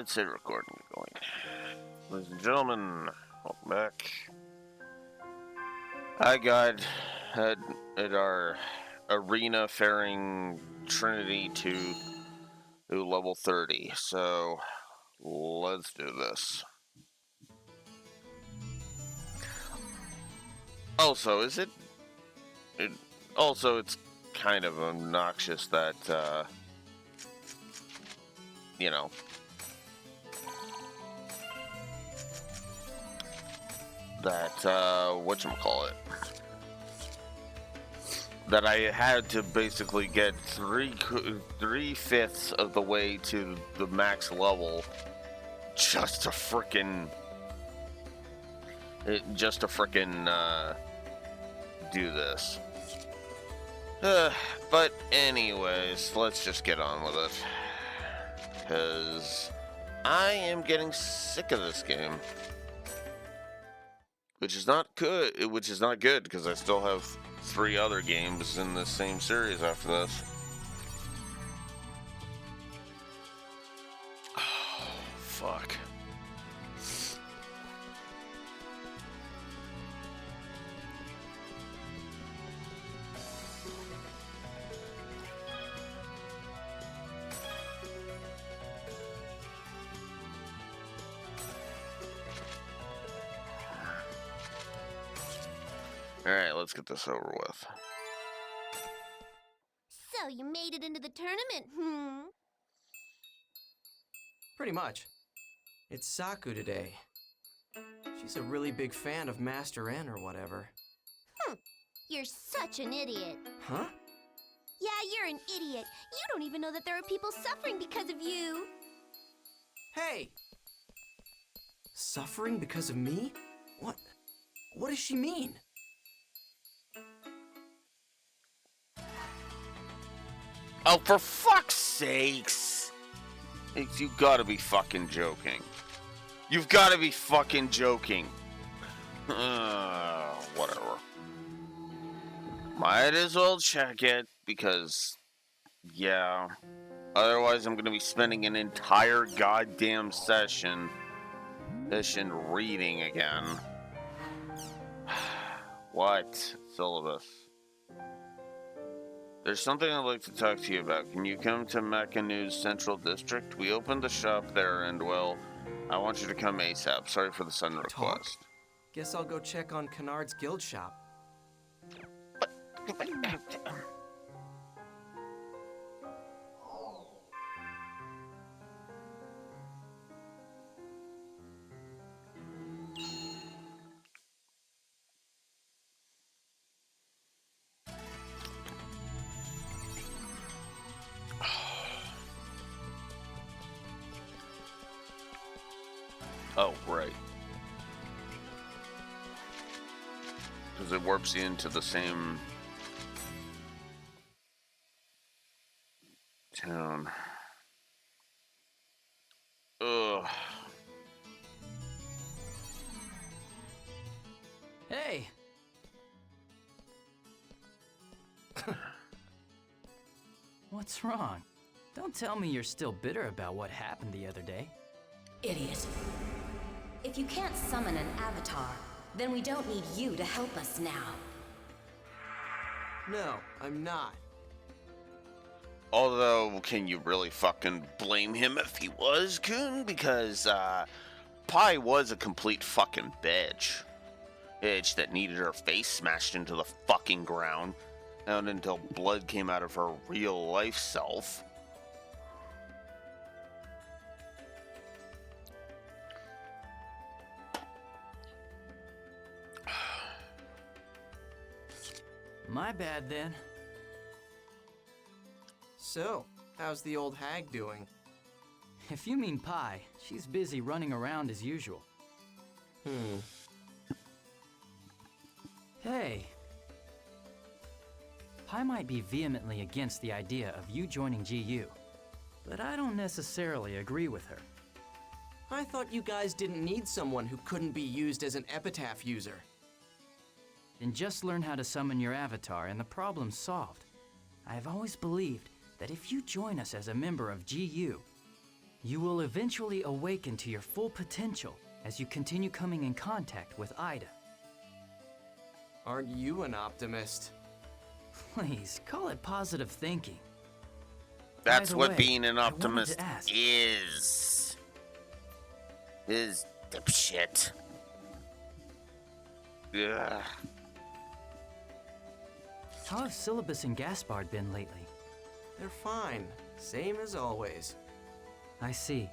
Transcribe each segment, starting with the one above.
Let's say recording going. Ladies and gentlemen, welcome back. I got at our arena faring Trinity to level 30, so let's do this. Also, it's kind of obnoxious that, you know, that, whatchamacallit, that I had to basically get three-fifths of the way to the max level just to frickin' do this. But anyways, let's just get on with it, because I am getting sick of this game. Which is not good, because I still have 3 other games in the same series after this. Oh, fuck. Alright, let's get this over with. So, you made it into the tournament, Pretty much. It's Saku today. She's a really big fan of Master N or whatever. You're such an idiot. Huh? Yeah, you're an idiot. You don't even know that there are people suffering because of you. Hey! Suffering because of me? What does she mean? Oh, for fuck's sakes! You gotta be fucking joking. You've gotta be fucking joking. Whatever. Might as well check it, because, yeah. Otherwise, I'm gonna be spending an entire goddamn session reading again. What? Syllabus. There's something I'd like to talk to you about. Can you come to Makanu's Central District? We opened the shop there and, well, I want you to come ASAP. Sorry for the sudden request. Guess I'll go check on Kennard's guild shop. Oh, right. Because it warps you into the same town. Ugh. Hey! What's wrong? Don't tell me you're still bitter about what happened the other day. Idiot. If you can't summon an avatar, then we don't need you to help us now. No, I'm not. Although, can you really fucking blame him if he was, Kun? Because, Pi was a complete fucking bitch. Bitch that needed her face smashed into the fucking ground, and until blood came out of her real life self. My bad then. So, how's the old hag doing? If you mean Pi, she's busy running around as usual. Hey. Pi might be vehemently against the idea of you joining GU, but I don't necessarily agree with her. I thought you guys didn't need someone who couldn't be used as an epitaph user. Then just learn how to summon your avatar and the problem's solved. I have always believed that if you join us as a member of GU, You will eventually awaken to your full potential as you continue coming in contact with Ida. Aren't you an optimist? Please, call it positive thinking. That's By the what way, being an I wanted to optimist ask- is. Is dipshit. Ugh. How have Syllabus and Gaspard been lately? They're fine. Same as always. I see.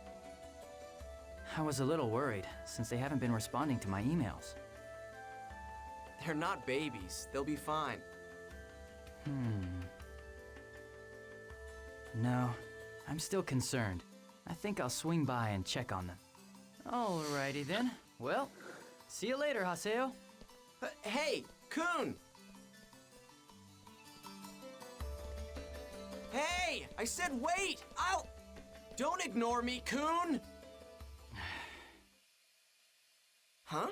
I was a little worried, since they haven't been responding to my emails. They're not babies. They'll be fine. No, I'm still concerned. I think I'll swing by and check on them. Alrighty then. Well, see you later, Haseo. Hey, Kun! Hey! I said wait! Don't ignore me, Kun! Huh?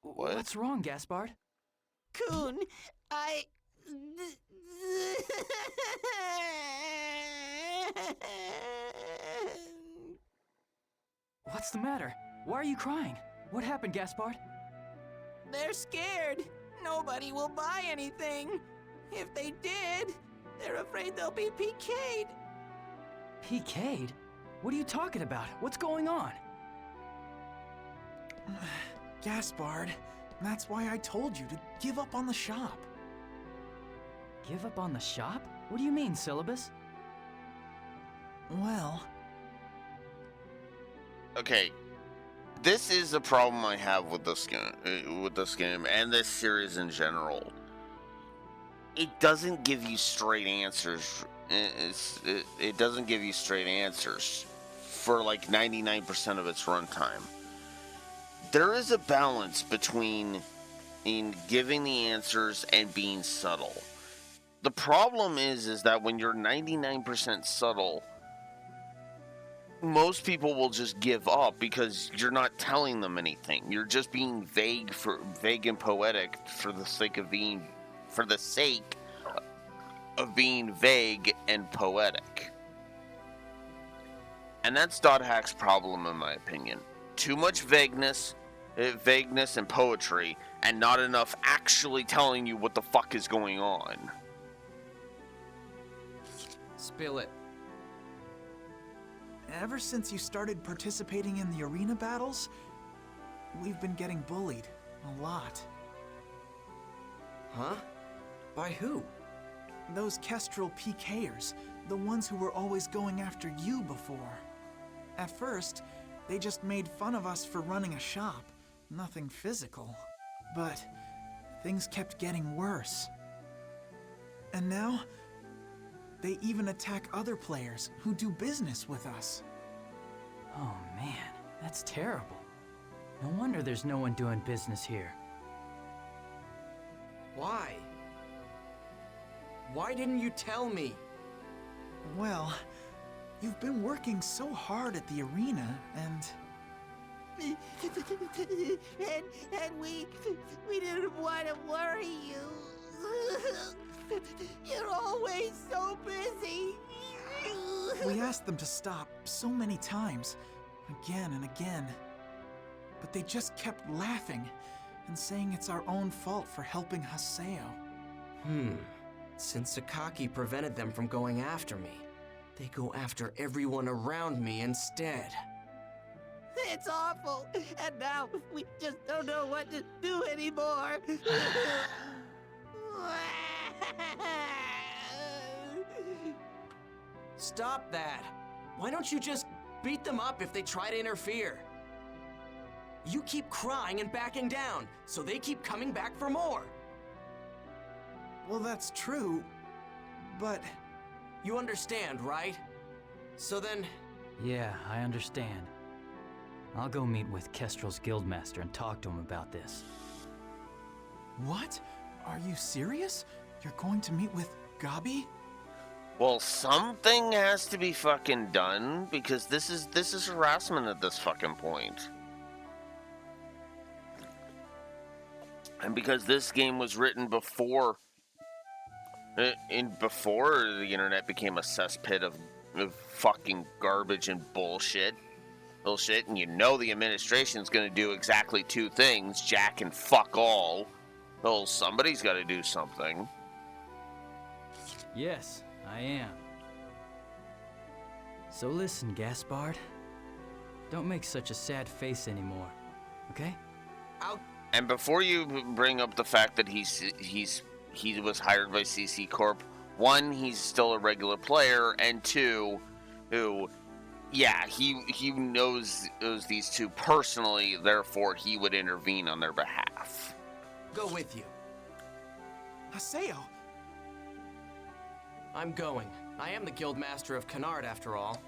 What? What's wrong, Gaspard? Kun, I... What's the matter? Why are you crying? What happened, Gaspard? They're scared. Nobody will buy anything. If they did, they're afraid they'll be PK'd. PK'd? What are you talking about? What's going on? Gaspard, that's why I told you to give up on the shop. Give up on the shop? What do you mean, Syllabus? Well, Okay, this is a problem I have with this game and this series in general. It doesn't give you straight answers. It doesn't give you straight answers for like 99% of its runtime. There is a balance between in giving the answers and being subtle. The problem is that when you're 99% subtle, most people will just give up because you're not telling them anything. You're just being vague and poetic for the sake of being vague and poetic. And that's Dot Hack's problem, in my opinion. Too much vagueness and poetry, and not enough actually telling you what the fuck is going on. Spill it. ever since you started participating in the arena battles, we've been getting bullied a lot. Huh? By who? Those Kestrel PKers, the ones who were always going after you before. At first, they just made fun of us for running a shop, nothing physical. But things kept getting worse. And now, they even attack other players who do business with us. Oh man, that's terrible. No wonder there's no one doing business here. Why? Why didn't you tell me? Well, you've been working so hard at the arena, and we didn't want to worry you. You're always so busy. we asked them to stop so many times, again and again. But they just kept laughing and saying it's our own fault for helping Haseo. Since Sakaki prevented them from going after me, they go after everyone around me instead. It's awful. And now we just don't know what to do anymore. Stop that! Why don't you just beat them up if they try to interfere? You keep crying and backing down, so they keep coming back for more. Well, that's true, but You understand, right? So then, Yeah, I understand. I'll go meet with Kestrel's guildmaster and talk to him about this. what? Are you serious? You're going to meet with Gabi? Well, something has to be fucking done because this is harassment at this fucking point. And because this game was written before before the internet became a cesspit of fucking garbage and bullshit, and you know the administration's going to do exactly two things, jack and fuck all. Well, somebody's got to do something. Yes, I am. So listen, Gaspard. Don't make such a sad face anymore, okay? And before you bring up the fact that he was hired by CC Corp, one, he's still a regular player, and two, he knows these two personally, therefore he would intervene on their behalf. Go with you. Haseo! I'm going. I am the guild master of Canard, after all.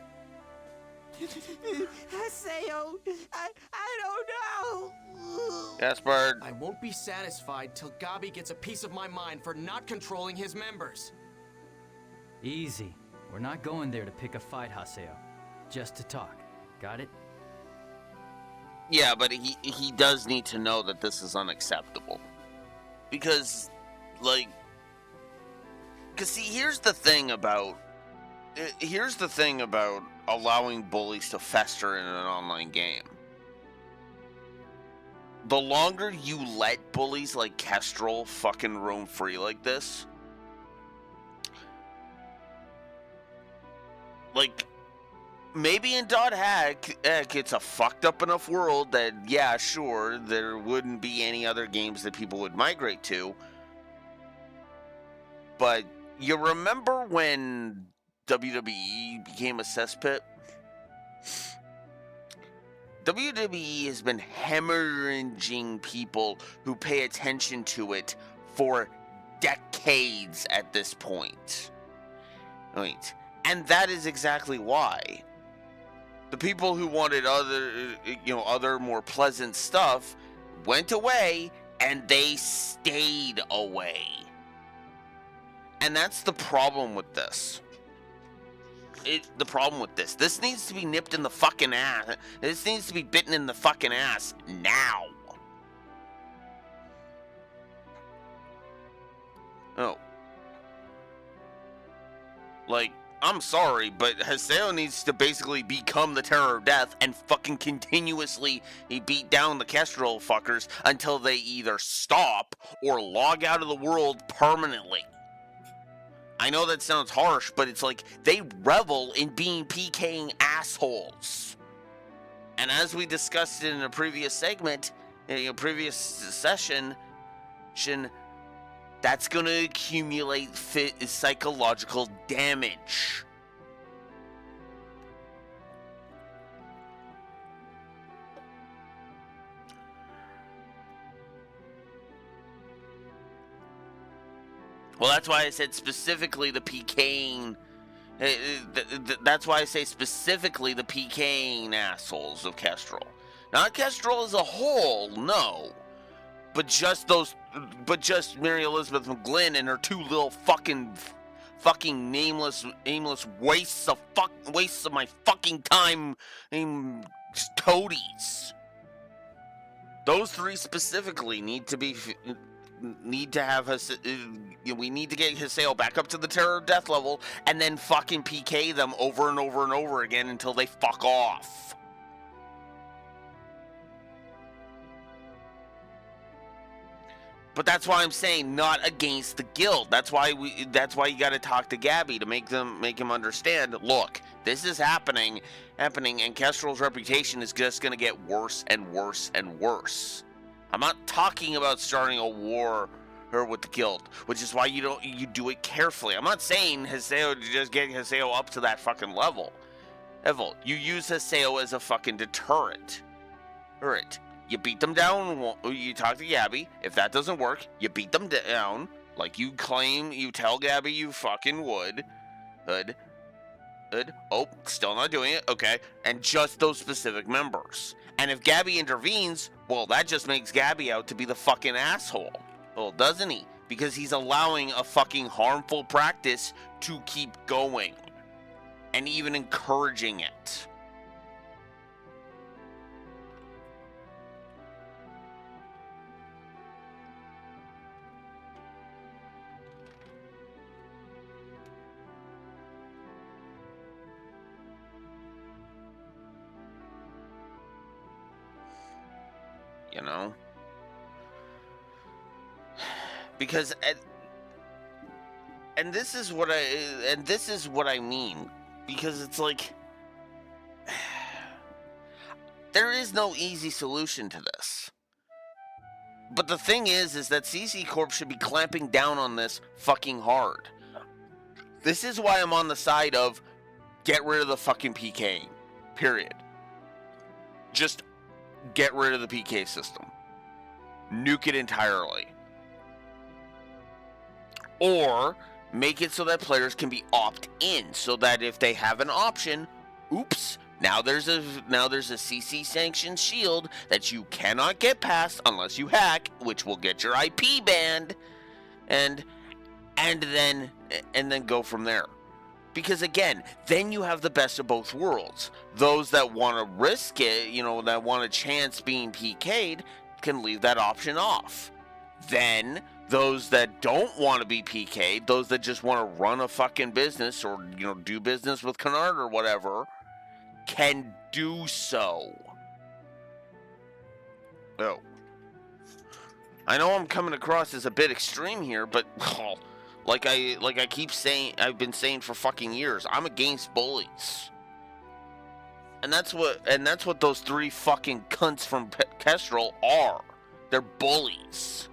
Haseo, I don't know. Gaspard. I won't be satisfied till Gabi gets a piece of my mind for not controlling his members. Easy. We're not going there to pick a fight, Haseo. Just to talk. Got it? Yeah, but he does need to know that this is unacceptable. Because, see, here's the thing about allowing bullies to fester in an online game. The longer you let bullies like Kestrel fucking roam free like this, maybe in .hack, it's a fucked up enough world that, yeah, sure, there wouldn't be any other games that people would migrate to. But you remember when WWE became a cesspit? WWE has been hemorrhaging people who pay attention to it for decades at this point. Wait, and that is exactly why. The people who wanted other more pleasant stuff went away, and they stayed away. And that's the problem with this. This needs to be nipped in the fucking ass. This needs to be bitten in the fucking ass now. Oh. I'm sorry, but Haseo needs to basically become the Terror of Death and fucking continuously beat down the Kestrel fuckers until they either stop or log out of the world permanently. I know that sounds harsh, but it's like they revel in being PKing assholes. And as we discussed in a previous segment, in a previous session, that's going to accumulate psychological damage. Well, that's why I said specifically the PKing. That's why I say specifically the PKing assholes of Kestrel. Not Kestrel as a whole, no. But just Mary Elizabeth McGlynn and her two little fucking nameless, aimless wastes of my fucking time, toadies. Those three specifically need to have we need to get Haseo back up to the Terror of Death level and then fucking PK them over and over and over again until they fuck off. But that's why I'm saying not against the guild. That's why you got to talk to Gabi to make him understand. Look, this is happening, and Kestrel's reputation is just going to get worse and worse and worse. I'm not talking about starting a war with the guild, which is why you do it carefully. I'm not saying Haseo to just get Haseo up to that fucking level. Evil, you use Haseo as a fucking deterrent. Alright. You beat them down, you talk to Gabi. If that doesn't work, you beat them down, like you tell Gabi you fucking would. Oh, still not doing it, okay. And just those specific members. And if Gabi intervenes, well, that just makes Gabi out to be the fucking asshole. Well, doesn't he? because he's allowing a fucking harmful practice to keep going and even encouraging it. You know? Because and this is what I mean, because it's like there is no easy solution to this. But the thing is that CC Corp should be clamping down on this fucking hard. This is why I'm on the side of get rid of the fucking PK. Period. Just get rid of the PK system. Nuke it entirely. Or make it so that players can be opt-in, so that if they have an option, oops, now there's a CC sanctioned shield that you cannot get past unless you hack, which will get your IP banned, and then go from there. Because again, then you have the best of both worlds. Those that want to risk it, that want a chance being PK'd, can leave that option off. Then those that don't want to be PK'd, those that just want to run a fucking business or, do business with Canard or whatever, can do so. Oh. I know I'm coming across as a bit extreme here, but like I keep saying, I've been saying for fucking years, I'm against bullies. And that's what those three fucking cunts from Kestrel are. They're bullies.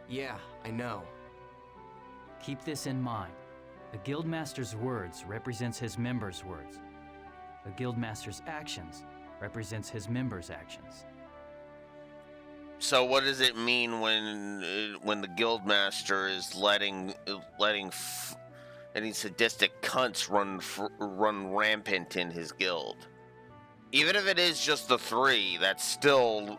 Yeah, I know. Keep this in mind. A guildmaster's words represents his members' words. A guildmaster's actions represents his members' actions. So what does it mean when the guildmaster is letting any sadistic cunts run rampant in his guild? Even if it is just the three, that's still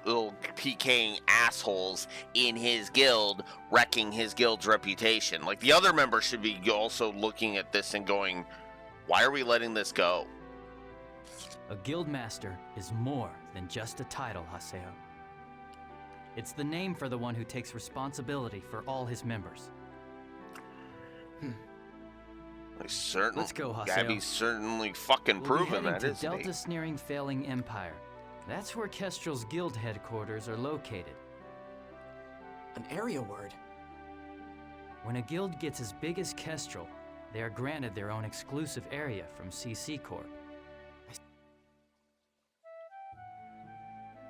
PKing assholes in his guild, wrecking his guild's reputation. Like, the other members should be also looking at this and going, why are we letting this go? A guildmaster is more than just a title, Haseo. It's the name for the one who takes responsibility for all his members. Let's go, Haseo. Gabby's certainly fucking proven that, to isn't he? Delta Sneering Failing Empire. That's where Kestrel's guild headquarters are located. An area word. When a guild gets as big as Kestrel, they are granted their own exclusive area from CC Corp.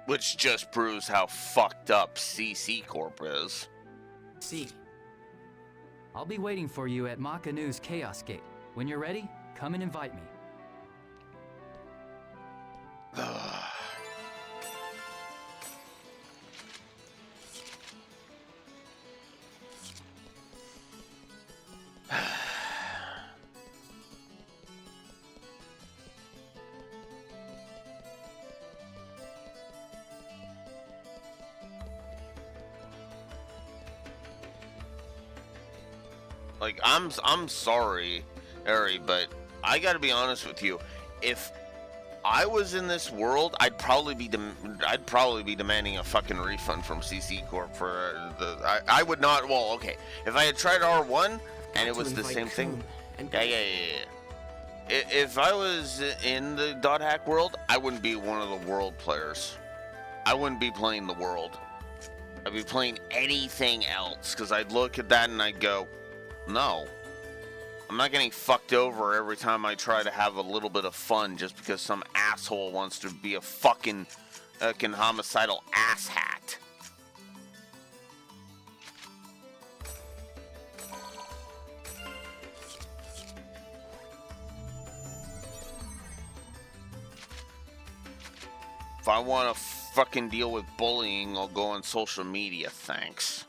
Which just proves how fucked up CC Corp is. See. I'll be waiting for you at Makanu's Chaos Gate. When you're ready, come and invite me. Like, I'm sorry, Ari, but I gotta be honest with you. If I was in this world, I'd probably be demanding a fucking refund from CC Corp for I would not. Well, okay, if I had tried R1 and it was the same thing. Yeah. If I was in the dot hack world, I wouldn't be one of the world players. I wouldn't be playing the world. I'd be playing anything else, because I'd look at that and I'd go, no, I'm not getting fucked over every time I try to have a little bit of fun just because some asshole wants to be a fucking homicidal asshat. If I want to fucking deal with bullying, I'll go on social media, thanks.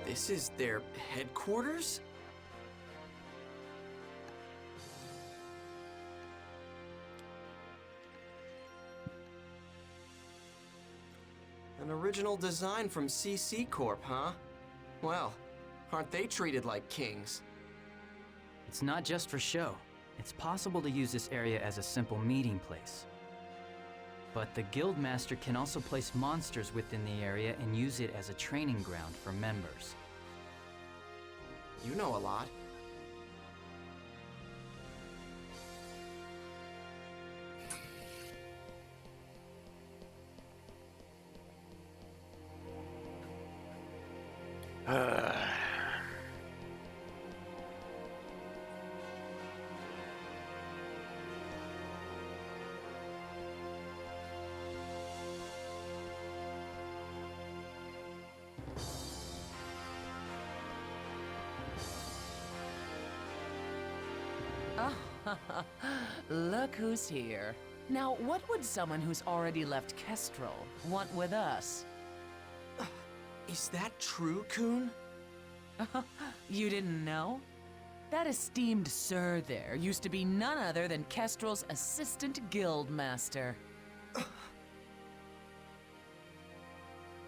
This is their headquarters? An original design from CC Corp, huh? Well, aren't they treated like kings? It's not just for show. It's possible to use this area as a simple meeting place. But the Guildmaster can also place monsters within the area and use it as a training ground for members. You know a lot. Look who's here. Now, what would someone who's already left Kestrel want with us? Is that true, Kun? You didn't know? That esteemed sir there used to be none other than Kestrel's assistant guildmaster.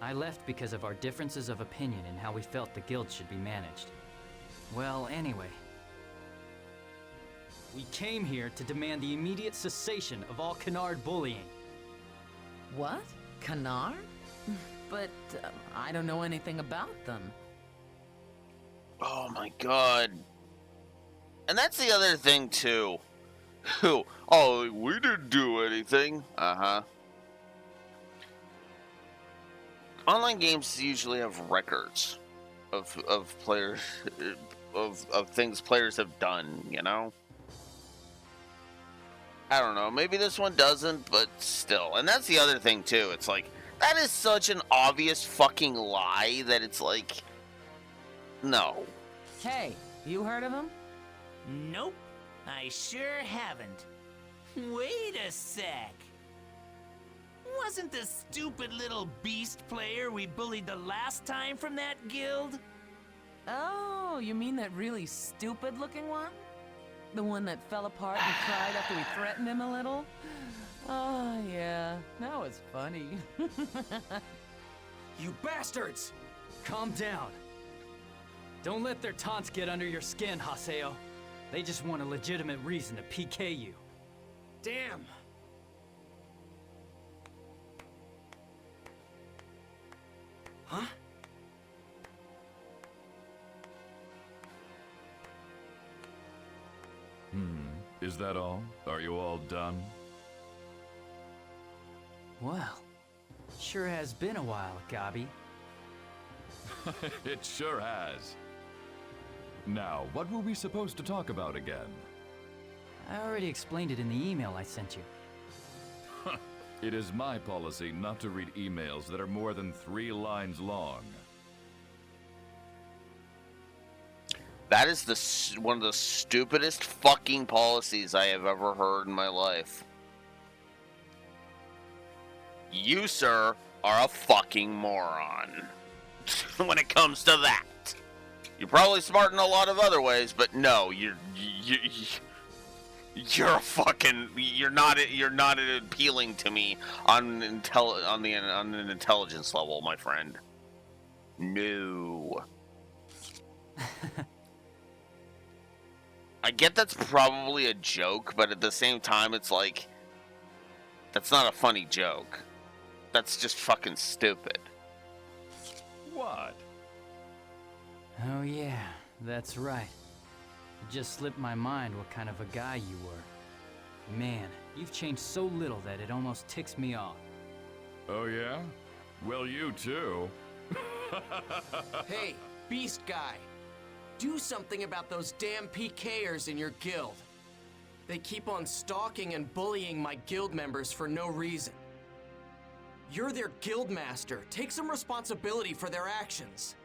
I left because of our differences of opinion in how we felt the guild should be managed. Well, anyway. We came here to demand the immediate cessation of all canard bullying. What? Canard? But I don't know anything about them. Oh my god. And that's the other thing too. Oh, we didn't do anything. Uh-huh. Online games usually have records of players of things players have done, you know? I don't know, maybe this one doesn't, but still. And that's the other thing too. It's like, that is such an obvious fucking lie that it's like, no. Hey, you heard of him? Nope, I sure haven't. Wait a sec. Wasn't the stupid little beast player we bullied the last time from that guild? Oh, you mean that really stupid looking one? The one that fell apart and cried after we threatened him a little? Oh, yeah, that was funny. You bastards! Calm down. Don't let their taunts get under your skin, Haseo. They just want a legitimate reason to PK you. Damn! Huh? Is that all? Are you all done? Well, sure has been a while, Gabi. It sure has. Now, what were we supposed to talk about again? I already explained it in the email I sent you. It is my policy not to read emails that are more than 3 lines long. That is one of the stupidest fucking policies I have ever heard in my life. You, sir, are a fucking moron when it comes to that. You're probably smart in a lot of other ways, but no, you're a fucking, you're not appealing to me on an intelligence level, my friend. No. I get that's probably a joke, but at the same time, it's like, that's not a funny joke. That's just fucking stupid. What? Oh yeah, that's right. It just slipped my mind what kind of a guy you were. Man, you've changed so little that it almost ticks me off. Oh yeah? Well, you too. Hey, beast guy. Do something about those damn PKers in your guild. They keep on stalking and bullying my guild members for no reason. You're their guildmaster. Take some responsibility for their actions.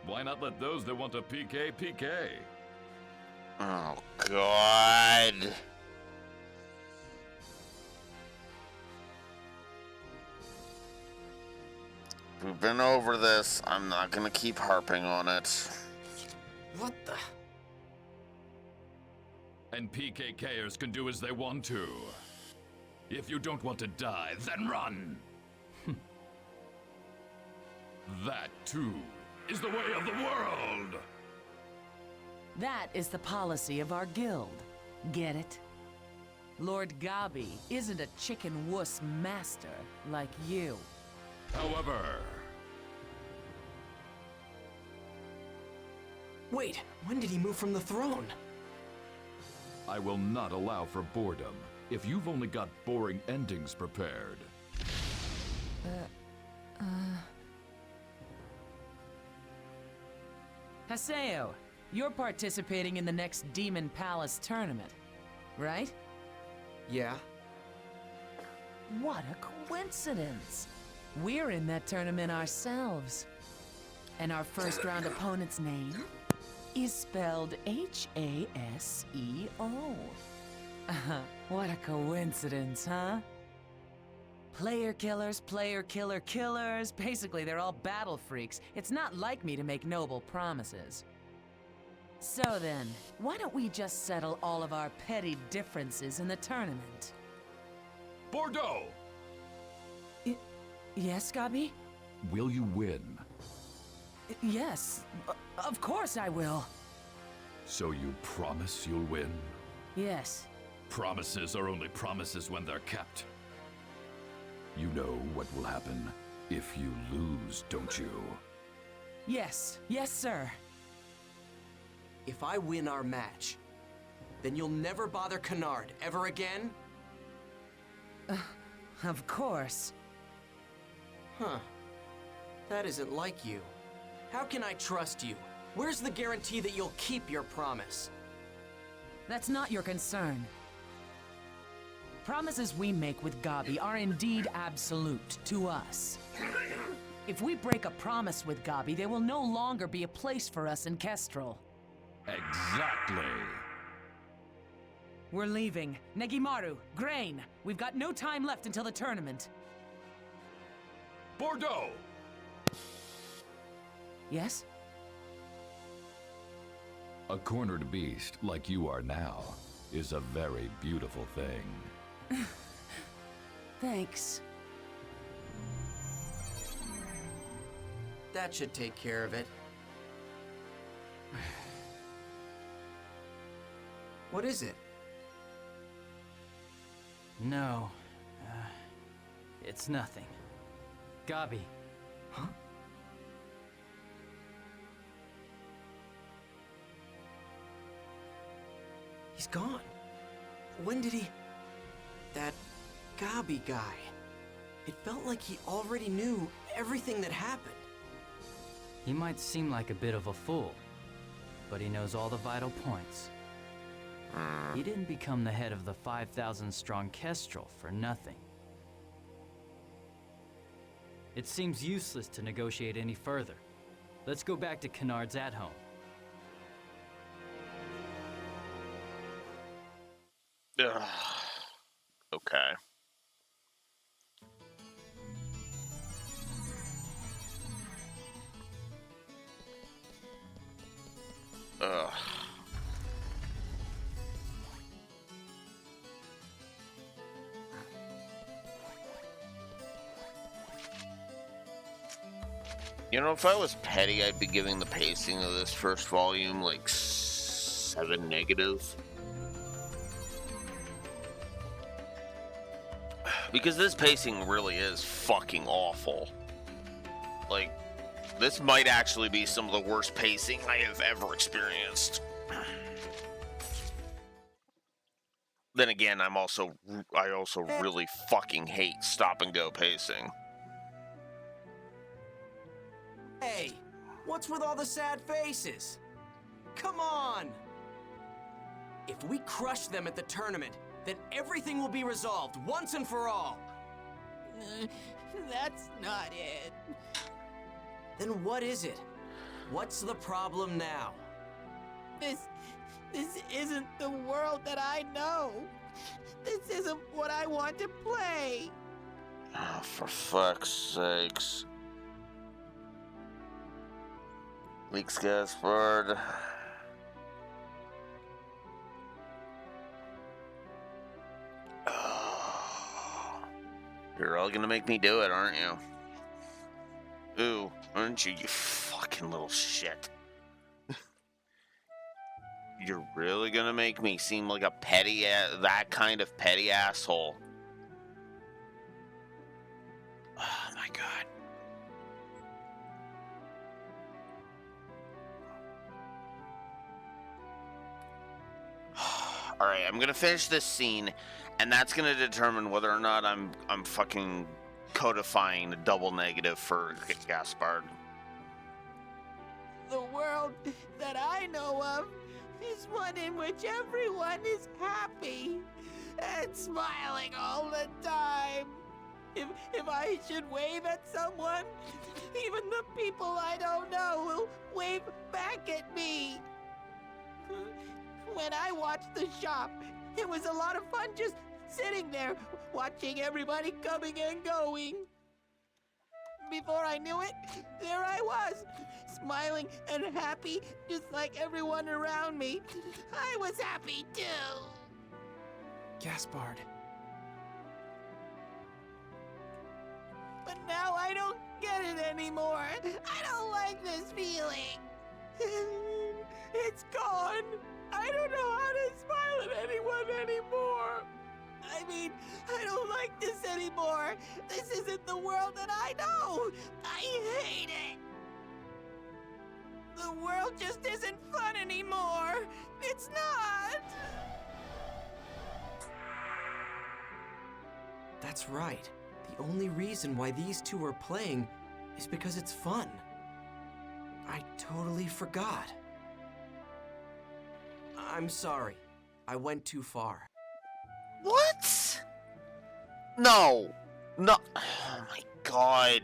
Why not let those that want to PK, PK? Oh, God. we've been over this. I'm not gonna keep harping on it. What the? And PKKers can do as they want to. If you don't want to die, then run! That, too, is the way of the world! That is the policy of our guild. Get it? Lord Gabi isn't a chicken wuss master like you. However... Wait, when did he move from the throne? I will not allow for boredom if you've only got boring endings prepared. Haseo, you're participating in the next Demon Palace tournament, right? Yeah. What a coincidence! We're in that tournament ourselves. And our first round opponent's name is spelled Haseo. What a coincidence, huh? Player killers, player killer killers. Basically, they're all battle freaks. It's not like me to make noble promises. So then, why don't we just settle all of our petty differences in the tournament? Bordeaux! Yes, Gabi? Will you win? Yes, of course I will. So you promise you'll win? Yes. Promises are only promises when they're kept. You know what will happen if you lose, don't you? Yes, yes, sir. If I win our match, then you'll never bother Kennard ever again? Of course. Huh. That isn't like you. How can I trust you? Where's the guarantee that you'll keep your promise? That's not your concern. Promises we make with Gabi are indeed absolute to us. If we break a promise with Gabi, there will no longer be a place for us in Kestrel. Exactly. We're leaving. Negimaru, Grain, we've got no time left until the tournament. Bordeaux! Yes? A cornered beast, like you are now, is a very beautiful thing. Thanks. That should take care of it. What is it? No. It's nothing. Gabi. Huh? He's gone. When did he... That Gabi guy. It felt like he already knew everything that happened. He might seem like a bit of a fool, but he knows all the vital points. He didn't become the head of the 5,000-strong Kestrel for nothing. It seems useless to negotiate any further. Let's go back to Kennard's at-home. Okay. Ugh. You know, if I was petty, I'd be giving the pacing of this first volume like 7 negatives. Because this pacing really is fucking awful. Like, this might actually be some of the worst pacing I have ever experienced. Then again, I also really fucking hate stop and go pacing. Hey, what's with all the sad faces? Come on! If we crush them at the tournament, then everything will be resolved once and for all. That's not it. Then what is it? What's the problem now? This isn't the world that I know. This isn't what I want to play. Oh, for fuck's sakes. Weeks Gaspard. You're all gonna make me do it, aren't you? Ooh, aren't you, you fucking little shit. You're really gonna make me seem like a petty, that kind of petty asshole. Oh my god. Alright, I'm gonna finish this scene, and that's gonna determine whether or not I'm fucking codifying a double negative for Gaspard. The world that I know of is one in which everyone is happy and smiling all the time. If I should wave at someone, even the people I don't know will wave back at me. When I watched the shop, it was a lot of fun just sitting there, watching everybody coming and going. Before I knew it, there I was, smiling and happy, just like everyone around me. I was happy too. Gaspard. But now I don't get it anymore. I don't like this feeling. It's gone. I don't know how to smile at anyone anymore. I mean, I don't like this anymore. This isn't the world that I know. I hate it. The world just isn't fun anymore. It's not. That's right. The only reason why these two are playing is because it's fun. I totally forgot. I'm sorry. I went too far. What? No. No. Oh my god.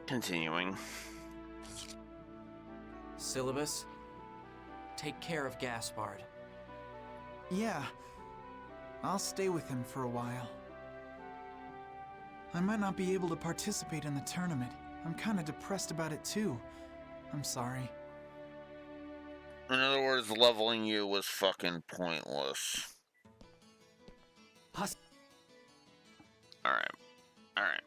Continuing. Syllabus, take care of Gaspard. Yeah, I'll stay with him for a while. I might not be able to participate in the tournament. I'm kinda depressed about it too. I'm sorry. In other words, leveling you was fucking pointless. Alright. Alright.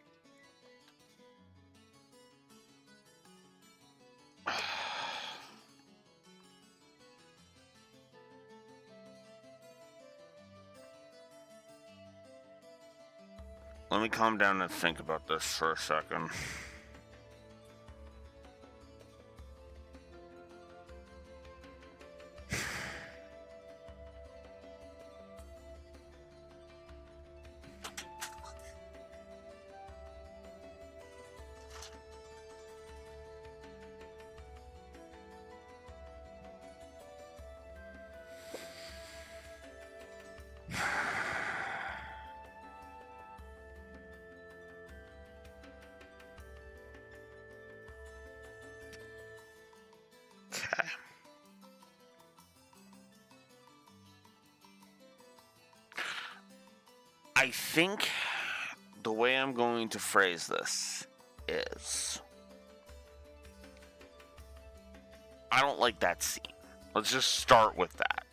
Let me calm down and think about this for a second. I think the way I'm going to phrase this is, I don't like that scene. Let's just start with that.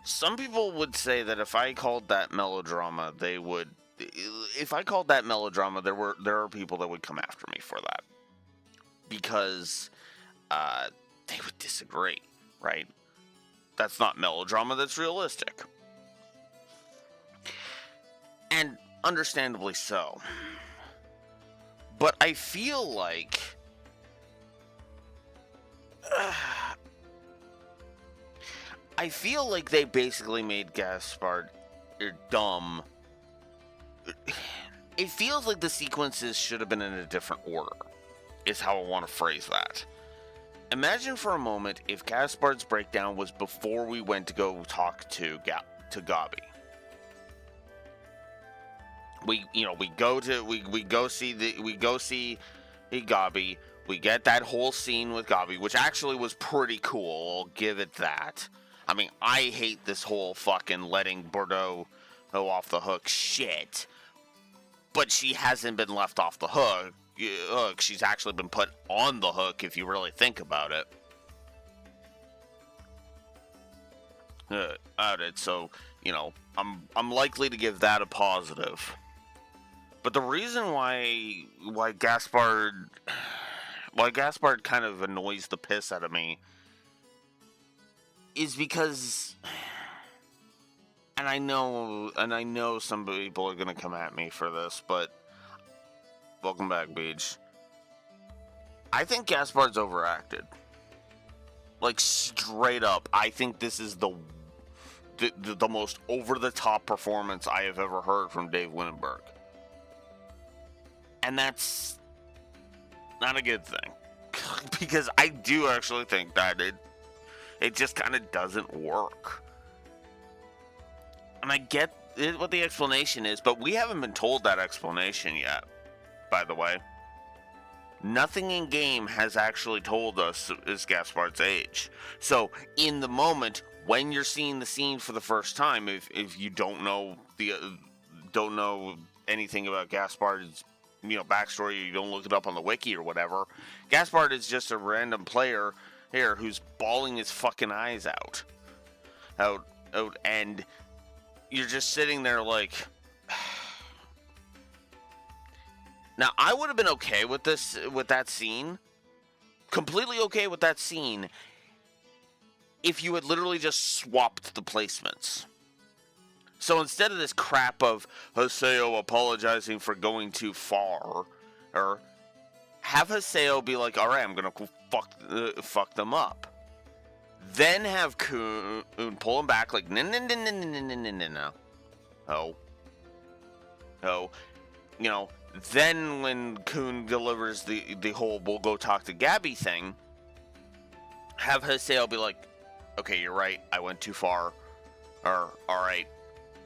Some people would say that if I called that melodrama, they would. If I called that melodrama, there are people that would come after me for that, because they would disagree, right? That's not melodrama. That's realistic. And understandably so. But I feel like they basically made Gaspard dumb. It feels like the sequences should have been in a different order, is how I want to phrase that. Imagine for a moment if Gaspard's breakdown was before we went to go talk to Gabi. We go see Gabi. We get that whole scene with Gabi, which actually was pretty cool. I'll give it that. I mean, I hate this whole fucking letting Bordeaux go off the hook shit. But she hasn't been left off the hook. She's actually been put on the hook if you really think about it. So, I'm likely to give that a positive. But the reason why Gaspard kind of annoys the piss out of me is because, and I know some people are gonna come at me for this, but welcome back, Beach. I think Gaspard's overacted. Like, straight up, I think this is the most over-the-top performance I have ever heard from Dave Winenberg. And that's not a good thing. Because I do actually think that it just kind of doesn't work. And I get what the explanation is, but we haven't been told that explanation yet, by the way. Nothing in game has actually told us is Gaspard's age. So, in the moment, when you're seeing the scene for the first time, if you don't know anything about Gaspard's backstory, you don't look it up on the wiki or whatever, Gaspard is just a random player here who's bawling his fucking eyes out, and you're just sitting there like. Now, I would have been okay with that scene, completely okay with that scene, if you had literally just swapped the placements. So instead of this crap of Haseo apologizing for going too far, or have Haseo be like, all right, I'm going to fuck them up. Then have Kun pull him back like, no. Oh. Then when Kun delivers the whole we'll go talk to Gabi thing, have Haseo be like, okay, you're right, I went too far. Or, alright,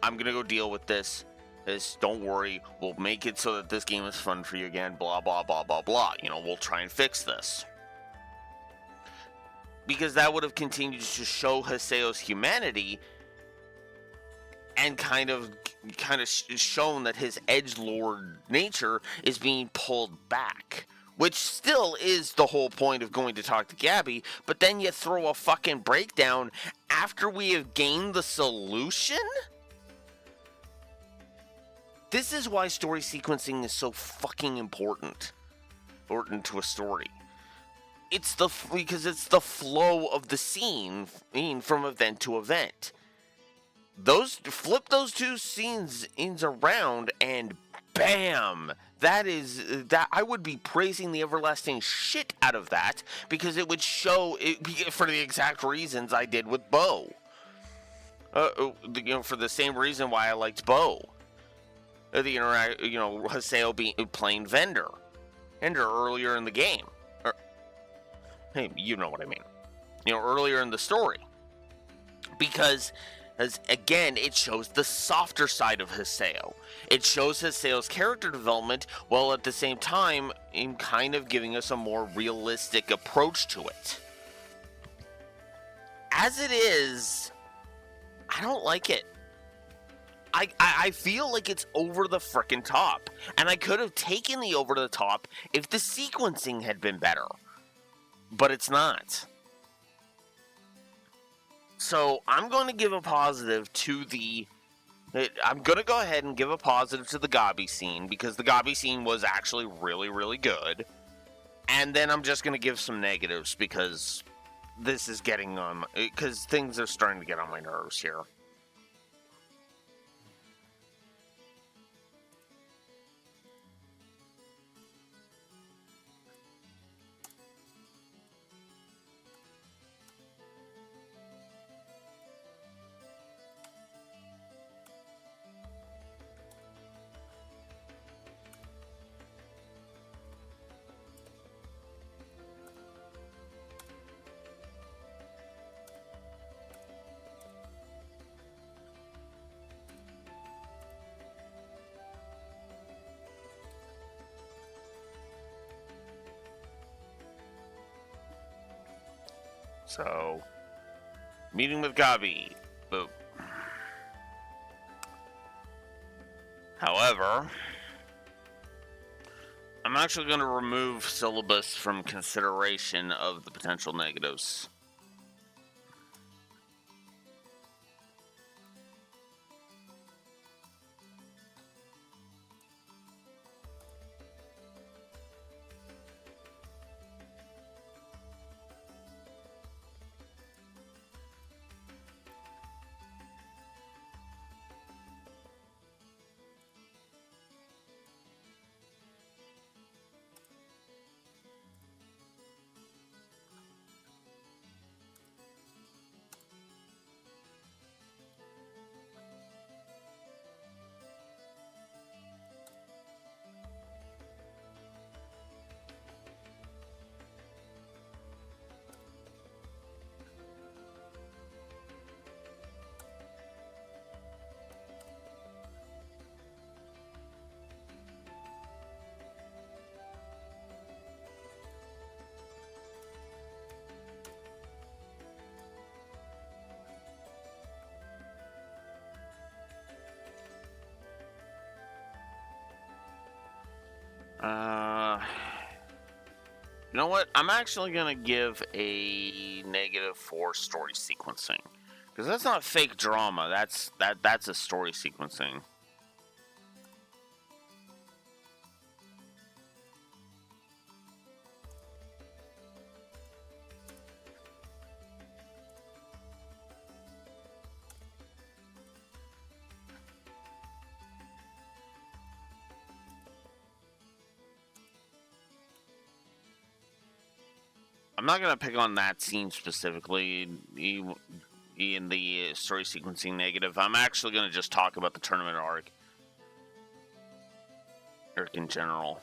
I'm gonna go deal with this. Don't worry, we'll make it so that this game is fun for you again, blah, blah, blah, blah, blah. We'll try and fix this. Because that would have continued to show Haseo's humanity and kind of shown that his edgelord nature is being pulled back. Which still is the whole point of going to talk to Gabi, but then you throw a fucking breakdown after we have gained the solution? This is why story sequencing is so fucking important to a story. Because it's the flow of the scene from event to event. Flip those two scenes around and bam! That I would be praising the everlasting shit out of that, because it would show it for the exact reasons I did with Bo. For the same reason why I liked Bo. Haseo playing Vendor earlier in the game. Hey, you know what I mean. Earlier in the story. Because, again, it shows the softer side of Haseo. It shows Haseo's character development, while at the same time, in kind of giving us a more realistic approach to it. As it is, I don't like it. I feel like it's over the frickin' top. And I could have taken the over the top if the sequencing had been better. But it's not. So, I'm going to give a positive to I'm going to go ahead and give a positive to the Gabi scene, because the Gabi scene was actually really, really good. And then I'm just going to give some negatives, because this is getting on because things are starting to get on my nerves here. So, meeting with Gabi. Boop. However, I'm actually going to remove syllabus from consideration of the potential negatives. You know what? I'm actually gonna give a negative for story sequencing, because that's not fake drama. That's a story sequencing. I'm not gonna pick on that scene specifically in the story sequencing negative. I'm actually gonna just talk about the tournament arc in general.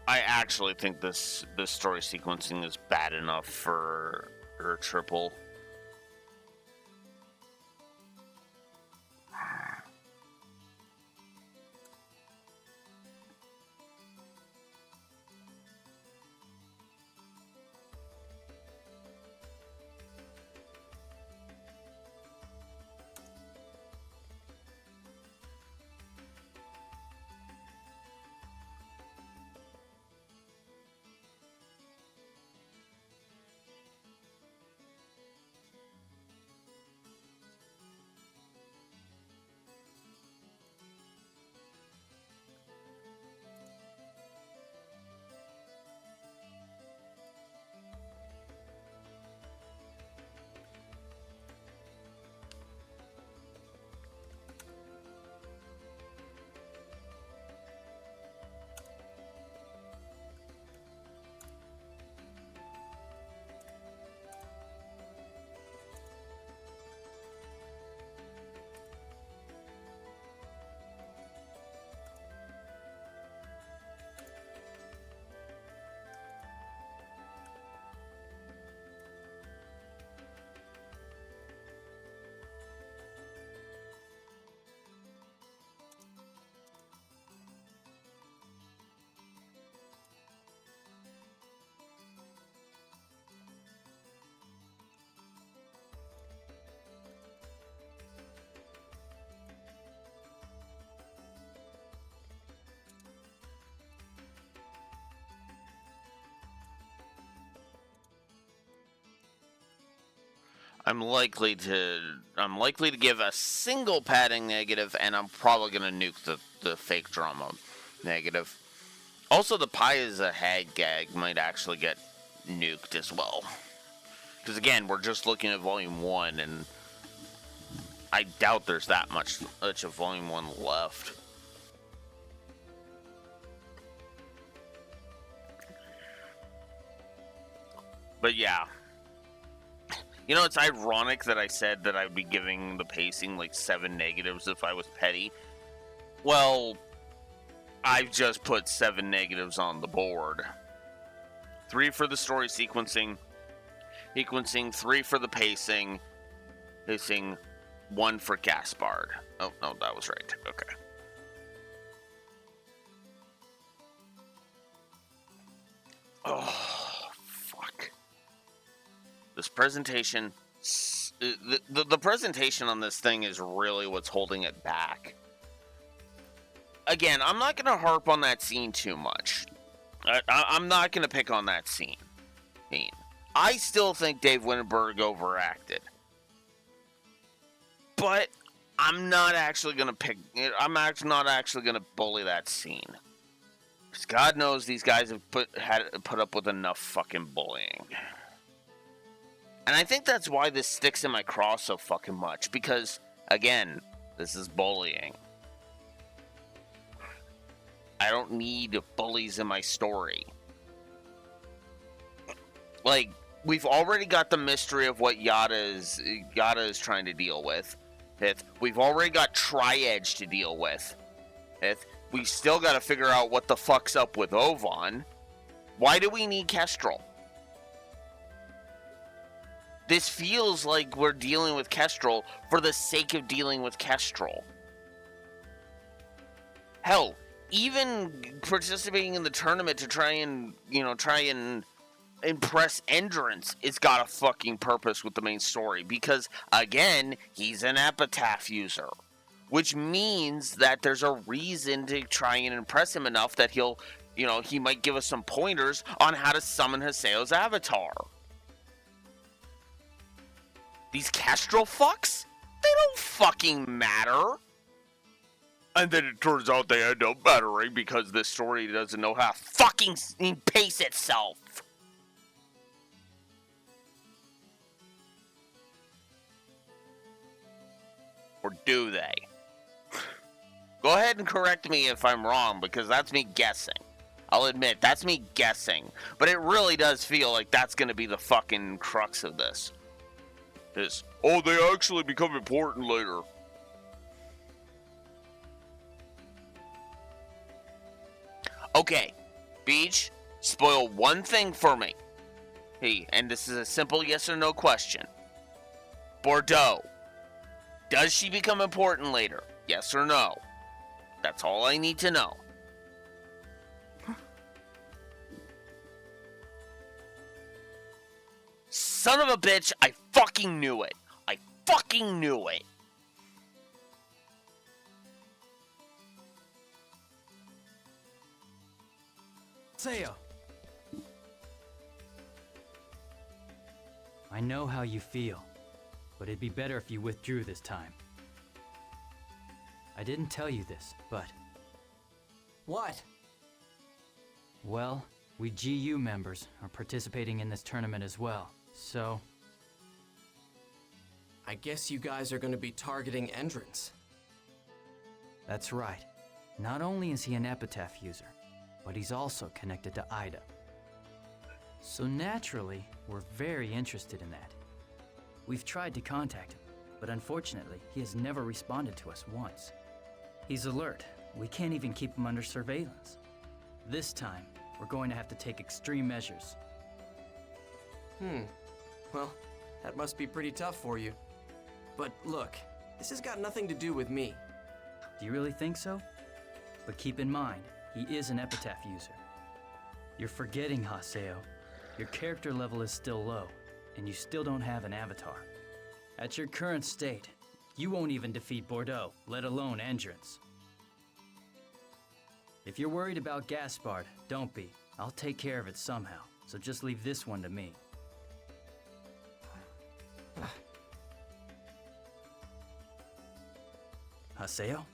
I actually think this story sequencing is bad enough for a triple. I'm likely to give a single padding negative, and I'm probably gonna nuke the fake drama negative. Also, the pie is a hag gag might actually get nuked as well. Because again, we're just looking at Volume 1, and I doubt there's that much of Volume 1 left. But yeah. You know, it's ironic that I said that I'd be giving the pacing like 7 negatives if I was petty. Well, I've just put 7 negatives on the board. 3 for the story sequencing, 3 for the pacing, 1 for Gaspard. Oh, no, that was right. Okay. Oh, fuck. This presentation... The presentation on this thing is really what's holding it back. Again, I'm not going to harp on that scene too much. I'm not going to pick on that scene. I still think Dave Winterberg overacted. But I'm not actually going to pick... I'm not actually going to bully that scene. Because God knows these guys have put up with enough fucking bullying. And I think that's why this sticks in my craw so fucking much. Because, again, this is bullying. I don't need bullies in my story. Like, we've already got the mystery of what Yada is trying to deal with. We've already got Tri-Edge to deal with. We still got to figure out what the fuck's up with Ovan. Why do we need Kestrel? This feels like we're dealing with Kestrel for the sake of dealing with Kestrel. Hell, even participating in the tournament to try and impress Endurance, it's got a fucking purpose with the main story. Because, again, he's an epitaph user. Which means that there's a reason to try and impress him enough that he might give us some pointers on how to summon Haseo's avatar. These Kestrel fucks? They don't fucking matter. And then it turns out they end up mattering because this story doesn't know how to fucking pace itself. Or do they? Go ahead and correct me if I'm wrong, because that's me guessing. I'll admit, that's me guessing. But it really does feel like that's going to be the fucking crux of this. They actually become important later. Okay, Beach, spoil one thing for me. Hey, and this is a simple yes or no question. Bordeaux, does she become important later? Yes or no? That's all I need to know. Son of a bitch, I fucking knew it. I fucking knew it. Seo. I know how you feel, but it'd be better if you withdrew this time. I didn't tell you this, but... What? Well, we GU members are participating in this tournament as well, so... I guess you guys are gonna be targeting Endurance. That's right. Not only is he an epitaph user, but he's also connected to Ida. So naturally, we're very interested in that. We've tried to contact him, but unfortunately, he has never responded to us once. He's alert. We can't even keep him under surveillance. This time, we're going to have to take extreme measures. Well, that must be pretty tough for you. But look, this has got nothing to do with me. Do you really think so? But keep in mind, he is an epitaph user. You're forgetting, Haseo. Your character level is still low, and you still don't have an avatar. At your current state, you won't even defeat Bordeaux, let alone Endurance. If you're worried about Gaspard, don't be. I'll take care of it somehow, so just leave this one to me. Haseo?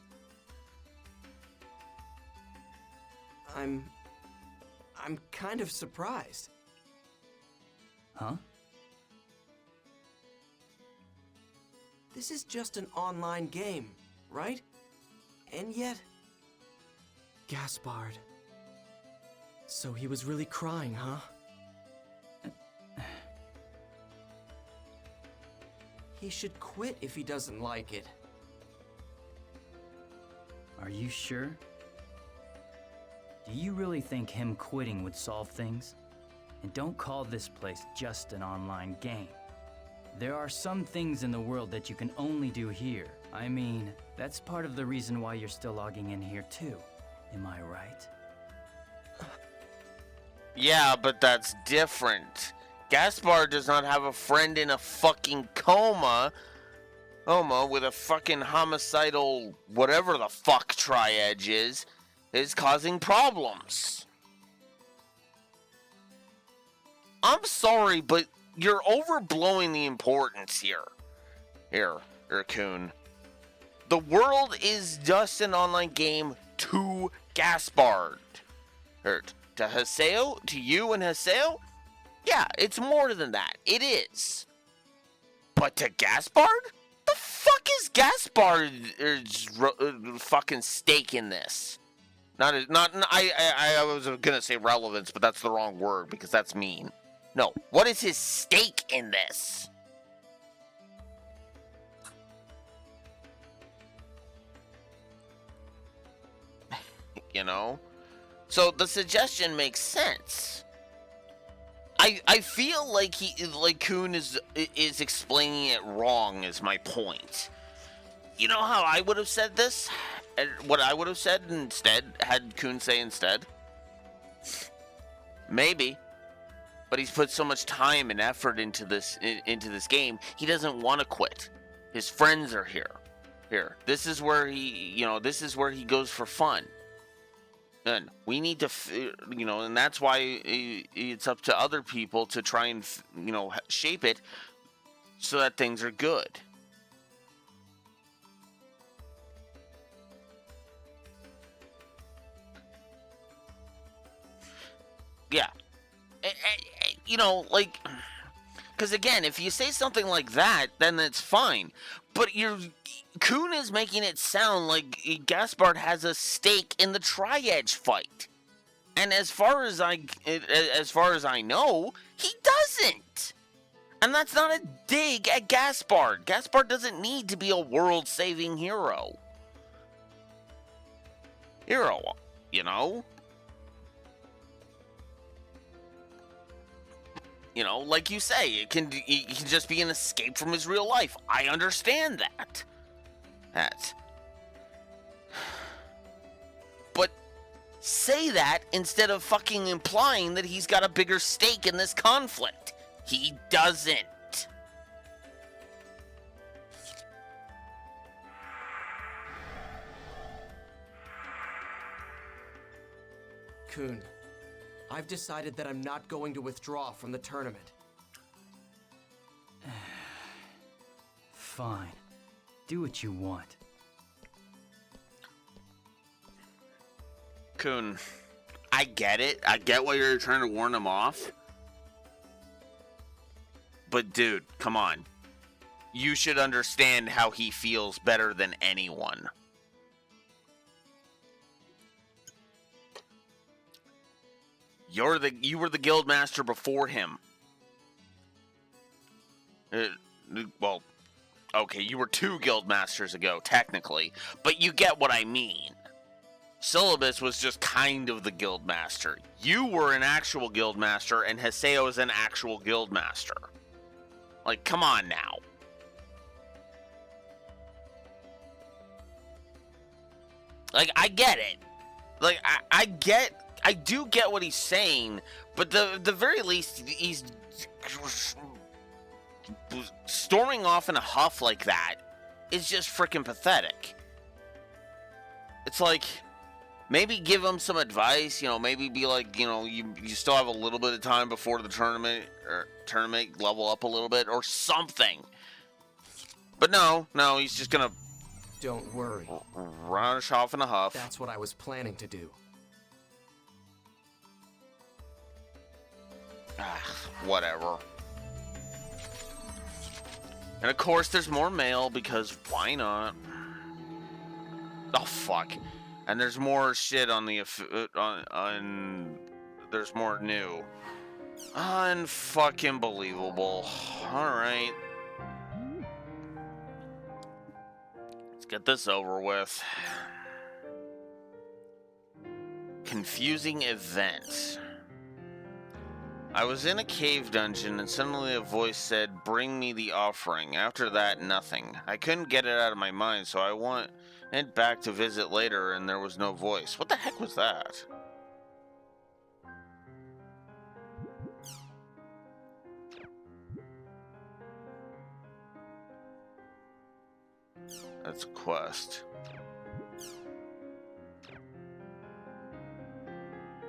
I'm kind of surprised. Huh? This is just an online game, right? And yet... Gaspard. So he was really crying, huh? He should quit if he doesn't like it. Are you sure? Do you really think him quitting would solve things? And don't call this place just an online game. There are some things in the world that you can only do here. I mean, that's part of the reason why you're still logging in here too. Am I right? Yeah, but that's different. Gaspar does not have a friend in a fucking coma with a fucking homicidal whatever the fuck Tri-Edge is causing problems. I'm sorry, but you're overblowing the importance here. Here, Coon. The world is just an online game to Gaspard. Or to Haseo? To you and Haseo? Yeah, it's more than that. It is. But to Gaspard? The fuck is Gaspard's fucking stake in this? I was gonna say relevance, but that's the wrong word because that's mean. No, what is his stake in this? You know? So the suggestion makes sense. I feel like Kuhn is explaining it wrong is my point. You know how I would have said this? What I would have said instead, had Kuhn say instead? Maybe. But he's put so much time and effort into this game, he doesn't want to quit. His friends are here. This is where he goes for fun. And we need to, and that's why it's up to other people to try and, shape it so that things are good. Yeah. Because again, if you say something like that, then it's fine. But Kuhn is making it sound like Gaspard has a stake in the Tri-Edge fight, and as far as I know, he doesn't. And that's not a dig at Gaspard. Gaspard doesn't need to be a world-saving hero. Like you say, he can just be an escape from his real life. I understand that. But say that instead of fucking implying that he's got a bigger stake in this conflict. He doesn't. Kuhn, I've decided that I'm not going to withdraw from the tournament. Fine. Do what you want. Kuhn, I get it. I get why you're trying to warn him off. But dude, come on. You should understand how he feels better than anyone. You were the guild master before him. Well, okay, you were 2 guild masters ago, technically, but you get what I mean. Syllabus was just kind of the guild master. You were an actual guild master, and Haseo is an actual guild master. Like, come on now. Like, I get it. Like, I do get what he's saying, but the very least, he's storming off in a huff like that is just freaking pathetic. It's like, maybe give him some advice, maybe be like, you still have a little bit of time before the tournament, level up a little bit, or something. But no, he's just gonna... Don't worry. Rush off in a huff. That's what I was planning to do. Whatever. And of course there's more mail, because why not? Oh fuck. And there's more shit on the there's more new. Unfucking believable. Alright. get this over with. Confusing event. I was in a cave dungeon and suddenly a voice said, "Bring me the offering." After that, nothing. I couldn't get it out of my mind, so I went back to visit later and there was no voice. What the heck was that? That's a quest.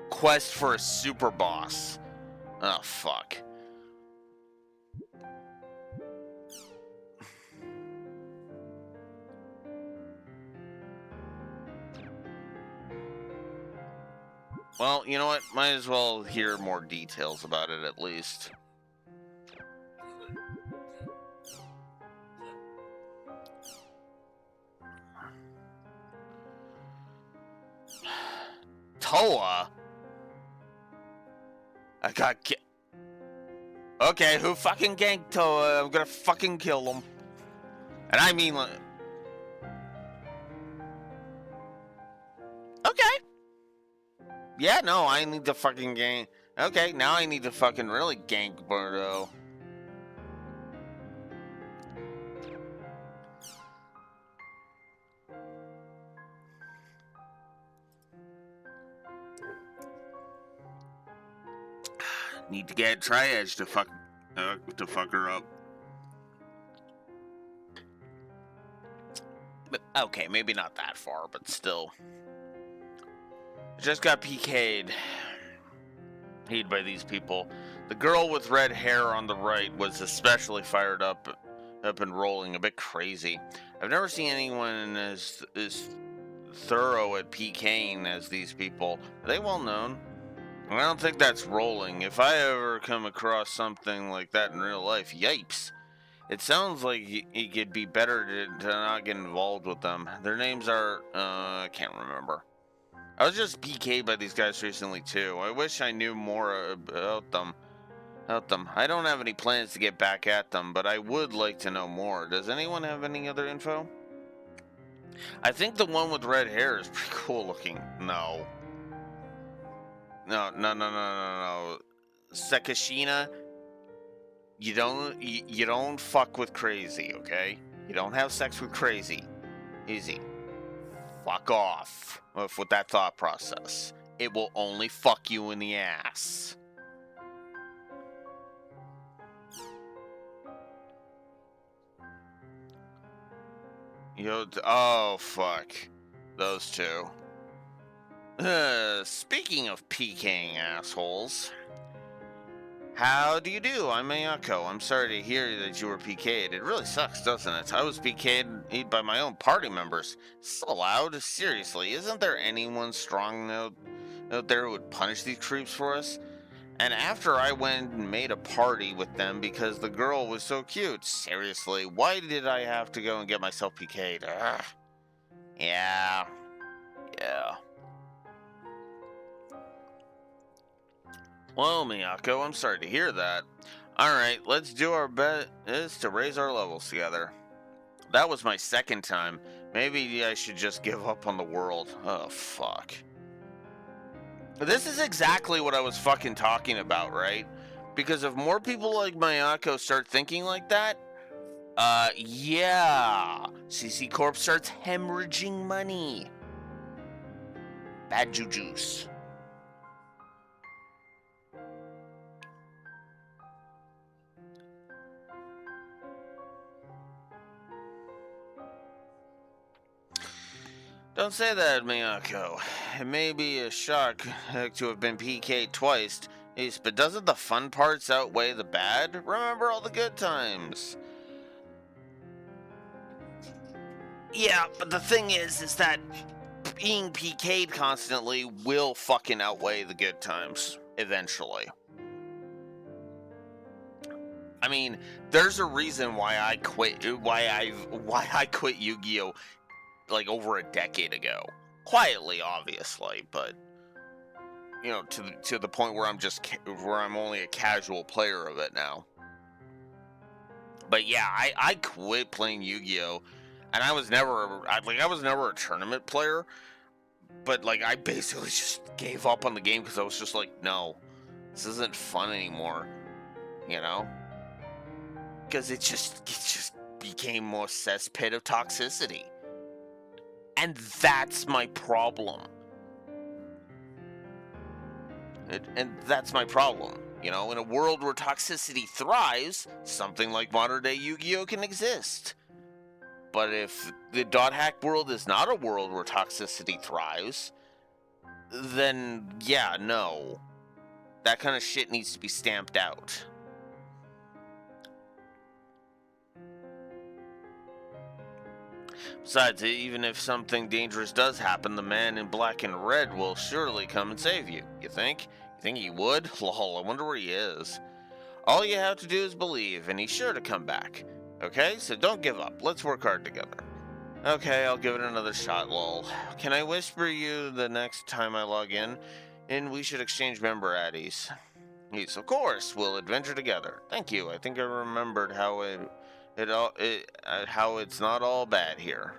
Quest for a super boss. Oh, fuck. Well, you know what? Might as well hear more details about it at least. Toa? I got Okay, who fucking ganked Toa? I'm gonna fucking kill him. And I mean, like... Okay. Yeah, no, I need to fucking gank... Okay, now I need to fucking really gank Birdo. Need to get Tri-Edge to fuck her up. But, okay, maybe not that far, but still. Just got PK'd. Hated by these people. The girl with red hair on the right was especially fired up and rolling, a bit crazy. I've never seen anyone as thorough at PKing as these people. Are they well known? I don't think that's rolling. If I ever come across something like that in real life, yipes. It sounds like it could be better to not get involved with them. Their names are, I can't remember. I was just PK'd by these guys recently too. I wish I knew more about them. I don't have any plans to get back at them, but I would like to know more. Does anyone have any other info? I think the one with red hair is pretty cool looking. No. No. Sekishina, you don't fuck with crazy, okay? You don't have sex with crazy. Easy. Fuck off with that thought process. It will only fuck you in the ass. Oh, fuck. Those two. Speaking of PKing assholes. How do you do? I'm Mayako. I'm sorry to hear that you were PK'd. It really sucks, doesn't it? I was PK'd by my own party members. So loud? Seriously, isn't there anyone strong out there who would punish these creeps for us? And after I went and made a party with them because the girl was so cute. Seriously, why did I have to go and get myself PK'd? Ugh. Yeah. Well, Miyako, I'm sorry to hear that. Alright, let's do our best to raise our levels together. That was my second time. Maybe I should just give up on the world. Oh, fuck. This is exactly what I was fucking talking about, right? Because if more people like Miyako start thinking like that, yeah. CC Corp starts hemorrhaging money. Bad jujus. Don't say that, Miyako. It may be a shock to have been PK'd twice, but doesn't the fun parts outweigh the bad? Remember all the good times. Yeah, but the thing is that being PK'd constantly will fucking outweigh the good times, eventually. I mean, there's a reason why I quit Yu-Gi-Oh! Like over a decade ago. Quietly, obviously, but you know, to the point where I'm only a casual player of it now. But yeah, I quit playing Yu-Gi-Oh! And I was never a tournament player, but like I basically just gave up on the game because I was just like, no, this isn't fun anymore, you know? Because it just became more cesspit of toxicity, and that's my problem. And that's my problem. You know, in a world where toxicity thrives, something like modern-day Yu-Gi-Oh! Can exist. But if the dot hack world is not a world where toxicity thrives, then yeah, no. That kind of shit needs to be stamped out. Besides, even if something dangerous does happen, the man in black and red will surely come and save you. You think? You think he would? Lol, I wonder where he is. All you have to do is believe, and he's sure to come back. Okay, so don't give up. Let's work hard together. Okay, I'll give it another shot, lol. Can I whisper you the next time I log in? And we should exchange member addies. Yes, of course. We'll adventure together. Thank you. I think I remembered how how it's not all bad here.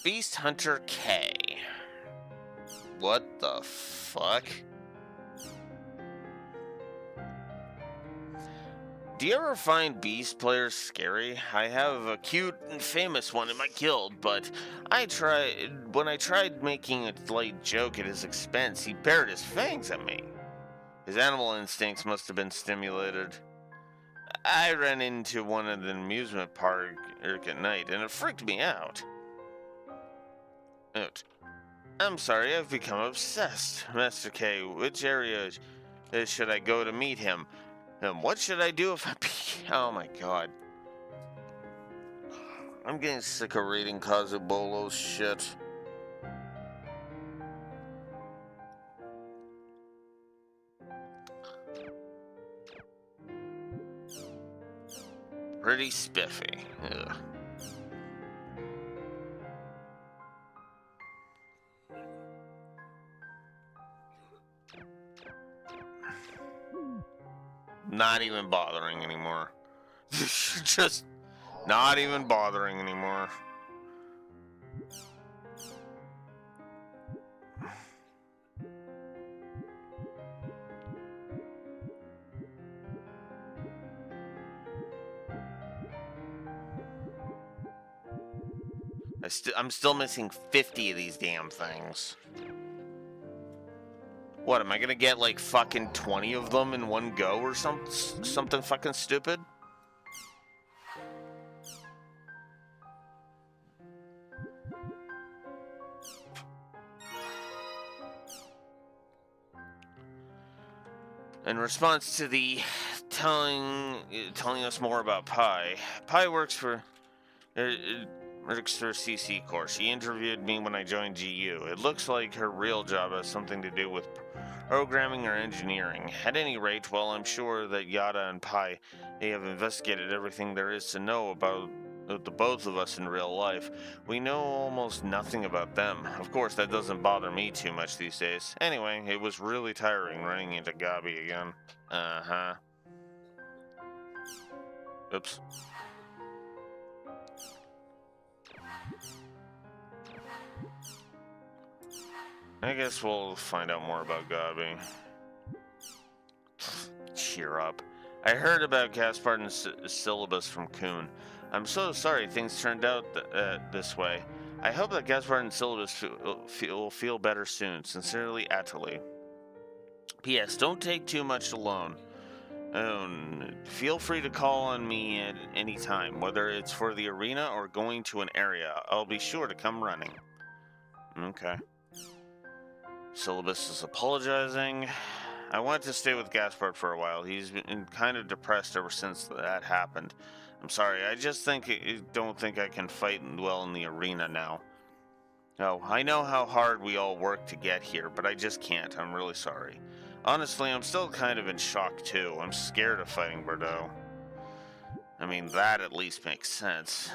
Beast Hunter K. What the fuck? Do you ever find beast players scary? I have a cute and famous one in my guild, but when I tried making a light joke at his expense, he bared his fangs at me. His animal instincts must have been stimulated. I ran into one at an amusement park at night, and it freaked me out. Note. I'm sorry, I've become obsessed. Master K, which area should I go to meet him? And what should I do if I oh my god. I'm getting sick of reading Kazubolo's shit. Pretty spiffy. Ugh. Not even bothering anymore. Just not even bothering anymore. I'm still missing 50 of these damn things. What, am I gonna get like fucking 20 of them in one go or something fucking stupid? In response to the telling us more about Pi. Pi works for CC course. She interviewed me when I joined GU. It looks like her real job has something to do with programming or engineering. At any rate, well, I'm sure that Yada and Pi, they have investigated everything there is to know about the both of us in real life. We know almost nothing about them. Of course, that doesn't bother me too much these days. Anyway, it was really tiring running into Gabi again. Oops. I guess we'll find out more about Gabi. Cheer up. I heard about Gaspar's syllabus from Kuhn. I'm so sorry things turned out this way. I hope that Gaspard and syllabus will feel better soon. Sincerely, Atali. P.S. Don't take too much alone. Feel free to call on me at any time, whether it's for the arena or going to an area. I'll be sure to come running. Okay. Syllabus is apologizing. I wanted to stay with Gaspard for a while. He's been kind of depressed ever since that happened. I'm sorry, I just don't think I can fight well in the arena now. Oh, I know how hard we all work to get here, but I just can't. I'm really sorry. Honestly, I'm still kind of in shock too. I'm scared of fighting Bordeaux. I mean, that at least makes sense.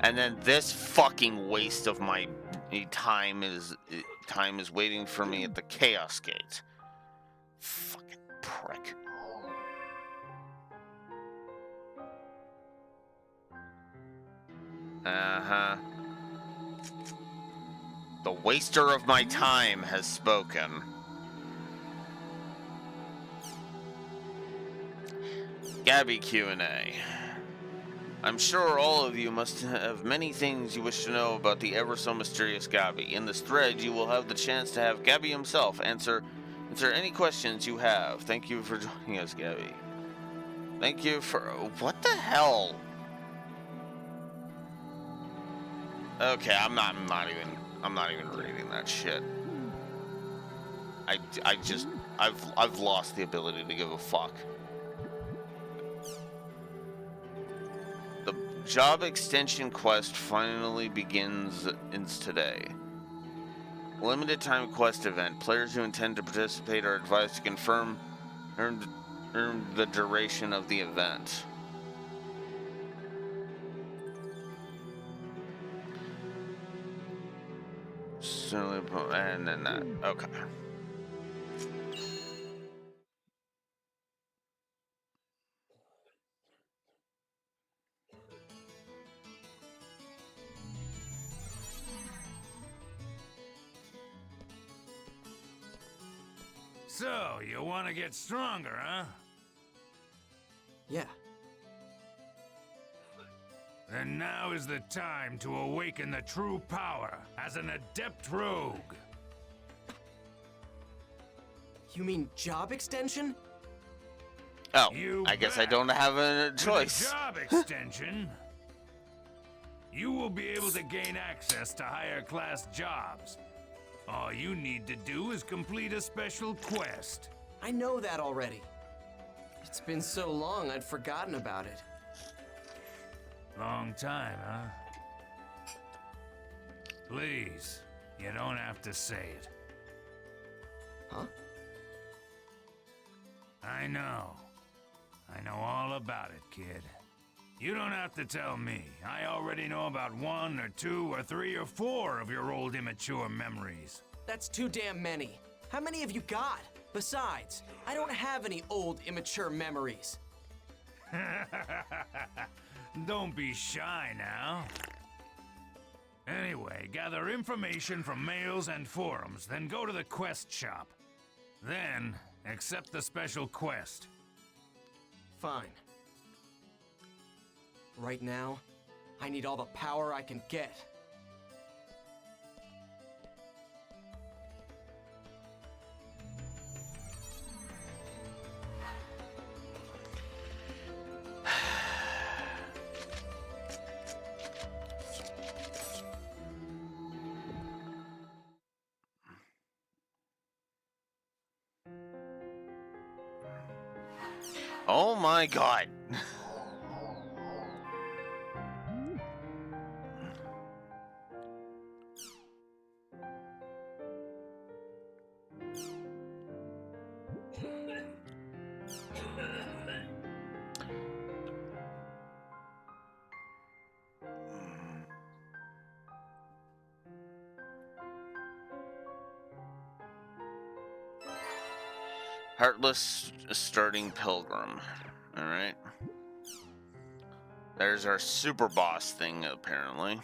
And then this fucking waste of my Time is waiting for me at the Chaos Gate. Fucking prick. Uh-huh. The waster of my time has spoken. Gabby Q&A. I'm sure all of you must have many things you wish to know about the ever so mysterious Gabby. In this thread, you will have the chance to have Gabby himself answer any questions you have. Thank you for joining us, Gabby. Thank you for... What the hell? Okay, I'm not even reading that shit. I've lost the ability to give a fuck. The job extension quest finally begins today. Limited time quest event. Players who intend to participate are advised to confirm earn the duration of the event. And then that. Okay. So, you want to get stronger, huh? Yeah. Then now is the time to awaken the true power as an adept rogue. You mean job extension? Oh, You I guess I bet. don't have a With choice. a job extension, you will be able to gain access to higher class jobs. All you need to do is complete a special quest. I know that already. It's been so long, I'd forgotten about it. Long time, huh? Please, you don't have to say it. Huh? I know all about it, kid. You don't have to tell me. I already know about 1 or 2 or 3 or 4 of your old immature memories. That's too damn many. How many have you got? Besides, I don't have any old immature memories. Don't be shy now. Anyway, gather information from mails and forums, then go to the quest shop. Then, accept the special quest. Fine. Right now, I need all the power I can get. Oh my god. Heartless starting pilgrim. Alright. There's our super boss thing, apparently.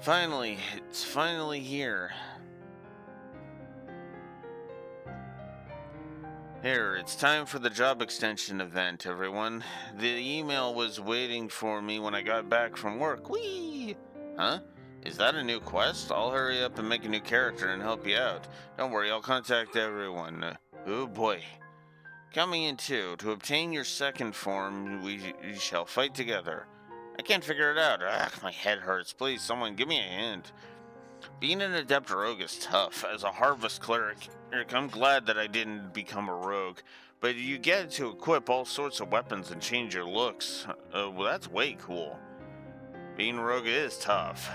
Finally, it's finally here. Here, it's time for the job extension event, everyone. The email was waiting for me when I got back from work. Whee! Huh? Is that a new quest? I'll hurry up and make a new character and help you out. Don't worry, I'll contact everyone. Oh boy. Coming in too. To obtain your second form, we shall fight together. I can't figure it out. Ugh, my head hurts. Please, someone give me a hint. Being an adept rogue is tough. As a harvest cleric, I'm glad that I didn't become a rogue. But you get to equip all sorts of weapons and change your looks. Well, that's way cool. Being a rogue is tough.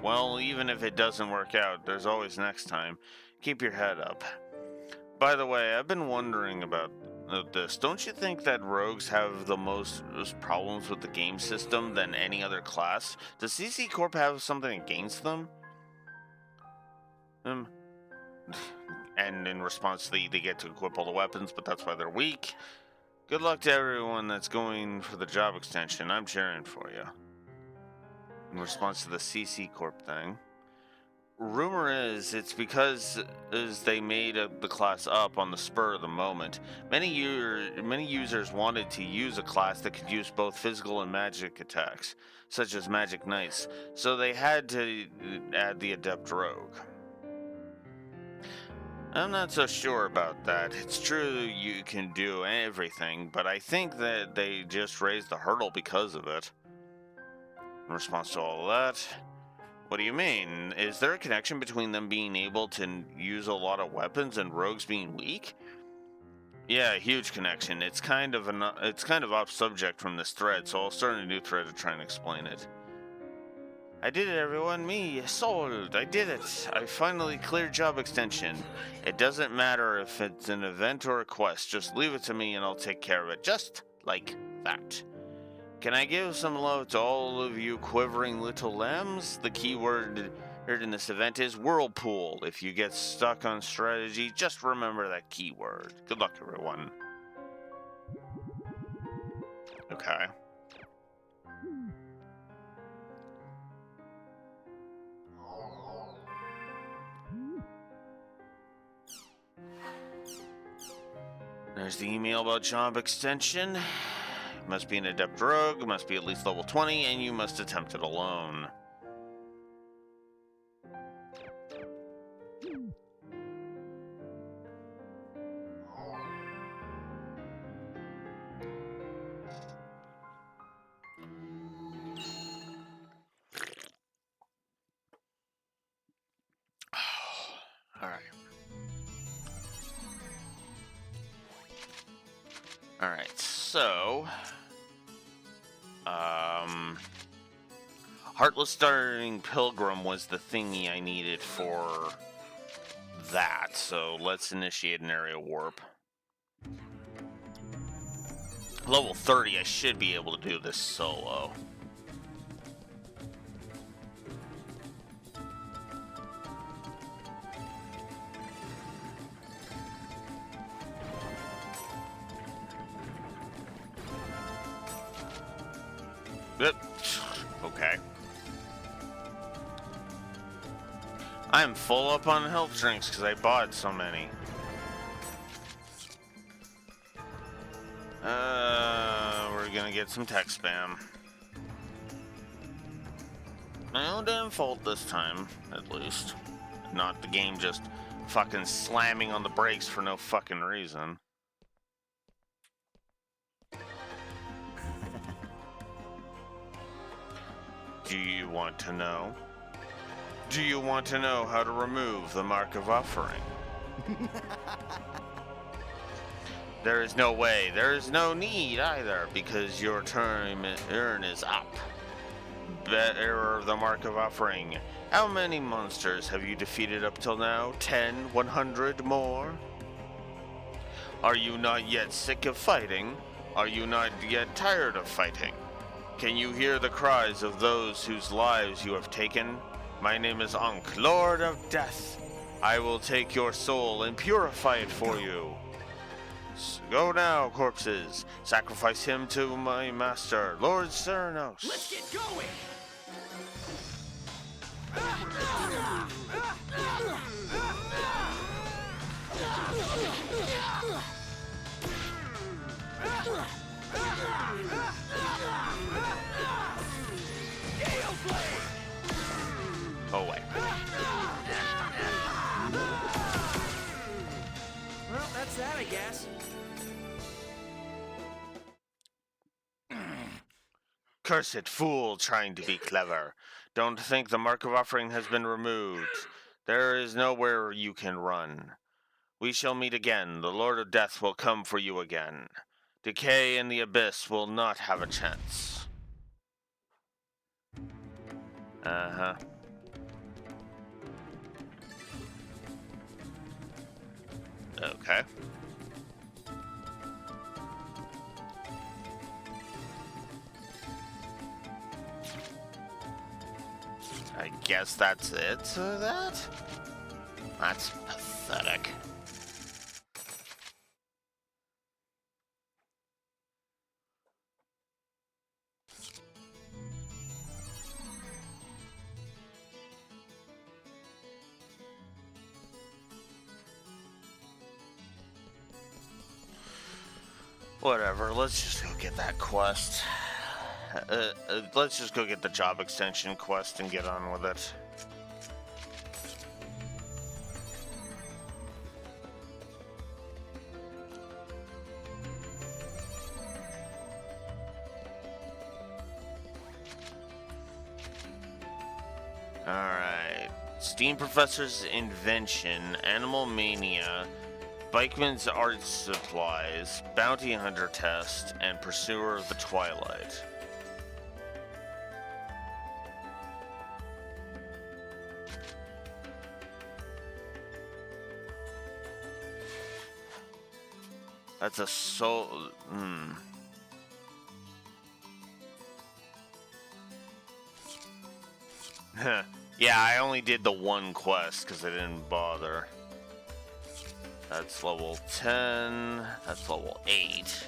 Well, even if it doesn't work out, there's always next time. Keep your head up. By the way, I've been wondering about of this. Don't you think that rogues have the most problems with the game system than any other class? Does CC Corp have something against them? And in response, they get to equip all the weapons, but that's why they're weak. Good luck to everyone that's going for the job extension. I'm cheering for you. In response to the CC Corp thing. Rumor is it's because they made the class up on the spur of the moment. Many users wanted to use a class that could use both physical and magic attacks, such as Magic Knights, so they had to add the Adept Rogue. I'm not so sure about that. It's true you can do everything, but I think that they just raised the hurdle because of it. In response to all of that, what do you mean? Is there a connection between them being able to use a lot of weapons and rogues being weak? Yeah, a huge connection. It's kind of off subject from this thread, so I'll start a new thread to try and explain it. I did it, everyone. Me, sold. I did it. I finally cleared job extension. It doesn't matter if it's an event or a quest. Just leave it to me and I'll take care of it. Just like that. Can I give some love to all of you quivering little lambs? The key word in this event is whirlpool. If you get stuck on strategy, just remember that keyword. Good luck, everyone. Okay. There's the email about job extension. Must be an adept rogue, must be at least level 20, and you must attempt it alone. Alright. Alright, so... Heartless Starring Pilgrim was the thingy I needed for that, so let's initiate an area warp. Level 30, I should be able to do this solo. Yep. Okay. I'm full up on health drinks because I bought so many. We're gonna get some tech spam. My own damn fault this time, at least. Not the game just fucking slamming on the brakes for no fucking reason. Do you want to know? Do you want to know how to remove the Mark of Offering? There is no way. There is no need either, because your turn is up. Bearer of the Mark of Offering. How many monsters have you defeated up till now? 10? 100 more? Are you not yet sick of fighting? Are you not yet tired of fighting? Can you hear the cries of those whose lives you have taken? My name is Ankh, Lord of Death. I will take your soul and purify it for you. Go now, corpses. Sacrifice him to my master, Lord Ceranos. Let's get going! Oh, wait. Well, that's that, I guess. Cursed fool trying to be clever. Don't think the Mark of Offering has been removed. There is nowhere you can run. We shall meet again. The Lord of Death will come for you again. Decay and the Abyss will not have a chance. Uh-huh. Okay. I guess that's it to that? That's pathetic. Whatever, let's just go get that quest. Let's just go get the job extension quest and get on with it. Alright. Steam Professor's Invention, Animal Mania, Bikeman's Art Supplies, Bounty Hunter Test, and Pursuer of the Twilight. That's a soul... Yeah, I only did the one quest because I didn't bother. That's level 10. That's level 8.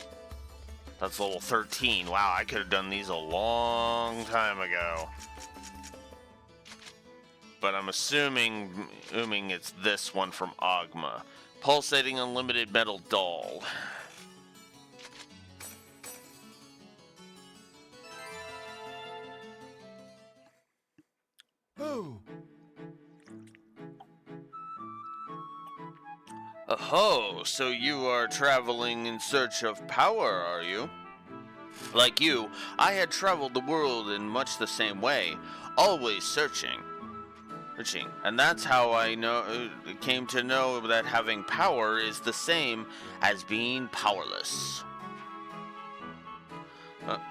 That's level 13. Wow, I could have done these a long time ago. But I'm assuming it's this one from Ogma. Pulsating Unlimited Metal Doll. Oh. Oh, so you are traveling in search of power, are you? Like you, I had traveled the world in much the same way, always searching. And that's how I came to know that having power is the same as being powerless.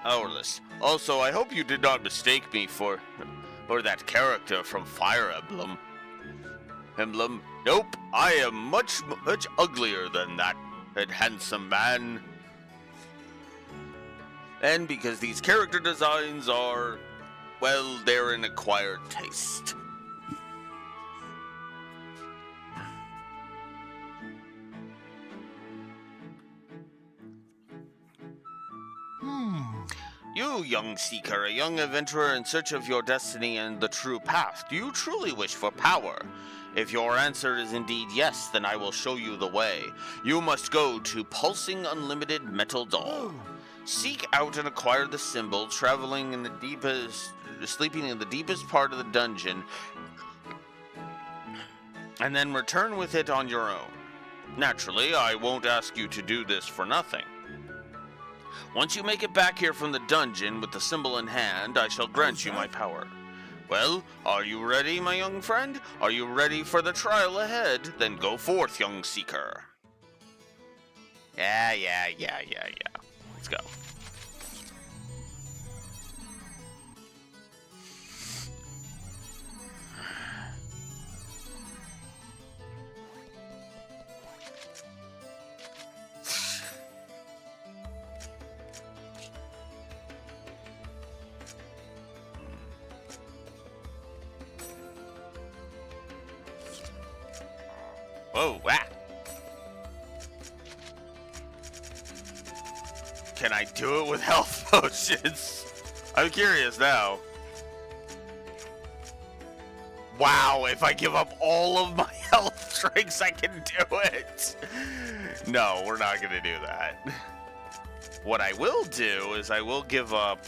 Powerless. Also, I hope you did not mistake me for that character from Fire Emblem. Nope, I am much uglier than that handsome man. And because these character designs are, well, they're an acquired taste. You, young seeker, a young adventurer in search of your destiny and the true path, do you truly wish for power? If your answer is indeed yes, then I will show you the way. You must go to Pulsing Unlimited Metal Doll. Seek out and acquire the symbol, sleeping in the deepest part of the dungeon, and then return with it on your own. Naturally, I won't ask you to do this for nothing. Once you make it back here from the dungeon with the symbol in hand, I shall grant you my power. Well, are you ready, my young friend? Are you ready for the trial ahead? Then go forth, young seeker. Yeah. Let's go. Whoa, ah. Can I do it with health potions? I'm curious now. Wow, if I give up all of my health drinks, I can do it. No, we're not gonna do that. What I will do is I will give up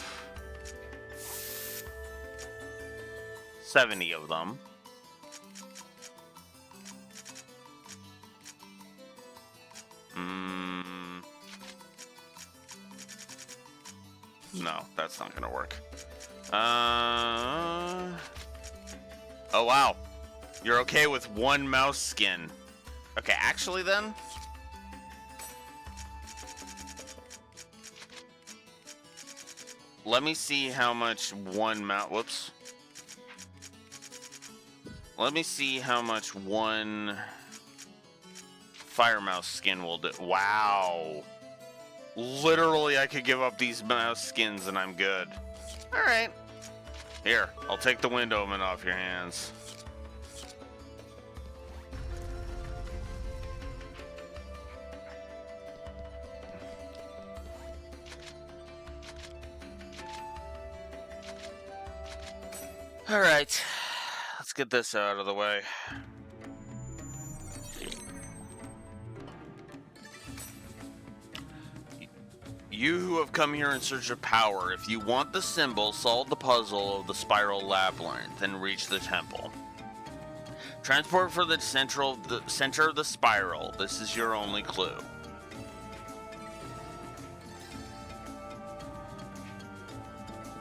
70 of them. No, that's not gonna work. Oh wow. You're okay with one mouse skin. Okay, actually then. Let me see how much one mouse, whoops. Let me see how much one fire mouse skin will do. Wow. Literally, I could give up these mouse skins and I'm good. Alright. Here, I'll take the wind omen off your hands. Alright, let's get this out of the way. You who have come here in search of power, if you want the symbol, solve the puzzle of the spiral labyrinth and reach the temple. Transport for the center of the spiral. This is your only clue.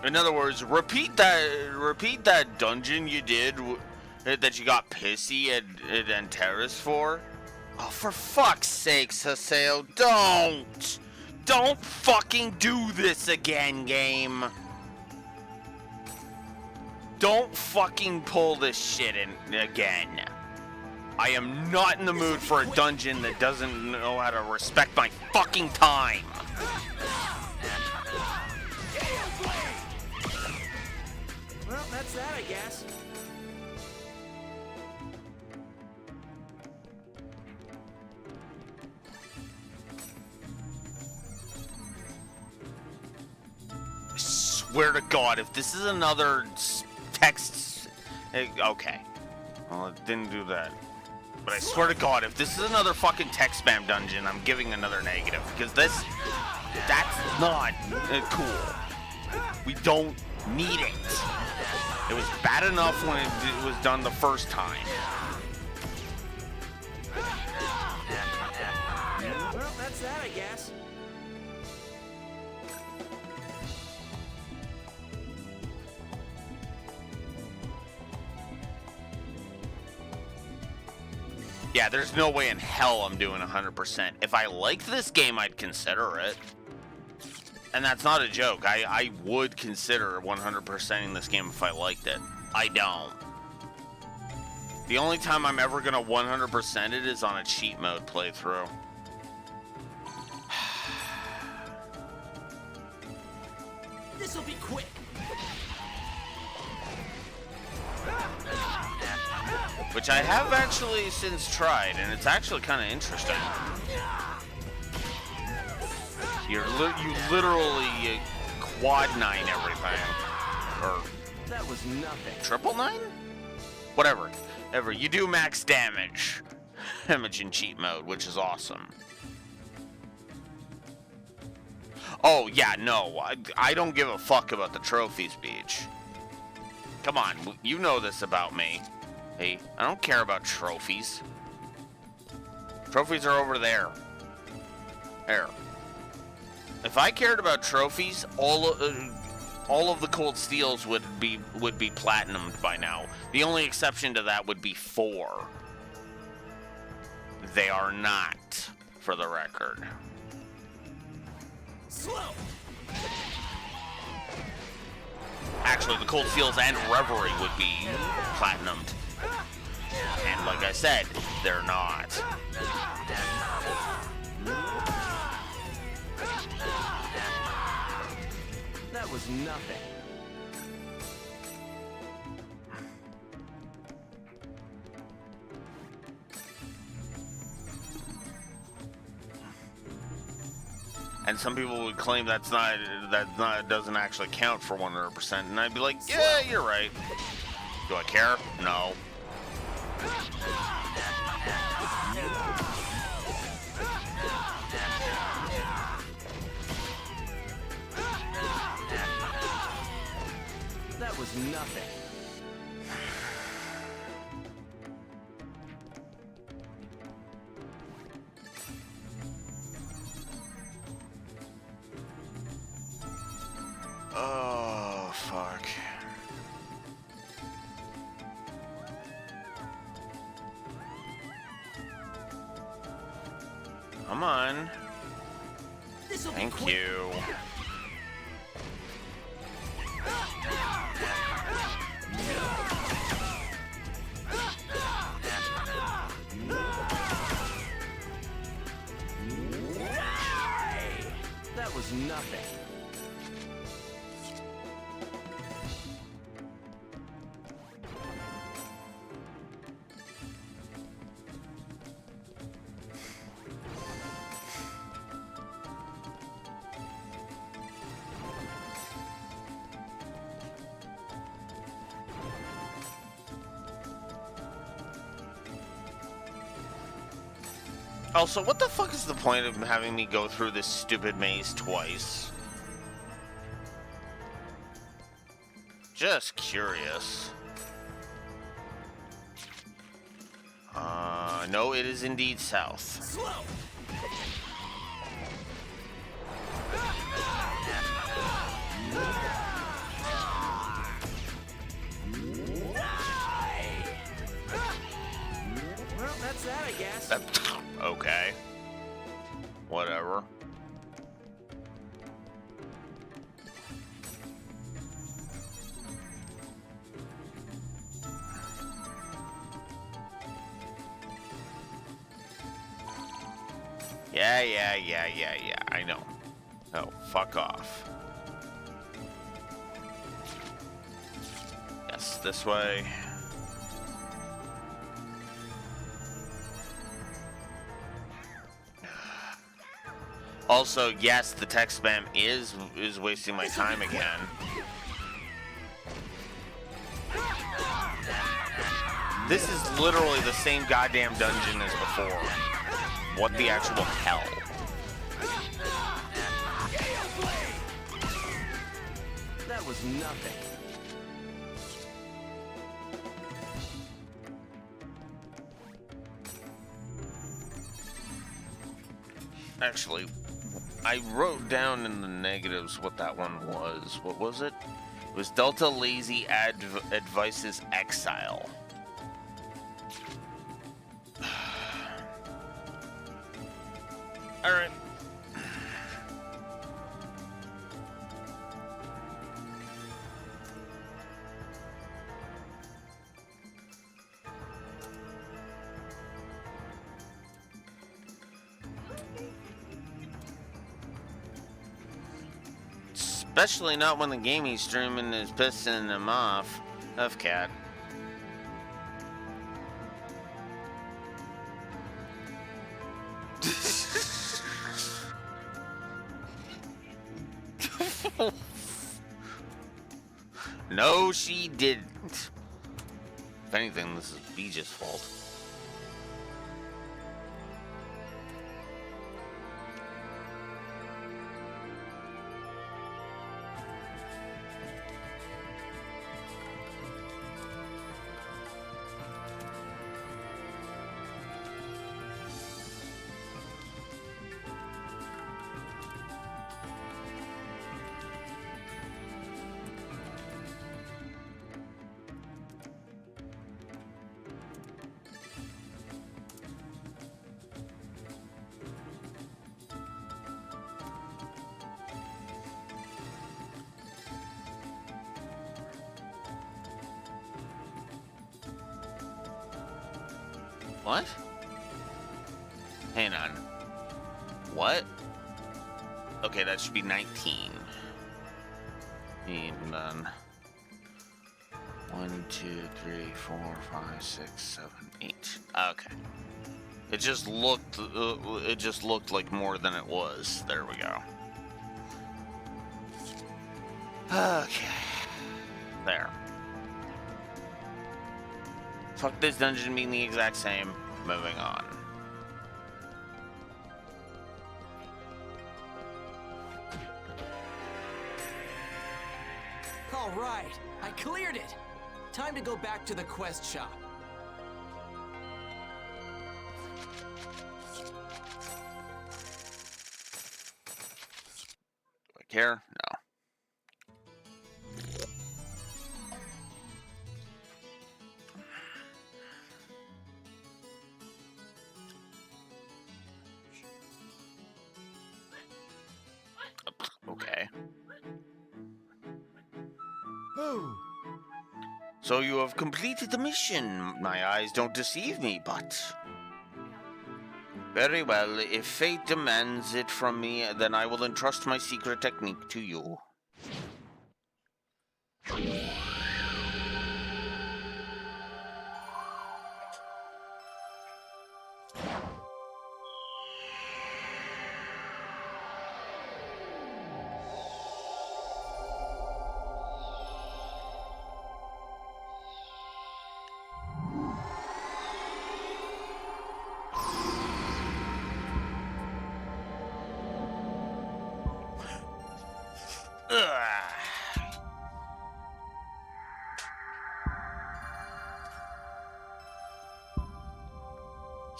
In other words, repeat that dungeon you did that you got pissy at Antares for. Oh, for fuck's sake, Saseo, don't fucking do this again, game. Don't fucking pull this shit in again. I am not in the mood for a dungeon that doesn't know how to respect my fucking time. Well, that's that, I guess. I swear to God, if this is another text... Okay. Well, it didn't do that. But I swear to God, if this is another fucking text spam dungeon, I'm giving another negative. Because that's not cool. We don't need it. It was bad enough when it was done the first time. Well, that's that, I guess. Yeah, there's no way in hell I'm doing 100%. If I liked this game, I'd consider it. And that's not a joke. I would consider 100%ing this game if I liked it. I don't. The only time I'm ever going to 100% it is on a cheat mode playthrough. This'll be quick. Which I have actually since tried, and it's actually kind of interesting. You literally quad 9 everything. Or That was nothing. triple 9? Whatever. You do max damage. Damage in cheat mode, which is awesome. Oh, yeah, no. I don't give a fuck about the trophies, Beach. Come on, you know this about me. Hey, I don't care about trophies. Trophies are over there. There. If I cared about trophies, all of the cold steels would be platinumed by now. The only exception to that would be 4. They are not, for the record. Slow. Actually, the cold steels and Reverie would be platinumed. And like I said, they're not. That was nothing. And some people would claim that doesn't actually count for 100%, and I'd be like, yeah, you're right. Do I care? No. That was nothing. Oh, fuck. Come on. Thank you. That was nothing. Also, what the fuck is the point of having me go through this stupid maze twice? Just curious. No, it is indeed south. Slow! Well, that's that, I guess. Okay. Whatever. Yeah, I know. Oh, fuck off. Yes, this way. Also, yes, the text spam is wasting my time again. This is literally the same goddamn dungeon as before. What the actual hell? That was nothing. Actually, I wrote down in the negatives what that one was. What was it? It was Delta Lazy Advices Exile. All right. Especially not when the game he's streaming is pissing him off. Of cat. No, she didn't. If anything, this is Beej's fault. What? Hang on. What? Okay, that should be 19. And then 1, 2, 3, 4, 5, 6, 7, 8. Okay. It just looked like more than it was. There we go. Okay. There. Fuck this dungeon being the exact same. Moving on. All right, I cleared it. Time to go back to the quest shop. Do I care? No. Okay. So you have completed the mission. My eyes don't deceive me, but... Very well. If fate demands it from me, then I will entrust my secret technique to you.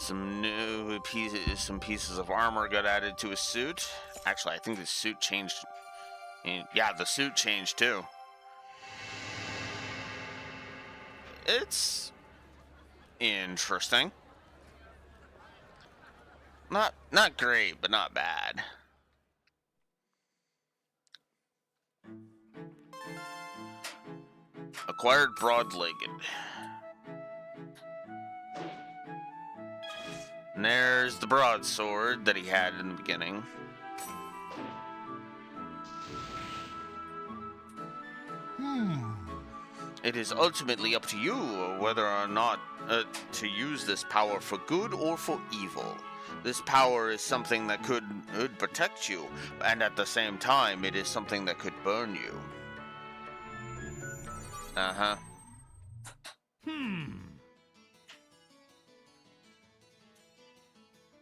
Some pieces of armor got added to his suit. Actually, I think the suit changed. Yeah, the suit changed too. It's interesting. Not great, but not bad. Acquired broad-legged. And there's the broadsword that he had in the beginning. It is ultimately up to you whether or not to use this power for good or for evil. This power is something that could protect you, and at the same time, it is something that could burn you. Uh-huh.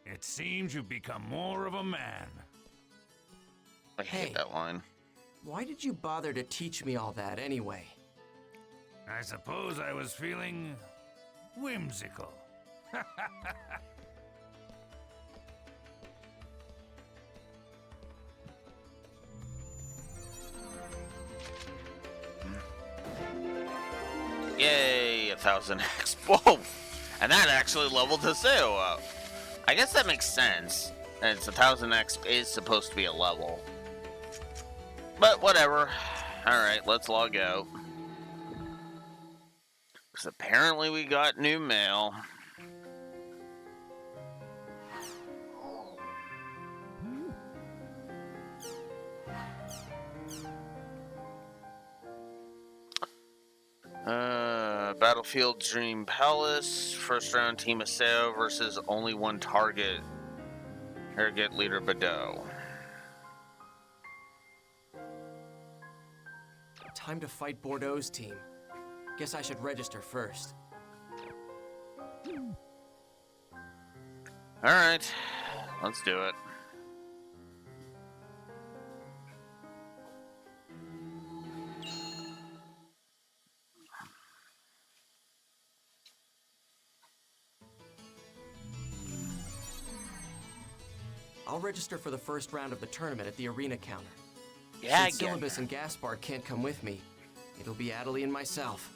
It seems you've become more of a man. I hate that line. Why did you bother to teach me all that anyway? I suppose I was feeling whimsical. Yay, 1000 X. Whoa! And that actually leveled Haseo up. I guess that makes sense. And it's 1000 X is supposed to be a level. But whatever. Alright, let's log out. Because apparently we got new mail. Battlefield Dream Palace. First round Team Aseo versus only one target. Target leader Badeau. Time to fight Bordeaux's team. Guess I should register first. Alright, let's do it. I'll register for the first round of the tournament at the arena counter. Yeah, Since Syllabus and Gaspard can't come with me, it'll be Adelie and myself.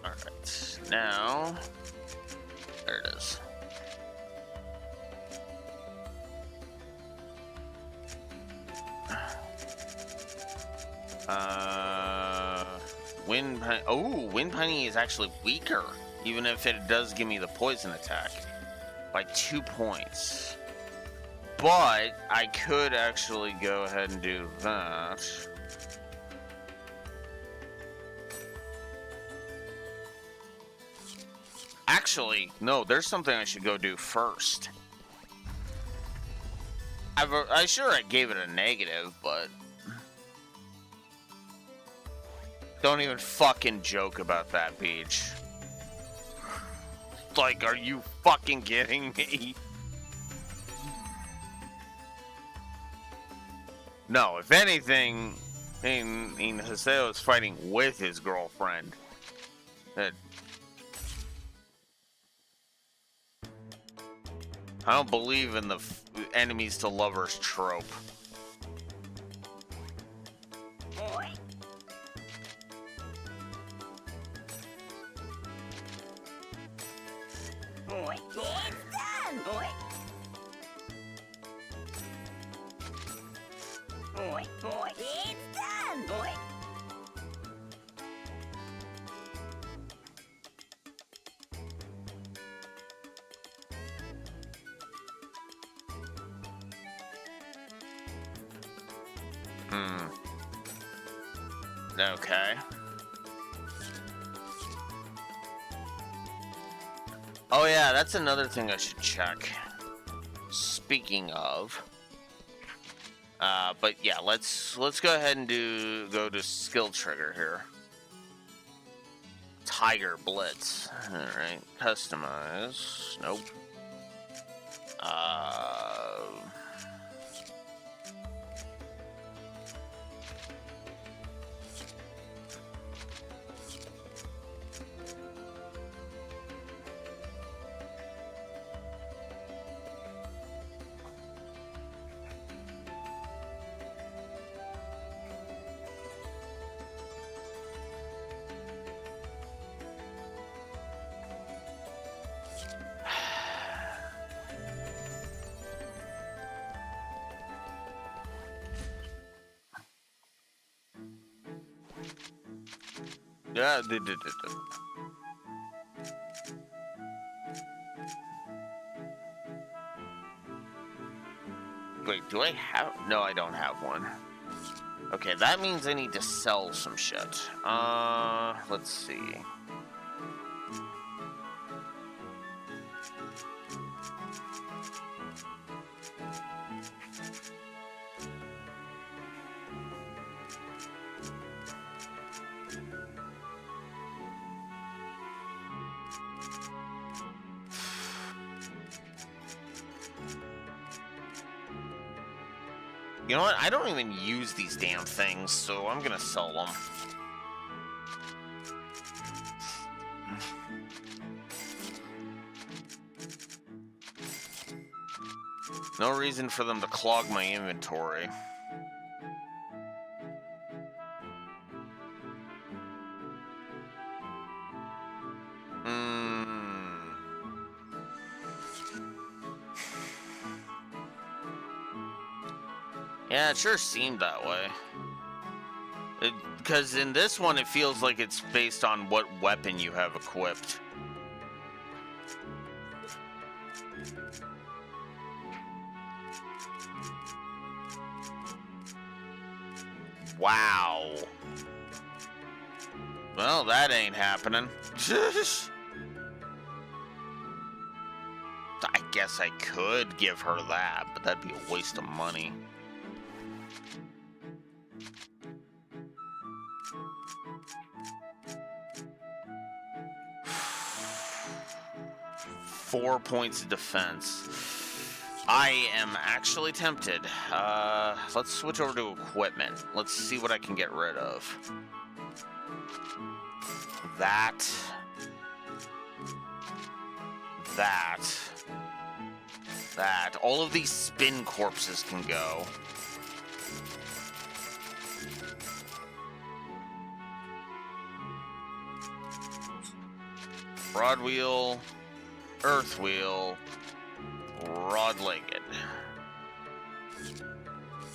Alright, now... There it is. Wind Punny is actually weaker, even if it does give me the poison attack by 2 points. But I could actually go ahead and do that. Actually, no, there's something I should go do first. I gave it a negative, but don't even fucking joke about that, Peach. Like, are you fucking kidding me? No, if anything, Haseo is fighting with his girlfriend. I don't believe in the enemies to lovers trope. Okay. Oh yeah, that's another thing I should check. Speaking of, but yeah, let's go ahead and go to skill trigger here. Tiger Blitz. All right, customize. Nope. Yeah, Wait, do I have... No, I don't have one. Okay, that means I need to sell some shit. Let's see. You know what? I don't even use these damn things, so I'm gonna sell them. No reason for them to clog my inventory. Yeah, it sure seemed that way. Because in this one, it feels like it's based on what weapon you have equipped. Wow. Well, that ain't happening. I guess I could give her that, but that'd be a waste of money. Four points of defense. I am actually tempted. Let's switch over to equipment. Let's see what I can get rid of. That. All of these spin corpses can go. Broad wheel, earth wheel, rod-legged.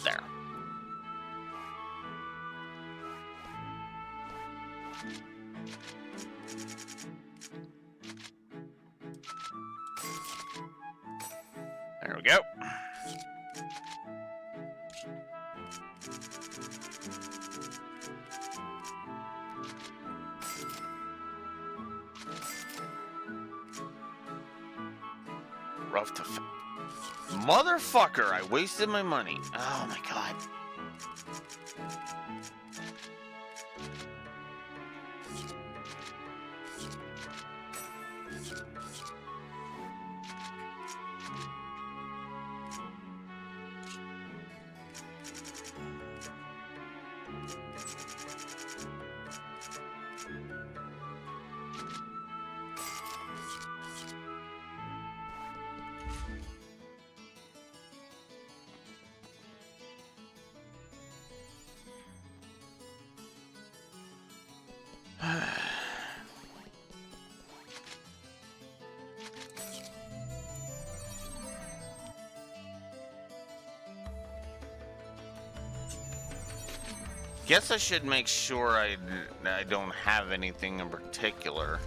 There. There we go. Rough to... Motherfucker, I wasted my money. Oh my god. Guess I should make sure I don't have anything in particular.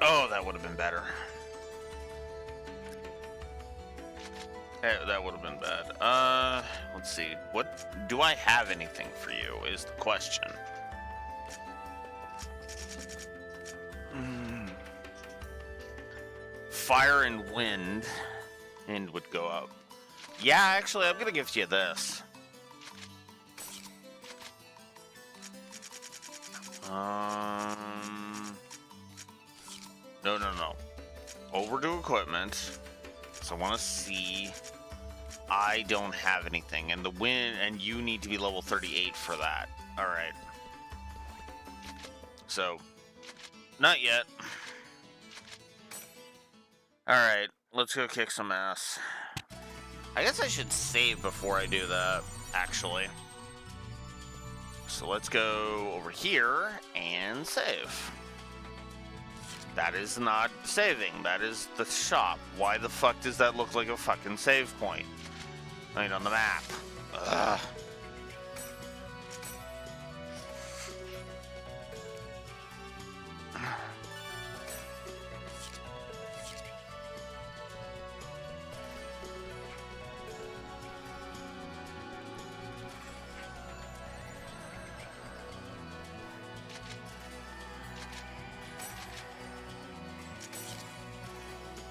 Oh, that would have been better. That would have been bad. Let's see. What do I have anything for you is the question. Fire and wind. Wind would go up. Yeah, actually, I'm gonna give you this. No. Over to equipment. So I want to see. I don't have anything, and the wind, and you need to be level 38 for that. All right. So, not yet. Alright, let's go kick some ass. I guess I should save before I do that, actually. So let's go over here and save. That is not saving. That is the shop. Why the fuck does that look like a fucking save point? I mean, on the map. Ugh.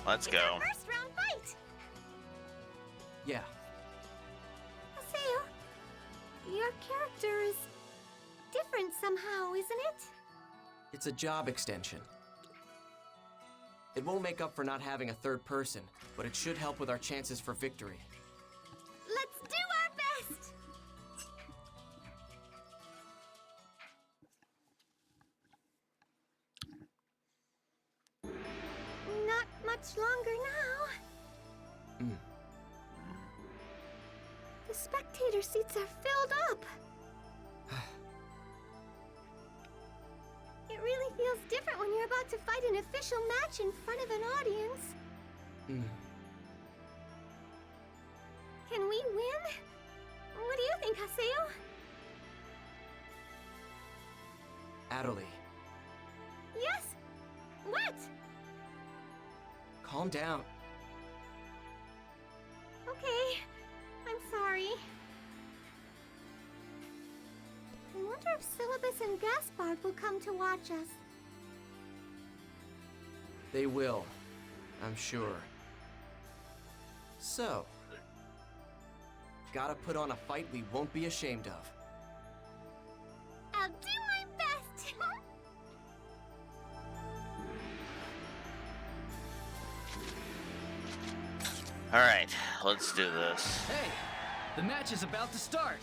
Let's go. First round fight. Yeah. Haseo, your character is different somehow, isn't it? It's a job extension. It won't make up for not having a third person, but it should help with our chances for victory. Let's do our best. Not much longer now. The spectator seats are filled up. It really feels different when you're about to fight an official match in front of an audience. Can we win? What do you think, Haseo? Adderley, Yes? What? calm down. Okay. I'm sorry. I wonder if Syllabus and Gaspard will come to watch us. They will, I'm sure. So, gotta put on a fight we won't be ashamed of. I'll do my best. Alright, let's do this. Hey, the match is about to start.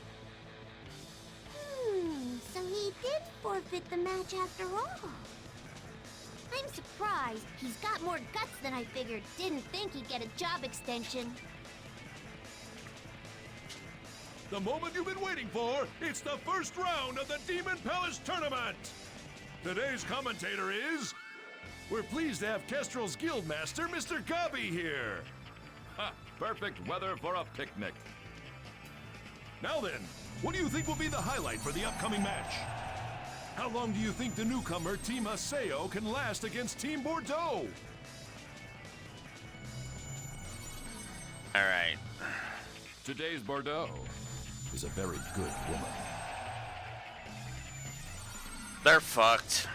So he did forfeit the match after all. I'm surprised. He's got more guts than I figured. Didn't think he'd get a job extension. The moment you've been waiting for, it's the first round of the Demon Palace Tournament! Today's commentator is... We're pleased to have Kestrel's Guildmaster, Mr. Gabi, here! Ha! Perfect weather for a picnic. Now then, what do you think will be the highlight for the upcoming match? How long do you think the newcomer Team Haseo can last against Team Bordeaux? Alright. Today's Bordeaux is a very good woman. They're fucked.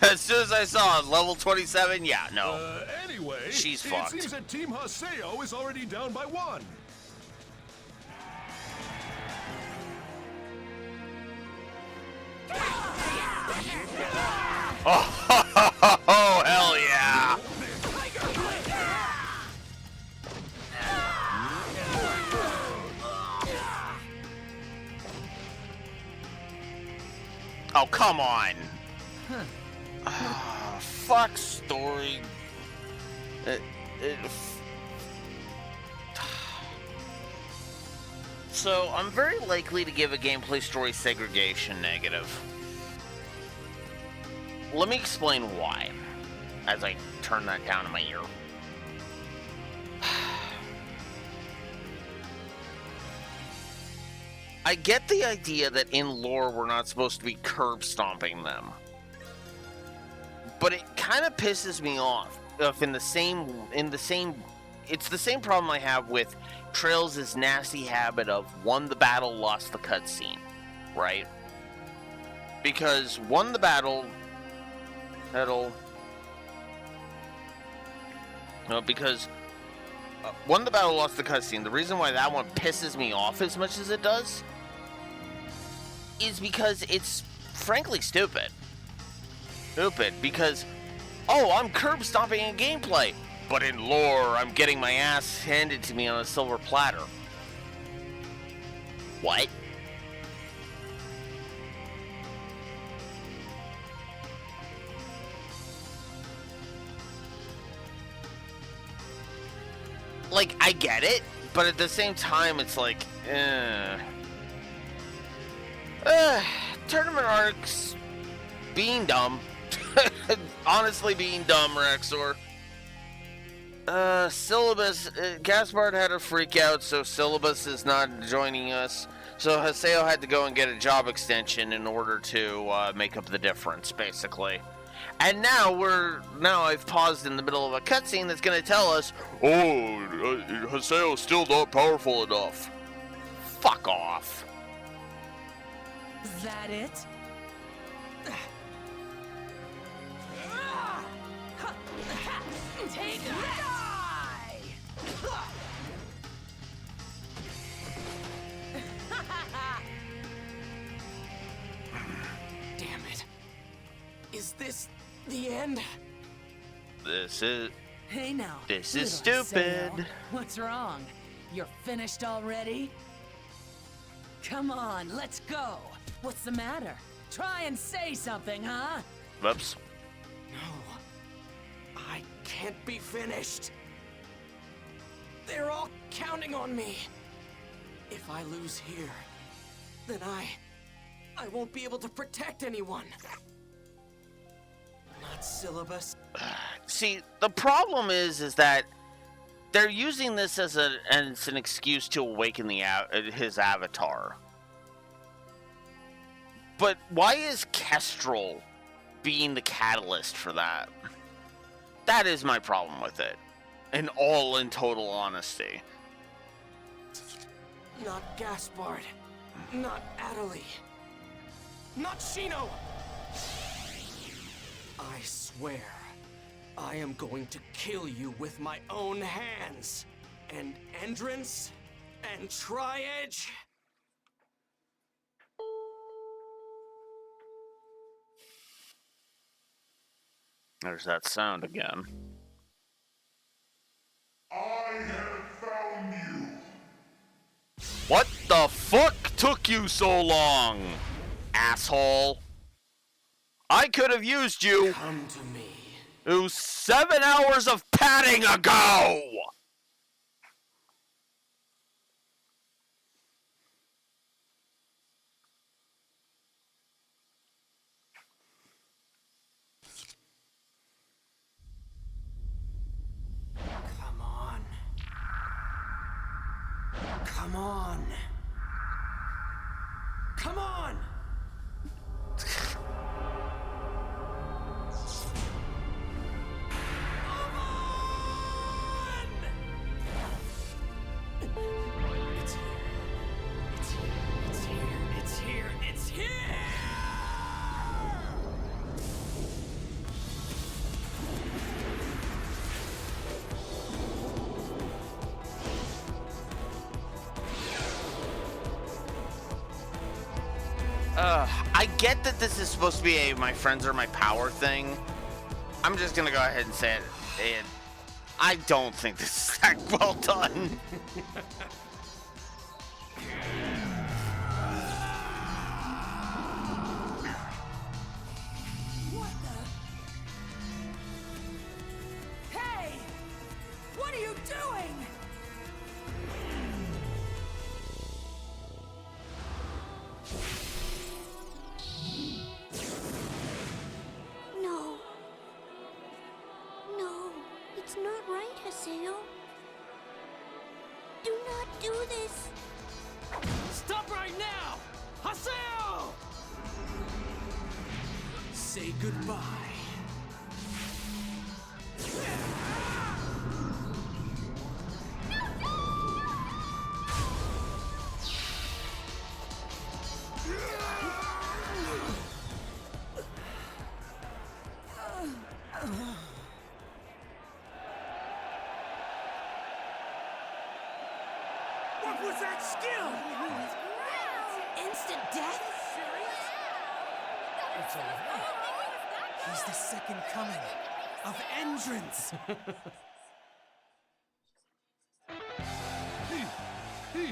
As soon as I saw it, level 27, yeah, no. Anyway, She's it fucked. seems that Team Haseo is already down by 1. Oh, hell yeah! Oh, come on! Fuck story. So, I'm very likely to give a gameplay story segregation negative. Let me explain why, as I turn that down in my ear. I get the idea that in lore we're not supposed to be curb stomping them. But it kind of pisses me off if it's the same problem I have with Trails' nasty habit of won the battle, lost the cutscene, right? Because won the battle, won the battle, lost the cutscene. The reason why that one pisses me off as much as it does is because it's frankly stupid. Because, oh, I'm curb stomping in gameplay, but in lore, I'm getting my ass handed to me on a silver platter. What? Like, I get it, but at the same time, it's like, tournament arcs being dumb. Honestly being dumb, Rexor. Syllabus, Gaspard had a freak out, so Syllabus is not joining us. So Haseo had to go and get a job extension in order to make up the difference, basically. And now I've paused in the middle of a cutscene that's going to tell us, Haseo's still not powerful enough. Fuck off. Is that it? Take that! Damn it. Is this the end? This is Little stupid. Haseo, what's wrong? You're finished already? Come on, let's go. What's the matter? Try and say something, huh? Whoops. No. I can't be finished. They're all counting on me. If I lose here, then I won't be able to protect anyone. Not Syllabus. See, the problem is that they're using this as an excuse to awaken his avatar. But why is Kestrel being the catalyst for that? That is my problem with it. In total honesty. Not Gaspard. Not Adelie. Not Shino. I swear, I am going to kill you with my own hands. And Endrance and Tri-Edge. There's that sound again. I have found you. What the fuck took you so long, asshole? I could have used you. Come to me. It was 7 hours of padding ago! Come on. Come on. Come on! It's here. It's here. It's here. It's here. It's here! I get that this is supposed to be a my friends are my power thing. I'm just gonna go ahead and say it. I don't think this is that well done. What the? Hey! What are you doing? No. No, it's not right, Haseo. Do not do this. Stop right now! Haseo! Say goodbye. What was that skill? Instant death? It's all right. He's the second coming of Endrance. He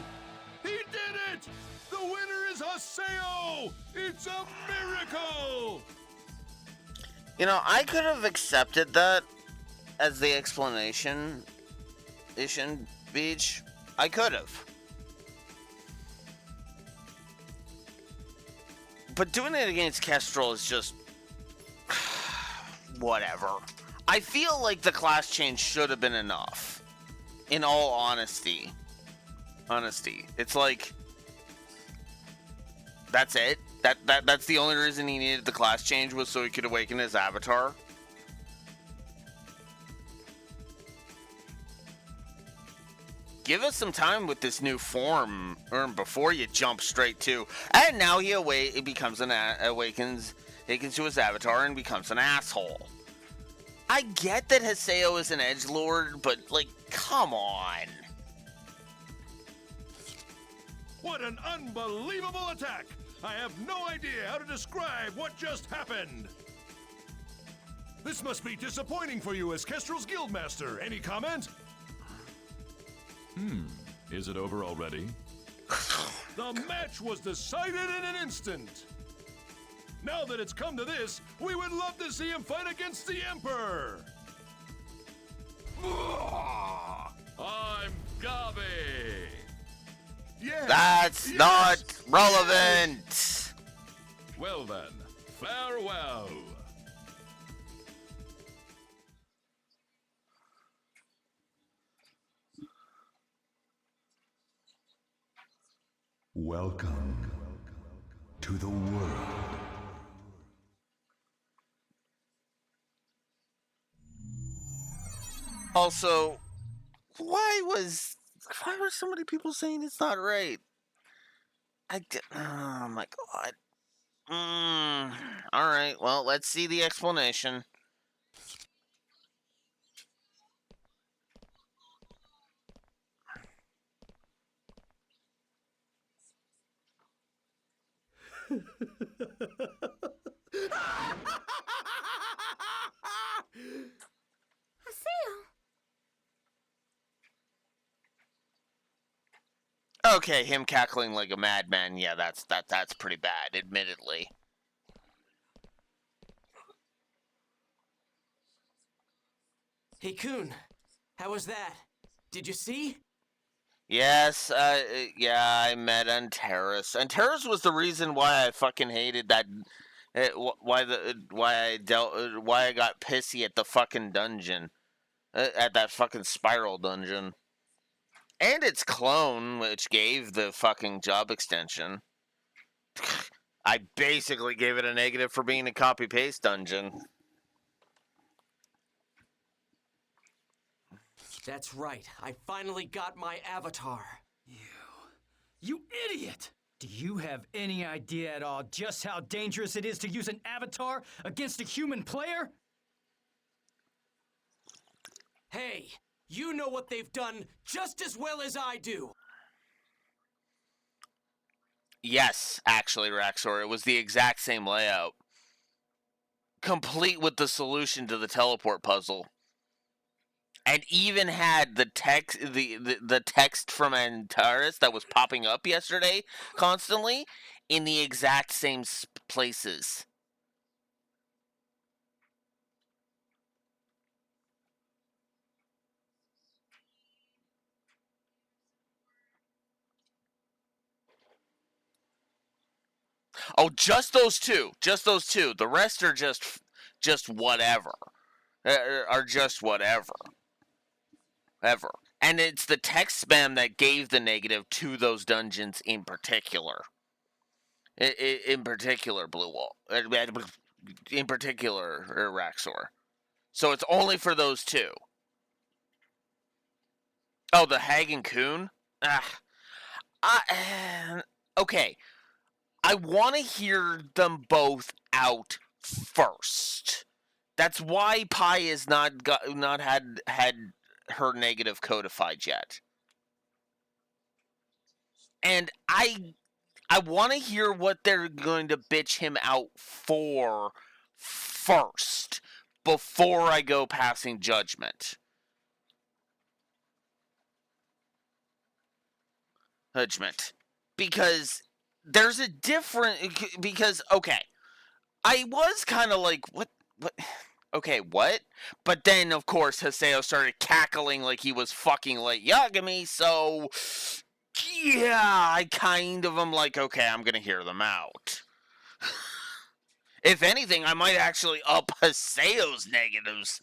did it! The winner is Haseo! It's a miracle! You know, I could have accepted that as the explanation, Beach. I could have. But doing it against Kestrel is just... whatever. I feel like the class change should have been enough. In all honesty. It's like, that's it? That's the only reason he needed the class change, was so he could awaken his avatar? Give us some time with this new form before you jump straight to. And now he becomes awakens to his avatar and becomes an asshole. I get that Haseo is an edgelord, but like, come on. What an unbelievable attack! I have no idea how to describe what just happened. This must be disappointing for you as Kestrel's Guildmaster. Any comment? Is it over already? The match was decided in an instant. Now that it's come to this, we would love to see him fight against the Emperor. I'm Gabi. Yes, That's yes, not relevant. Well then, farewell. Welcome to the world. Also, why were so many people saying it's not right? Oh my god. Alright, well, let's see the explanation. Haseo. Okay, him cackling like a madman, yeah, that's pretty bad, admittedly. Hey, Kun, how was that? Did you see? Yes, yeah, I met Antares. Antares was the reason why I fucking hated that. Why I got pissy at the fucking dungeon, at that fucking spiral dungeon, and its clone, which gave the fucking job extension. I basically gave it a negative for being a copy paste dungeon. That's right. I finally got my avatar. You idiot! Do you have any idea at all just how dangerous it is to use an avatar against a human player? Hey, you know what they've done just as well as I do. Yes, actually, Raxor, it was the exact same layout. Complete with the solution to the teleport puzzle. And even had the text, the text from Antares that was popping up yesterday constantly in the exact same places. Oh, just those two. Just those two. The rest are just whatever. Are just whatever. Ever. And it's the text spam that gave the negative to those dungeons in particular. In particular, Blue Wall. In particular, Raxor. So it's only for those two. Oh, the Hag and Coon? Okay. I want to hear them both out first. That's why Pi has not had her negative codified yet. And I want to hear what they're going to bitch him out for first before I go passing judgment. Because there's a okay, I was kind of like, what? Okay, what? But then, of course, Haseo started cackling like he was fucking like Yagami, so yeah, I kind of am like, okay, I'm gonna hear them out. If anything, I might actually up Haseo's negatives,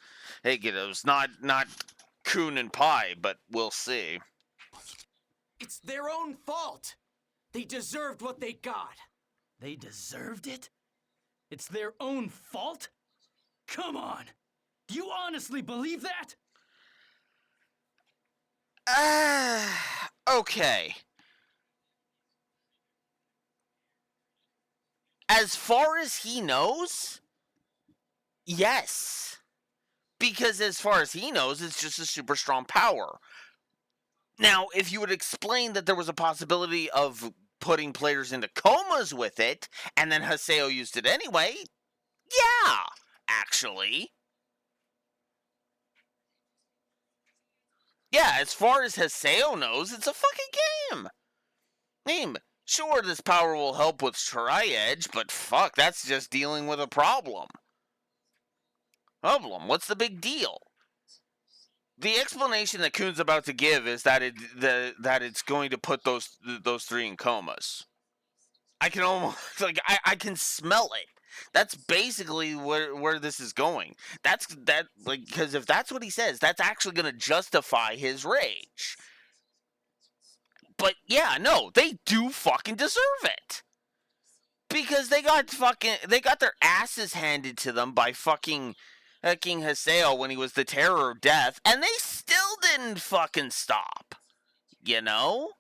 not Kun and Pi, but we'll see. It's their own fault. They deserved what they got. They deserved it? It's their own fault? Come on! Do you honestly believe that? Okay. As far as he knows, yes. Because as far as he knows, it's just a super strong power. Now, if you would explain that there was a possibility of putting players into comas with it, and then Haseo used it anyway, yeah, actually. Yeah, as far as Haseo knows, it's a fucking game. Sure, this power will help with Tri-Edge, but fuck, that's just dealing with a problem. What's the big deal? The explanation that Kun's about to give is that it's going to put those three in comas. I can almost I can smell it. That's basically where this is going. Because if that's what he says, that's actually going to justify his rage. But yeah, no, they do fucking deserve it. Because they got their asses handed to them by fucking Haseo when he was the terror of death, and they still didn't fucking stop. You know?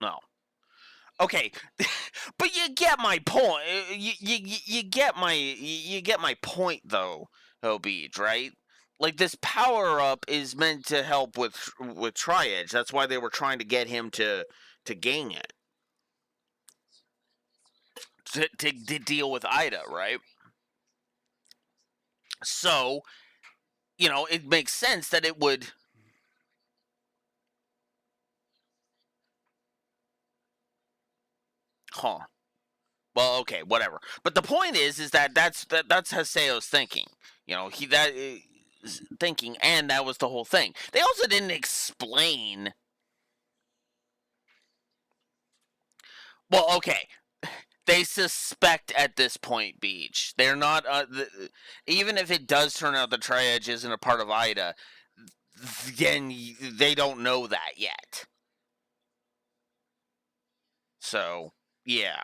No. Okay, but you get my point. You get my point though, Beach, right? Like, this power up is meant to help with Tri-Edge. That's why they were trying to get him to gain it. To deal with Ida, right? So, it makes sense that it would. Huh. Well, okay, whatever. But the point is that that's Haseo's thinking. That is thinking, and that was the whole thing. They also didn't explain. Well, okay. They suspect at this point, Beach. They're not. Even if it does turn out the Tri-Edge isn't a part of Ida, then they don't know that yet. So, yeah.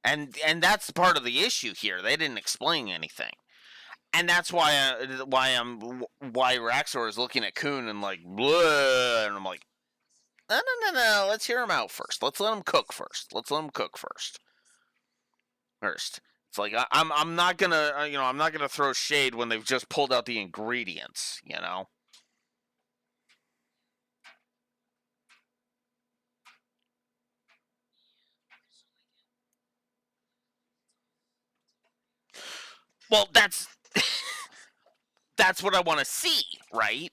And that's part of the issue here. They didn't explain anything. And that's why Raxor is looking at Kun and like, bleh, and I'm like, no, let's hear him out first. Let's let him cook first. It's like I'm not gonna throw shade when they've just pulled out the ingredients, Well, that's what I want to see, right?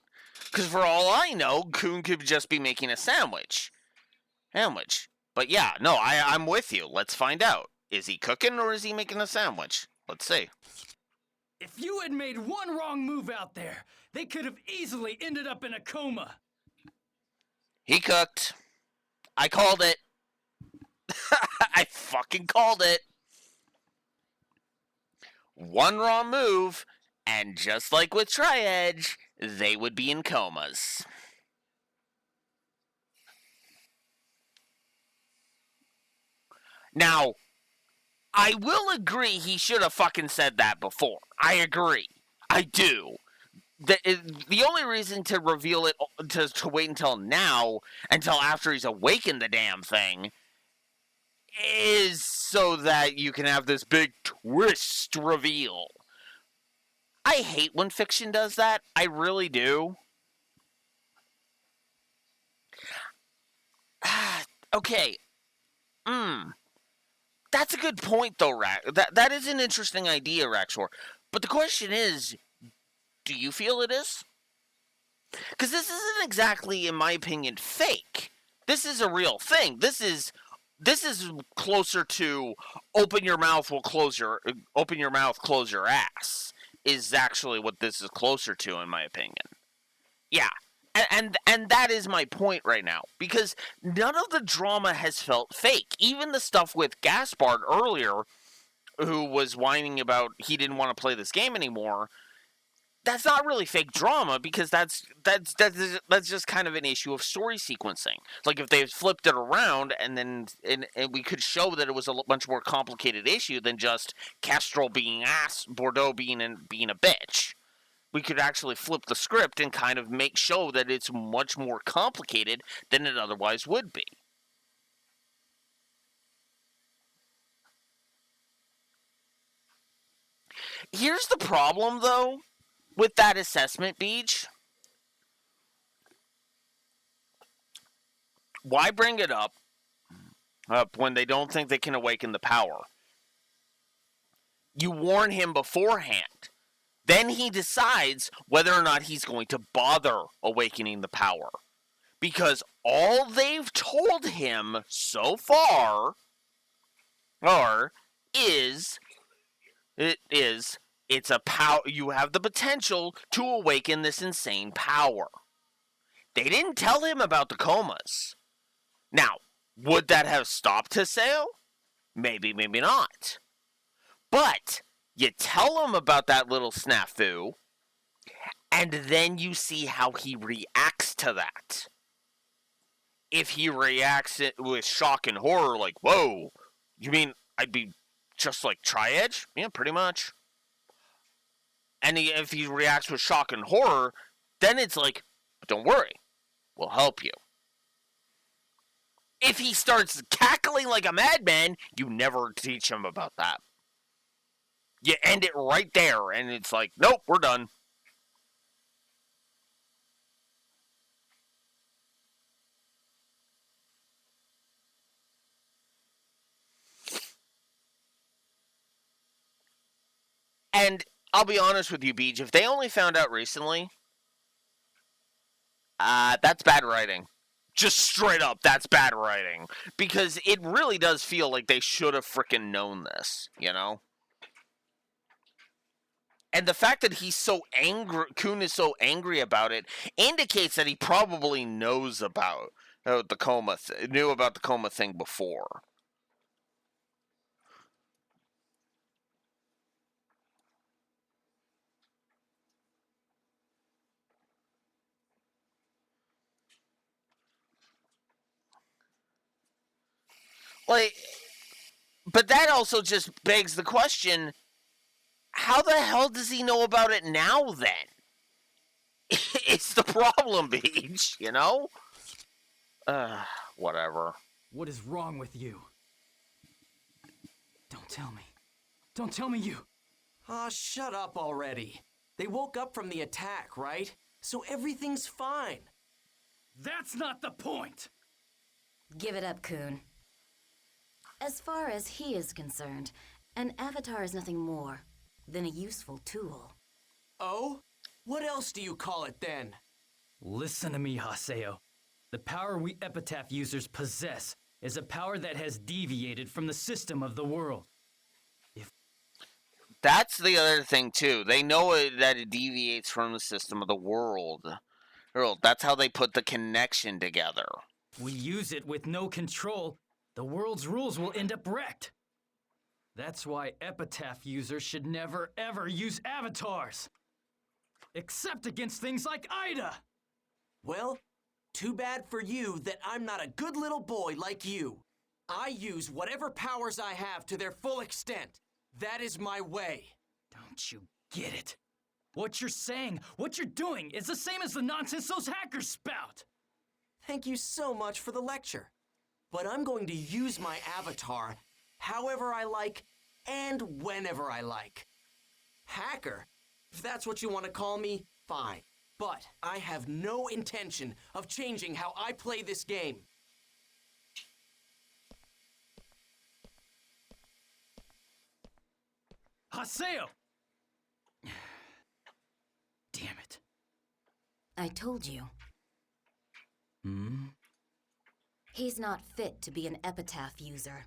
Because for all I know, Kun could just be making a sandwich. But yeah, no, I'm with you. Let's find out. Is he cooking or is he making a sandwich? Let's see. If you had made one wrong move out there, they could have easily ended up in a coma. He cooked. I called it. I fucking called it. One wrong move, and just like with Tri-Edge, they would be in comas. Now, I will agree he should have fucking said that before. I agree. I do. The only reason to reveal it, to wait until now, until after he's awakened the damn thing, is so that you can have this big twist reveal. I hate when fiction does that. I really do. Okay. That's a good point, though, That is an interesting idea, Raxor. But the question is, do you feel it is? Because this isn't exactly, in my opinion, fake. This is a real thing. This is closer to open your mouth, close your ass. Is actually what this is closer to, in my opinion. Yeah. And that is my point right now, because none of the drama has felt fake. Even the stuff with Gaspard earlier, who was whining about he didn't want to play this game anymore, that's not really fake drama, because that's just kind of an issue of story sequencing. Like, if they flipped it around and we could show that it was a much more complicated issue than just Kestrel being ass, Bordeaux being a bitch. We could actually flip the script and kind of show that it's much more complicated than it otherwise would be. Here's the problem, though, with that assessment, Beach. Why bring it up when they don't think they can awaken the power? You warn him beforehand. Then he decides whether or not he's going to bother awakening the power. Because all they've told him so far is it's a power. You have the potential to awaken this insane power. They didn't tell him about the comas. Now, would that have stopped Haseo? Maybe, maybe not. But you tell him about that little snafu, and then you see how he reacts to that. If he reacts with shock and horror, like, whoa, you mean I'd be just like Tri-Edge? Yeah, pretty much. And if he reacts with shock and horror, then it's like, don't worry, we'll help you. If he starts cackling like a madman, you never teach him about that. You end it right there, and it's like, nope, we're done. And I'll be honest with you, Beej, if they only found out recently, that's bad writing. Just straight up, that's bad writing. Because it really does feel like they should have frickin' known this, you know? And the fact that he's so angry, Kun is so angry about it, indicates that he probably knows about the coma, knew about the coma thing before. Like, but that also just begs the question, how the hell does he know about it now, then? It's the problem, Beach, you know? Whatever. What is wrong with you? Don't tell me. Don't tell me you... Ah, shut up already. They woke up from the attack, right? So everything's fine. That's not the point! Give it up, Kun. As far as he is concerned, an avatar is nothing more than a useful tool. Oh? What else do you call it then? Listen to me, Haseo. The power we Epitaph users possess is a power that has deviated from the system of the world. That's the other thing, too. They know that it deviates from the system of the world. That's how they put the connection together. We use it with no control, the world's rules will end up wrecked. That's why Epitaph users should never ever use avatars. Except against things like Ida. Well, too bad for you that I'm not a good little boy like you. I use whatever powers I have to their full extent. That is my way. Don't you get it? What you're saying, what you're doing is the same as the nonsense those hackers spout. Thank you so much for the lecture. But I'm going to use my avatar however I like and whenever I like. Hacker? If that's what you want to call me, fine. But I have no intention of changing how I play this game. Haseo! Damn it. I told you. Hmm? He's not fit to be an Epitaph user.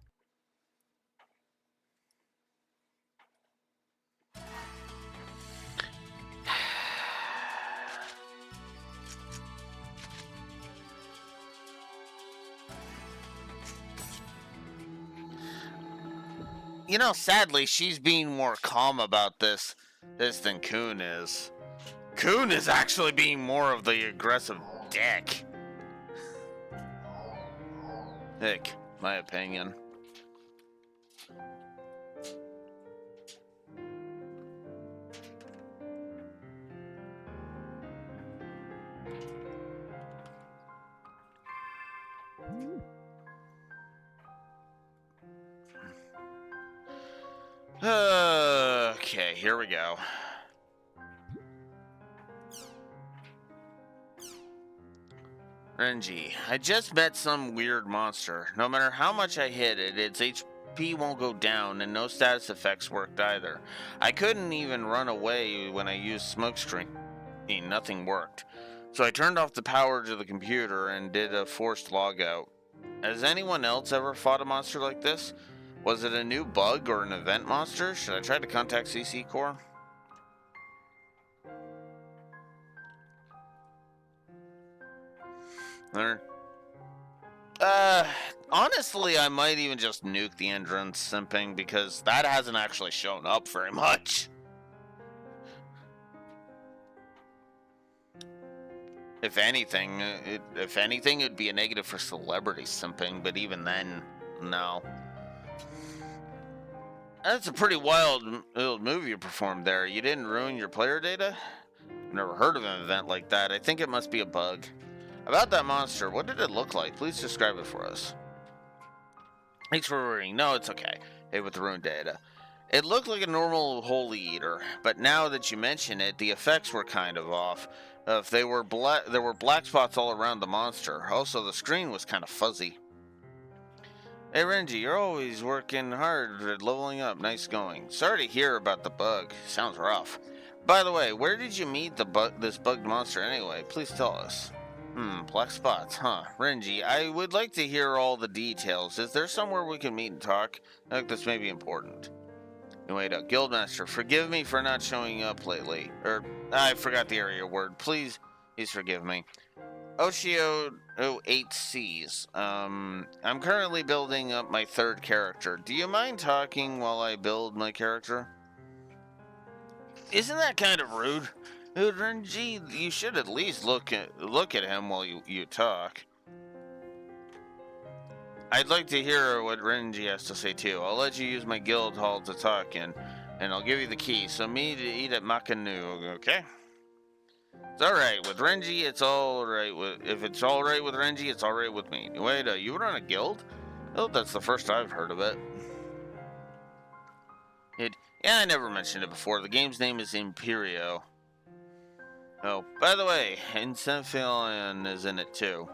You know, sadly, she's being more calm about this than Kun is. Kun is actually being more of the aggressive dick. Heck, my opinion. Okay, here we go. Renji, I just met some weird monster. No matter how much I hit it, its HP won't go down and no status effects worked either. I couldn't even run away when I used smokescreen. Nothing worked. So I turned off the power to the computer and did a forced logout. Has anyone else ever fought a monster like this? Was it a new bug or an event monster? Should I try to contact CC Core? Honestly, I might even just nuke the entrance simping because that hasn't actually shown up very much. If anything, it'd be a negative for celebrity simping, but even then, no. That's a pretty wild little move you performed there. You didn't ruin your player data? I've never heard of an event like that. I think it must be a bug. About that monster, what did it look like? Please describe it for us. Thanks for worrying. No, it's okay. Hey, with the ruined data. It looked like a normal holy eater, but now that you mention it, the effects were kind of off. There were black spots all around the monster. Also, the screen was kind of fuzzy. Hey Renji, you're always working hard at leveling up. Nice going. Sorry to hear about the bug. Sounds rough. By the way, where did you meet this bugged monster anyway? Please tell us. Black spots, huh? Renji, I would like to hear all the details. Is there somewhere we can meet and talk? I think this may be important. Wait up. Guildmaster, forgive me for not showing up lately. I forgot the area word. Please forgive me. Ochio 08Cs. I'm currently building up my third character. Do you mind talking while I build my character? Isn't that kind of rude? Renji, you should at least look at him while you talk. I'd like to hear what Renji has to say too. I'll let you use my guild hall to talk in, and I'll give you the key. So me to eat at Makanu, okay? It's alright with Renji, it's alright with... If it's alright with Renji, it's alright with me. Wait, you run a guild? Oh, that's the first I've heard of it. Yeah, I never mentioned it before. The game's name is Imperio. Oh, by the way, Incenfion is in it too.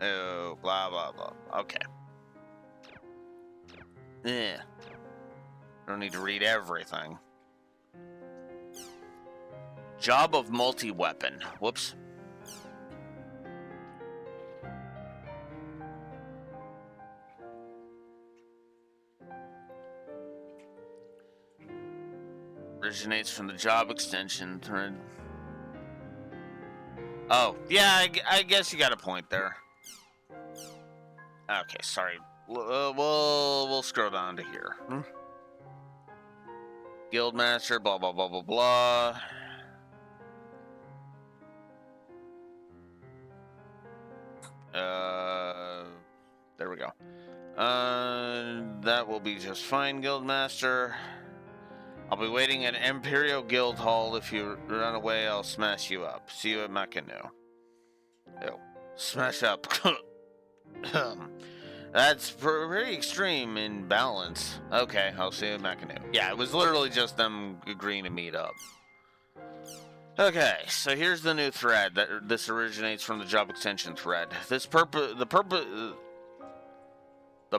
Oh, blah, blah, blah. Okay. Yeah. Don't need to read everything. Job of multi-weapon. Whoops. Originates from the job extension thread. Oh, yeah, I guess you got a point there. Okay, sorry. We'll scroll down to here. Guildmaster, blah, blah, blah, blah, blah. There we go. That will be just fine, Guildmaster. I'll be waiting at Imperial Guild Hall. If you run away, I'll smash you up. See you at Makanu. Oh, smash up. That's pretty extreme in balance. Okay, I'll see you at Makanu. Yeah, it was literally just them agreeing to meet up. Okay, so here's the new thread. This originates from the job extension thread. The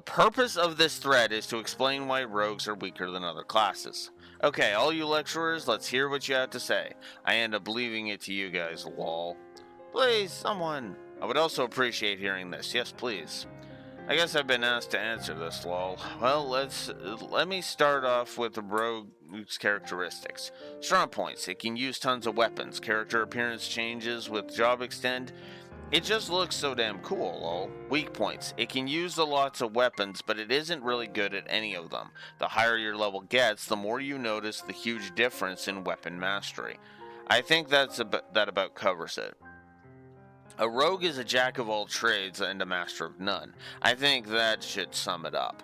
purpose of this thread is to explain why rogues are weaker than other classes. Okay, all you lecturers, let's hear what you have to say. I end up leaving it to you guys, lol. Please, someone. I would also appreciate hearing this. Yes, please. I guess I've been asked to answer this, lol. Well, let me start off with the rogue's characteristics. Strong points. It can use tons of weapons. Character appearance changes with job extend. It just looks so damn cool, lol. Weak points. It can use lots of weapons, but it isn't really good at any of them. The higher your level gets, the more you notice the huge difference in weapon mastery. I think that about covers it. A rogue is a jack of all trades and a master of none. I think that should sum it up.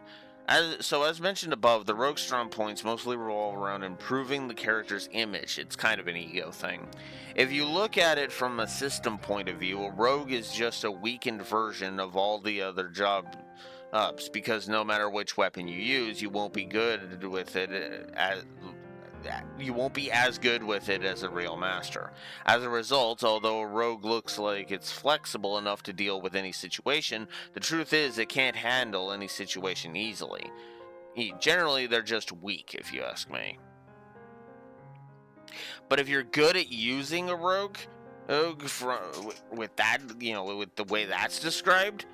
As mentioned above, the rogue's strong points mostly revolve around improving the character's image. It's kind of an ego thing. If you look at it from a system point of view, a rogue is just a weakened version of all the other job ups, because no matter which weapon you use, you won't be good with it you won't be as good with it as a real master. As a result, although a rogue looks like it's flexible enough to deal with any situation, the truth is it can't handle any situation easily. Generally, they're just weak, if you ask me. But if you're good at using a rogue with that, with the way that's described,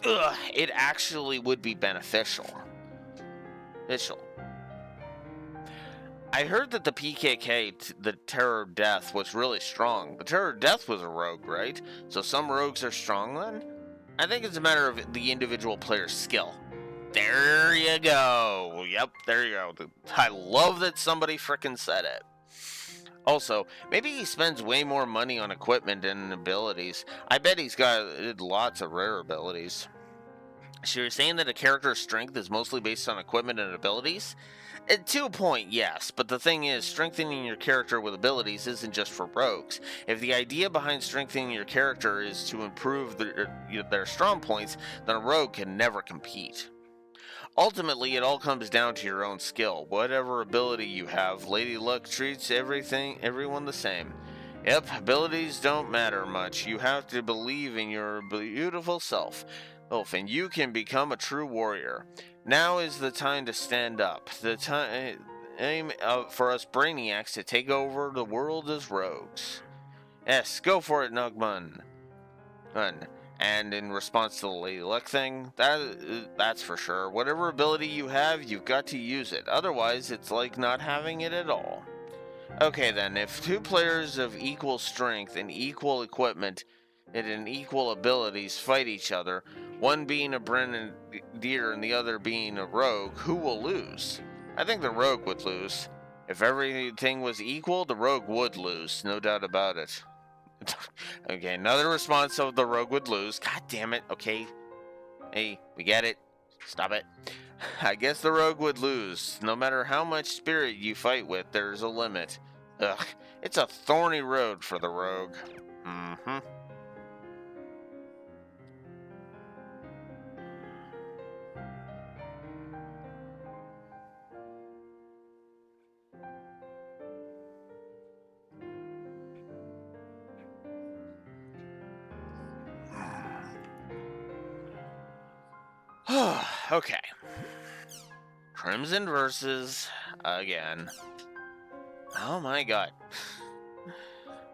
it actually would be beneficial. I heard that the PKK, the Terror of Death, was really strong. The Terror of Death was a rogue, right? So some rogues are strong then? I think it's a matter of the individual player's skill. There you go. Yep, there you go. I love that somebody frickin' said it. Also, maybe he spends way more money on equipment and abilities. I bet he's got lots of rare abilities. So you're saying that a character's strength is mostly based on equipment and abilities? To a point, yes, but the thing is, strengthening your character with abilities isn't just for rogues. If the idea behind strengthening your character is to improve their strong points, then a rogue can never compete. Ultimately, it all comes down to your own skill. Whatever ability you have, Lady Luck treats everyone the same. Yep, abilities don't matter much. You have to believe in your beautiful self. And you can become a true warrior. Now is the time to stand up. The time for us brainiacs to take over the world as rogues. Yes, go for it, Nugman. And in response to the Lady Luck thing, that's for sure. Whatever ability you have, you've got to use it. Otherwise, it's like not having it at all. Okay then, if two players of equal strength and equal equipment and equal abilities fight each other, one being a Grenadier and the other being a rogue, who will lose? I think the rogue would lose. If everything was equal, the rogue would lose, no doubt about it. Okay, another response of the rogue would lose. God damn it, okay. Hey, we get it. Stop it. I guess the rogue would lose. No matter how much spirit you fight with, there's a limit. Ugh, it's a thorny road for the rogue. Mm-hmm. Okay. Crimson versus again. Oh my god.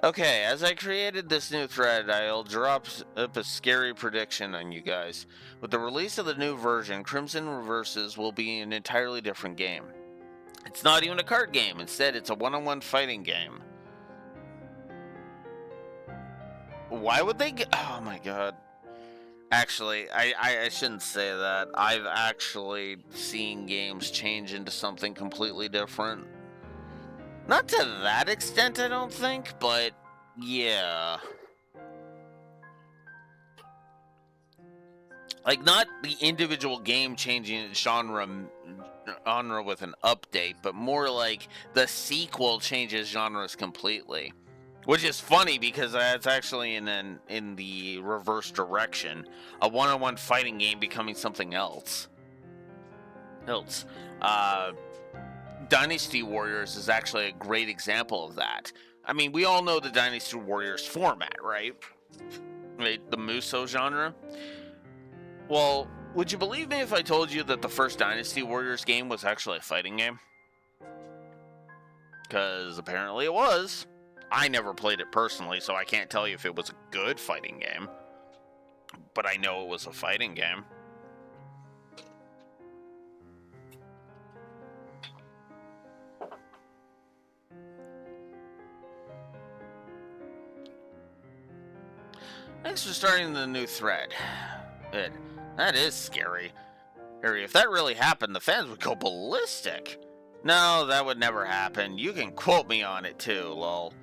Okay, as I created this new thread, I'll drop up a scary prediction on you guys. With the release of the new version, Crimson Reverses will be an entirely different game. It's not even a card game. Instead, it's a one-on-one fighting game. Why would they get... Oh my god. Actually, I shouldn't say that. I've actually seen games change into something completely different. Not to that extent, I don't think, but yeah. Like, not the individual game changing genre with an update, but more like the sequel changes genres completely. Which is funny because that's actually in the reverse direction. A one-on-one fighting game becoming something else. Dynasty Warriors is actually a great example of that. I mean, we all know the Dynasty Warriors format, right? The Muso genre. Well, would you believe me if I told you that the first Dynasty Warriors game was actually a fighting game? Because apparently it was. I never played it personally, so I can't tell you if it was a good fighting game. But I know it was a fighting game. thanks for starting the new thread. That is scary. Harry, if that really happened, the fans would go ballistic. No, that would never happen. You can quote me on it too, lol.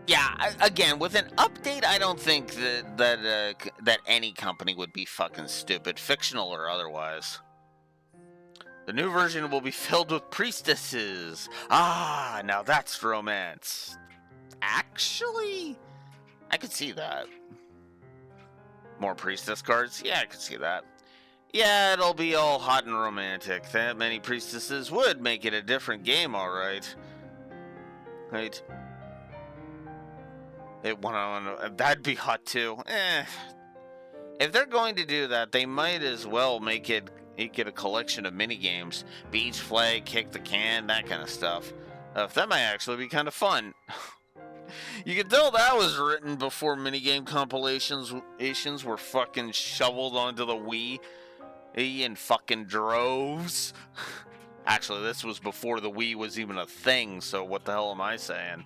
Yeah, again, with an update, I don't think that any company would be fucking stupid, fictional or otherwise. The new version will be filled with priestesses. Ah, now that's romance. Actually, I could see that. More priestess cards? Yeah, I could see that. Yeah, it'll be all hot and romantic. That many priestesses would make it a different game, alright. Right? That'd be hot too. If they're going to do that, they might as well make it a collection of minigames. Beach flag, kick the can, that kind of stuff. That might actually be kind of fun. You can tell that was written before minigame compilations were fucking shoveled onto the Wii in fucking droves. Actually, this was before the Wii was even a thing, so what the hell am I saying?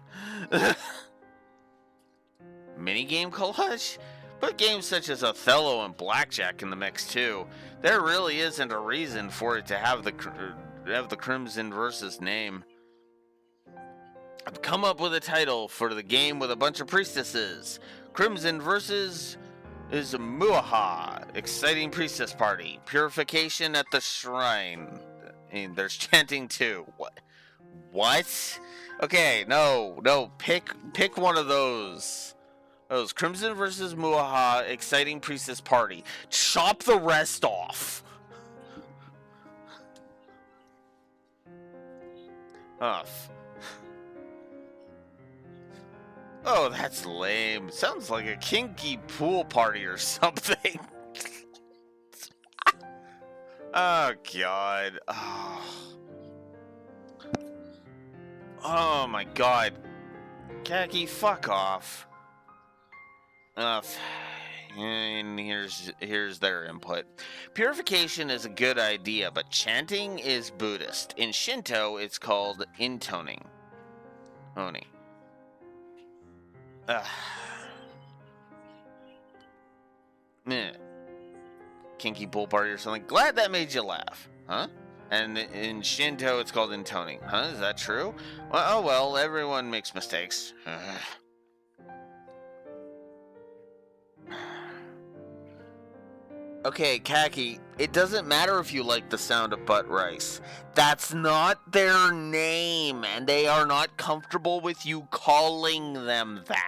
Minigame collage? Put games such as Othello and Blackjack in the mix too. There really isn't a reason for it to have the Crimson Versus name. I've come up with a title for the game with a bunch of priestesses. Crimson Versus is Muaha, exciting priestess party. Purification at the shrine. And there's chanting too. What? Okay, no. Pick one of those. Those Crimson versus Muaha, exciting priestess party. Chop the rest off. Oh, that's lame. Sounds like a kinky pool party or something. Oh, God. Oh, my God. Khaki, fuck off. And here's their input. Purification is a good idea, but chanting is Buddhist. In Shinto, it's called intoning. Oni. Kinky pool party or something. Glad that made you laugh, huh? And in Shinto, it's called intoning, huh? Is that true? Well, oh well, everyone makes mistakes. Okay, Khaki, it doesn't matter if you like the sound of butt rice. That's not their name, and they are not comfortable with you calling them that.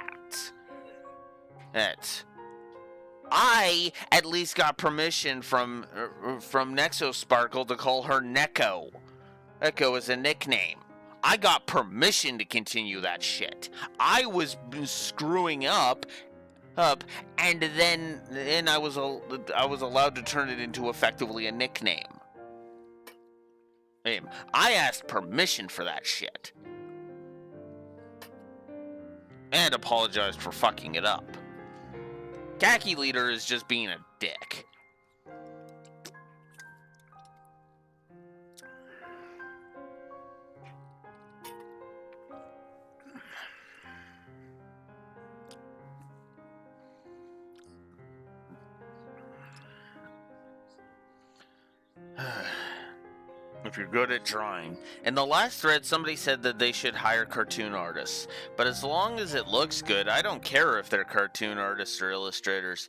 I at least got permission from Nexo Sparkle to call her Neko. Echo is a nickname. I got permission to continue that shit. I was screwing up, and then I was allowed to turn it into effectively a nickname. I asked permission for that shit. And apologized for fucking it up. Khaki Leader is just being a dick. If you're good at drawing. In the last thread, somebody said that they should hire cartoon artists. But as long as it looks good, I don't care if they're cartoon artists or illustrators.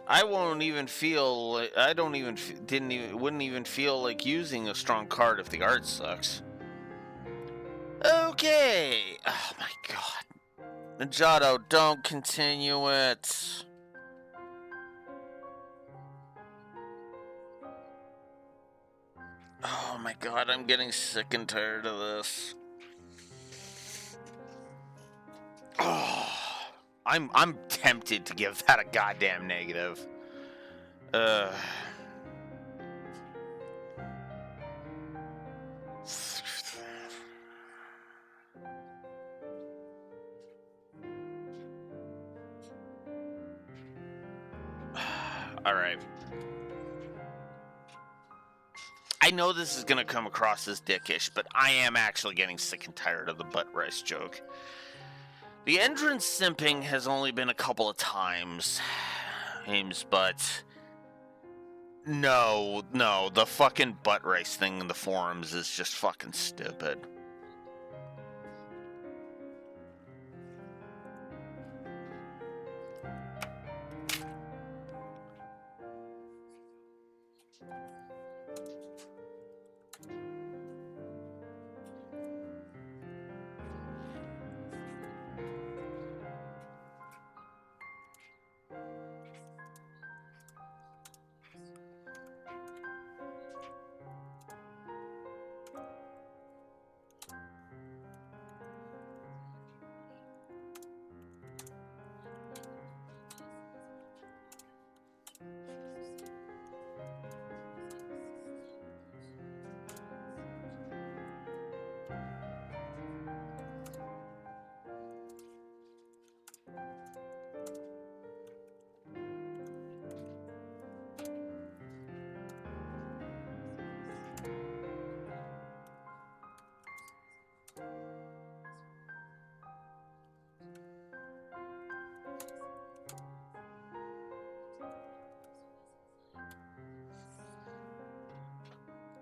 I won't even feel. Wouldn't even feel like using a strong card if the art sucks. Okay. Oh my god. Najado, don't continue it. Oh my god, I'm getting sick and tired of this. Oh, I'm tempted to give that a goddamn negative. All right. I know this is going to come across as dickish, but I am actually getting sick and tired of the butt rice joke. The entrance simping has only been a couple of times, Ames, but no, the fucking butt race thing in the forums is just fucking stupid.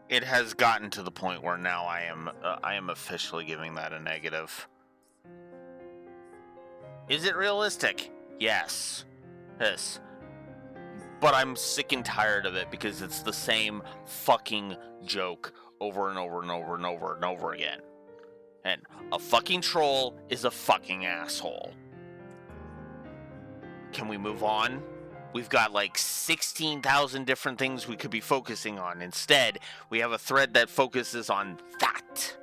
It has gotten to the point where now I am officially giving that a negative. Is it realistic? Yes. Yes. But I'm sick and tired of it because it's the same fucking joke over and over and over and over and over again. And a fucking troll is a fucking asshole. Can we move on? We've got like 16,000 different things we could be focusing on. Instead, we have a thread that focuses on that.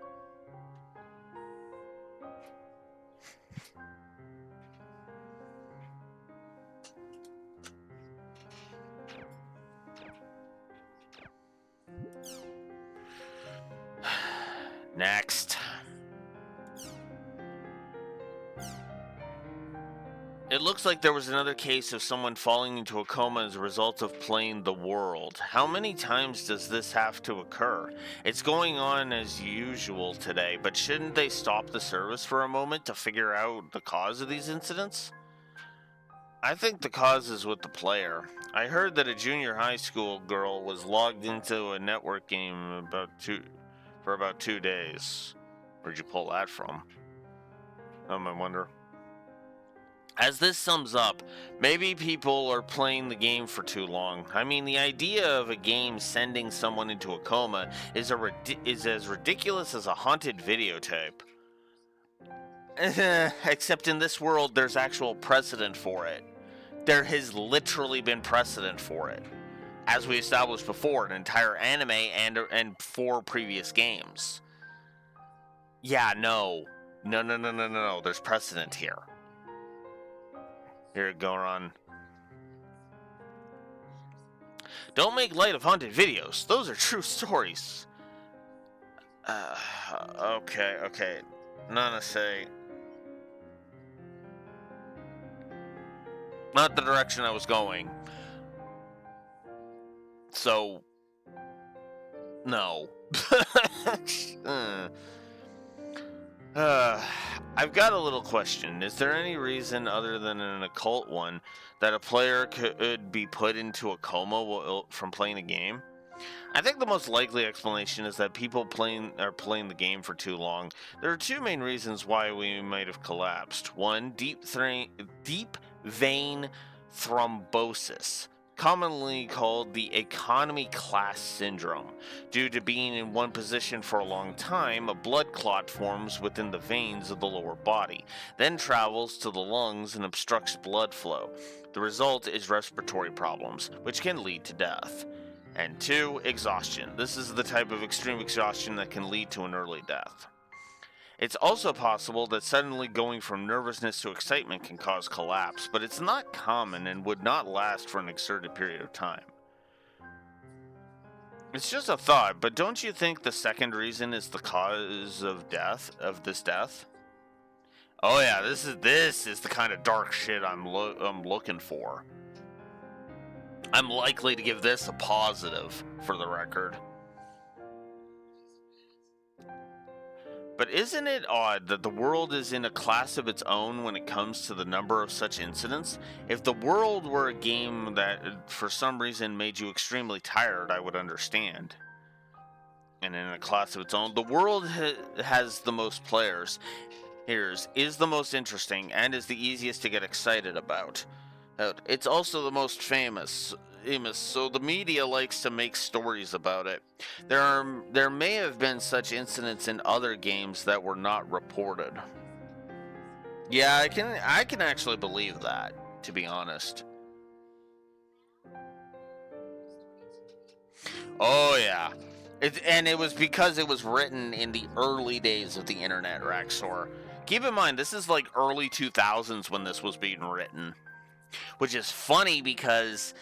Next. It looks like there was another case of someone falling into a coma as a result of playing The World. How many times does this have to occur? It's going on as usual today, but shouldn't they stop the service for a moment to figure out the cause of these incidents? I think the cause is with the player. I heard that a junior high school girl was logged into a network game for about 2 days. Where'd you pull that from? I wonder. As this sums up, maybe people are playing the game for too long. I mean, the idea of a game sending someone into a coma is as ridiculous as a haunted videotape. Except in this world, there's actual precedent for it. There has literally been precedent for it. As we established before, an entire anime and 4 previous games. Yeah, no. There's precedent here. Here, Goron. Don't make light of haunted videos. Those are true stories. Okay. Nana say. Not the direction I was going. So. No. I've got a little question. Is there any reason other than an occult one that a player could be put into a coma from playing a game? I think the most likely explanation is that people are playing the game for too long. There are 2 main reasons why we might have collapsed. One, deep vein thrombosis, commonly called the economy class syndrome. Due to being in one position for a long time, a blood clot forms within the veins of the lower body, then travels to the lungs and obstructs blood flow. The result is respiratory problems, which can lead to death. And 2, exhaustion. This is the type of extreme exhaustion that can lead to an early death. It's also possible that suddenly going from nervousness to excitement can cause collapse, but it's not common and would not last for an extended period of time. It's just a thought, but don't you think the second reason is the cause of this death? Oh yeah, this is the kind of dark shit I'm looking for. I'm likely to give this a positive, for the record. But isn't it odd that the world is in a class of its own when it comes to the number of such incidents? If the world were a game that, for some reason, made you extremely tired, I would understand. And in a class of its own, the world has the most players. Here's is the most interesting and is the easiest to get excited about. It's also the most famous, so the media likes to make stories about it. There may have been such incidents in other games that were not reported. Yeah, I can actually believe that, to be honest. Oh yeah. And it was because it was written in the early days of the internet, Raxor. Keep in mind, this is like early 2000s when this was being written. Which is funny because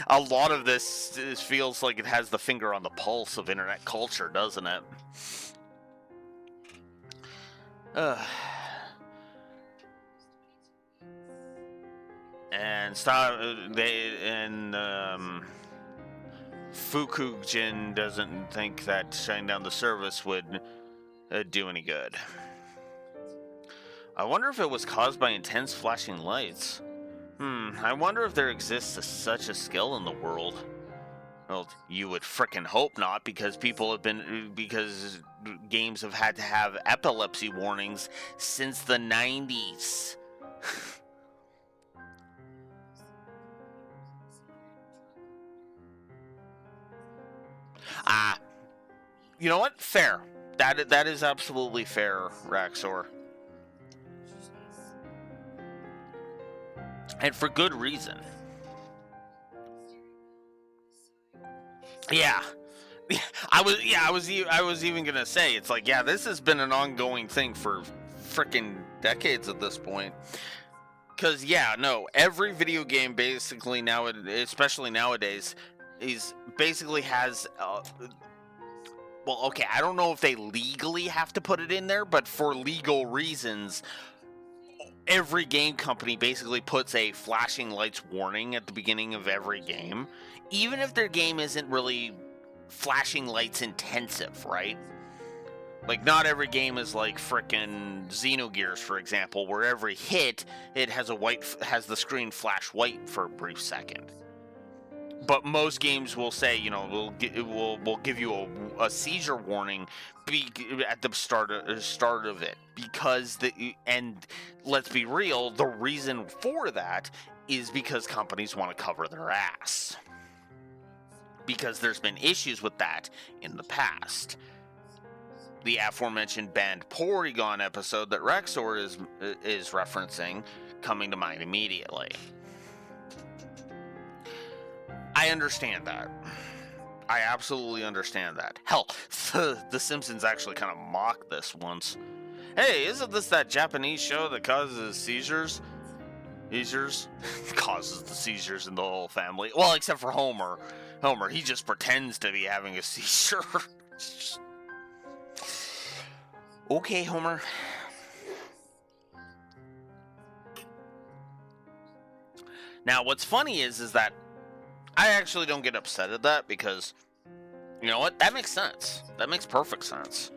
a lot of this feels like it has the finger on the pulse of internet culture, doesn't it? Fukujin doesn't think that shutting down the service would do any good. I wonder if it was caused by intense flashing lights. I wonder if there exists such a skill in the world. Well, you would frickin' hope not, because because games have had to have epilepsy warnings since the 90s. You know what? Fair. That is absolutely fair, Raxor. And for good reason. Yeah. I was even gonna say, it's like, yeah, this has been an ongoing thing for freaking decades at this point. Because, yeah, no, every video game basically now, especially nowadays, basically has, well, okay, I don't know if they legally have to put it in there, but for legal reasons, every game company basically puts a flashing lights warning at the beginning of every game, even if their game isn't really flashing lights intensive, right? Like, not every game is like frickin' Xenogears, for example, where every hit, it has the screen flash white for a brief second. But most games will say, you know, we'll give you a seizure warning at the start of it, because and let's be real, the reason for that is because companies want to cover their ass, because there's been issues with that in the past. The aforementioned banned Porygon episode that Rexor is referencing coming to mind immediately. I understand that. I absolutely understand that. Hell, The Simpsons actually kind of mocked this once. Hey, isn't this that Japanese show that causes seizures? Causes the seizures in the whole family. Well, except for Homer. Homer, he just pretends to be having a seizure. Okay, Homer. Now, what's funny is that I actually don't get upset at that, because, you know what? That makes sense. That makes perfect sense.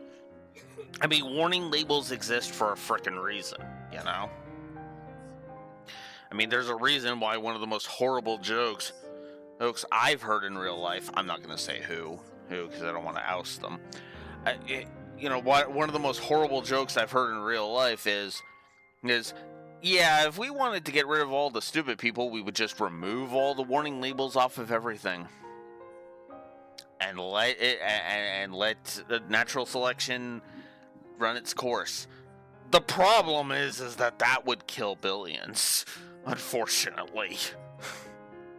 I mean, warning labels exist for a frickin' reason, you know? I mean, there's a reason why one of the most horrible jokes I've heard in real life, I'm not going to say who, because I don't want to oust them. One of the most horrible jokes I've heard in real life is, yeah, if we wanted to get rid of all the stupid people, we would just remove all the warning labels off of everything, and let natural selection run its course. The problem is that would kill billions, unfortunately.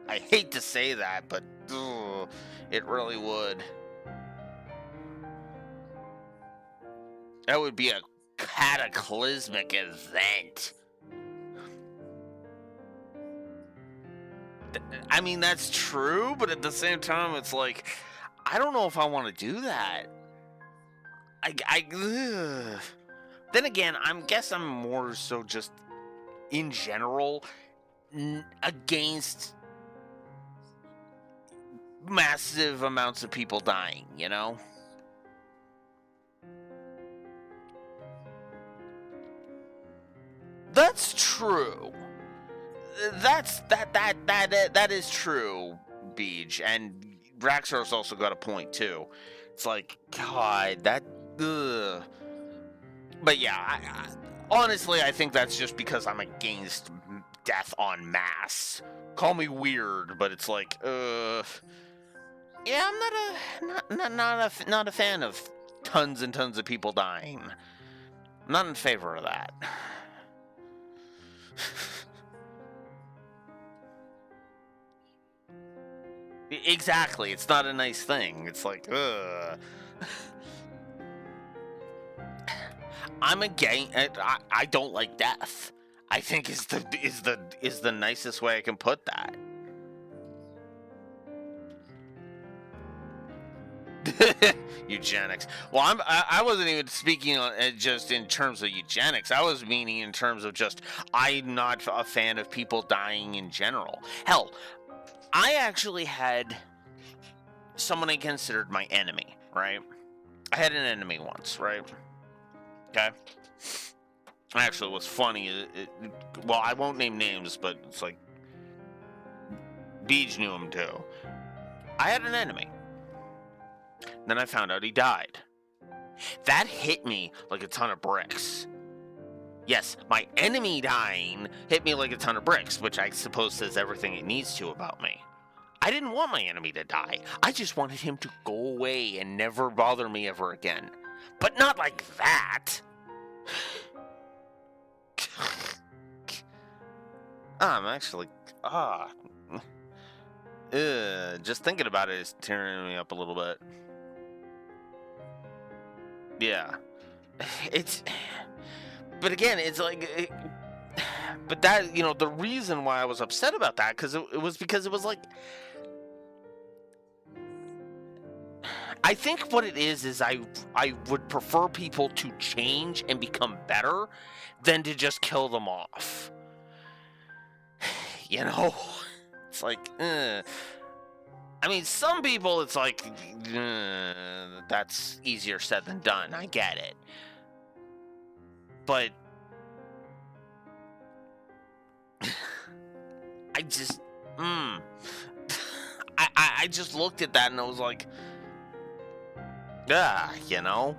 I hate to say that, but it really would. That would be a cataclysmic event. I mean, that's true, but at the same time, it's like, I don't know if I want to do that. Then again, I guess I'm more so just, in general, against massive amounts of people dying, you know? That's true. That is true, Beej, and Raxar's also got a point too. It's like, God, that. Ugh. But yeah, honestly, I think that's just because I'm against death en masse. Call me weird, but it's like, yeah, I'm not a fan of tons and tons of people dying. I'm not in favor of that. Exactly, it's not a nice thing. It's like, ugh. I'm against. I don't like death. I think is the nicest way I can put that. Eugenics. Well, I wasn't even speaking on just in terms of eugenics. I was meaning in terms of just I'm not a fan of people dying in general. Hell, I actually had someone I considered my enemy, right? I had an enemy once, right? Okay. Actually, what's funny, well, I won't name names, but it's like, Beej knew him too. I had an enemy. Then I found out he died. That hit me like a ton of bricks. Yes, my enemy dying hit me like a ton of bricks, which I suppose says everything it needs to about me. I didn't want my enemy to die. I just wanted him to go away and never bother me ever again. But not like that. I'm actually... just thinking about it is tearing me up a little bit. Yeah. It's... But again, it's like... But that, you know, the reason why I was upset about that, because it was because it was like... I think what it is I would prefer people to change and become better than to just kill them off. You know? It's like, I mean, some people, it's like, that's easier said than done. I get it. But I just, I just looked at that and I was like, you know?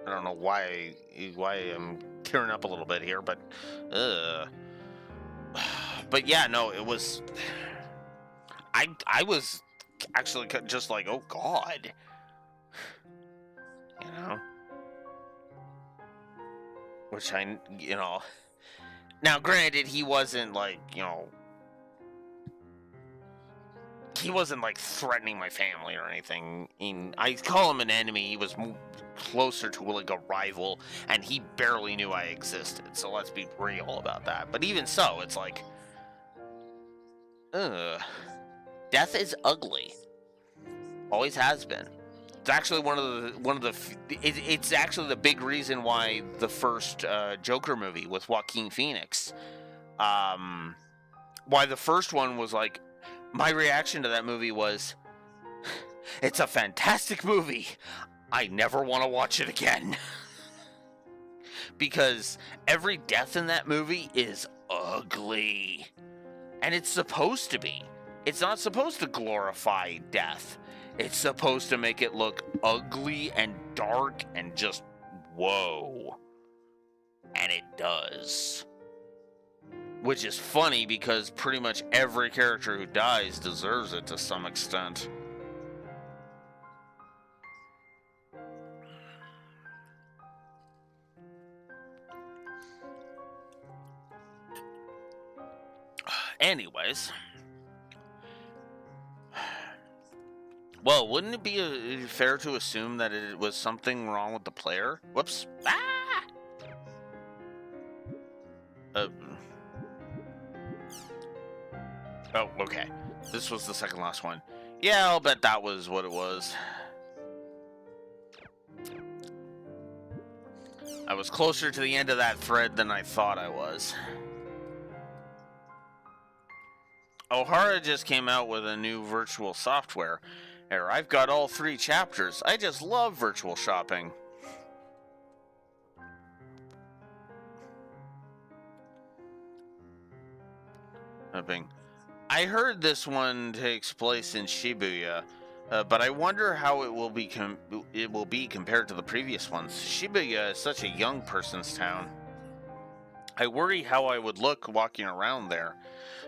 I don't know why I'm tearing up a little bit here, but yeah, no, it was, I was actually just like, oh God, you know, which you know, now granted, he wasn't like, you know, he wasn't like threatening my family or anything. I call him an enemy. He was closer to like a rival, and he barely knew I existed. So let's be real about that. But even so, it's like, death is ugly. Always has been. It's actually it's actually the big reason why the first Joker movie with Joaquin Phoenix, why the first one was like, my reaction to that movie was, it's a fantastic movie. I never want to watch it again. Because every death in that movie is ugly. And it's supposed to be. It's not supposed to glorify death. It's supposed to make it look ugly and dark and just, whoa. And it does. Which is funny because pretty much every character who dies deserves it to some extent. Anyways. Well, wouldn't it be fair to assume that it was something wrong with the player? Whoops. Oh, okay. This was the second last one. Yeah, I'll bet that was what it was. I was closer to the end of that thread than I thought I was. O'Hara just came out with a new virtual software. I've got all 3 chapters. I just love virtual shopping. I heard this one takes place in Shibuya, but I wonder how it will be compared to the previous ones. Shibuya is such a young person's town. I worry how I would look walking around there.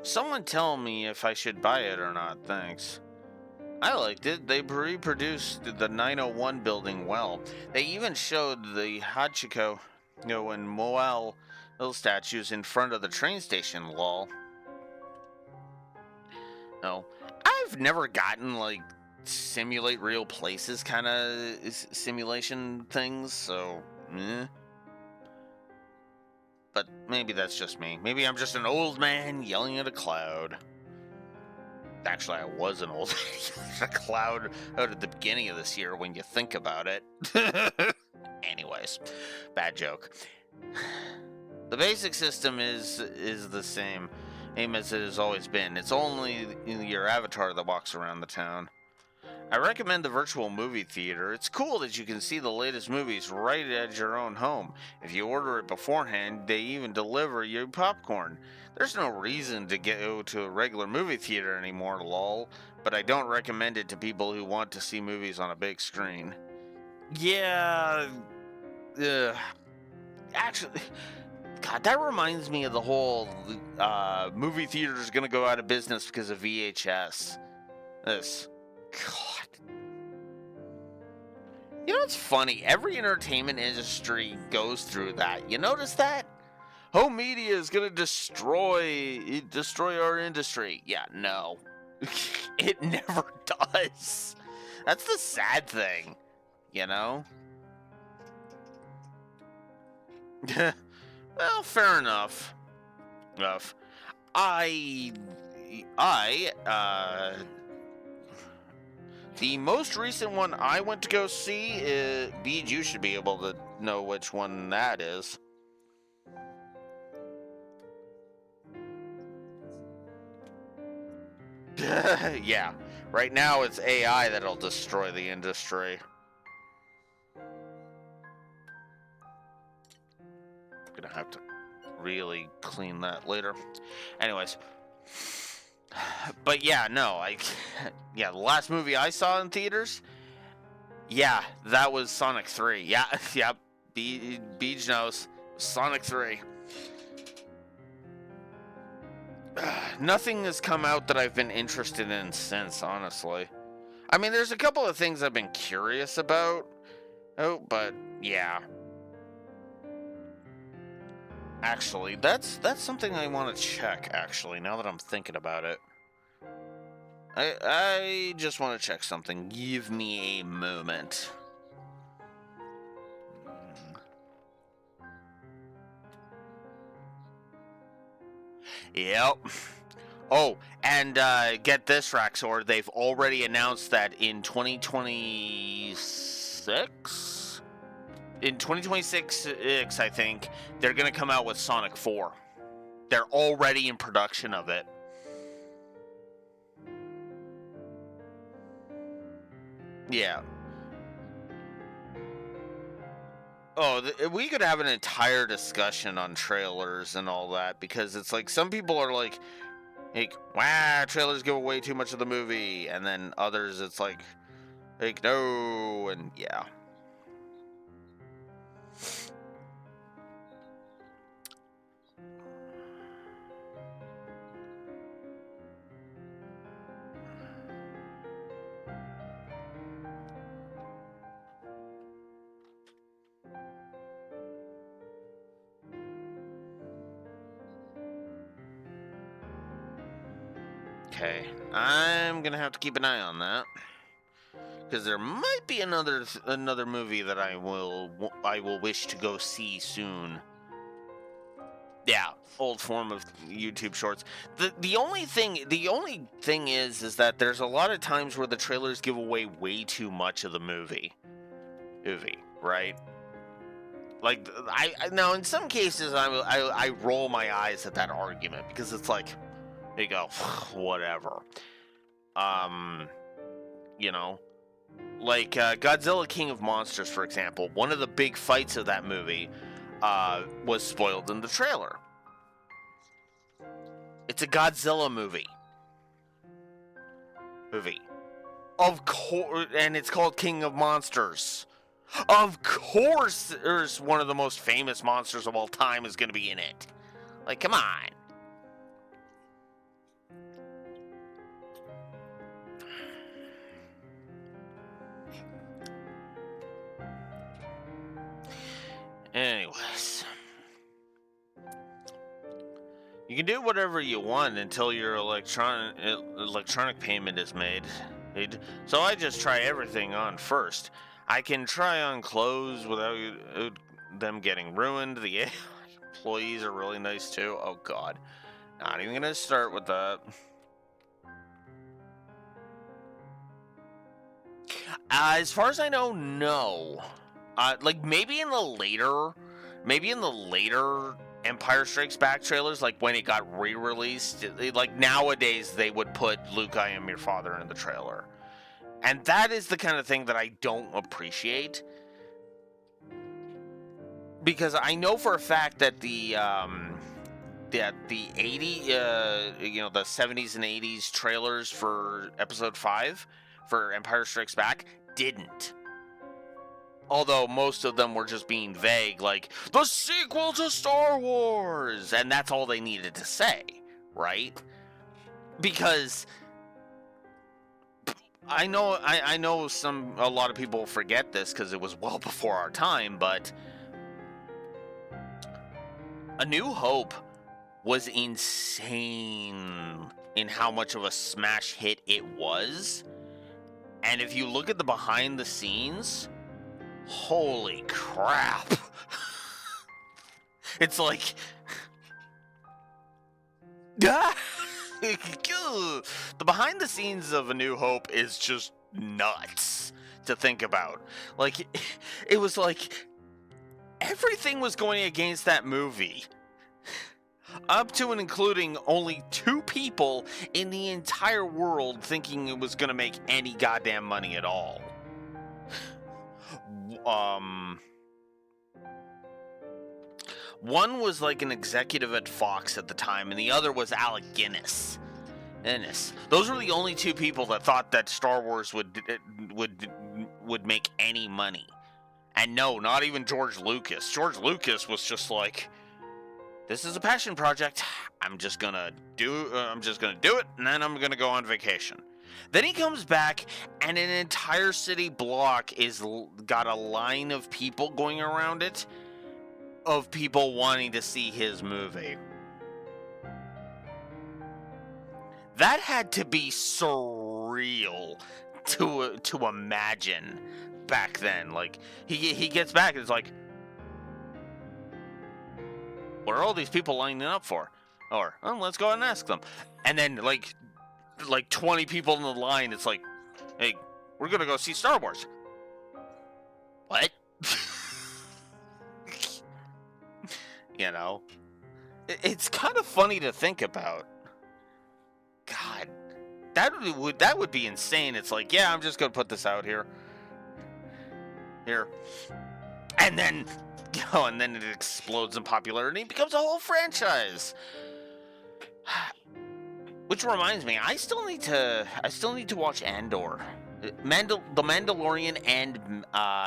Someone tell me if I should buy it or not, thanks. I liked it. They reproduced the 901 building well. They even showed the Hachiko, and Moel statues in front of the train station, lol. No, I've never gotten, like, simulate real places kind of simulation things, so, But maybe that's just me. Maybe I'm just an old man yelling at a cloud. Actually, I was an old man yelling at a cloud out at the beginning of this year when you think about it. Anyways, bad joke. The basic system is the same as it has always been. It's only your avatar that walks around the town. I recommend the virtual movie theater. It's cool that you can see the latest movies right at your own home. If you order it beforehand, they even deliver you popcorn. There's no reason to go to a regular movie theater anymore, lol, but I don't recommend it to people who want to see movies on a big screen. Yeah, actually, God, that reminds me of the whole movie theaters gonna go out of business because of VHS. God. You know what's funny? Every entertainment industry goes through that. You notice that? Home media is gonna destroy our industry. Yeah, no. It never does. That's the sad thing, you know? Well, fair enough. The most recent one I went to go see is Beej. You should be able to know which one that is. Yeah, right now it's AI that'll destroy the industry. I'm gonna have to really clean that later. Anyways. But yeah, no, the last movie I saw in theaters, yeah, that was Sonic 3. Yeah, yep, Beej knows. Sonic 3. Nothing has come out that I've been interested in since, honestly. I mean, there's a couple of things I've been curious about. Oh, but yeah. Actually, that's something I want to check, actually, now that I'm thinking about it. I just want to check something. Give me a moment. Yep. Oh, and get this, Raxor. They've already announced that in 2026? In 2026, I think, they're going to come out with Sonic 4. They're already in production of it. Yeah. Oh, we could have an entire discussion on trailers and all that, because it's like some people are like, wow, trailers give away too much of the movie, and then others it's like no, and yeah. Okay, I'm gonna have to keep an eye on that, because there might be another movie that I will wish to go see soon. Yeah, old form of YouTube shorts. The only thing is that there's a lot of times where the trailers give away way too much of the movie, right? Like I now in some cases I roll my eyes at that argument, because it's like, you go, whatever. You know, like Godzilla King of Monsters, for example. One of the big fights of that movie was spoiled in the trailer. It's a Godzilla movie. Of course, and it's called King of Monsters. Of course, there's one of the most famous monsters of all time is going to be in it. Like, come on. Anyways. You can do whatever you want until your electronic payment is made. So I just try everything on first. I can try on clothes without them getting ruined. The employees are really nice too. Oh god. Not even gonna start with that. As far as I know, no. Like maybe in the later Empire Strikes Back trailers, like when it got re-released, like nowadays they would put Luke, I am your father in the trailer. And that is the kind of thing that I don't appreciate. Because I know for a fact that the 80, the 70s and 80s trailers for Episode 5 for Empire Strikes Back didn't. Although most of them were just being vague, like, the sequel to Star Wars! And that's all they needed to say, right? Because I know a lot of people forget this because it was well before our time, but A New Hope was insane in how much of a smash hit it was. And if you look at the behind the scenes, holy crap. It's like the behind the scenes of A New Hope is just nuts to think about. Like, it was like everything was going against that movie. Up to and including only 2 people in the entire world thinking it was going to make any goddamn money at all. One was like an executive at Fox at the time, and the other was Alec Guinness. Those were the only 2 people that thought that Star Wars would make any money. And no, not even George Lucas. George Lucas was just like, this is a passion project. I'm just gonna do it, and then I'm gonna go on vacation. Then he comes back, and an entire city block is got a line of people going around it, of people wanting to see his movie. That had to be surreal to imagine back then. Like, he gets back and it's like, what are all these people lining up for? Or, oh, let's go and ask them. And then like 20 people in the line, it's like, hey, we're gonna go see Star Wars. What? You know? It's kind of funny to think about. God, that would be insane. It's like, yeah, I'm just gonna put this out here. And then, and then it explodes in popularity and becomes a whole franchise. Which reminds me, I still need to watch Andor. The Mandalorian and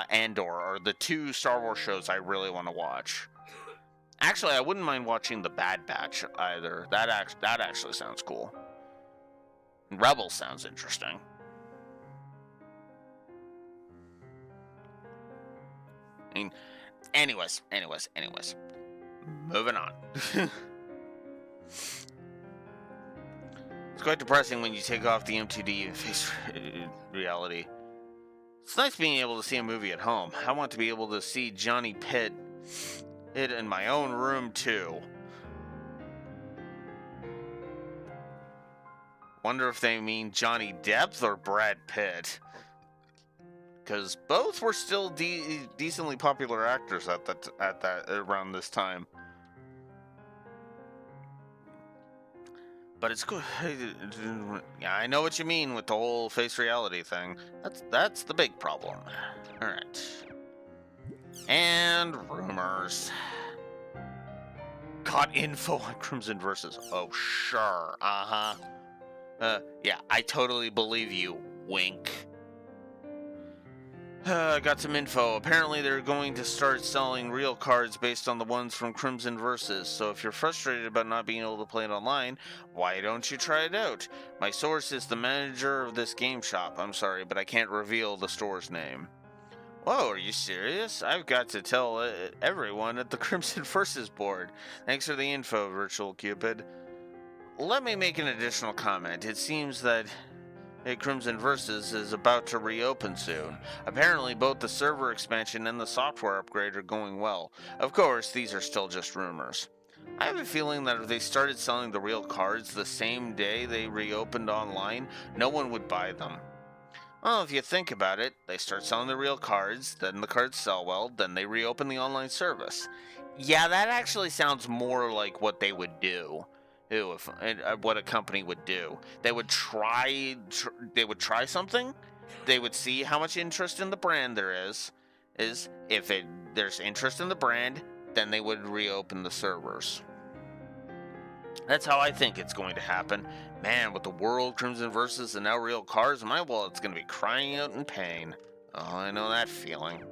Andor are the 2 Star Wars shows I really want to watch. Actually, I wouldn't mind watching The Bad Batch either. That actually sounds cool. Rebels sounds interesting. I mean, anyways. Moving on. It's quite depressing when you take off the M2D and face reality. It's nice being able to see a movie at home. I want to be able to see Johnny Pitt in my own room too. Wonder if they mean Johnny Depp or Brad Pitt. Because both were still decently popular actors at that around this time. But it's cool. Yeah, I know what you mean with the whole face reality thing. That's the big problem. All right. And rumors. Got info on Crimson Versus. Oh, sure. Yeah, I totally believe you. Wink. Got some info. Apparently they're going to start selling real cards based on the ones from Crimson Versus. So if you're frustrated about not being able to play it online, why don't you try it out? My source is the manager of this game shop. I'm sorry, but I can't reveal the store's name. Whoa, are you serious? I've got to tell everyone at the Crimson Versus board. Thanks for the info, Virtual Cupid. Let me make an additional comment. It seems that Crimson Versus is about to reopen soon. Apparently, both the server expansion and the software upgrade are going well. Of course, these are still just rumors. I have a feeling that if they started selling the real cards the same day they reopened online, no one would buy them. Well, if you think about it, they start selling the real cards, then the cards sell well, then they reopen the online service. Yeah, that actually sounds more like what they would do. What a company would do. They would try something. They would see how much interest in the brand there is. If there's interest in the brand, then they would reopen the servers. That's how I think it's going to happen. Man, with the World, Crimson Versus, and now real cards, my wallet's going to be crying out in pain. Oh, I know that feeling.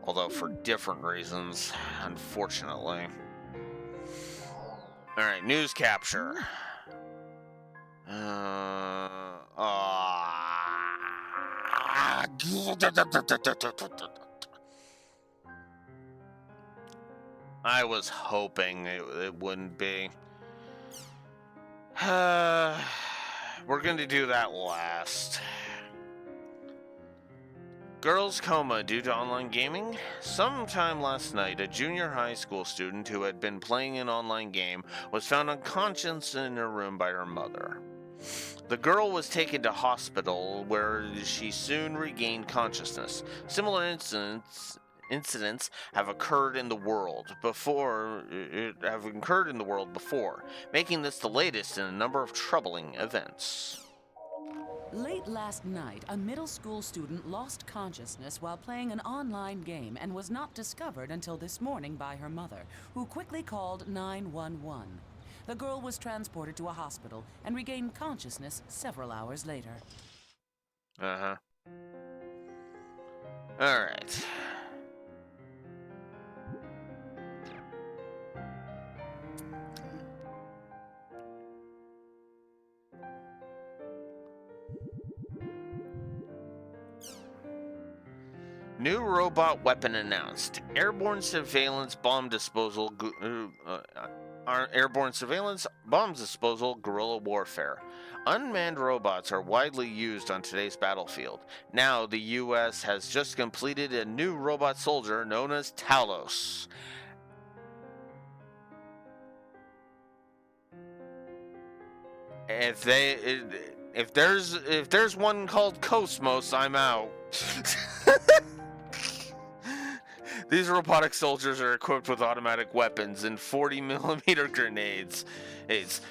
Although for different reasons, unfortunately. Alright, news capture. I was hoping it wouldn't be. We're going to do that last. Girl's coma due to online gaming? Sometime last night, a junior high school student who had been playing an online game was found unconscious in her room by her mother. The girl was taken to hospital where she soon regained consciousness. Similar incidents have occurred in the world before, making this the latest in a number of troubling events. Late last night, a middle school student lost consciousness while playing an online game and was not discovered until this morning by her mother, who quickly called 911. The girl was transported to a hospital and regained consciousness several hours later. All right. New robot weapon announced. Airborne surveillance bomb disposal. Guerrilla warfare. Unmanned robots are widely used on today's battlefield. Now, the U.S. has just completed a new robot soldier known as Talos. If there's one called Cosmos, I'm out. These robotic soldiers are equipped with automatic weapons and 40mm grenades.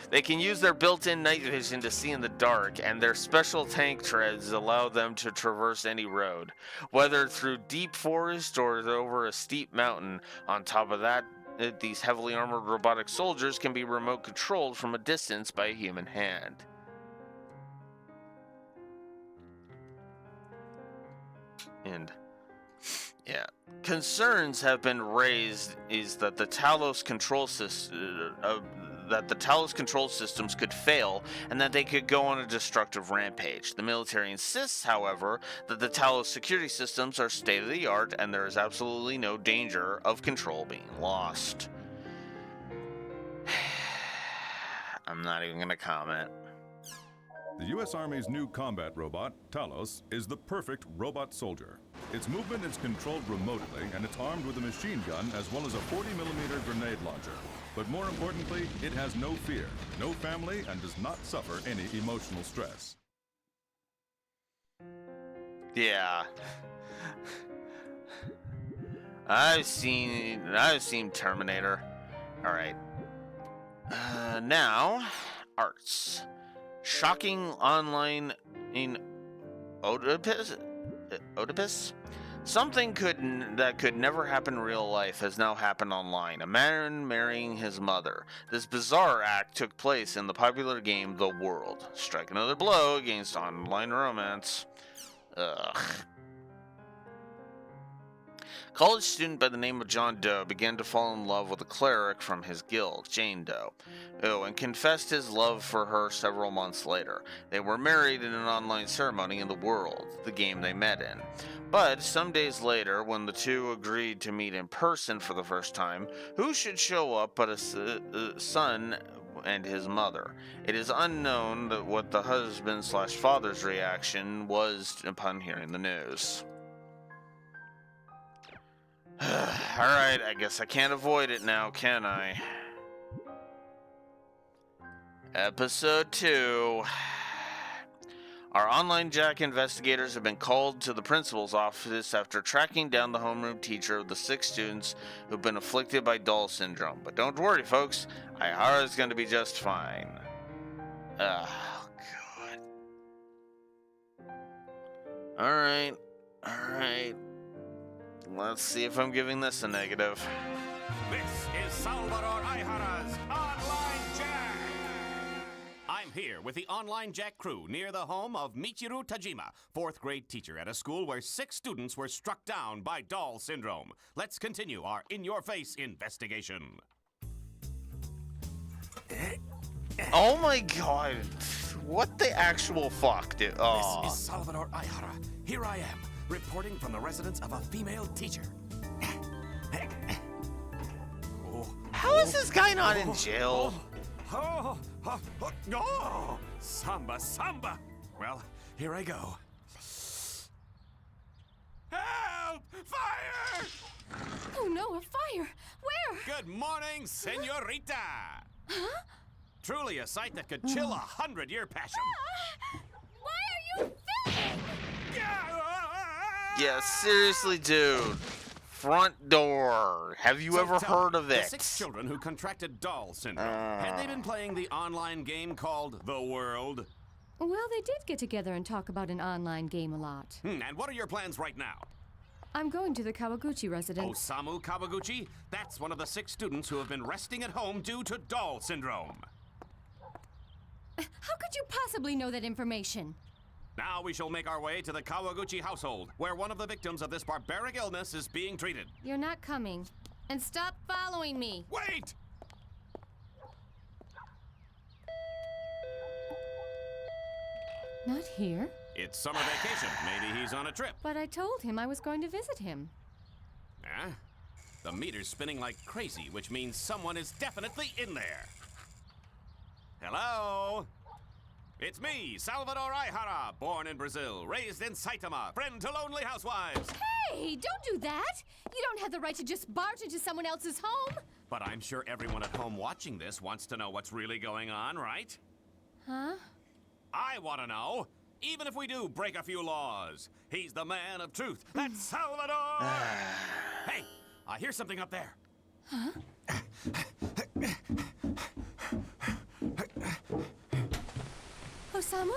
They can use their built-in night vision to see in the dark, and their special tank treads allow them to traverse any road, whether through deep forest or over a steep mountain. On top of that, these heavily armored robotic soldiers can be remote controlled from a distance by a human hand. And yeah, concerns have been raised is that the Talos control systems could fail and that they could go on a destructive rampage. The military insists, however, that the Talos security systems are state-of-the-art and there is absolutely no danger of control being lost. I'm not even going to comment. The U.S. Army's new combat robot, Talos, is the perfect robot soldier. Its movement is controlled remotely, and it's armed with a machine gun as well as a 40mm grenade launcher. But more importantly, it has no fear, no family, and does not suffer any emotional stress. Yeah. I've seen Terminator. All right. Now, arts. Shocking online in Oedipus? Something that could never happen in real life has now happened online. A man marrying his mother. This bizarre act took place in the popular game The World. Strike another blow against online romance. Ugh. College student by the name of John Doe began to fall in love with a cleric from his guild, Jane Doe, and confessed his love for her several months later. They were married in an online ceremony in The World, the game they met in. But some days later, when the two agreed to meet in person for the first time, who should show up but a son and his mother? It is unknown what the husband/father's reaction was upon hearing the news. Alright, I guess I can't avoid it now, can I? Episode 2. Our online Jack investigators have been called to the principal's office after tracking down the homeroom teacher of the 6 students who've been afflicted by Doll syndrome. But don't worry, folks. Aihara's going to be just fine. Oh, God. Alright. Let's see if I'm giving this a negative. This is Salvador Aihara's Online Jack! I'm here with the Online Jack crew near the home of Michiru Tajima, 4th grade teacher at a school where 6 students were struck down by Doll syndrome. Let's continue our in-your-face investigation. Oh my God. What the actual fuck, dude? Oh. This is Salvador Aihara. Here I am, reporting from the residence of a female teacher. How is this guy not in jail? Samba. Well, here I go. Help! Fire! Oh no, a fire! Where? Good morning, senorita! Huh? Truly a sight that could chill 100-year passion. Why are you filming? Yeah, seriously, dude. Front door. Have you ever heard of it? The 6 children who contracted Doll syndrome, had they been playing the online game called The World? Well, they did get together and talk about an online game a lot. And what are your plans right now? I'm going to the Kawaguchi residence. Osamu Kawaguchi? That's one of the 6 students who have been resting at home due to Doll syndrome. How could you possibly know that information? Now we shall make our way to the Kawaguchi household, where one of the victims of this barbaric illness is being treated. You're not coming. And stop following me. Wait! Not here. It's summer vacation. Maybe he's on a trip. But I told him I was going to visit him. Huh? The meter's spinning like crazy, which means someone is definitely in there. Hello? It's me, Salvador Aihara, born in Brazil, raised in Saitama, friend to lonely housewives. Hey, don't do that! You don't have the right to just barge into someone else's home! But I'm sure everyone at home watching this wants to know what's really going on, right? Huh? I want to know, even if we do break a few laws. He's the man of truth. That's Salvador! Hey, I hear something up there. Huh? Osamu?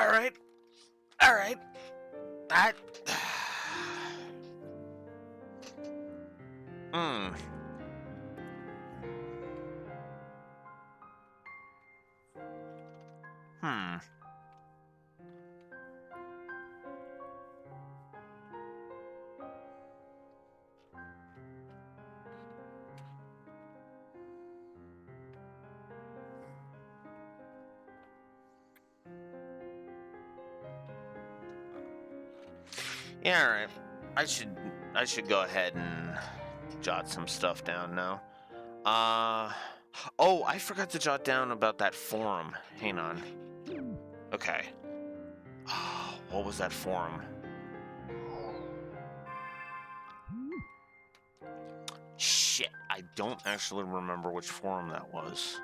All right. Yeah, all right. I should go ahead and jot some stuff down now. Oh, I forgot to jot down about that forum. Hang on. Okay. Oh, what was that forum? Shit, I don't actually remember which forum that was.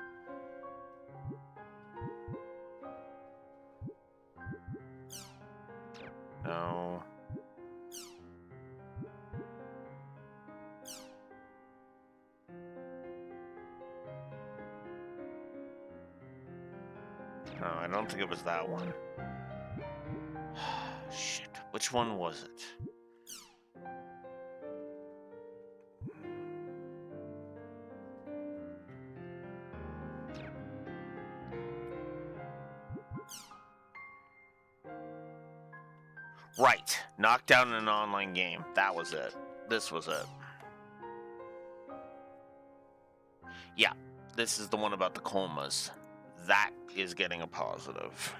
No. No, I don't think it was that one. Shit, which one was it? Right, knocked down in an online game. That was it. This was it. Yeah, this is the one about the comas. That is getting a positive.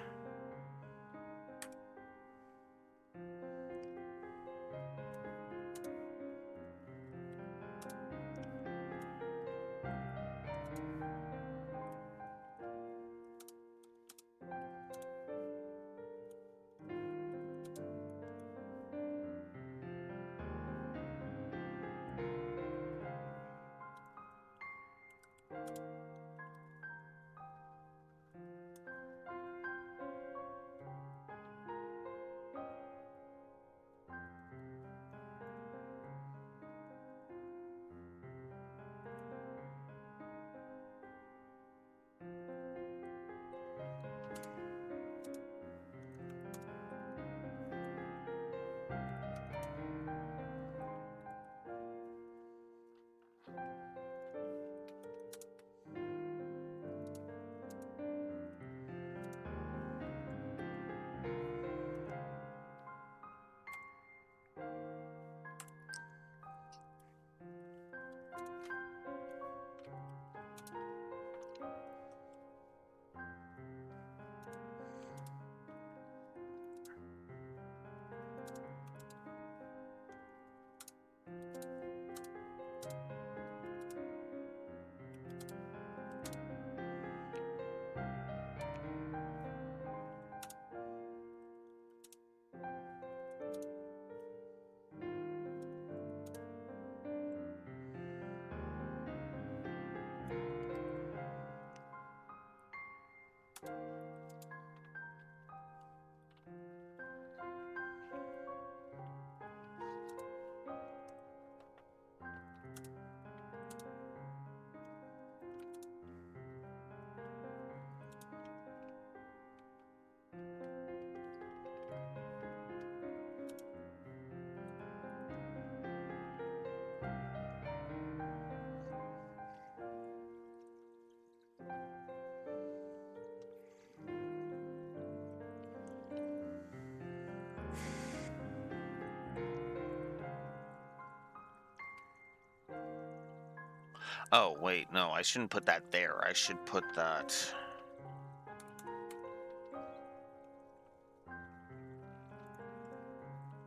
Oh, wait, no, I shouldn't put that there. I should put that...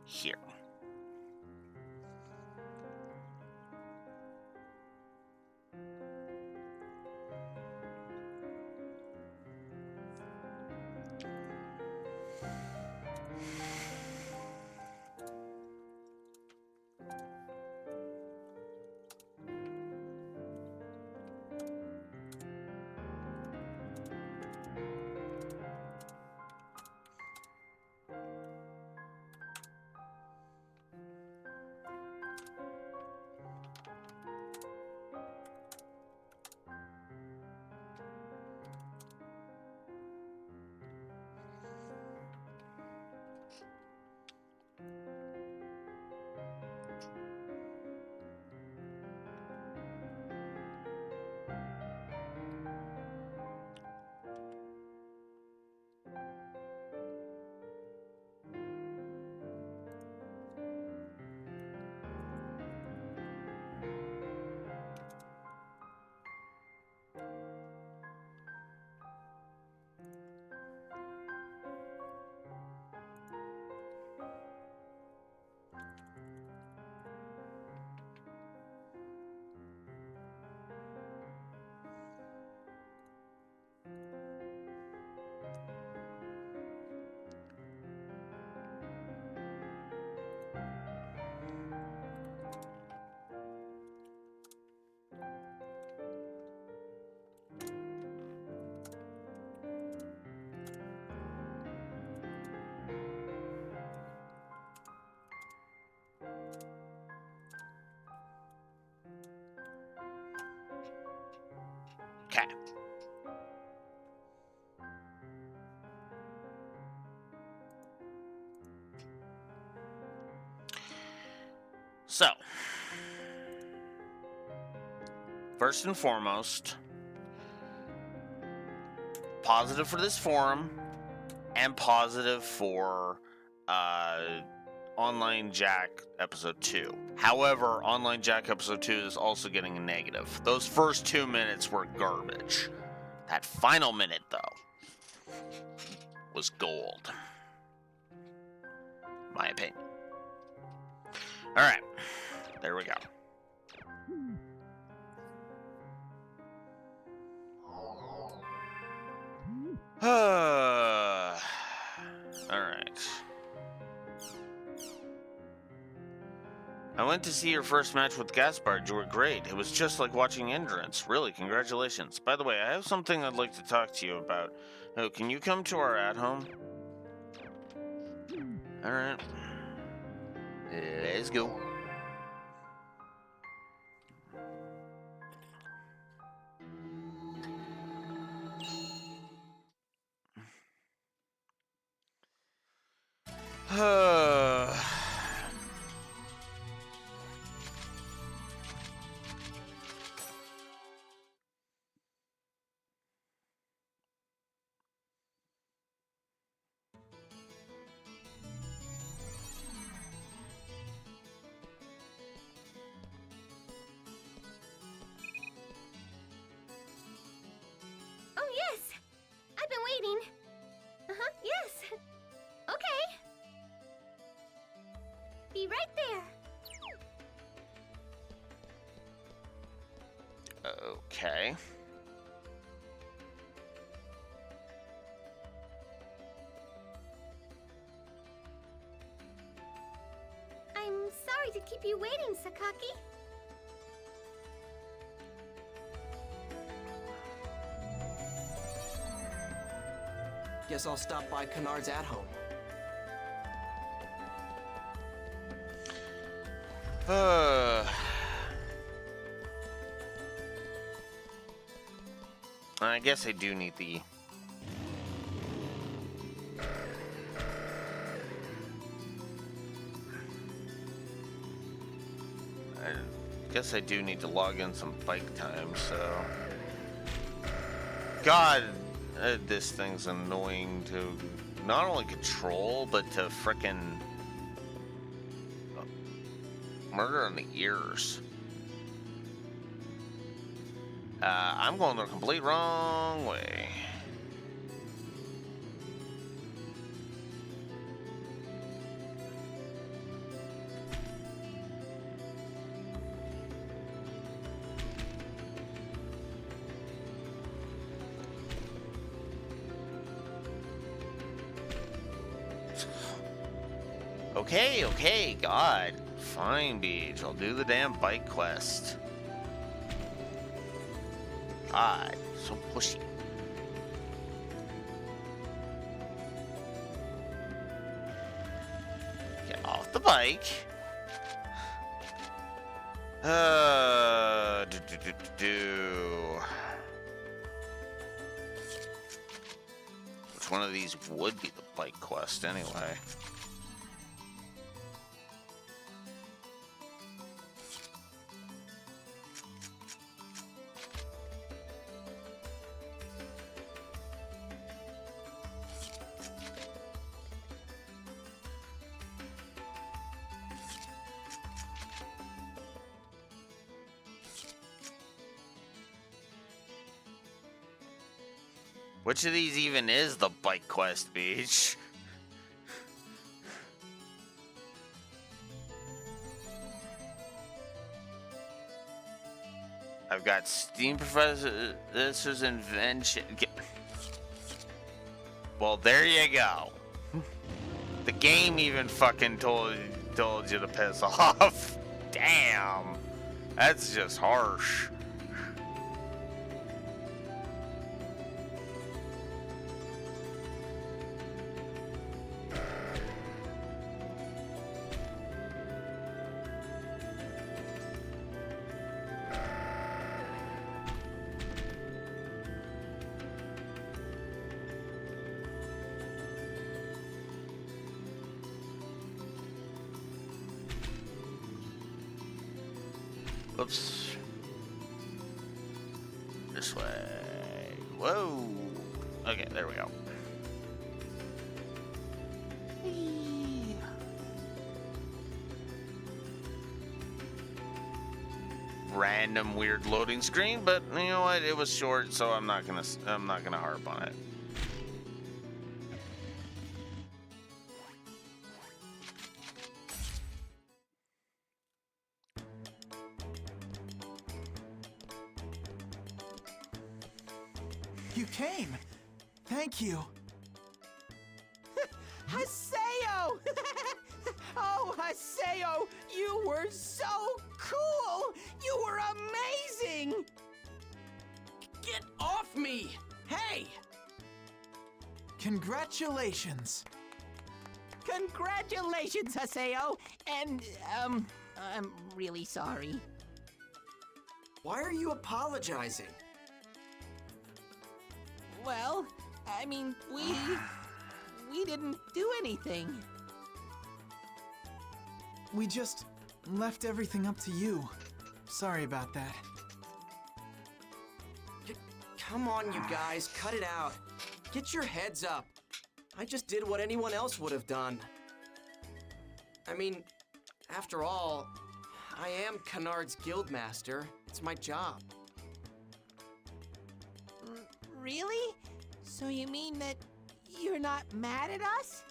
here. So, first and foremost, positive for this forum and positive for Online Jack episode 2. However, Online Jack episode 2 is also getting a negative. Those first 2 minutes were garbage. That final minute, though, was gold. My opinion. Alright, there we go. Alright. I went to see your first match with Gaspard. You were great. It was just like watching Endurance. Really, congratulations. By the way, I have something I'd like to talk to you about. Oh, can you come to our at-home? Alright. Let's go. Oh, yes. I've been waiting. Uh-huh, yes. Okay. Be right there. Okay. I'm sorry to keep you waiting, Sakaki. Guess I'll stop by Kennard's at home. I guess I do need the... I guess I do need to log in some bike time, so... God, this thing's annoying to not only control, but to frickin' murder on the ears. I'm going the complete wrong way. Okay, God. Fine, Beach. I'll do the damn bike quest. God, so pushy. Get off the bike. Which one of these would be the bike quest anyway? Which of these even is the bike quest, Beach? I've got Steam Professor's Invention. Well, there you go. The game even fucking told you to piss off. Damn. That's just harsh. Oops. This way. Whoa. Okay, there we go. Random weird loading screen, but you know what? It was short, so I'm not gonna harp on it. You came. Thank you. Haseo! Oh, Haseo, you were so cool! You were amazing! Get off me! Hey! Congratulations. Congratulations, Haseo! And, I'm really sorry. Why are you apologizing? Well, I mean, we didn't do anything. We just left everything up to you. Sorry about that. Come on, you guys, cut it out. Get your heads up. I just did what anyone else would have done. I mean, after all, I am Kennard's guildmaster. It's my job. Really? So you mean that you're not mad at us?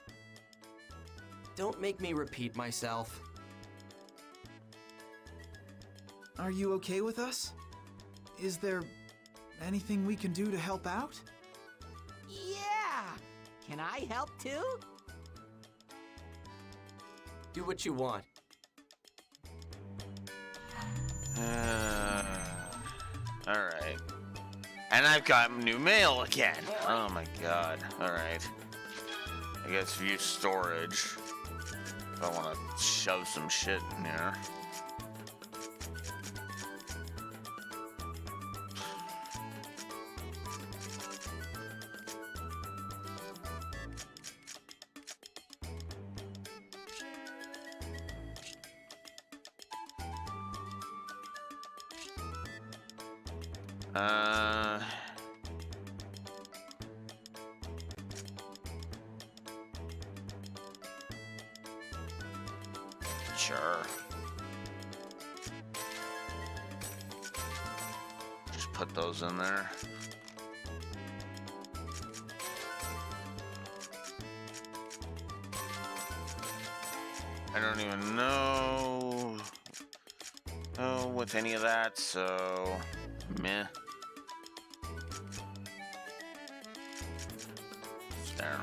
Don't make me repeat myself. Are you okay with us? Is there anything we can do to help out? Yeah! Can I help too? Do what you want. Alright. And I've got new mail again. Oh my god. Alright. I guess view storage. I want to shove some shit in there. Sure. Just put those in there. I don't even know with any of that, so meh. There.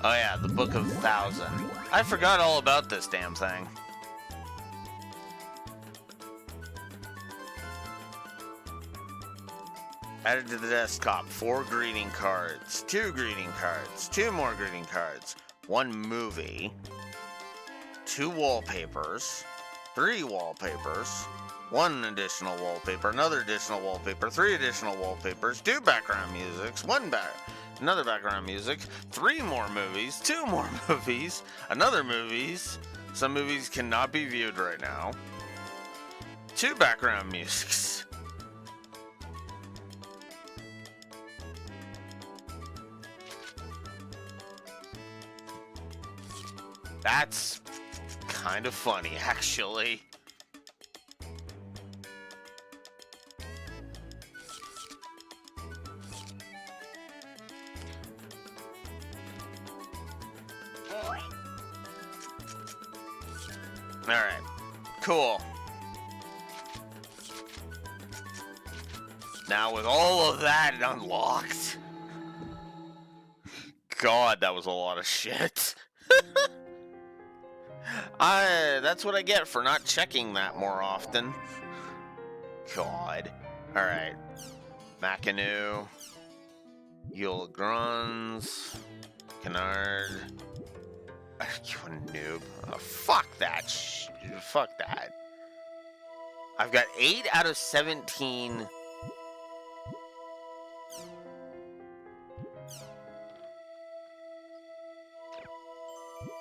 Oh yeah, the Book of 1,000. I forgot all about this damn thing. Added to the desktop, 4 greeting cards, 2 greeting cards, 2 more greeting cards, 1 movie, 2 wallpapers, 3 wallpapers, 1 additional wallpaper, another additional wallpaper, 3 additional wallpapers, 2 background musics, another background music, 3 more movies, 2 more movies, another movies. Some movies cannot be viewed right now. 2 background musics. That's kind of funny, actually. Alright, cool. Now with all of that unlocked, God, that was a lot of shit. That's what I get for not checking that more often. God. Alright. Mackinac. Yul Gruns. Kennard. You a noob. Oh, fuck that. Fuck that. I've got 8 out of 17.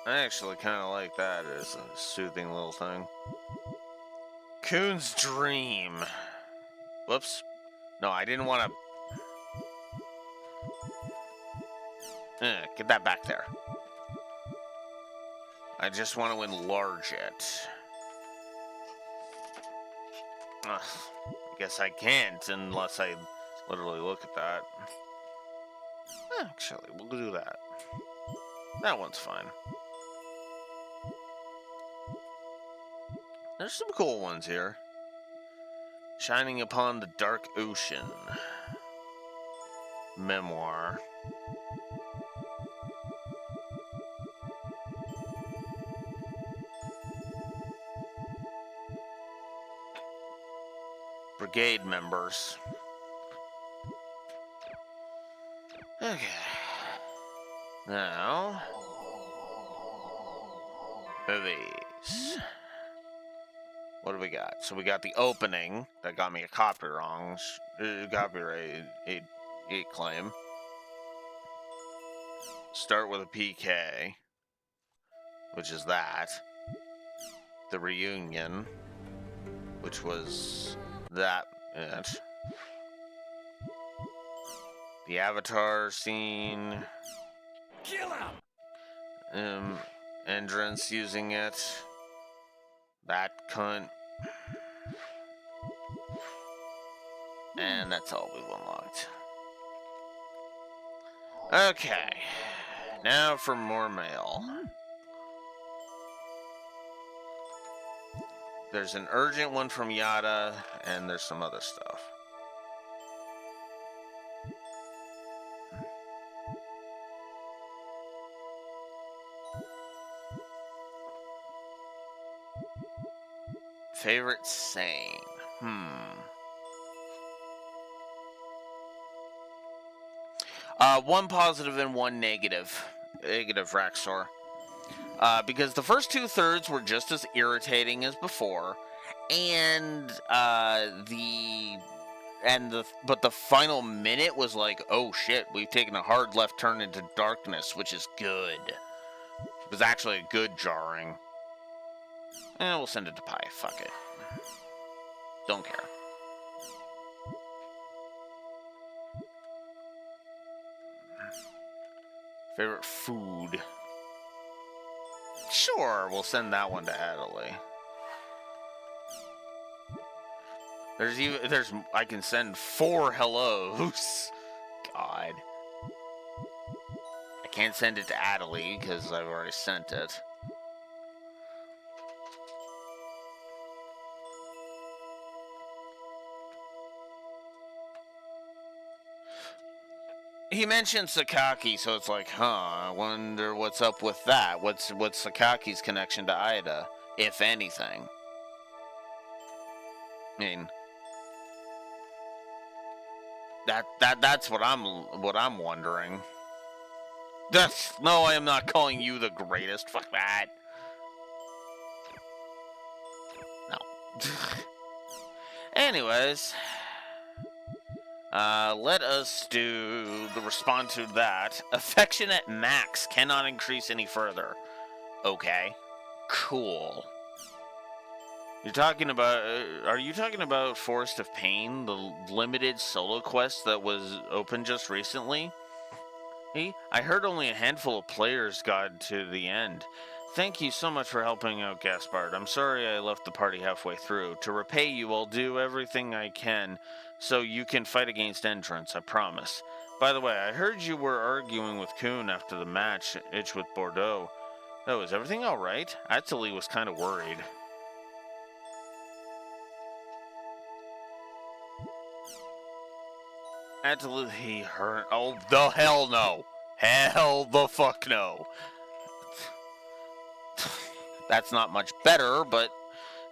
I actually kind of like that as a soothing little thing. Coon's dream. Whoops. No, I didn't want to... get that back there. I just want to enlarge it. Ugh, I guess I can't unless I literally look at that. Actually, we'll do that. That one's fine. There's some cool ones here. Shining upon the dark ocean. Memoir. Brigade members. Okay. Now, movies. What do we got? So we got the opening that got me a copyright claim. Start with a PK, which is that. The reunion, which was that. The Avatar scene. Kill him! Entrance using it. That cunt. And that's all we've unlocked. Okay. Now for more mail. There's an urgent one from Yada, and there's some other stuff. Favorite saying? One positive and one negative. Negative, Raxor. Because the first 2/3 were just as irritating as before, and but the final minute was like, oh shit, we've taken a hard left turn into darkness, which is good. It was actually a good jarring. We'll send it to Pi. Fuck it. Don't care. Favorite food? Sure, we'll send that one to Adelie. I can send 4 hellos. God. I can't send it to Adelie because I've already sent it. He mentioned Sakaki, so it's like, I wonder what's up with that. What's Sakaki's connection to Ida, if anything? I mean, that's what I'm wondering. No, I am not calling you the greatest. Fuck that. No. Anyways. Let us respond to that. Affectionate max cannot increase any further. Okay. Cool. Are you talking about Forest of Pain, the limited solo quest that was open just recently? Hey, I heard only a handful of players got to the end. Thank you so much for helping out, Gaspard. I'm sorry I left the party halfway through. To repay you, I'll do everything I can so you can fight against Entrance, I promise. By the way, I heard you were arguing with Kuhn after the match, Itch with Bordeaux. Oh, is everything alright? Atali was kind of worried. Atali hurt. Oh, the hell no. Hell the fuck no. That's not much better, but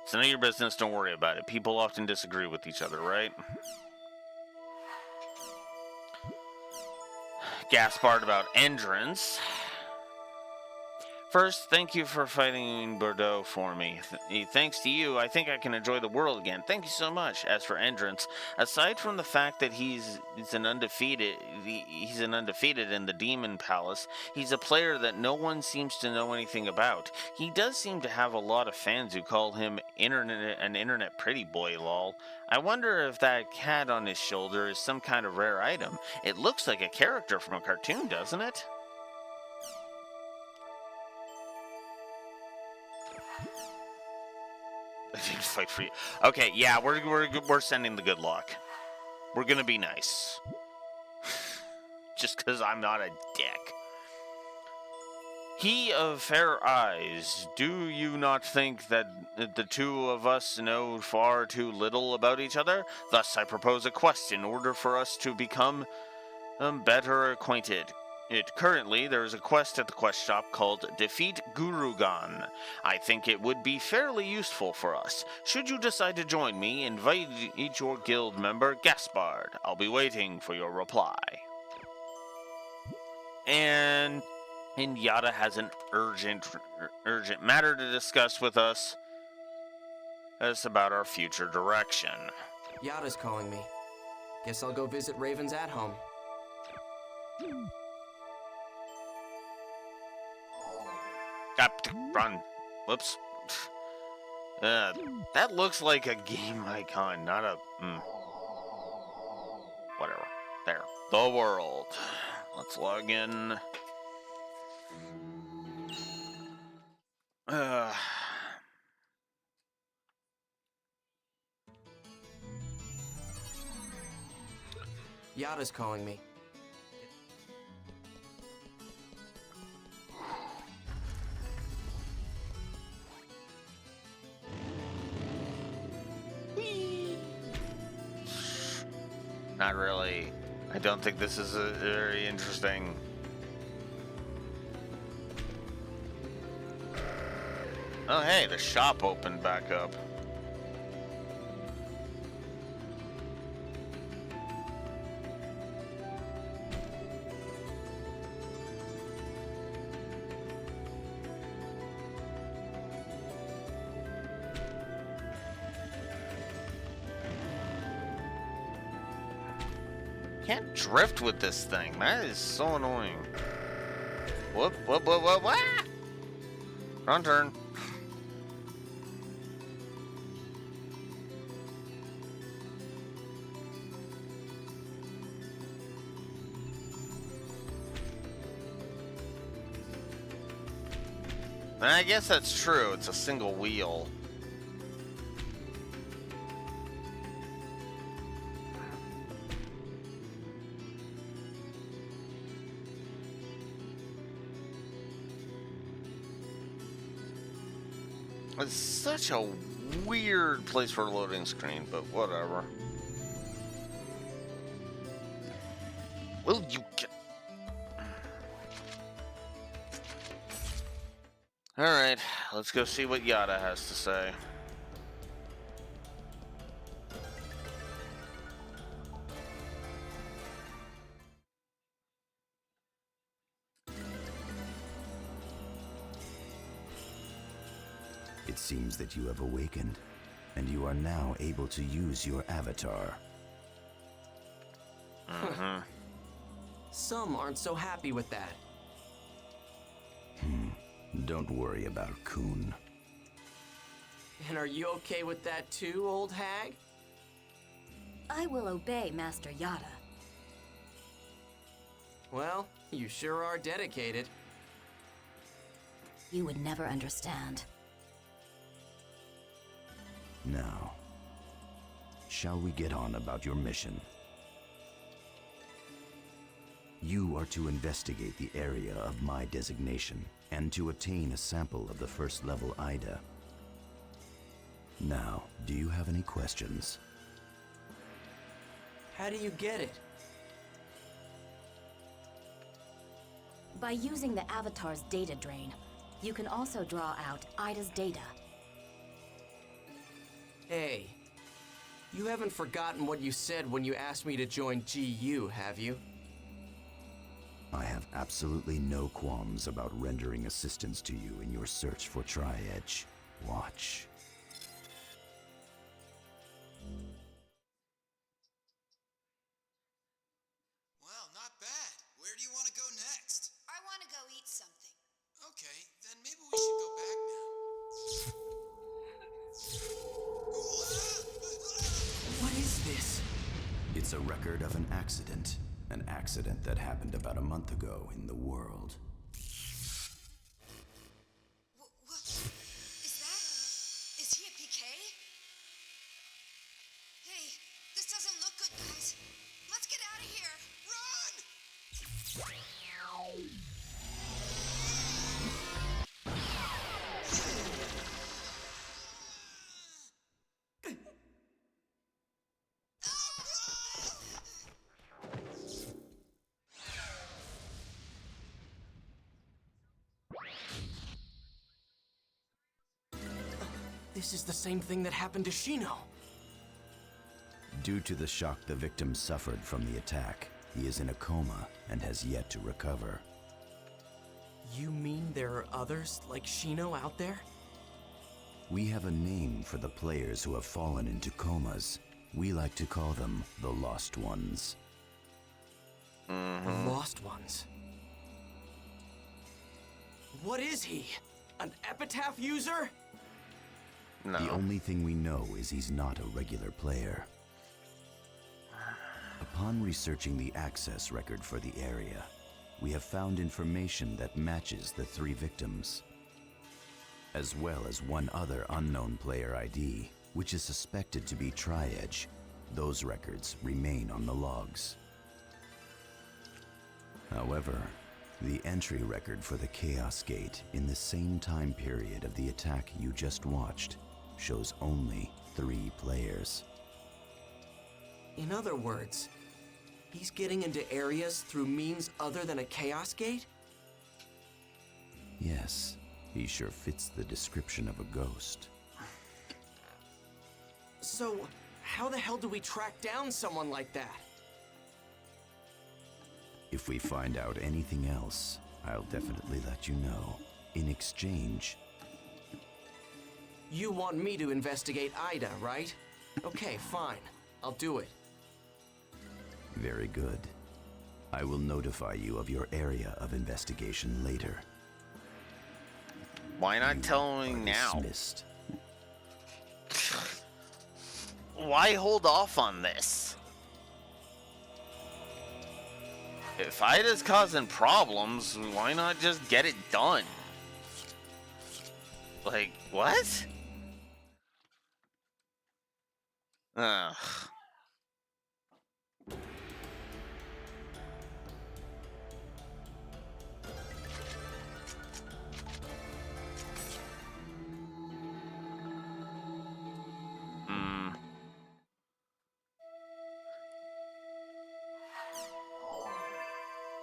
it's none of your business, don't worry about it. People often disagree with each other, right? Gaspard about Entrance. First, thank you for fighting Bordeaux for me. Thanks to you, I think I can enjoy the world again. Thank you so much. As for Endurance, aside from the fact that he's an undefeated in the Demon Palace, he's a player that no one seems to know anything about. He does seem to have a lot of fans who call him an internet pretty boy, lol. I wonder if that cat on his shoulder is some kind of rare item. It looks like a character from a cartoon, doesn't it? I didn't fight for you. Okay, yeah, we're sending the good luck. We're gonna be nice. Just because I'm not a dick. He of fair eyes, do you not think that the two of us know far too little about each other? Thus I propose a quest in order for us to become better acquainted. Currently, there is a quest at the quest shop called Defeat Gurugan. I think it would be fairly useful for us. Should you decide to join me, invite your guild member, Gaspard. I'll be waiting for your reply. And Yada has an urgent matter to discuss with us. It's about our future direction. Yada's calling me. Guess I'll go visit Ravens at home. Run. Whoops. That looks like a game icon, not a... Whatever. There. The world. Let's log in. Yada's calling me. Not really. I don't think this is a very interesting... Oh, hey, the shop opened back up. Can't drift with this thing. That is so annoying. Whoop, whoop, whoop, whoop, whoop. Wrong turn. I guess that's true. It's a single wheel. It's such a weird place for a loading screen, but whatever. Will you get... Alright, let's go see what Yada has to say. It seems that you have awakened, and you are now able to use your avatar. Some aren't so happy with that. Don't worry about Kun. And are you okay with that too, old hag? I will obey Master Yada. Well, you sure are dedicated. You would never understand. Now, shall we get on about your mission? You are to investigate the area of my designation and to obtain a sample of the first level Ida. Now, do you have any questions? How do you get it? By using the avatar's data drain, you can also draw out Ida's data. Hey, you haven't forgotten what you said when you asked me to join GU, have you? I have absolutely no qualms about rendering assistance to you in your search for Tri-Edge. Watch. Well, not bad. Where do you want to go next? I want to go eat something. Okay, then maybe we should go back now. What is this? It's a record of an accident. An accident that happened about a month ago in the world. What? Is he a PK? Hey, this doesn't look good, guys. Let's get out of here. Run! This is the same thing that happened to Shino. Due to the shock the victim suffered from the attack, he is in a coma and has yet to recover. You mean there are others like Shino out there? We have a name for the players who have fallen into comas. We like to call them the Lost Ones. The Lost Ones. What is he? An epitaph user? No. The only thing we know is he's not a regular player. Upon researching the access record for the area, we have found information that matches the 3 victims, as well as one other unknown player ID, which is suspected to be Tri-Edge. Those records remain on the logs. However, the entry record for the Chaos Gate in the same time period of the attack you just watched shows only 3 players. In other words, he's getting into areas through means other than a Chaos Gate? Yes, he sure fits the description of a ghost. So, how the hell do we track down someone like that? If we find out anything else, I'll definitely let you know. In exchange, You want me to investigate Ida, right? Okay, fine. I'll do it. very good. I will notify you of your area of investigation later. Why not tell me now? Dismissed. Why hold off on this? If Ida's causing problems, why not just get it done? Like, what? Ugh.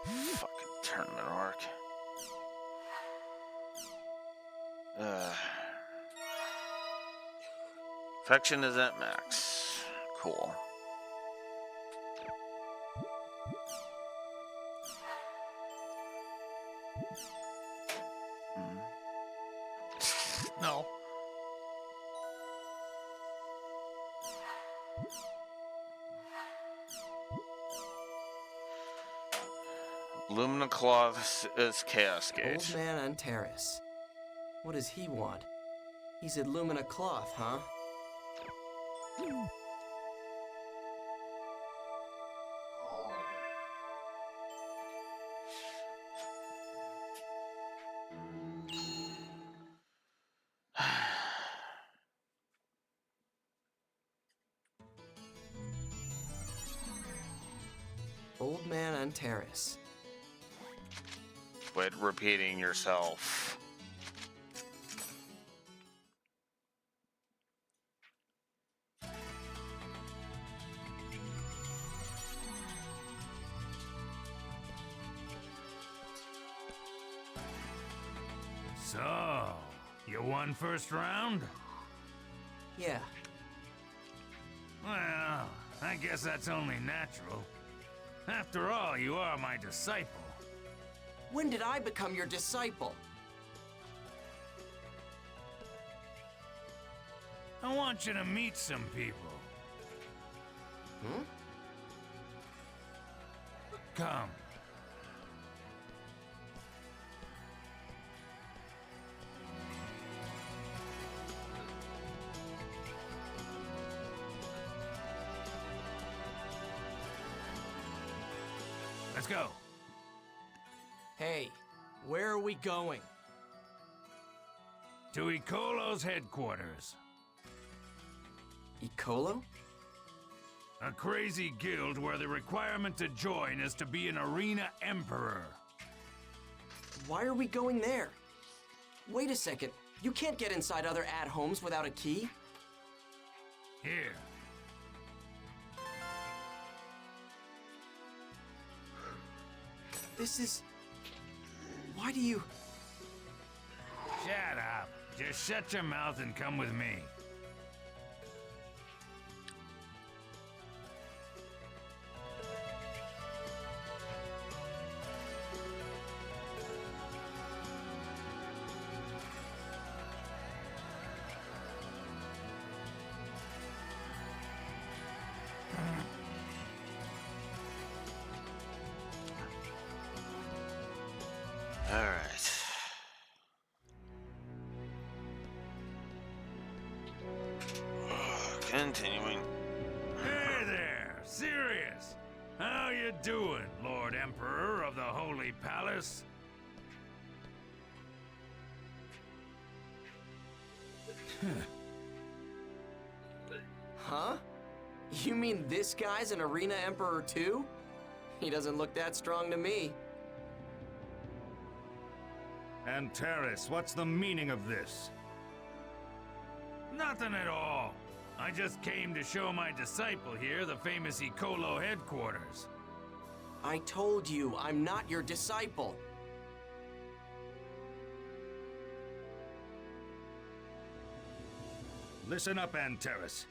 Fucking tournament arc. Affection is at max. Cool. No. Lumina Cloth is Chaos Gate. Old Man Antares. What does he want? He's at Lumina Cloth, huh? Old Man Antares. Quit repeating yourself. So, you won first round? Yeah. Well, I guess that's only natural. After all, you are my disciple. When did I become your disciple? I want you to meet some people. Hmm? Come. Let's go. Hey, where are we going? To Icolo's headquarters. Icolo? A crazy guild where the requirement to join is to be an arena emperor. Why are we going there? Wait a second. You can't get inside other at-homes without a key? Here. This is... Why do you... Shut up. Just shut your mouth and come with me. All right. Continuing. Hey there, Sirius. How you doing, Lord Emperor of the Holy Palace? Huh? You mean this guy's an arena emperor too? He doesn't look that strong to me. And Terrace, what's the meaning of this? Nothing at all. I just came to show my disciple here the famous Icolo headquarters. I told you, I'm not your disciple. Listen up, Antares.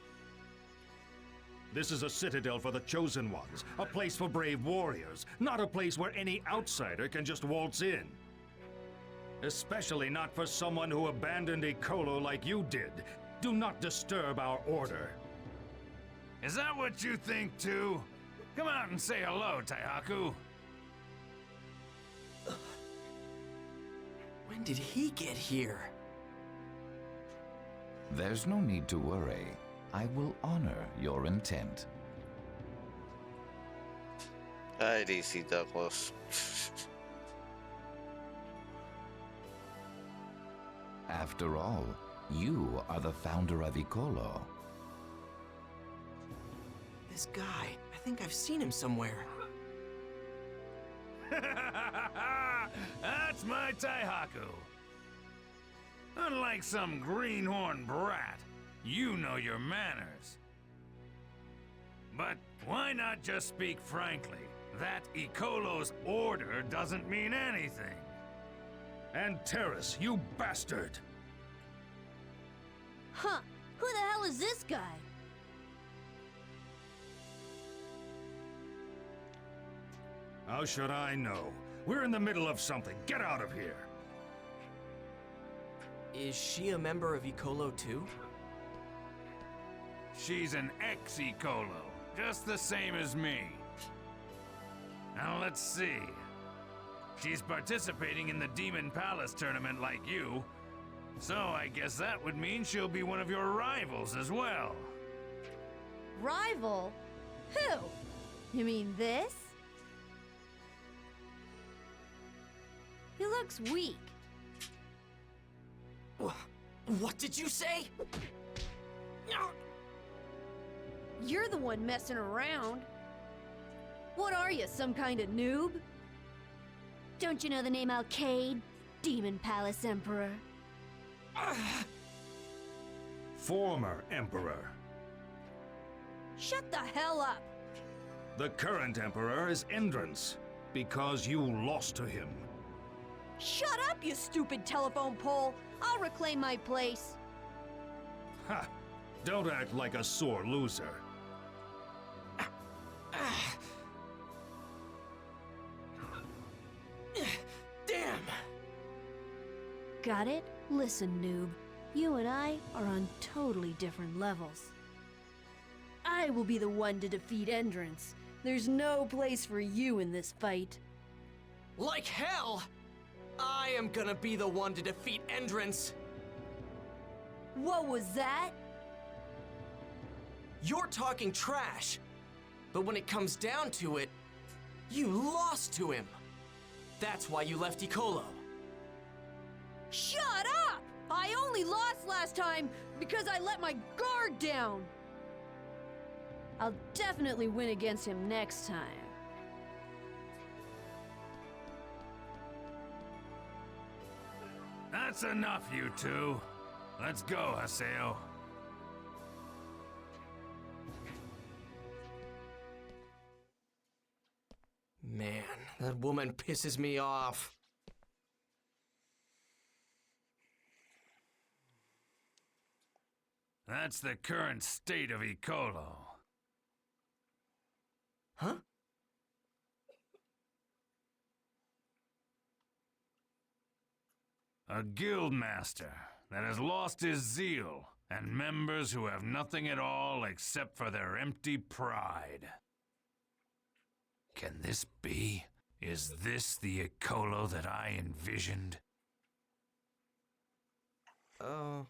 This is a citadel for the Chosen Ones, a place for brave warriors, not a place where any outsider can just waltz in. Especially not for someone who abandoned Icolo like you did. Do not disturb our order. Is that what you think too? Come out and say hello, Taihaku. When did he get here? There's no need to worry. I will honor your intent. Hi, DC Douglas. After all, you are the founder of Icolo. This guy, I think I've seen him somewhere. That's my Taihaku. Unlike some greenhorn brat, you know your manners. But why not just speak frankly? That Icolo's order doesn't mean anything. Antares, you bastard! Huh? Who the hell is this guy? How should I know? We're in the middle of something. Get out of here! Is she a member of Icolo too? She's an ex-Icolo, just the same as me. Now let's see. She's participating in the Demon Palace tournament like you, so I guess that would mean she'll be one of your rivals as well. Rival? Who? You mean this? He looks weak. What did you say? You're the one messing around. What are you, some kind of noob? Don't you know the name Alcade? Demon Palace Emperor. Former Emperor. Shut the hell up! The current Emperor is Endrance, because you lost to him. Shut up, you stupid telephone pole! I'll reclaim my place. Ha! Don't act like a sore loser. Got it? Listen, noob. You and I are on totally different levels. I will be the one to defeat Endrance. There's no place for you in this fight. Like hell! I am gonna be the one to defeat Endrance! What was that? You're talking trash, but when it comes down to it, you lost to him. That's why you left Icolo. Shut up! I only lost last time because I let my guard down. I'll definitely win against him next time. That's enough, you two. Let's go, Haseo. Man, that woman pisses me off. That's the current state of Icolo. Huh? A guild master that has lost his zeal, and members who have nothing at all except for their empty pride. Can this be? Is this the Icolo that I envisioned? Oh.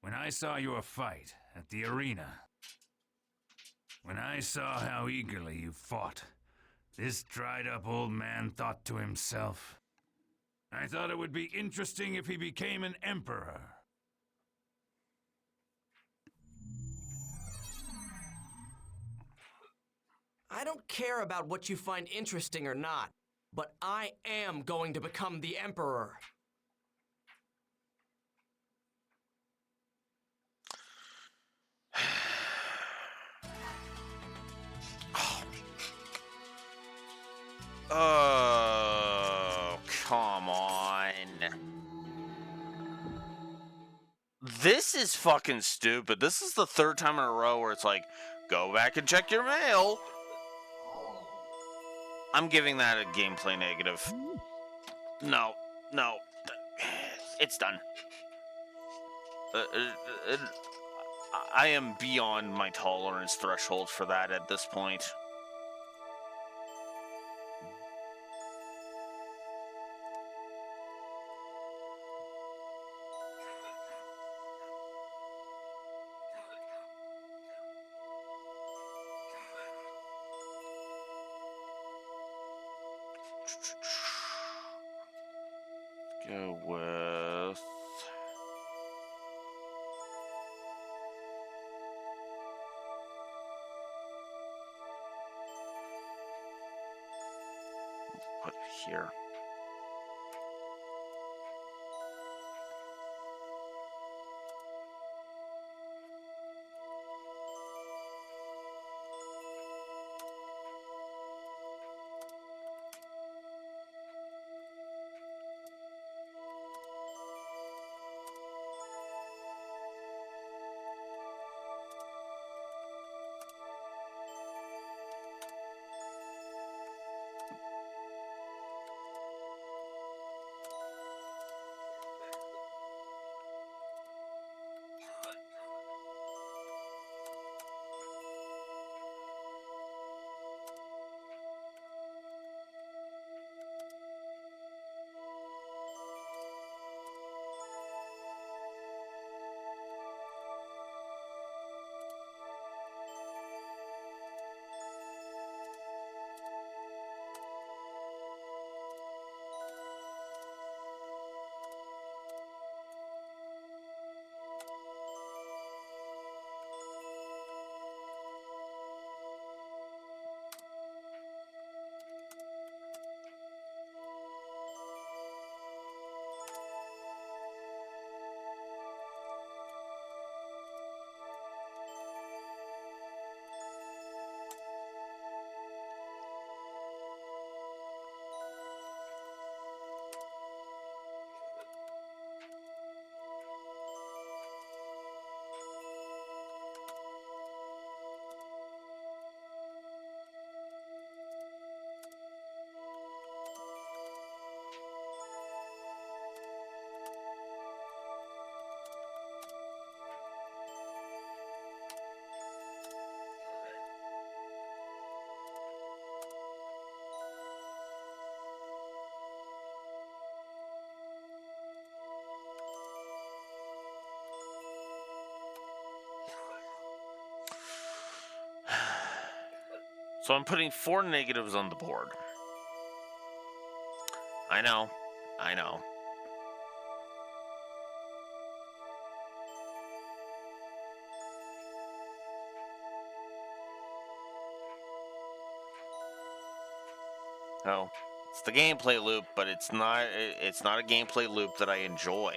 When I saw your fight at the arena, when I saw how eagerly you fought, this dried-up old man thought to himself, I thought it would be interesting if he became an emperor. I don't care about what you find interesting or not, but I am going to become the Emperor. Oh, come on. This is fucking stupid. This is the third time in a row where it's like, go back and check your mail. I'm giving that a gameplay negative. No. It's done. I am beyond my tolerance threshold for that at this point. Go with... put it here. So I'm putting 4 negatives on the board. I know. No, it's the gameplay loop, but it's not a gameplay loop that I enjoy.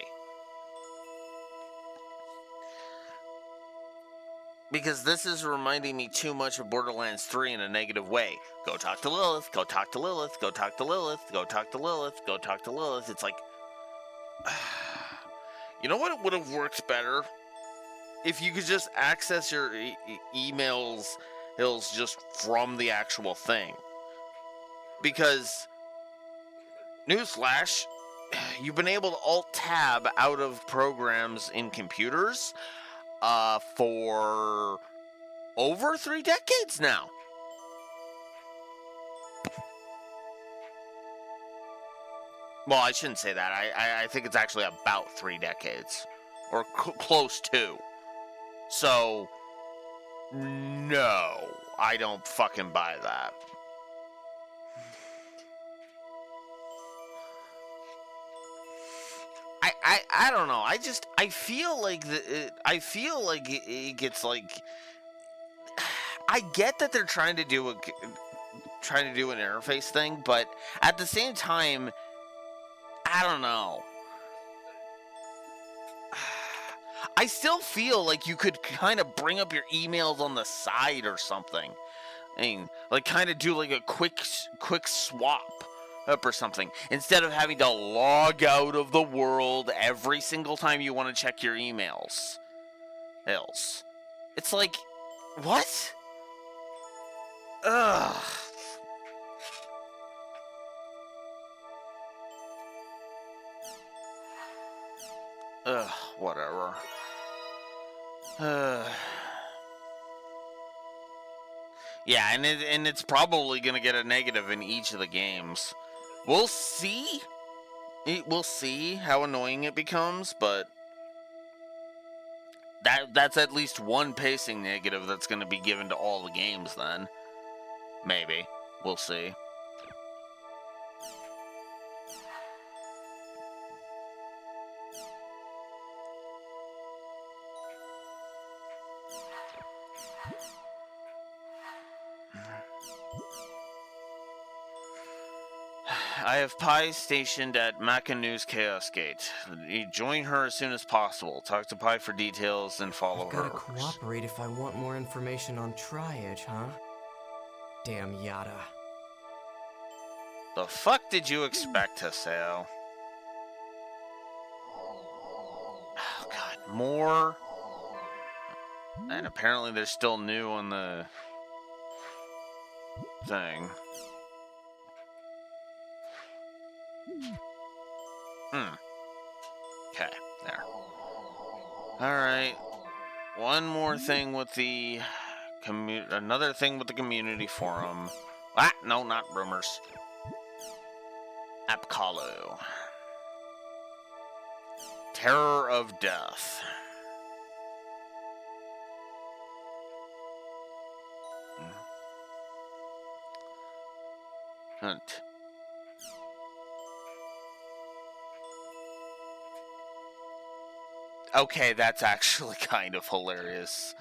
Because this is reminding me too much of Borderlands 3 in a negative way. Go talk to Lilith, go talk to Lilith, go talk to Lilith, go talk to Lilith, go talk to Lilith. It's like, you know what would have worked better? If you could just access your emails just from the actual thing. Because, newsflash, you've been able to alt-tab out of programs in computers for over 3 decades now. Well, I shouldn't say that. I think it's actually about 3 decades. Or close to. So, no. I don't fucking buy that. I don't know. I feel like it gets like. I get that they're trying to do an interface thing, but at the same time, I don't know. I still feel like you could kind of bring up your emails on the side or something. I mean, like kind of do like a quick swap up or something, instead of having to log out of the world every single time you want to check your emails. It's like, what? Ugh. Whatever. Yeah, and it's probably gonna get a negative in each of the games. We'll see. We'll see how annoying it becomes, but that's at least one pacing negative that's gonna be given to all the games then. Maybe. We'll see. I have Pi stationed at Makanu's Chaos Gate. You join her as soon as possible. Talk to Pi for details and follow her. Gotta cooperate if I want more information on Tri-Edge, huh? Damn Yada. The fuck did you expect, Haseo? Oh god, more? And apparently they're still new on the thing. Okay, there. Alright. One more thing with the another thing with the community forum. Ah, no, not rumors. Apkallu. Terror of Death. Hunt. Okay, that's actually kind of hilarious.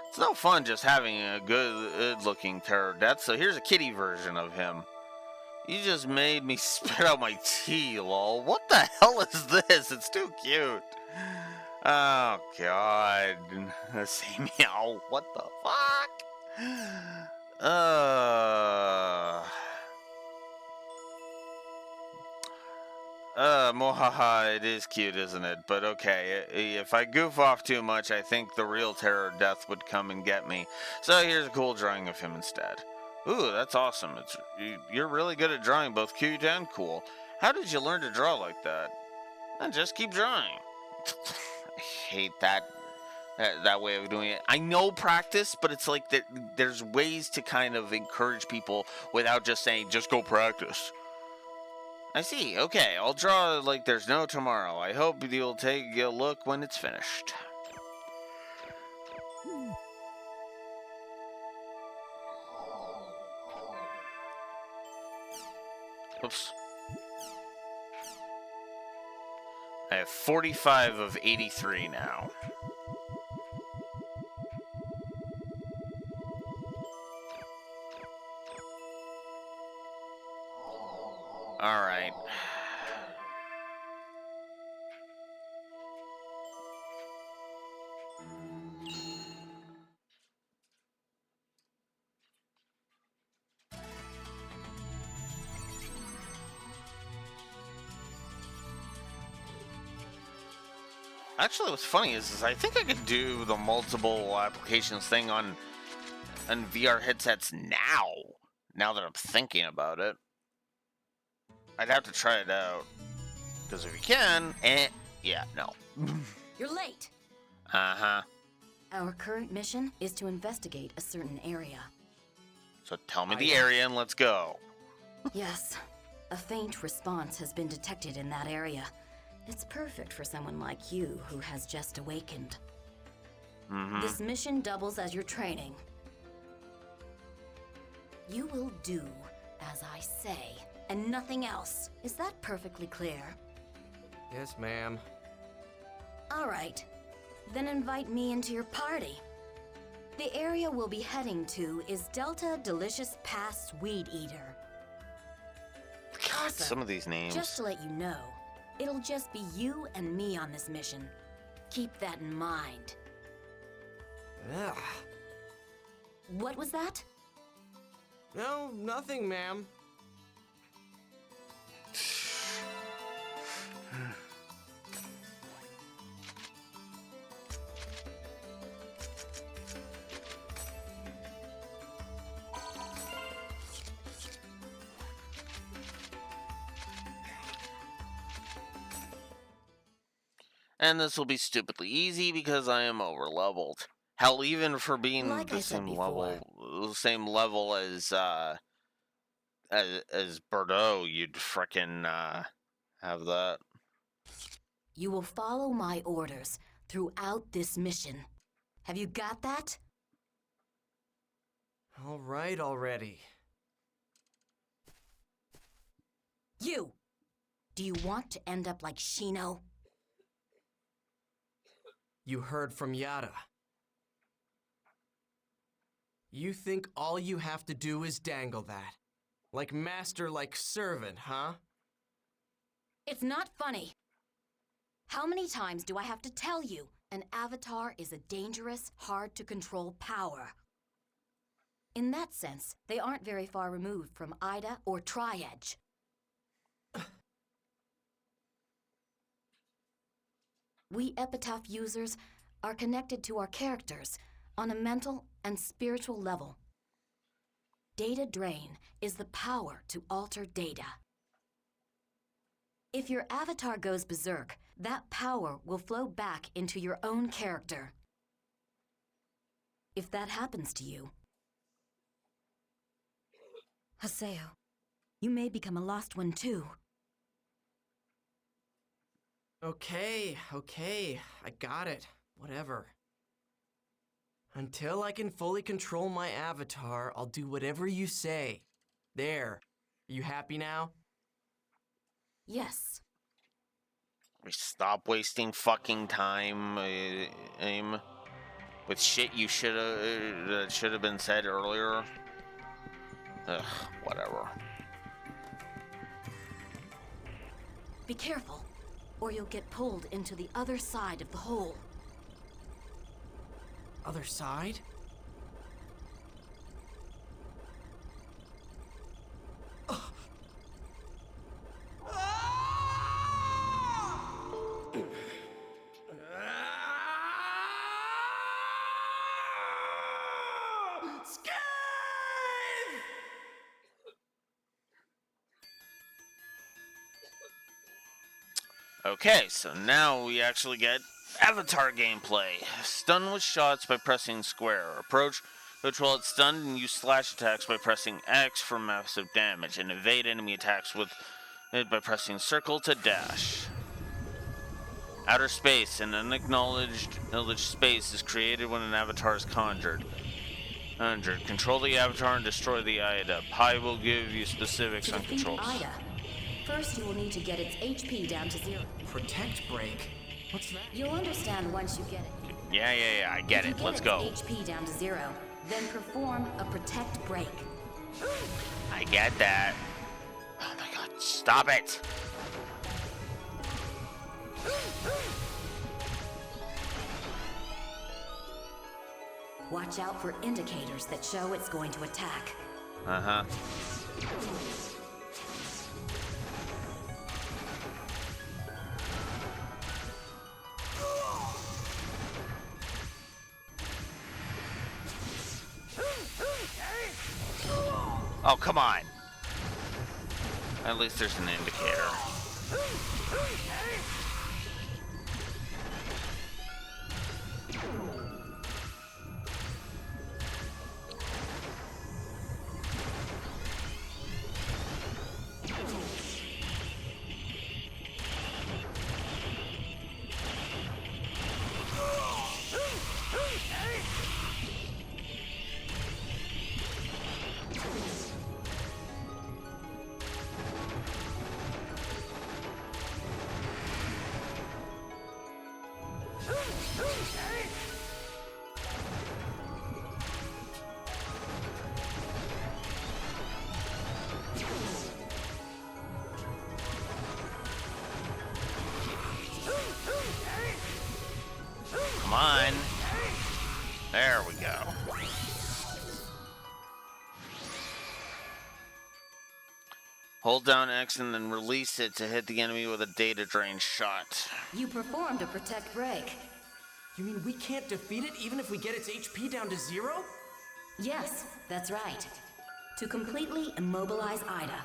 It's no fun just having a good-looking Terror of Death, so here's a kitty version of him. You just made me spit out my tea, lol. What the hell is this? It's too cute. Oh, God. Say meow. What the fuck? Mohaha, it is cute, isn't it? But okay, if I goof off too much, I think the real Terror of Death would come and get me. So here's a cool drawing of him instead. Ooh, that's awesome. You're really good at drawing, both cute and cool. How did you learn to draw like that? Just keep drawing. I hate that way of doing it. I know practice, but it's like there's ways to kind of encourage people without just saying, just go practice. I see. Okay, I'll draw like there's no tomorrow. I hope you'll take a look when it's finished. Whoops. I have 45 of 83 now. Alright. Actually, what's funny is I think I could do the multiple applications thing on VR headsets now that I'm thinking about it. I'd have to try it out. Because if you can, yeah, no. You're late. Uh-huh. Our current mission is to investigate a certain area. So tell me the area and let's go. Yes. A faint response has been detected in that area. It's perfect for someone like you who has just awakened. Mm-hmm. This mission doubles as your training. You will do as I say, and nothing else. Is that perfectly clear? Yes, ma'am. All right. Then invite me into your party. The area we'll be heading to is Delta Delicious Pass Weed Eater. God, Also, some of these names. Just to let you know, it'll just be you and me on this mission. Keep that in mind. Ugh. What was that? No, nothing, ma'am. And this will be stupidly easy because I am over-leveled. Hell, even for being Like I the said same level as Bordeaux, you'd frickin' have that. You will follow my orders throughout this mission. Have you got that? All right already. You! Do you want to end up like Shino? You heard from Yada. You think all you have to do is dangle that? Like master, like servant, huh? It's not funny. How many times do I have to tell you? An avatar is a dangerous, hard-to-control power. In that sense, they aren't very far removed from Ida or Tri-Edge. We Epitaph users are connected to our characters on a mental and spiritual level. Data drain is the power to alter data. If your avatar goes berserk, that power will flow back into your own character. If that happens to you, Haseo, you may become a lost one too. Okay, I got it. Whatever. Until I can fully control my avatar, I'll do whatever you say. There. Are you happy now? Yes. Stop wasting fucking time, AIM, with shit you should have been said earlier. Ugh, whatever. Be careful, or you'll get pulled into the other side of the hole. Other side? Okay, so now we actually get Avatar gameplay. Stun with shots by pressing square. Approach which while it's stunned and use slash attacks by pressing X for massive damage, and evade enemy attacks with it by pressing circle to dash. Outer space, an unacknowledged space, is created when an avatar is conjured. Control the avatar and destroy the Ida. Pi will give you specifics on controls. Ida, First, you will need to get its HP down to 0. Protect break? What's that? You'll understand once you get it. Yeah, I get it. Let's go. If you get its HP down to 0, then perform a protect break. I get that. Oh my god, stop it! Watch out for indicators that show it's going to attack. Uh-huh. Oh, come on. At least there's an indicator. Come on. There we go. Hold down X and then release it to hit the enemy with a data drain shot. You performed a protect break. You mean we can't defeat it even if we get its HP down to 0? Yes, that's right. To completely immobilize Ida,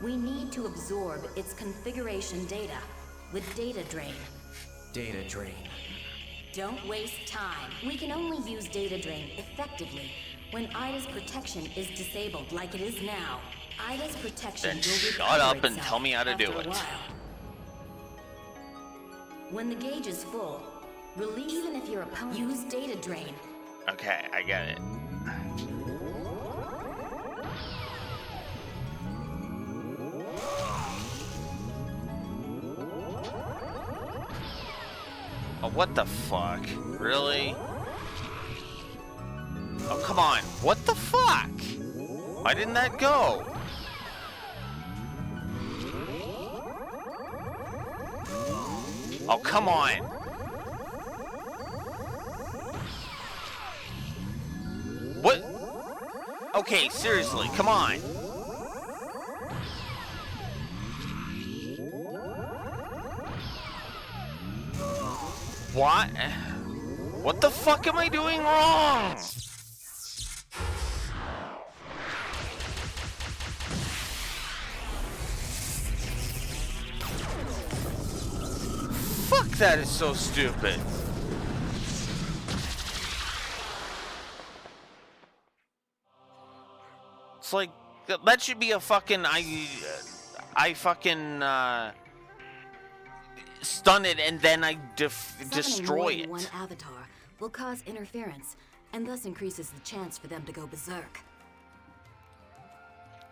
we need to absorb its configuration data with data drain. Data drain. Don't waste time. We can only use data drain effectively when Ida's protection is disabled like it is now. Ida's protection Then will shut up and itself tell me how to do after a it. while. When the gauge is full, release even if your opponent use data drain. Okay, I get it. Oh, what the fuck? Really? Oh, come on. What the fuck? Why didn't that go? Oh, come on. What? Okay, seriously, come on. What? What the fuck am I doing wrong? Fuck, that is so stupid. It's like, that should be a fucking, I fucking, stun it and then I destroy Summoning it. more than one avatar will cause interference and thus increases the chance for them to go berserk.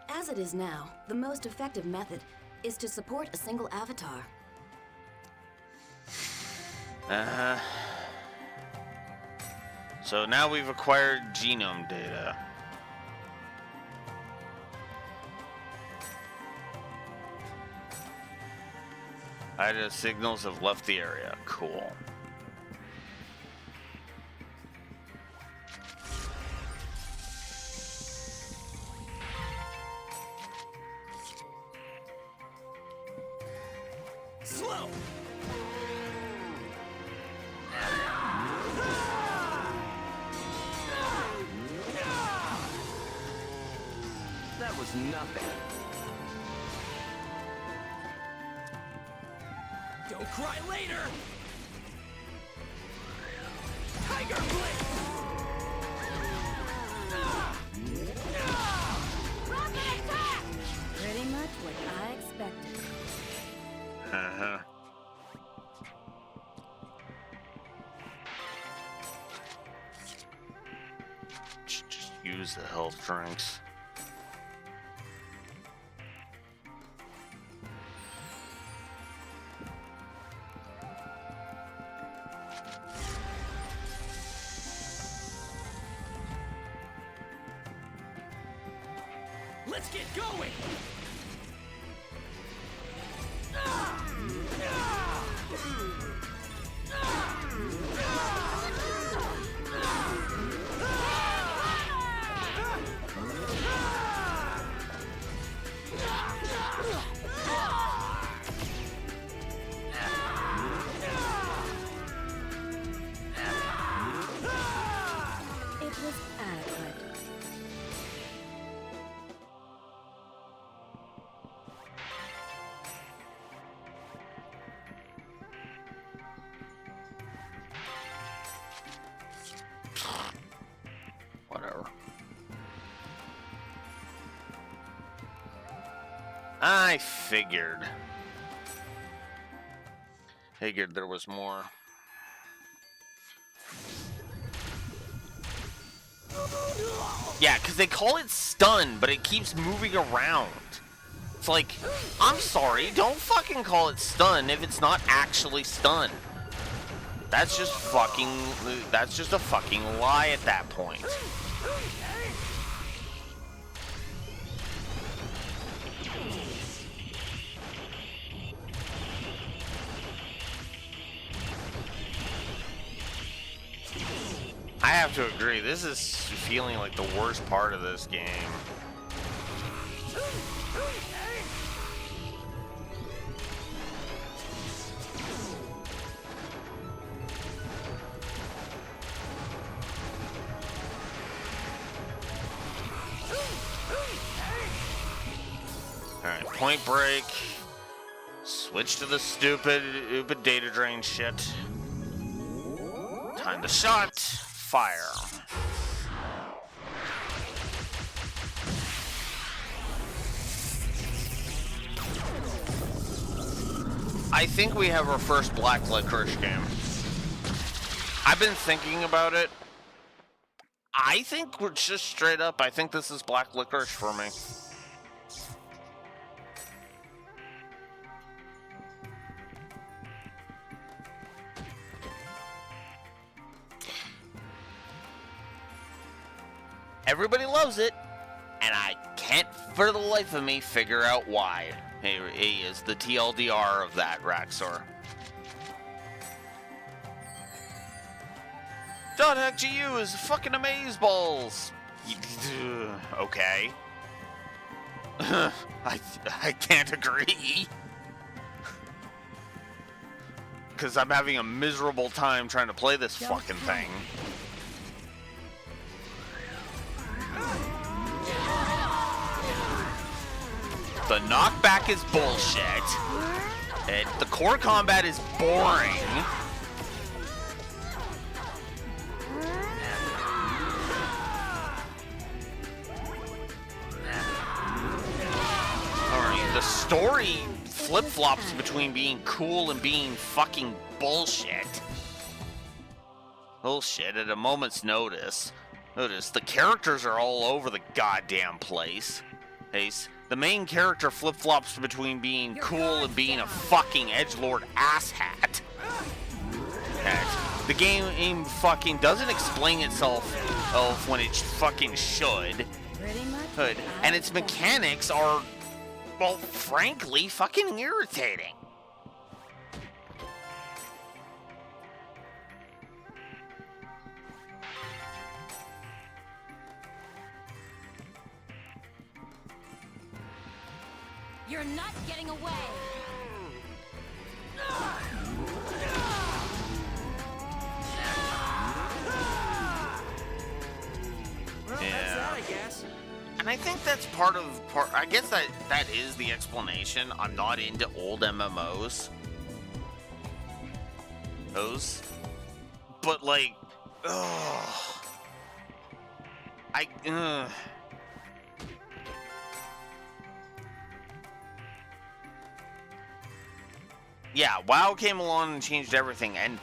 As it is now, the most effective method is to support a single avatar. Uh-huh. So now we've acquired genome data. Ida signals have left the area. Cool. Slow! That was nothing. Don't cry later! Tiger Blitz! Rocket attack! Pretty much what I expected. Uh-huh. Just use the health drinks. Let's get going! It was adequate. Whatever. I figured there was more. Yeah, because they call it stun, but it keeps moving around. It's like, I'm sorry, don't fucking call it stun if it's not actually stun. That's just a fucking lie at that point. I have to agree, this is feeling like the worst part of this game. Alright, Point Break. Switch to the stupid data drain shit. Time to shot. Fire. I think we have our first Black Licorice game. I've been thinking about it. I think we're just straight up, I think this is Black Licorice for me. Everybody loves it, and I can't for the life of me figure out why. He is the TLDR of that, Raxor. .hack GU is fucking amazeballs. Okay. I can't agree. Because I'm having a miserable time trying to play this fucking thing. The knockback is bullshit. The core combat is boring. Alright, the story flip-flops between being cool and being fucking bullshit. Bullshit at a moment's notice. Notice, the characters are all over the goddamn place. The main character flip-flops between being cool and being a fucking edgelord asshat. The game fucking doesn't explain itself when it fucking should. And its mechanics are, well, frankly, fucking irritating. You're not getting away! Well, that's that, I guess. And I think that's I guess that is the explanation. I'm not into old MMOs. But like, yeah, WoW came along and changed everything, and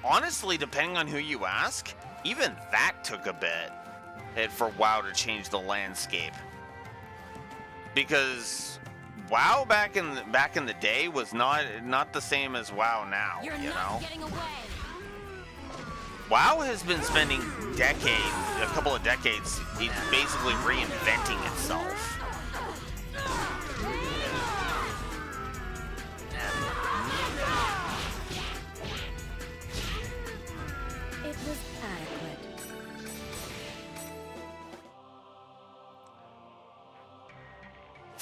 honestly, depending on who you ask, even that took a bit for WoW to change the landscape. Because WoW back in the day was not the same as WoW now. You're you not know? getting away! WoW has been spending a couple of decades, it's basically reinventing itself.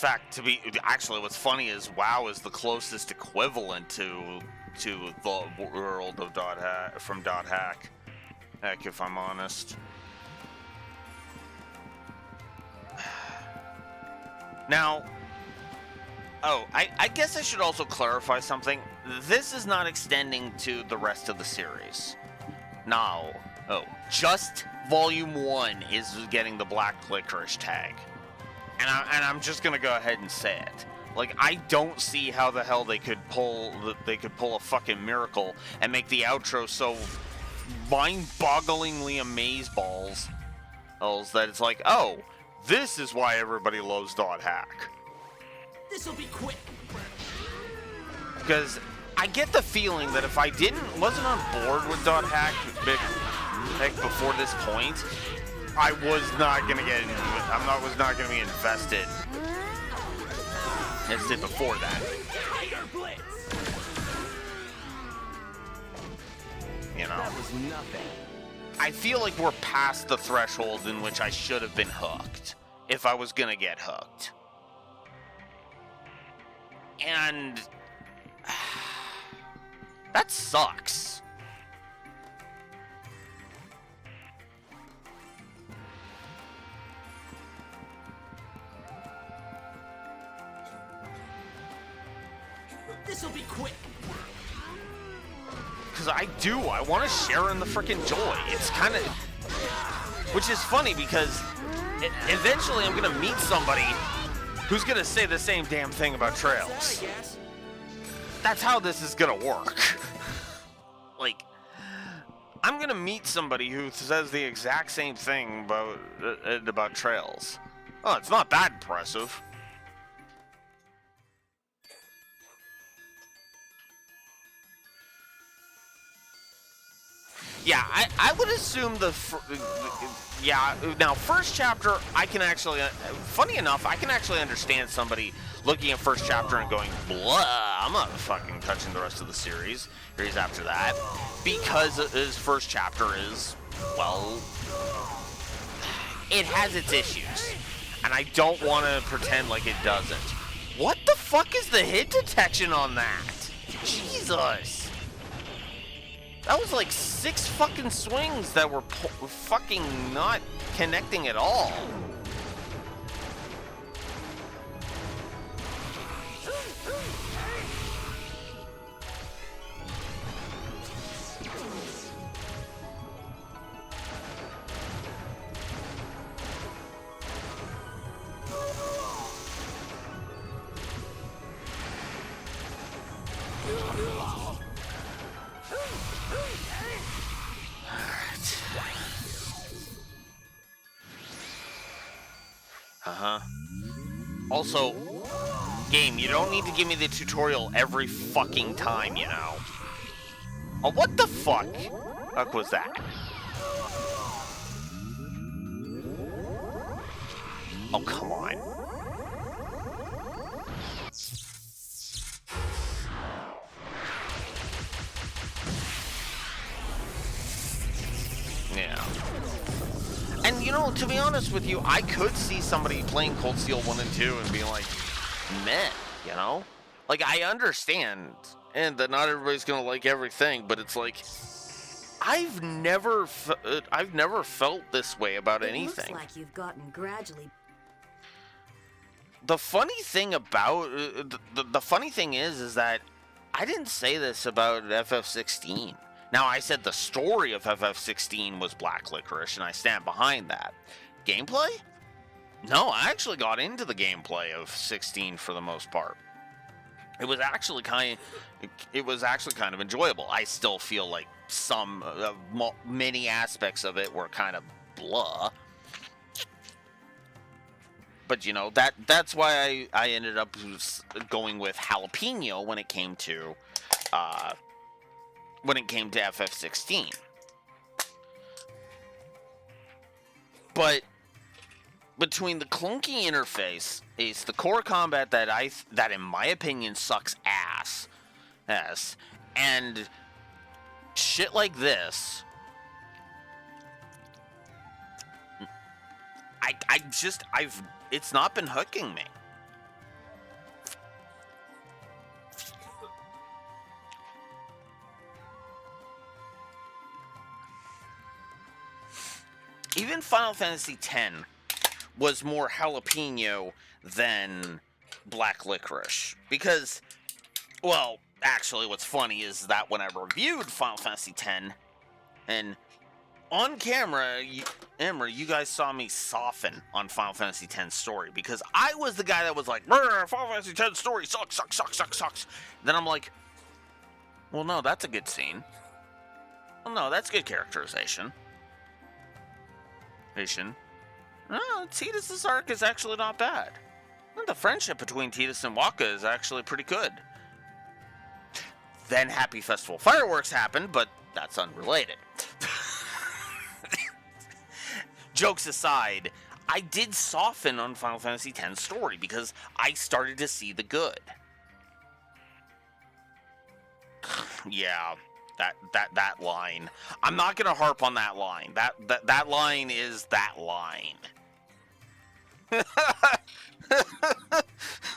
fact, actually, what's funny is WoW is the closest equivalent to the world of from .hack. Heck, if I'm honest. Now, I guess I should also clarify something. This is not extending to the rest of the series. Now, just Volume 1 is getting the Black Licorice tag. And I'm just gonna go ahead and say it. Like, I don't see how the hell they could pull a fucking miracle and make the outro so mind-bogglingly amazeballs that it's like, oh, this is why everybody loves .hack. This'll be quick. Because I get the feeling that if I wasn't on board with .hack before this point, I was not gonna get into it. Was not gonna be invested as did before that. You know, that was nothing. I feel like we're past the threshold in which I should have been hooked if I was gonna get hooked. And that sucks. This'll be quick. Because I want to share in the freaking joy. It's kind of, which is funny because eventually I'm going to meet somebody who's going to say the same damn thing about Trails. That's how this is going to work. Like, I'm going to meet somebody who says the exact same thing about Trails. Oh, it's not that impressive. Yeah, I would assume now first chapter, I can actually, funny enough, I can actually understand somebody looking at first chapter and going, blah, I'm not fucking touching the rest of the series after that, because his first chapter is, well, it has its issues, and I don't want to pretend like it doesn't. What the fuck is the hit detection on that? Jesus. That was like 6 fucking swings that were fucking not connecting at all. Also, game, you don't need to give me the tutorial every fucking time, you know. Oh, what the fuck? What was that? Oh, come on. Yeah. And, you know, to be honest with you, I could see somebody playing Cold Steel 1 and 2 and being like, meh, you know? Like, I understand, and that not everybody's gonna like everything, but it's like, I've never felt this way about anything. Looks like you've gotten gradually. The funny thing about, the funny thing is that I didn't say this about FF16. Now, I said the story of FF16 was Black Licorice, and I stand behind that. Gameplay? No, I actually got into the gameplay of 16 for the most part. It was actually kind of enjoyable. I still feel like many aspects of it were kind of blah. But, you know, that's why I ended up going with Jalapeno when it came to FF16. But between the clunky interface, it's the core combat that in my opinion sucks ass, and shit like this, it's not been hooking me. even Final Fantasy X was more jalapeno than black licorice. Because, well, actually what's funny is that when I reviewed Final Fantasy X, and on camera, Emmer, you guys saw me soften on Final Fantasy X story, because I was the guy that was like, Final Fantasy X story sucks. Then I'm like, well, no, that's a good scene. Well, no, that's good characterization. Oh, Tidus' arc is actually not bad. And the friendship between Tidus and Wakka is actually pretty good. Then Happy Festival Fireworks happened, but that's unrelated. Jokes aside, I did soften on Final Fantasy X story because I started to see the good. Yeah, that line. I'm not gonna harp on that line. That line is that line.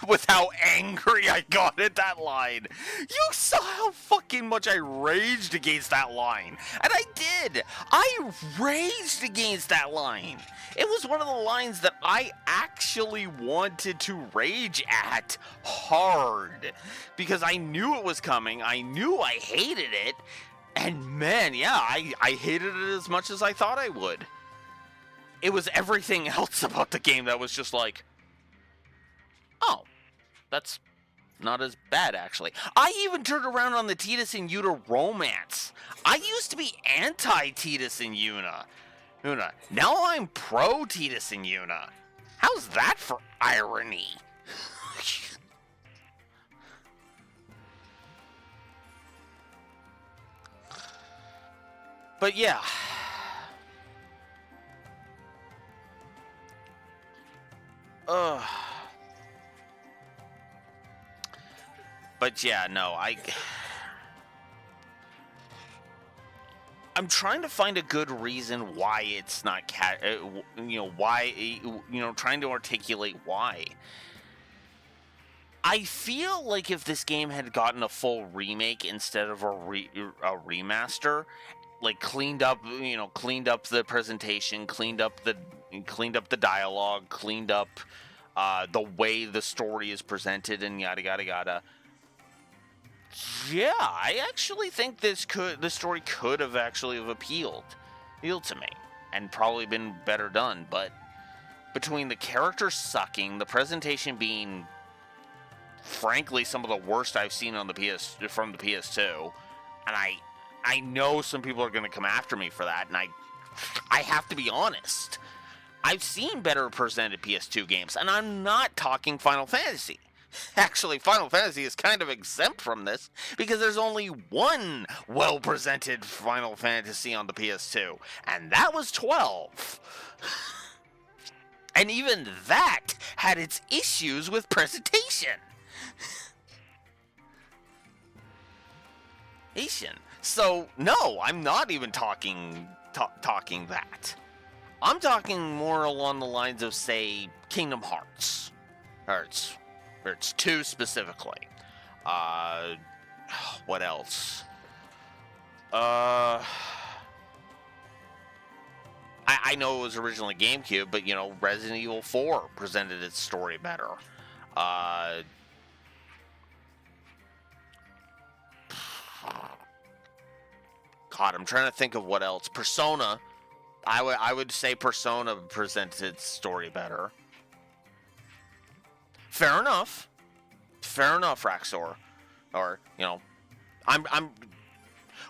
With how angry I got at that line. You saw how fucking much I raged against that line. And I did. I raged against that line. It was one of the lines that I actually wanted to rage at hard. Because I knew it was coming. I knew I hated it. And man, yeah, I hated it as much as I thought I would. It was everything else about the game that was just like, oh, that's not as bad, actually. I even turned around on the Tidus and Yuna romance. I used to be anti-Tidus and Yuna. Now I'm pro-Tidus and Yuna. How's that for irony? But yeah. But yeah, no, I'm trying to find a good reason why it's not trying to articulate why. I feel like if this game had gotten a full remake instead of a remaster, like cleaned up the presentation, cleaned up the dialogue, cleaned up the way the story is presented, and yada yada yada. Yeah, I actually think the story could have actually appealed to me and probably been better done. But between the characters sucking, the presentation being frankly some of the worst I've seen on from the PS2, and I know some people are going to come after me for that, and I have to be honest. I've seen better presented PS2 games, and I'm not talking Final Fantasy. Actually, Final Fantasy is kind of exempt from this because there's only one well-presented Final Fantasy on the PS2, and that was 12. And even that had its issues with presentation. So, no, I'm not even talking that. I'm talking more along the lines of, say, Kingdom Hearts. Or it's 2 specifically. What else? I know it was originally GameCube, but, Resident Evil 4 presented its story better. God, I'm trying to think of what else. Persona. I would say Persona presented its story better. Fair enough, Raxor. Or, I'm.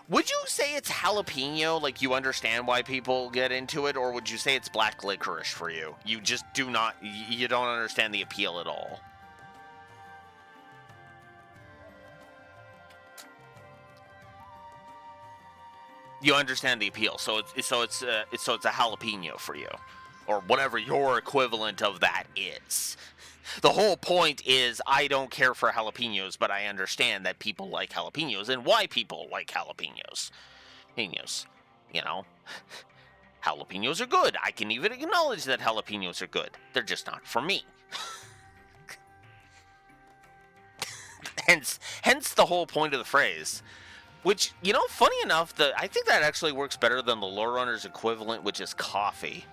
Would you say it's jalapeno? Like, you understand why people get into it, or would you say it's black licorice for you? You just you don't understand the appeal at all. You understand the appeal, so it's a jalapeno for you, or whatever your equivalent of that is. The whole point is I don't care for jalapenos, but I understand that people like jalapenos and why people like jalapenos. Jalapenos are good. I can even acknowledge that jalapenos are good. They're just not for me. Hence the whole point of the phrase. Which, you know, funny enough, I think that actually works better than the Lore Runner's equivalent, which is coffee.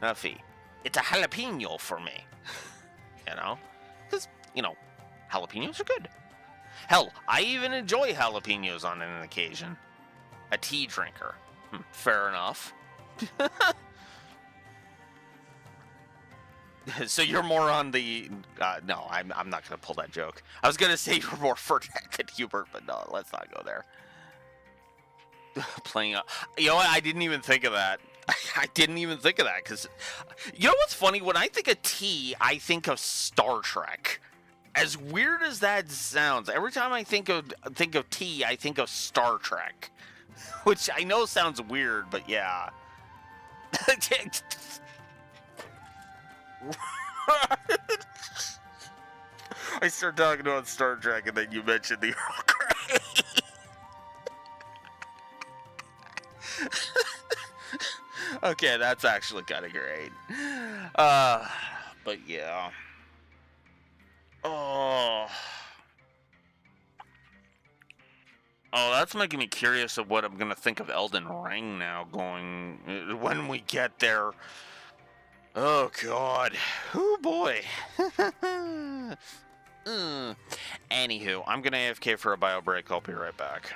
Coffee. It's a jalapeno for me. You know? Because, you know, jalapenos are good. Hell, I even enjoy jalapenos on an occasion. A tea drinker. Fair enough. So you're more on the... no, I'm not going to pull that joke. I was going to say you're more Fernet than Hubert, but no, let's not go there. Playing up... You know what? I didn't even think of that. I didn't even think of that, because... You know what's funny? When I think of tea, I think of Star Trek. As weird as that sounds, every time I think of tea, I think of Star Trek. Which I know sounds weird, but yeah. I started talking about Star Trek, and then you mentioned the Earl Grey. Okay, that's actually kind of great. But yeah. Oh, that's making me curious of what I'm gonna think of Elden Ring now. Going when we get there. Oh God. Oh boy. Anywho, I'm gonna AFK for a bio break. I'll be right back.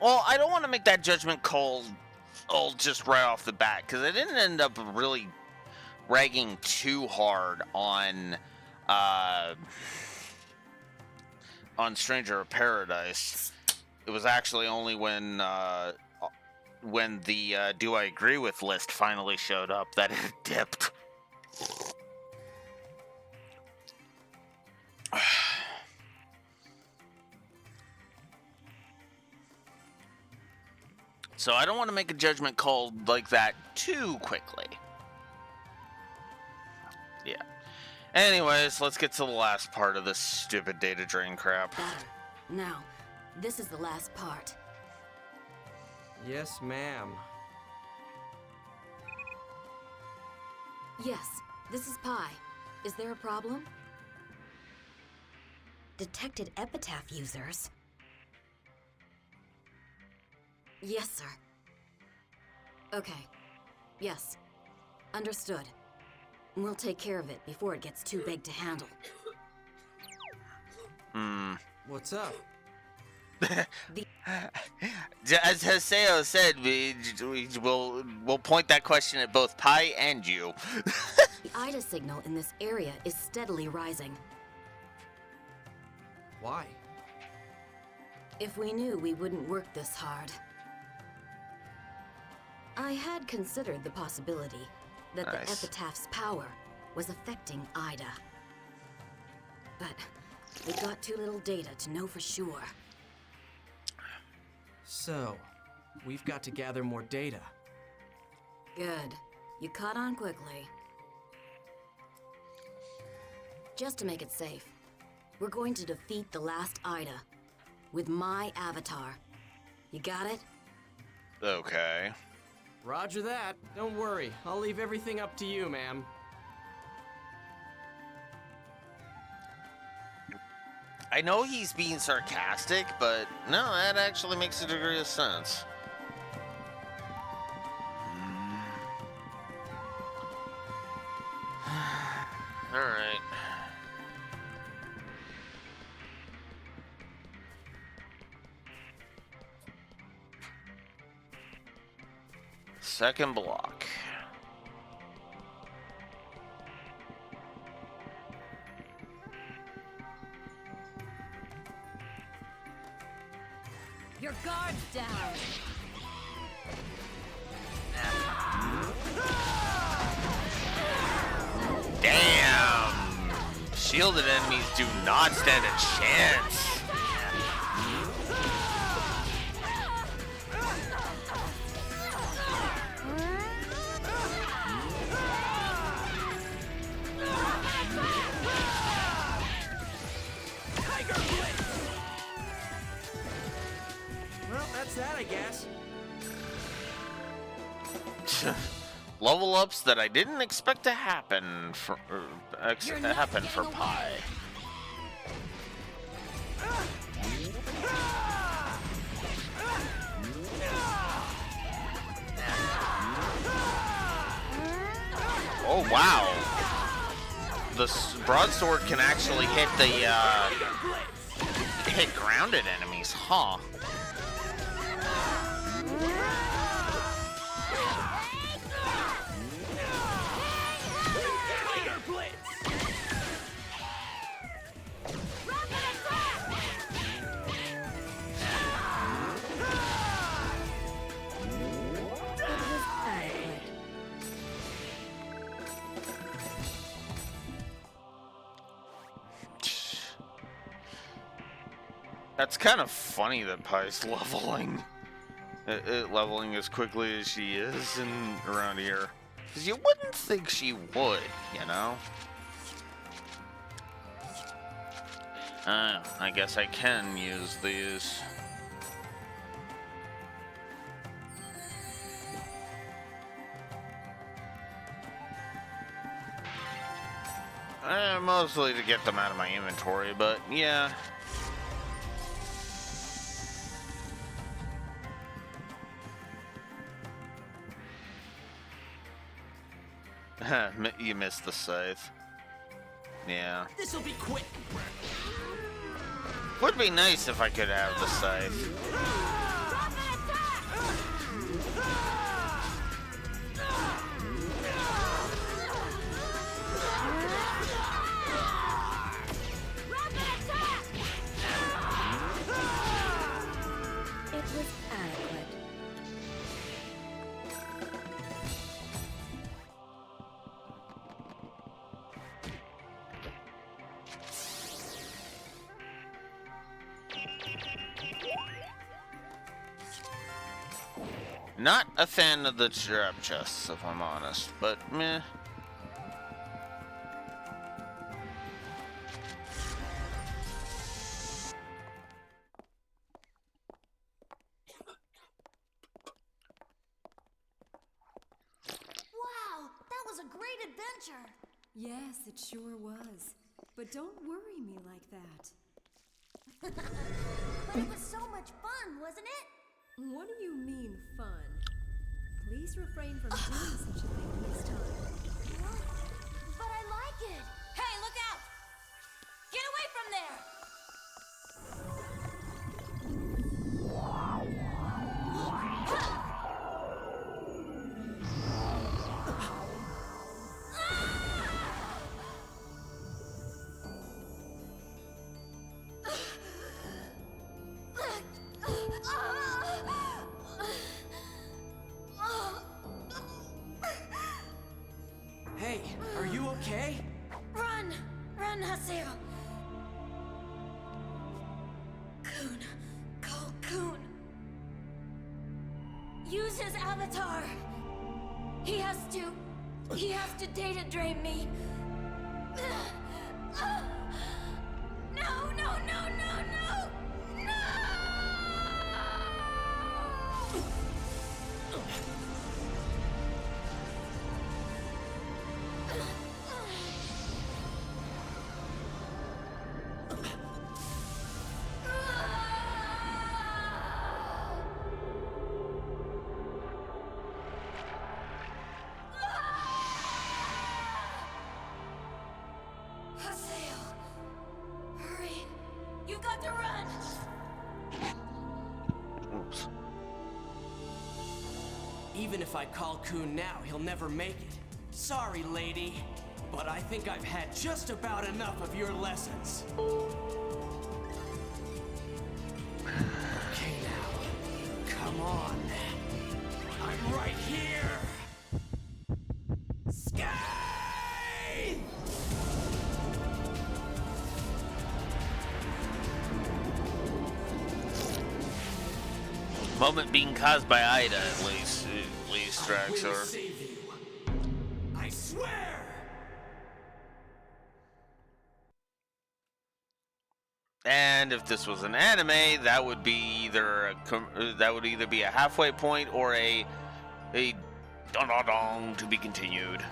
Well, I don't want to make that judgment call just right off the bat, because I didn't end up really ragging too hard on Stranger of Paradise. It was actually only when the Do I Agree With list finally showed up that it dipped. So I don't want to make a judgment call like that too quickly. Yeah. Anyways, let's get to the last part of this stupid data drain crap. Now, this is the last part. Yes, ma'am. Yes, this is Pi. Is there a problem? Detected epitaph users? Yes, sir. Okay. Yes. Understood. We'll take care of it before it gets too big to handle. What's up? As Haseo said, we'll point that question at both Pi and you. The IDA signal in this area is steadily rising. Why? If we knew, we wouldn't work this hard. I had considered the possibility that the epitaph's power was affecting IDA. But we got too little data to know for sure. So, we've got to gather more data. Good. You caught on quickly. Just to make it safe, we're going to defeat the last Ida with my avatar. You got it? Okay. Roger that. Don't worry. I'll leave everything up to you, ma'am. I know he's being sarcastic, but no, that actually makes a degree of sense. All right. Second block. Your guard's down. Damn! Shielded enemies do not stand a chance. Well, that's that, I guess. Level ups that I didn't expect to happen for for Pi. Oh wow! The broadsword can actually hit the hit grounded enemies, huh? That's kind of funny that Pi's leveling. Leveling as quickly as she is around here. Because you wouldn't think she would, you know? I guess I can use these. Mostly to get them out of my inventory, but yeah. You missed the scythe. Yeah. This'll be quick. Would be nice if I could have the scythe. It was adequate. Not a fan of the trap chests, if I'm honest, but meh. Wow, that was a great adventure. Yes, it sure was. But don't worry me like that. But it was so much fun, wasn't it? What do you mean, fun? Please refrain from doing such a thing this time. What? But I like it. Hey, look out! Get away from there! Hey, are you okay? Run! Run, Haseo! Coon. Call Coon. his avatar. He has to data drain me. No, no, no, no, no! No! You've got to run! Oops. Even if I call Kun now, he'll never make it. Sorry, lady, but I think I've had just about enough of your lessons. Okay now, come on. I'm right here! Skate! Moment being caused by Ida, at least Draxor. Save you. I swear! And if this was an anime, that would be either be a halfway point or a dong dong dong to be continued.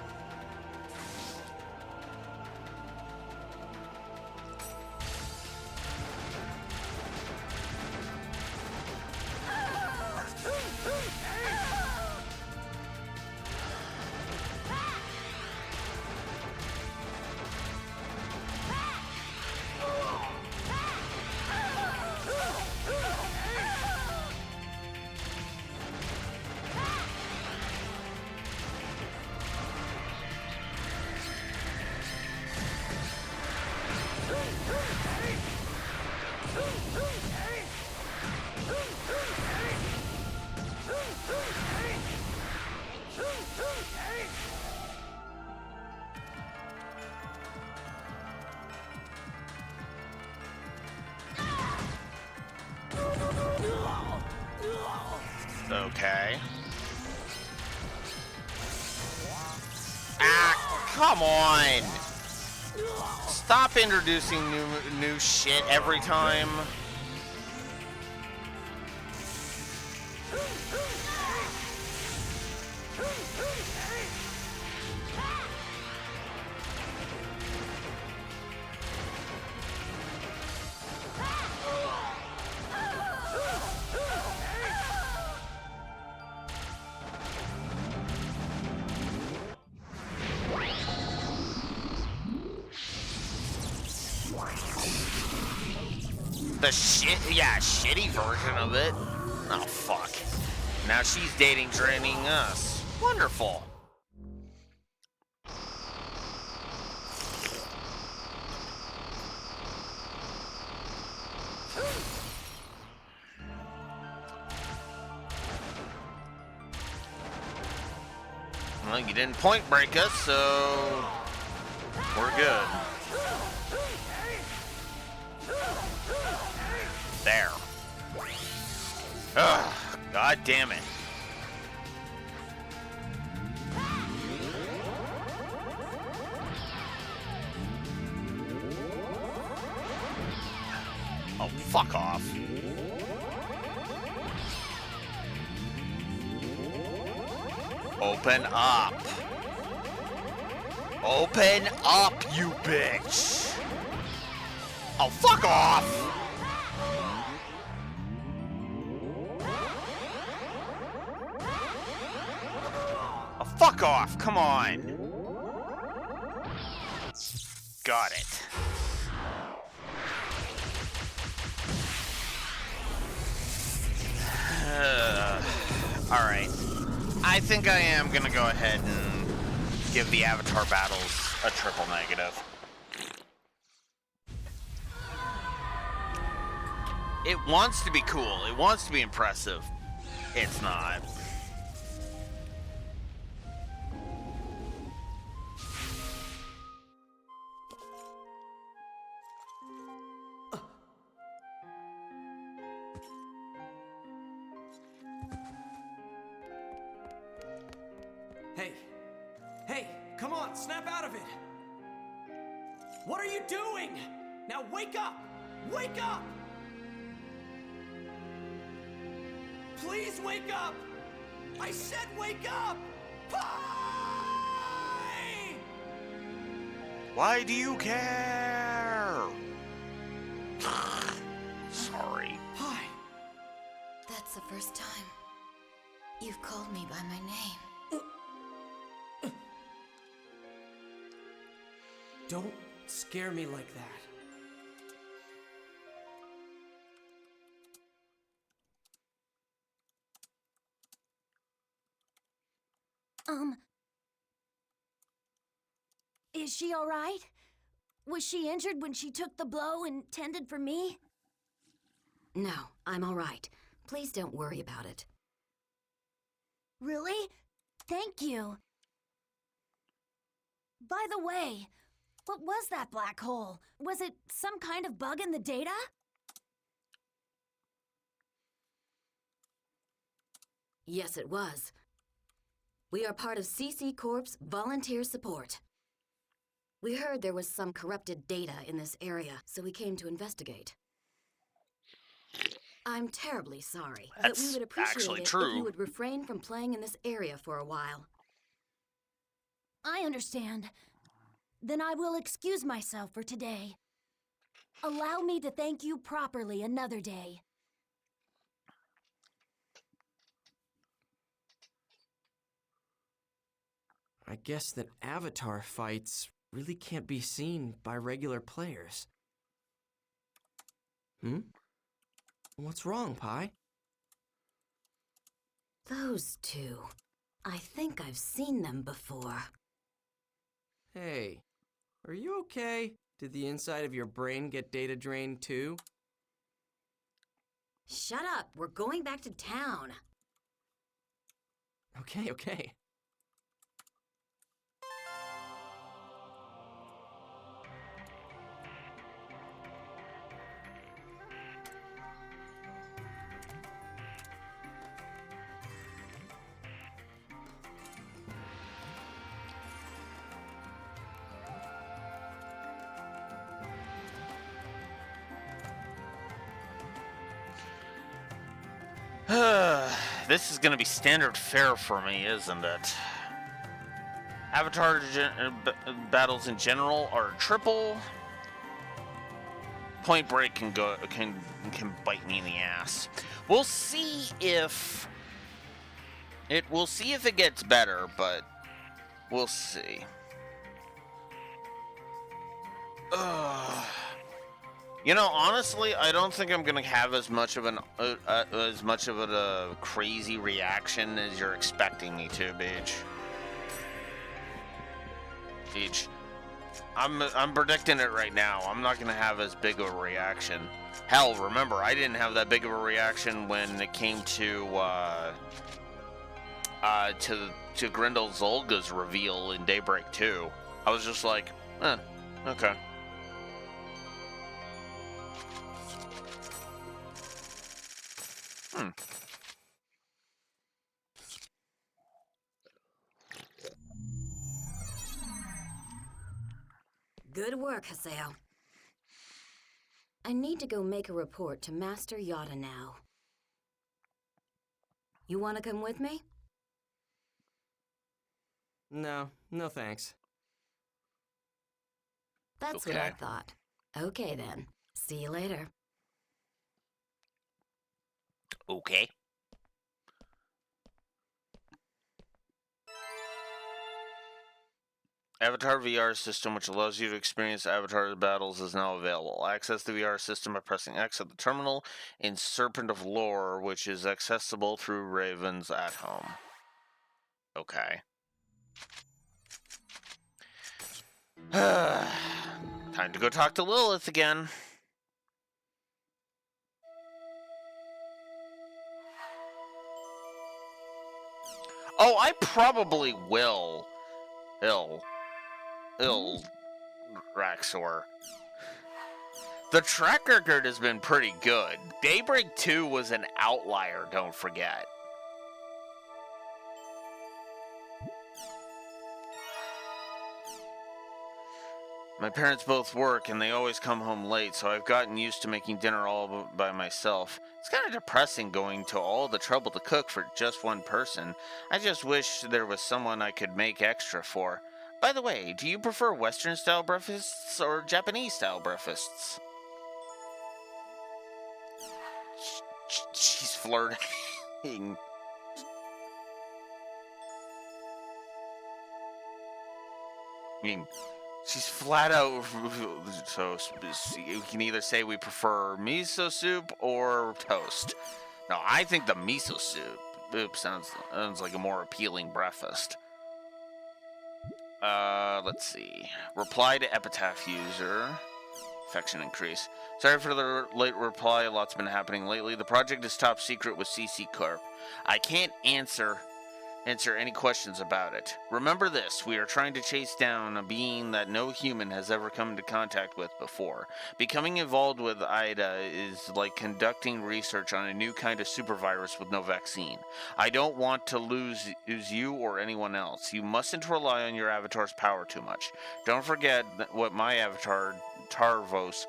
Okay. Ah, come on! Stop introducing new shit every time. The shitty version of it. Oh, fuck. Now she's dating draining us. Wonderful. Well, you didn't point break us, so we're good. There. Ugh, God damn it. Oh, fuck off. Open up. Open up, you bitch. Oh, fuck off. Oh, fuck off. Come on. Got it. Alright. I think I am gonna go ahead and give the Avatar battles a triple negative. It wants to be cool. It wants to be impressive. It's not. Hey, come on, snap out of it! What are you doing? Now wake up! Wake up! Please wake up! I said wake up! Pie! Why do you care? Sorry. Pie! That's the first time you've called me by my name. Don't scare me like that. Is she all right? Was she injured when she took the blow intended for me? No, I'm all right. Please don't worry about it. Really? Thank you. By the way, what was that black hole? Was it some kind of bug in the data? Yes, it was. We are part of CC Corp's volunteer support. We heard there was some corrupted data in this area, so we came to investigate. I'm terribly sorry, but we would appreciate it if you would refrain from playing in this area for a while. I understand. Then I will excuse myself for today. Allow me to thank you properly another day. I guess that Avatar fights really can't be seen by regular players. What's wrong, Pi? Those two. I think I've seen them before. Hey, are you okay? Did the inside of your brain get data drained too? Shut up, we're going back to town. Okay. This is gonna be standard fare for me, isn't it? Avatar battles in general are triple. Point Break can bite me in the ass. We'll see if it gets better, but we'll see. You know, honestly, I don't think I'm gonna have as much of a crazy reaction as you're expecting me to, Beach. I'm predicting it right now. I'm not gonna have as big of a reaction. Hell, remember, I didn't have that big of a reaction when it came to Grendel's Olga's reveal in Daybreak 2. I was just like, okay. Good work, Haseo. I need to go make a report to Master Yoda now. You want to come with me? No thanks. That's what I thought. Okay then. See you later. Okay. Avatar VR system, which allows you to experience Avatar battles, is now available. Access the VR system by pressing X at the terminal in Serpent of Lore, which is accessible through Raven's at home. Okay. Time to go talk to Lilith again. Oh, I probably will. Raxor. The track record has been pretty good. Daybreak 2 was an outlier, don't forget. My parents both work and they always come home late, so I've gotten used to making dinner all by myself. It's kind of depressing going to all the trouble to cook for just one person. I just wish there was someone I could make extra for. By the way, do you prefer Western-style breakfasts or Japanese-style breakfasts? She's flirting. I mean, she's flat out. So you can either say we prefer miso soup or toast. No, I think the miso soup sounds like a more appealing breakfast. Let's see. Reply to Epitaph user. Affection increase. Sorry for the late reply. A lot's been happening lately. The project is top secret with CC Corp. I can't answer any questions about it. Remember this, we are trying to chase down a being that no human has ever come into contact with before. Becoming involved with IDA is like conducting research on a new kind of supervirus with no vaccine. I don't want to lose you or anyone else. You mustn't rely on your avatar's power too much. Don't forget what my avatar, Tarvos,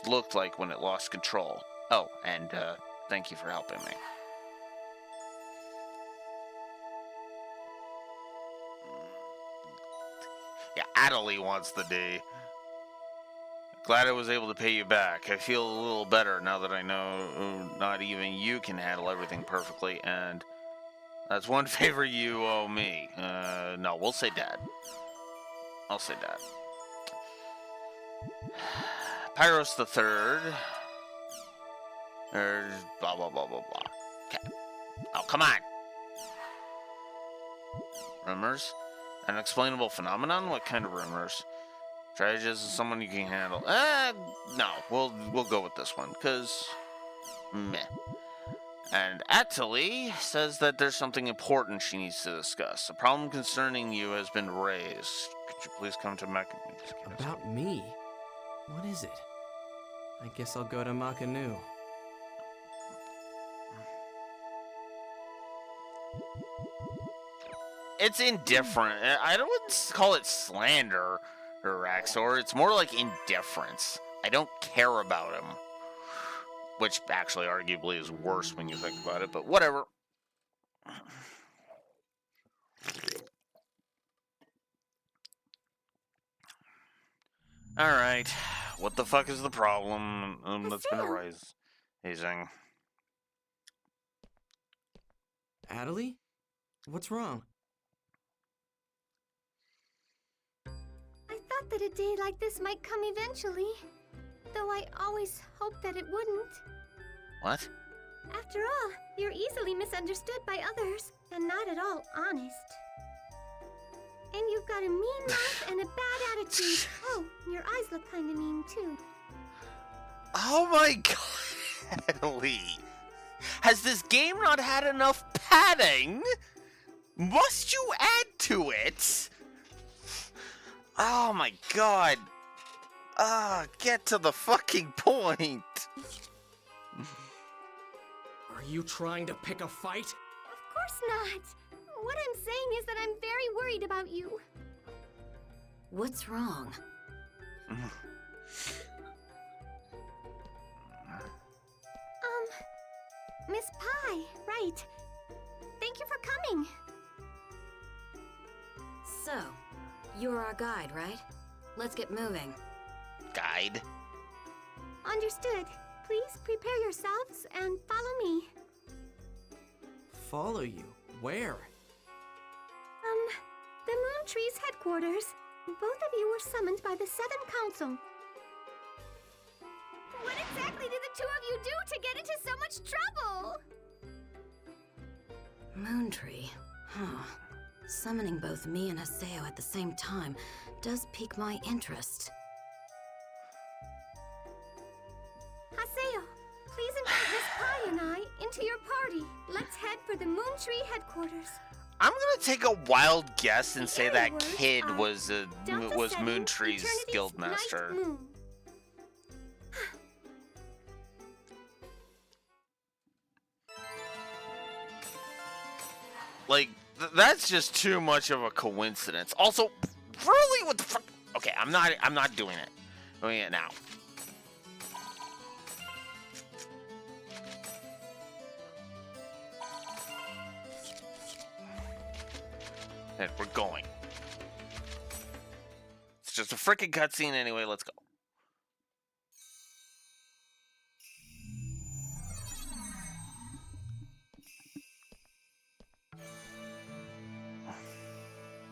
looked like when it lost control. Oh, and thank you for helping me. Yeah, Adelie wants the D. Glad I was able to pay you back. I feel a little better now that I know not even you can handle everything perfectly, and that's one favor you owe me. No, we'll say Dad. I'll say Dad. Pyros the Third. There's blah, blah, blah, blah, blah. Okay. Oh, come on. Rumors? An unexplainable phenomenon? What kind of rumors? Strategist is someone you can handle. No, we'll go with this one, because meh. And Atali says that there's something important she needs to discuss. A problem concerning you has been raised. Could you please come to About me? What is it? I guess I'll go to Makanu. It's indifferent. I wouldn't call it slander, Raxor. It's more like indifference. I don't care about him. Which actually arguably is worse when you think about it, but whatever. Alright. What the fuck is the problem that's been arising? Adelie? What's wrong? I thought that a day like this might come eventually, though I always hoped that it wouldn't. What? After all, you're easily misunderstood by others, and not at all honest. And you've got a mean mouth and a bad attitude. Oh, your eyes look kinda mean, too. Oh my god, Ellie. Has this game not had enough padding? Must you add to it? Oh my god. Get to the fucking point. Are you trying to pick a fight? Of course not. What I'm saying is that I'm very worried about you. What's wrong? Miss Pie, right. Thank you for coming. So, you're our guide, right? Let's get moving. Guide? Understood. Please prepare yourselves and follow me. Follow you? Where? The Moon Tree's headquarters. Both of you were summoned by the Seven Council. What exactly did the two of you do to get into so much trouble? Moontree. Huh. Summoning both me and Haseo at the same time does pique my interest. Haseo, please invite Miss Pie and I into your party. Let's head for the Moon Tree headquarters. I'm gonna take a wild guess and say that kid was Moontree's guildmaster. Like, that's just too much of a coincidence. Also, really, what the fuck? Okay, I'm not doing it. Doing it now. And we're going. It's just a freaking cutscene anyway. Let's go.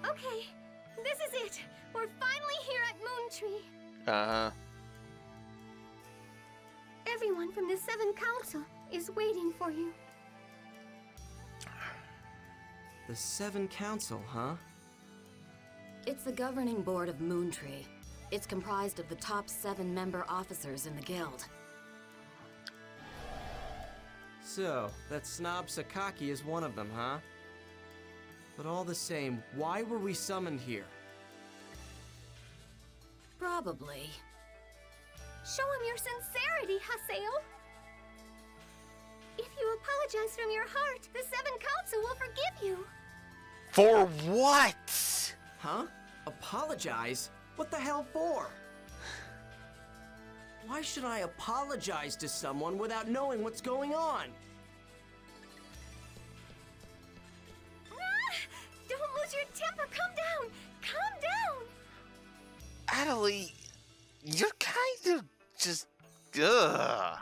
Okay, this is it. We're finally here at Moontree. Everyone from the Seven Council is waiting for you. The Seven Council, huh? It's the governing board of Moontree. It's comprised of the top 7 member officers in the guild. So, that snob Sakaki is one of them, huh? But all the same, why were we summoned here? Probably. Show him your sincerity, Haseo. If you apologize from your heart, the Seven Council will forgive you. For what? Huh? Apologize? What the hell for? Why should I apologize to someone without knowing what's going on? Don't lose your temper. Calm down. Calm down. Adelie, you're kind of just... Ugh.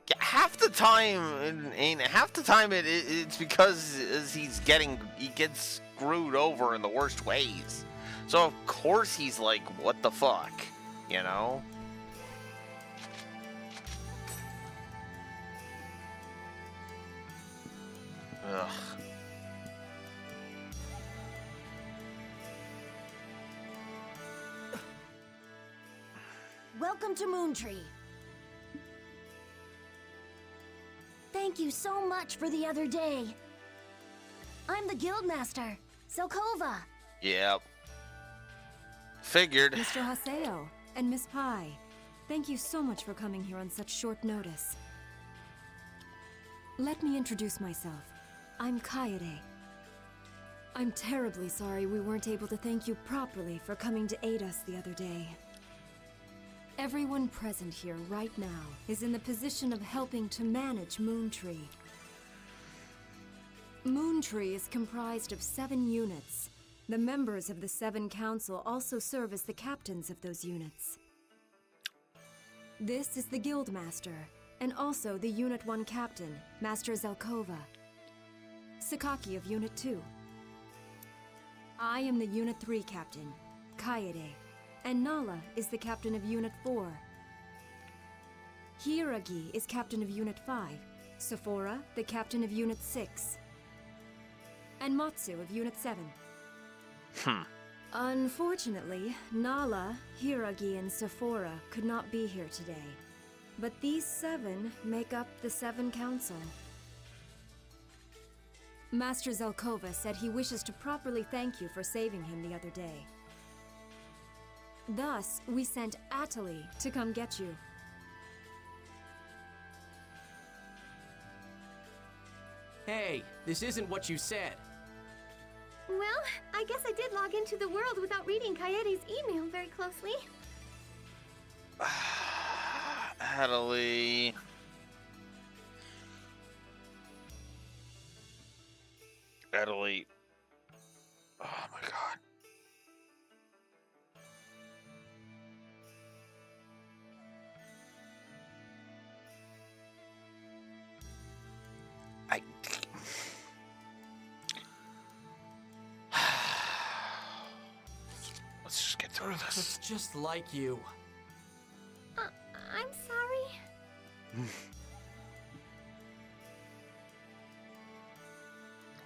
Yeah, half the time, it's because he gets screwed over in the worst ways. So of course he's like, what the fuck, you know? Ugh. Welcome to Moontree. Thank you so much for the other day. I'm the Guildmaster, Zelkova. Yep. Figured. Mr. Haseo and Miss Pai, thank you so much for coming here on such short notice. Let me introduce myself. I'm Kaede. I'm terribly sorry we weren't able to thank you properly for coming to aid us the other day. Everyone present here right now is in the position of helping to manage Moontree. Moontree is comprised of 7 units. The members of the Seven Council also serve as the captains of those units. This is the Guildmaster, and also the Unit 1 Captain, Master Zelkova. Sakaki of Unit 2. I am the Unit 3 Captain, Kaede, and Nala is the Captain of Unit 4. Hiiragi is Captain of Unit 5, Sephora, the Captain of Unit 6, and Matsu of Unit 7. Unfortunately, Nala, Hiiragi, and Sephora could not be here today. But these 7 make up the Seven Council. Master Zelkova said he wishes to properly thank you for saving him the other day. Thus, we sent Atali to come get you. Hey, this isn't what you said. Well, I guess I did log into the world without reading Kaede's email very closely. Adelie. Adelie. Oh my god. Let's just get through this. It's just like you. I'm sorry.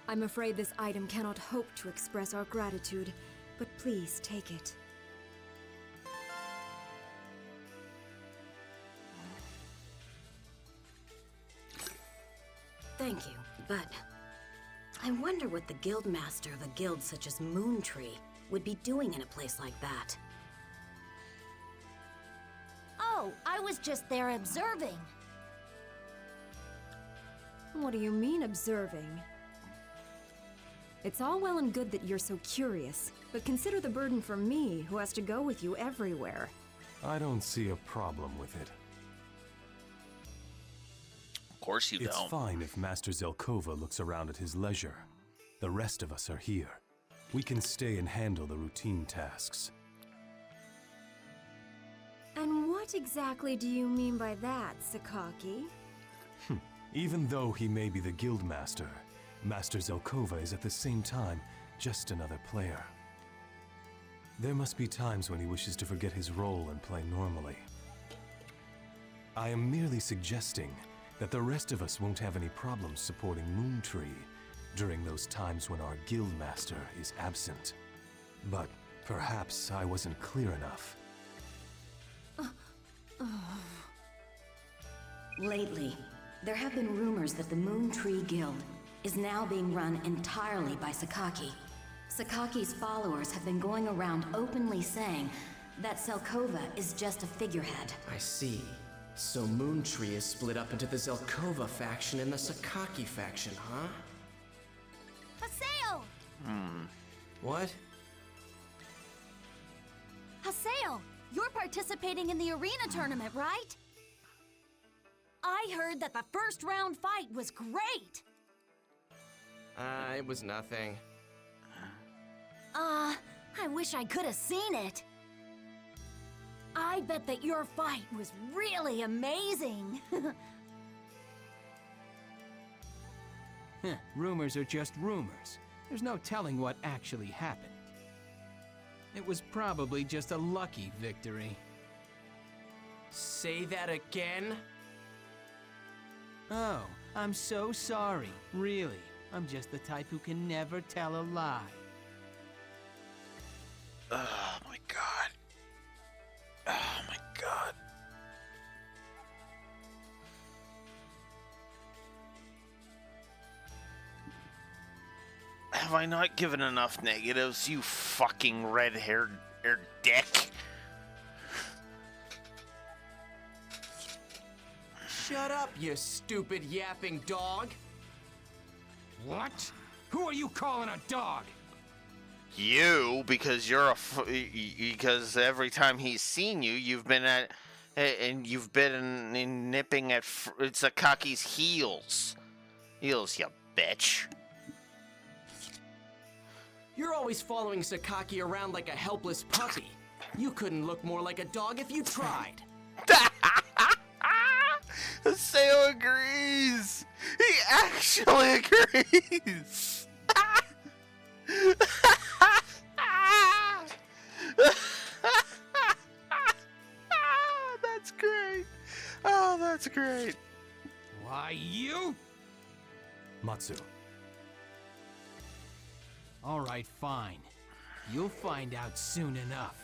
I'm afraid this item cannot hope to express our gratitude, but please take it. Thank you, but I wonder what the Guildmaster of a guild such as Moontree would be doing in a place like that. Oh, I was just there observing. What do you mean, observing? It's all well and good that you're so curious, but consider the burden for me, who has to go with you everywhere. I don't see a problem with it. Of course you don't. It's fine if Master Zelkova looks around at his leisure. The rest of us are here. We can stay and handle the routine tasks. And what exactly do you mean by that, Sakaki? Even though he may be the Guildmaster, Master Zelkova is at the same time just another player. There must be times when he wishes to forget his role and play normally. I am merely suggesting that the rest of us won't have any problems supporting Moontree during those times when our Guildmaster is absent. But perhaps I wasn't clear enough. Lately, there have been rumors that the Moontree Guild is now being run entirely by Sakaki. Sakaki's followers have been going around openly saying that Zelkova is just a figurehead. I see. So Moontree is split up into the Zelkova faction and the Sakaki faction, huh? Haseo! What? Haseo, you're participating in the arena tournament, right? I heard that the first round fight was great! It was nothing. I wish I could have seen it. I bet that your fight was really amazing. Rumors are just rumors. There's no telling what actually happened. It was probably just a lucky victory. Say that again? Oh, I'm so sorry. Really. I'm just the type who can never tell a lie. Oh my god. Oh my god. Have I not given enough negatives, you fucking red-haired dick? Shut up, you stupid yapping dog! What? Who are you calling a dog? You, because you're because every time he's seen you, you've been nipping at Sakaki's heels. Heels, you bitch. You're always following Sakaki around like a helpless puppy. You couldn't look more like a dog if you tried. Seo agrees. He actually agrees. That's great. Oh, that's great. Why, you? Matsu. All right, fine. You'll find out soon enough.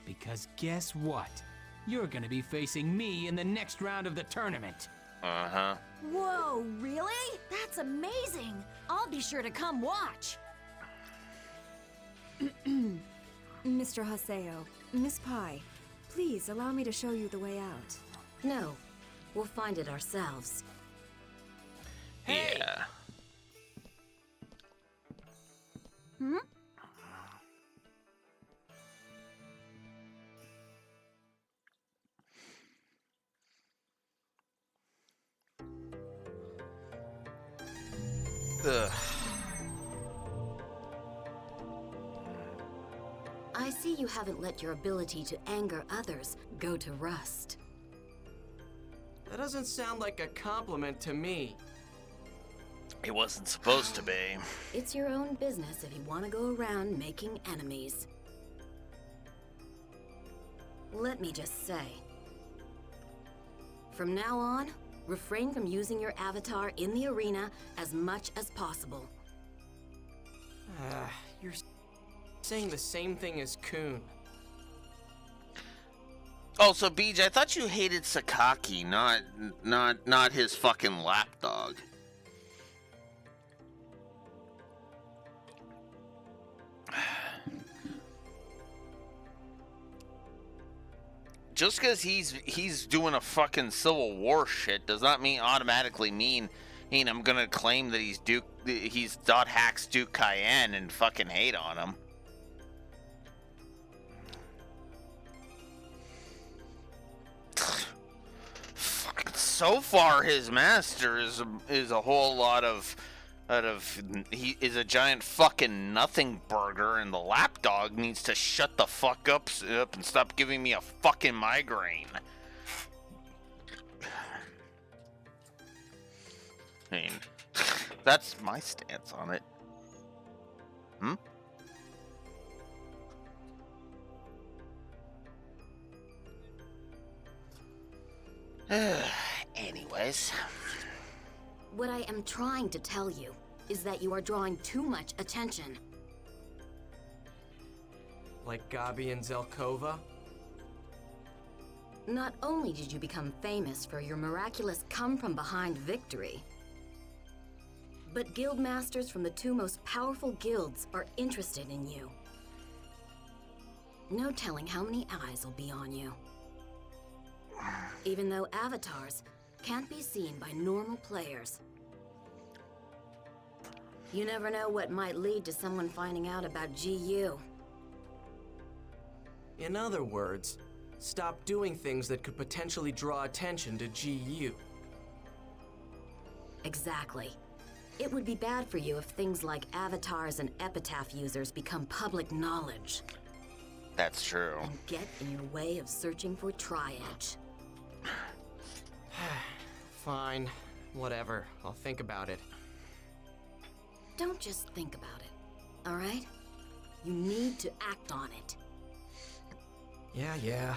Because guess what? You're gonna be facing me in the next round of the tournament. Uh-huh. Whoa, really? That's amazing. I'll be sure to come watch. Mr. Haseo, Miss Pai, please allow me to show you the way out. No, we'll find it ourselves. Hey! Yeah. Ugh. I see you haven't let your ability to anger others go to rust. That doesn't sound like a compliment to me. It wasn't supposed to be. It's your own business if you want to go around making enemies. Let me just say, from now on, refrain from using your avatar in the arena as much as possible. You're saying the same thing as Kun. Also, Beej, I thought you hated Sakaki, not his fucking lapdog. just because he's doing a fucking Civil War shit does not automatically mean I'm gonna claim that he's Dot Hack's Duke Cayenne and fucking hate on him. So far, his master is a whole lot of he is a giant fucking nothing burger, and the lapdog needs to shut the fuck up and stop giving me a fucking migraine. I mean, that's my stance on it. Anyways. What I am trying to tell you is that you are drawing too much attention. Like Gabi and Zelkova? Not only did you become famous for your miraculous come-from-behind victory, but guild masters from the two most powerful guilds are interested in you. No telling how many eyes will be on you. Even though avatars can't be seen by normal players. You never know what might lead to someone finding out about GU. In other words, stop doing things that could potentially draw attention to GU. Exactly. It would be bad for you if things like avatars and epitaph users become public knowledge. That's true. And get in your way of searching for Tri-Edge. Fine. Whatever. I'll think about it. Don't just think about it, alright? You need to act on it. Yeah.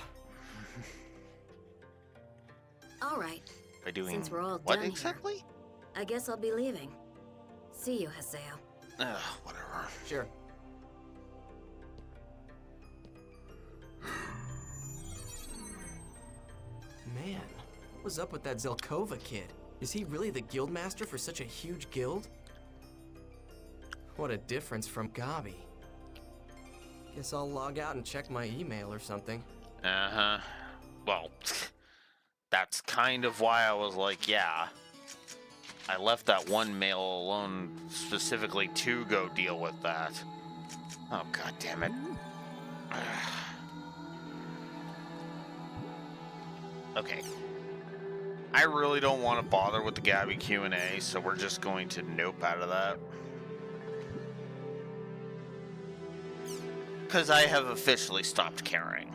Alright. By doing Since we're all what done exactly? Here, I guess I'll be leaving. See you, Haseo. Whatever. Sure. Man, what was up with that Zelkova kid? Is he really the guildmaster for such a huge guild? What a difference from Gabi. Guess I'll log out and check my email or something. Uh-huh. Well, that's kind of why I was like, yeah. I left that one mail alone specifically to go deal with that. Oh, god damn it. Okay. I really don't want to bother with the Gabi Q&A, so we're just going to nope out of that. Because I have officially stopped caring.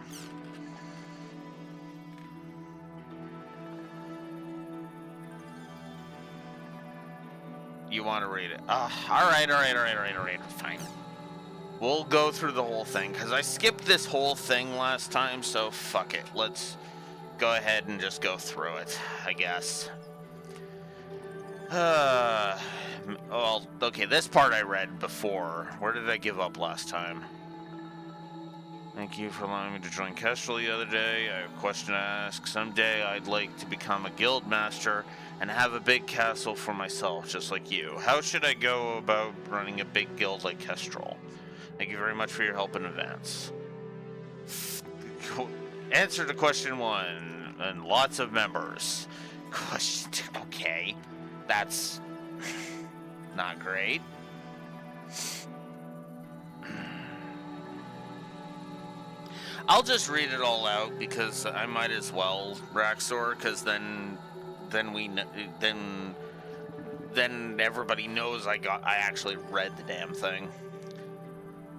You want to read it? Alright, fine. We'll go through the whole thing, because I skipped this whole thing last time, so fuck it. Let's go ahead and just go through it, I guess. Well, okay, this part I read before. Where did I give up last time? Thank you for allowing me to join Kestrel the other day. I have a question to ask. Someday I'd like to become a guild master and have a big castle for myself, just like you. How should I go about running a big guild like Kestrel? Thank you very much for your help in advance. Answer to question 1, and lots of members. Question 2, okay. That's not great. I'll just read it all out because I might as well, Raxor, because then everybody knows I actually read the damn thing.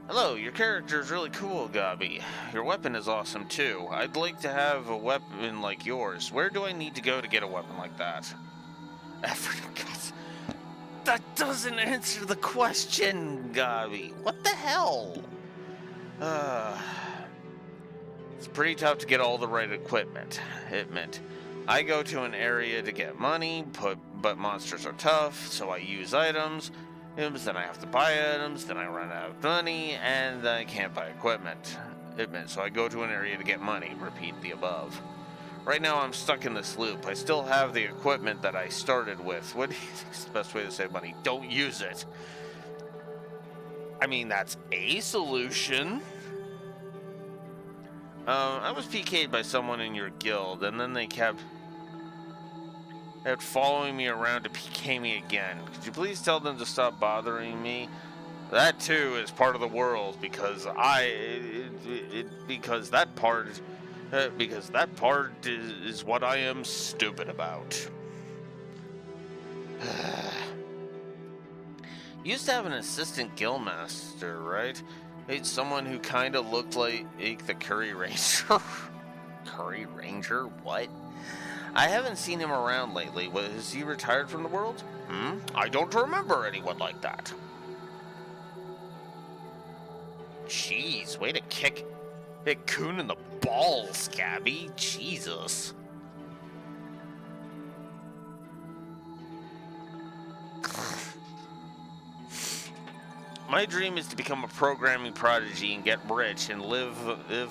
Hello, your character is really cool, Gabi. Your weapon is awesome too. I'd like to have a weapon like yours. Where do I need to go to get a weapon like that? That doesn't answer the question, Gabi. What the hell? It's pretty tough to get all the right equipment. It meant I go to an area to get money, but monsters are tough, so I use items, then I have to buy items, then I run out of money, and then I can't buy equipment. It meant so I go to an area to get money, repeat the above. Right now I'm stuck in this loop. I still have the equipment that I started with. What do you think is the best way to save money? Don't use it. I mean, that's a solution. I was PK'd by someone in your guild, and then they kept following me around to PK me again. Could you please tell them to stop bothering me? That too is part of the world, because because that part is what I am stupid about. You used to have an assistant guildmaster, right? It's someone who kind of looked like the Curry Ranger. Curry Ranger? What? I haven't seen him around lately. Was he retired from the world? I don't remember anyone like that. Jeez, way to kick Coon in the balls, Gabby. Jesus. My dream is to become a programming prodigy and get rich and live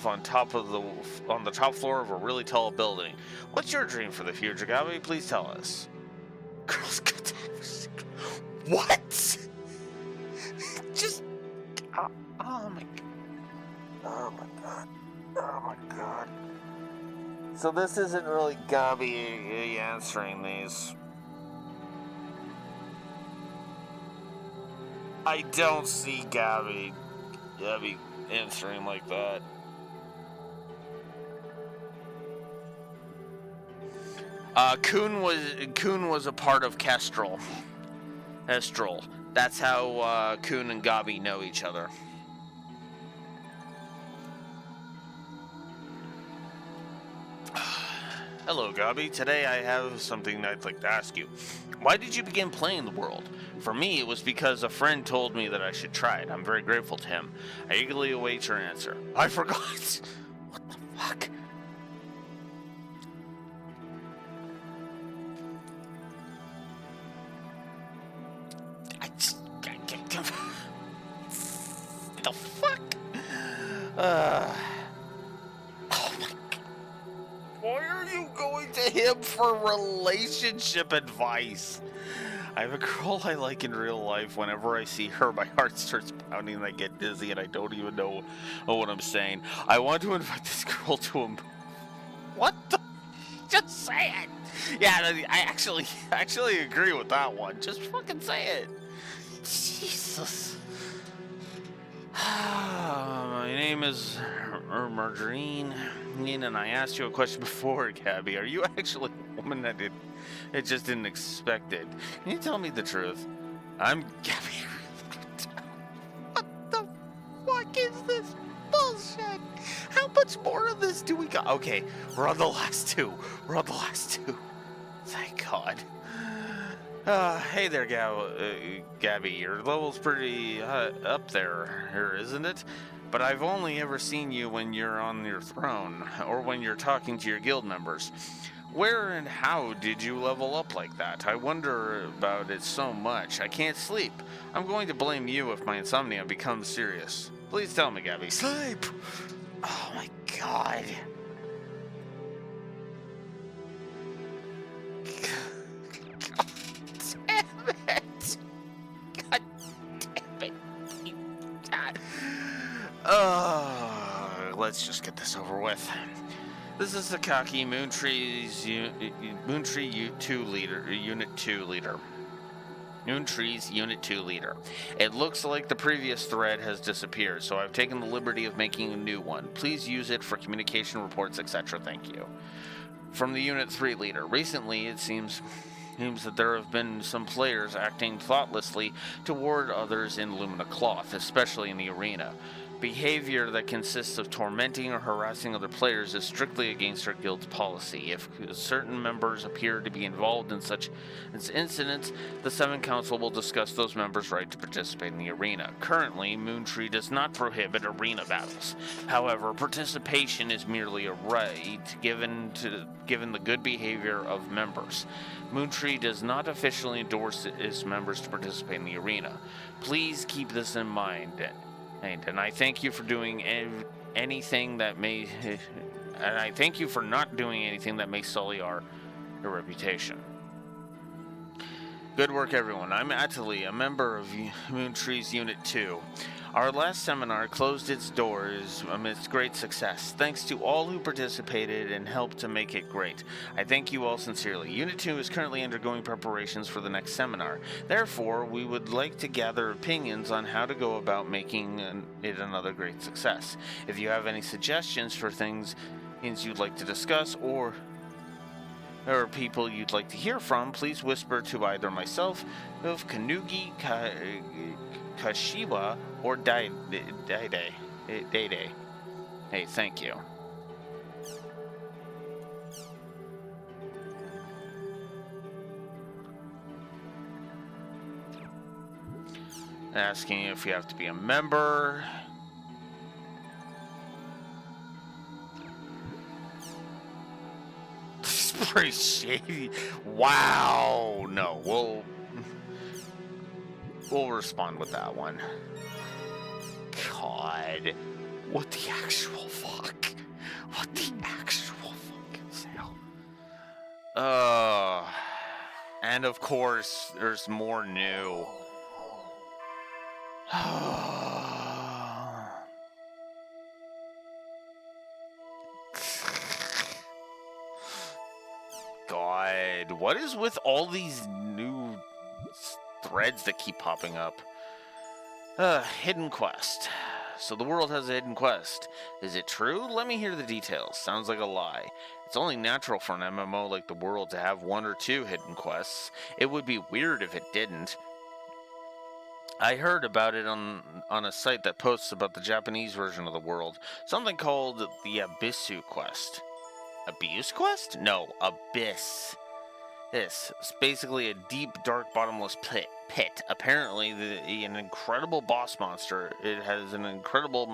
on the top floor of a really tall building. What's your dream for the future, Gabby? Please tell us. Girls got to have a secret. What? Just oh my god. Oh my god. Oh my god. So this isn't really Gabby answering these. I don't see Gabby answering like that. Coon was a part of Kestrel. That's how Coon and Gabby know each other. Hello, Gabby. Today I have something I'd like to ask you. Why did you begin playing the world? For me, it was because a friend told me that I should try it. I'm very grateful to him. I eagerly await your answer. I forgot. What the fuck? The fuck? Oh my god. Why are you going to him for relationship advice? I have a girl I like in real life. Whenever I see her, my heart starts pounding and I get dizzy and I don't even know what I'm saying. I want to invite this girl to him. What the? Just say it. Yeah, I actually agree with that one. Just fucking say it. Jesus. My name is Margarine, and I asked you a question before, Gabby. Are you actually a woman that it just didn't expect it? Can you tell me the truth? I'm Gabby. What the fuck is this bullshit? How much more of this do we got? Okay, we're on the last two. Thank God. Hey there, Gabby. Your level's pretty up there, isn't it? But I've only ever seen you when you're on your throne, or when you're talking to your guild members. Where and how did you level up like that? I wonder about it so much. I can't sleep. I'm going to blame you if my insomnia becomes serious. Please tell me, Gabby. Sleep! Oh my god. Let's just get this over with. This is Sakaki, Moontree's Unit 2 leader. Moontree's Unit 2 leader. It looks like the previous thread has disappeared, so I've taken the liberty of making a new one. Please use it for communication reports, etc. Thank you. From the Unit 3 leader. Recently, it seems that there have been some players acting thoughtlessly toward others in Lumina Cloth, especially in the arena. Behavior that consists of tormenting or harassing other players is strictly against our guild's policy. If certain members appear to be involved in such incidents, the Seven Council will discuss those members' right to participate in the arena. Currently, Moontree does not prohibit arena battles. However, participation is merely a right given the good behavior of members. Moontree does not officially endorse its members to participate in the arena. Please keep this in mind. And I thank you for doing anything that may, and I thank you for not doing anything that may sully our reputation. Good work, everyone. I'm Atali, a member of Moontree's Unit 2. Our last seminar closed its doors amidst great success, thanks to all who participated and helped to make it great. I thank you all sincerely. Unit 2 is currently undergoing preparations for the next seminar. Therefore, we would like to gather opinions on how to go about making it another great success. If you have any suggestions for things you'd like to discuss or people you'd like to hear from, please whisper to either myself, of Kanugi, Kashiwa, or Day. Hey, thank you. Asking if you have to be a member. This is pretty shady. Wow. No, we'll respond with that one. God. What the actual fuck? What the actual fucking hell? And of course, there's more new. God, what is with all these new threads that keep popping up? Hidden quest. So the world has a hidden quest. Is it true? Let me hear the details. Sounds like a lie. It's only natural for an MMO like the world to have one or two hidden quests. It would be weird if it didn't. I heard about it on a site that posts about the Japanese version of the world. Something called the Abyssu quest. Abuse quest? No, Abyss. This is basically a deep, dark, bottomless pit. Apparently, an incredible boss monster. It has an incredible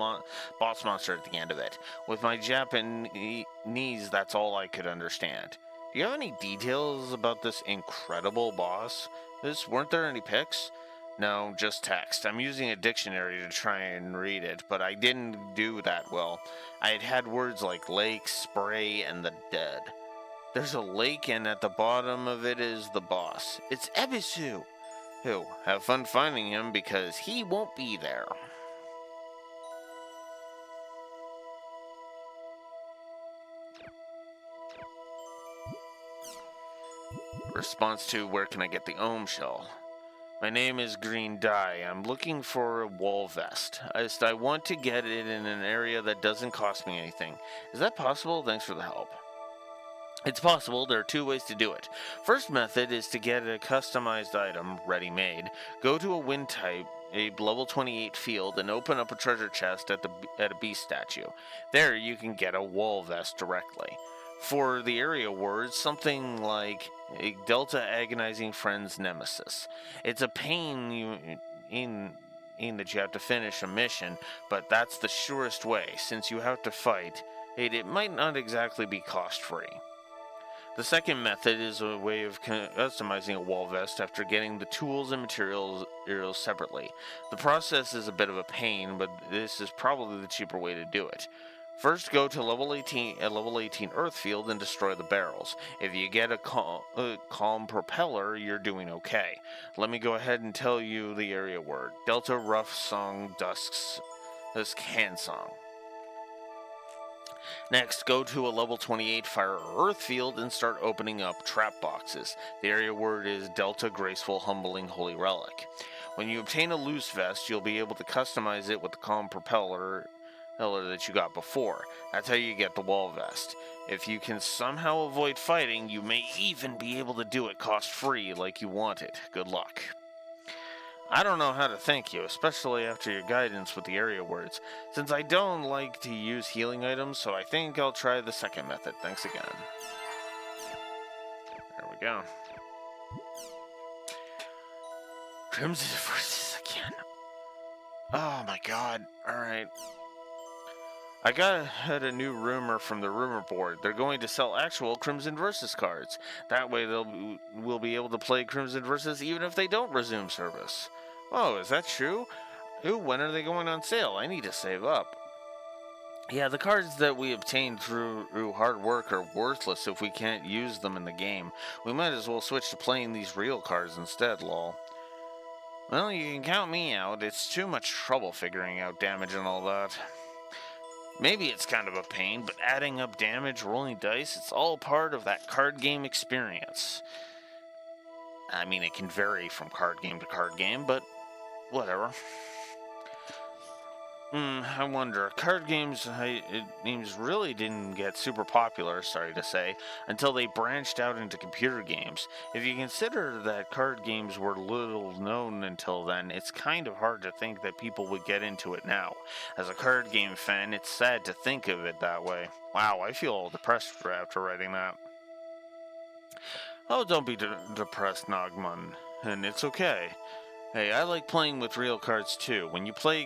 boss monster at the end of it. With my Japanese, that's all I could understand. Do you have any details about this incredible boss? Weren't there any pics? No, just text. I'm using a dictionary to try and read it, but I didn't do that well. I had words like lake, spray, and the dead. There's a lake, and at the bottom of it is the boss. It's Ebisu. Have fun finding him, because he won't be there. Response to, where can I get the Ohm shell? My name is Green Dye. I'm looking for a wall vest. I want to get it in an area that doesn't cost me anything. Is that possible? Thanks for the help. It's possible. There are two ways to do it. First method is to get a customized item, ready-made, go to a wind type, a level 28 field, and open up a treasure chest at a beast statue. There you can get a wall vest directly. For the area words, something like a Delta Agonizing Friends Nemesis. It's a pain that you have to finish a mission, but that's the surest way. Since you have to fight, it might not exactly be cost-free. The second method is a way of customizing a wall vest after getting the tools and materials separately. The process is a bit of a pain, but this is probably the cheaper way to do it. First, go to level 18 Earth Field and destroy the barrels. If you get a calm propeller, you're doing okay. Let me go ahead and tell you the area word. Delta Rough Song Dusk's Hand Song. Next, go to a level 28 Fire Earth Field and start opening up trap boxes. The area word is Delta Graceful Humbling Holy Relic. When you obtain a loose vest, you'll be able to customize it with the calm propeller that you got before. That's how you get the wall vest. If you can somehow avoid fighting, you may even be able to do it cost-free like you want it. Good luck. I don't know how to thank you, especially after your guidance with the area words, since I don't like to use healing items, so I think I'll try the second method. Thanks again. There we go. Crimson versus again. Oh my god. Alright. I had a new rumor from the rumor board. They're going to sell actual Crimson Versus cards. That way we'll be able to play Crimson Versus even if they don't resume service. Oh, is that true? Ooh, when are they going on sale? I need to save up. Yeah, the cards that we obtained through hard work are worthless if we can't use them in the game. We might as well switch to playing these real cards instead, lol. Well, you can count me out. It's too much trouble figuring out damage and all that. Maybe it's kind of a pain, but adding up damage, rolling dice, it's all part of that card game experience. I mean, it can vary from card game to card game, but whatever. I wonder, card games really didn't get super popular, sorry to say, until they branched out into computer games. If you consider that card games were little known until then, it's kind of hard to think that people would get into it now. As a card game fan, it's sad to think of it that way. Wow, I feel all depressed after writing that. Oh, don't be depressed, Nagman, and it's okay. Hey, I like playing with real cards too. When you play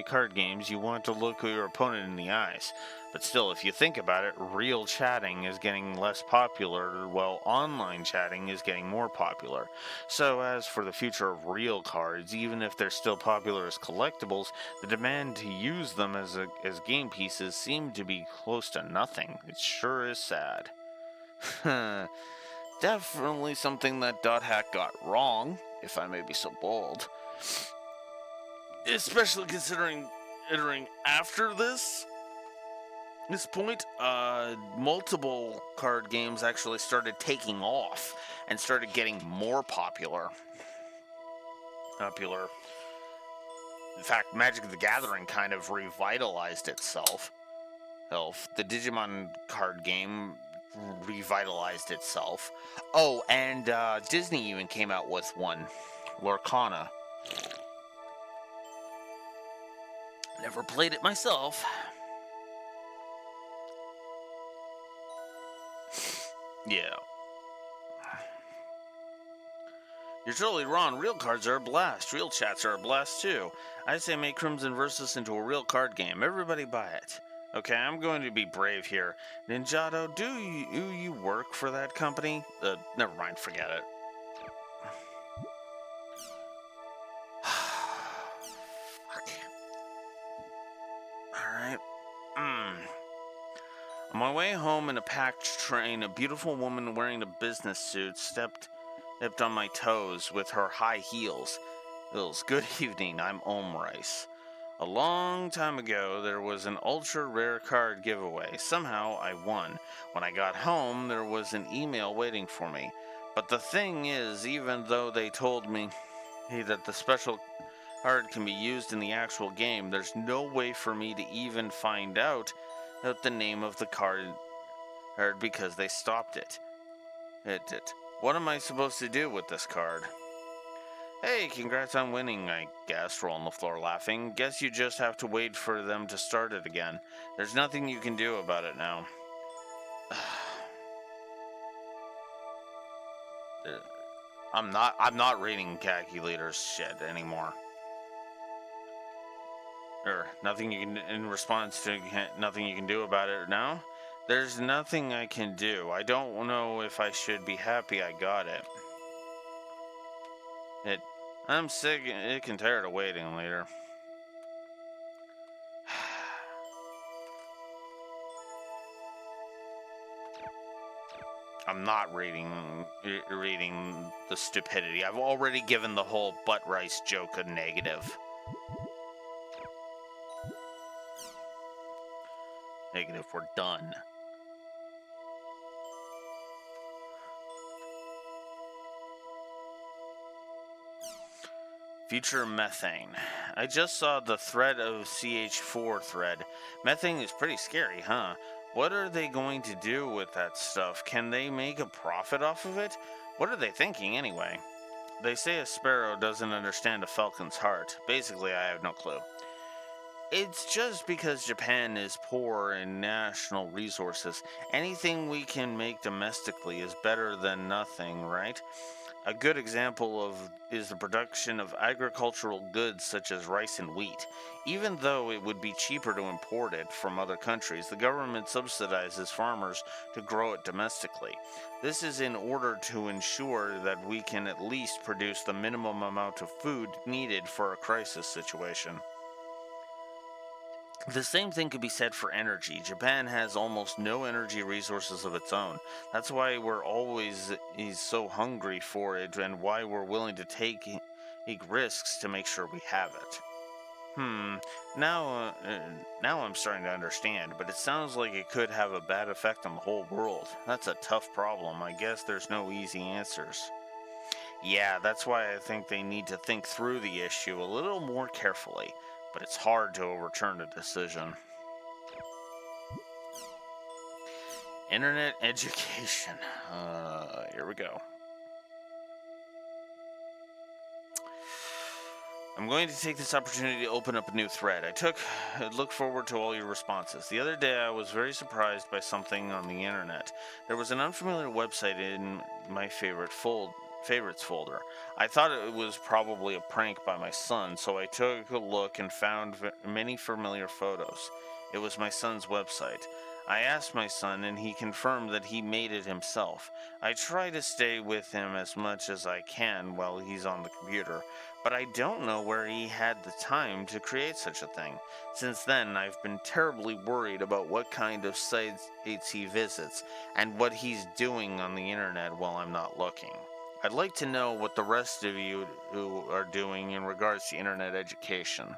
card games, you want to look your opponent in the eyes. But still, if you think about it, real chatting is getting less popular, while online chatting is getting more popular. So as for the future of real cards, even if they're still popular as collectibles, the demand to use them as game pieces seem to be close to nothing. It sure is sad. Definitely something that Dot Hack got wrong, if I may be so bold. Especially considering entering after this point, multiple card games actually started taking off and started getting more popular. In fact, Magic the Gathering kind of revitalized itself. The Digimon card game revitalized itself. Oh, and Disney even came out with one, Lorcana. Never played it myself. Yeah. You're totally wrong. Real cards are a blast. Real chats are a blast too. I say make Crimson Versus into a real card game. Everybody buy it. Okay, I'm going to be brave here. Ninjato, do you work for that company? Never mind, forget it. Fuck. Alright. On my way home in a packed train, a beautiful woman wearing a business suit stepped on my toes with her high heels. Good evening, I'm Omrice. A long time ago, there was an ultra-rare card giveaway. Somehow, I won. When I got home, there was an email waiting for me. But the thing is, even though they told me that the special card can be used in the actual game, there's no way for me to even find out the name of the card because they stopped it. What am I supposed to do with this card? Hey, congrats on winning, I guess. Roll on the floor laughing. Guess you just have to wait for them to start it again. There's nothing you can do about it now. I'm not reading Calculator's shit anymore. Nothing you can, in response to nothing you can do about it now? There's nothing I can do. I don't know if I should be happy I got it. I'm sick and tired of waiting later. I'm not reading the stupidity. I've already given the whole butt rice joke a negative. Negative, we're done. Future methane. I just saw the thread of CH4 thread. Methane is pretty scary, huh? What are they going to do with that stuff? Can they make a profit off of it? What are they thinking anyway? They say a sparrow doesn't understand a falcon's heart. Basically, I have no clue. It's just because Japan is poor in national resources. Anything we can make domestically is better than nothing, right? A good example is the production of agricultural goods such as rice and wheat. Even though it would be cheaper to import it from other countries, the government subsidizes farmers to grow it domestically. This is in order to ensure that we can at least produce the minimum amount of food needed for a crisis situation. The same thing could be said for energy. Japan has almost no energy resources of its own. That's why we're always so hungry for it and why we're willing to take risks to make sure we have it. Now I'm starting to understand, but it sounds like it could have a bad effect on the whole world. That's a tough problem. I guess there's no easy answers. Yeah, that's why I think they need to think through the issue a little more carefully, but it's hard to overturn a decision. Internet education. Here we go. I'm going to take this opportunity to open up a new thread. I look forward to all your responses. The other day I was very surprised by something on the internet. There was an unfamiliar website in my favorites folder. I thought it was probably a prank by my son, so I took a look and found many familiar photos. It was my son's website. I asked my son, and he confirmed that he made it himself. I try to stay with him as much as I can while he's on the computer, but I don't know where he had the time to create such a thing. Since then, I've been terribly worried about what kind of sites he visits, and what he's doing on the internet while I'm not looking. I'd like to know what the rest of you who are doing in regards to internet education.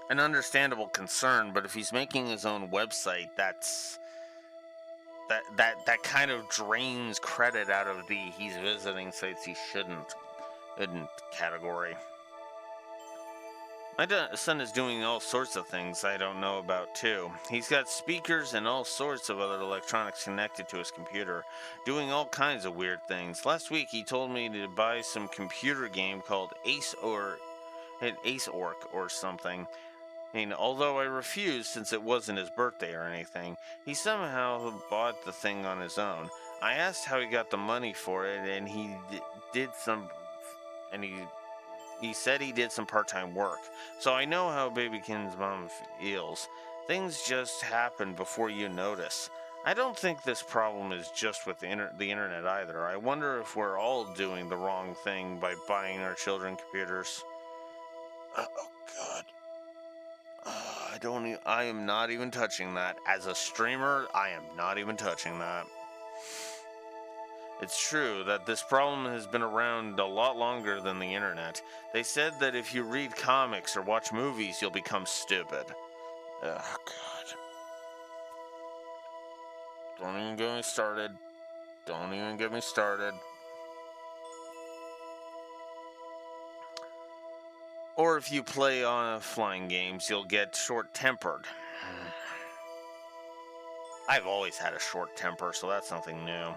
An understandable concern, but if he's making his own website, that kind of drains credit out of the he's visiting sites he shouldn't category. My son is doing all sorts of things I don't know about too. He's got speakers and all sorts of other electronics connected to his computer, doing all kinds of weird things. Last week he told me to buy some computer game called Ace Orc or something. Although I refused since it wasn't his birthday or anything, he somehow bought the thing on his own. I asked how he got the money for it, and he said he did some part-time work. So I know how Babykin's mom feels. Things just happen before you notice. I don't think this problem is just with the internet either. I wonder if we're all doing the wrong thing by buying our children computers. Oh God. I am not even touching that. As a streamer, I am not even touching that. It's true that this problem has been around a lot longer than the internet. They said that if you read comics or watch movies, you'll become stupid. Oh, God. Don't even get me started. Don't even get me started. Or if you play offline games, you'll get short-tempered. I've always had a short temper, so that's nothing new.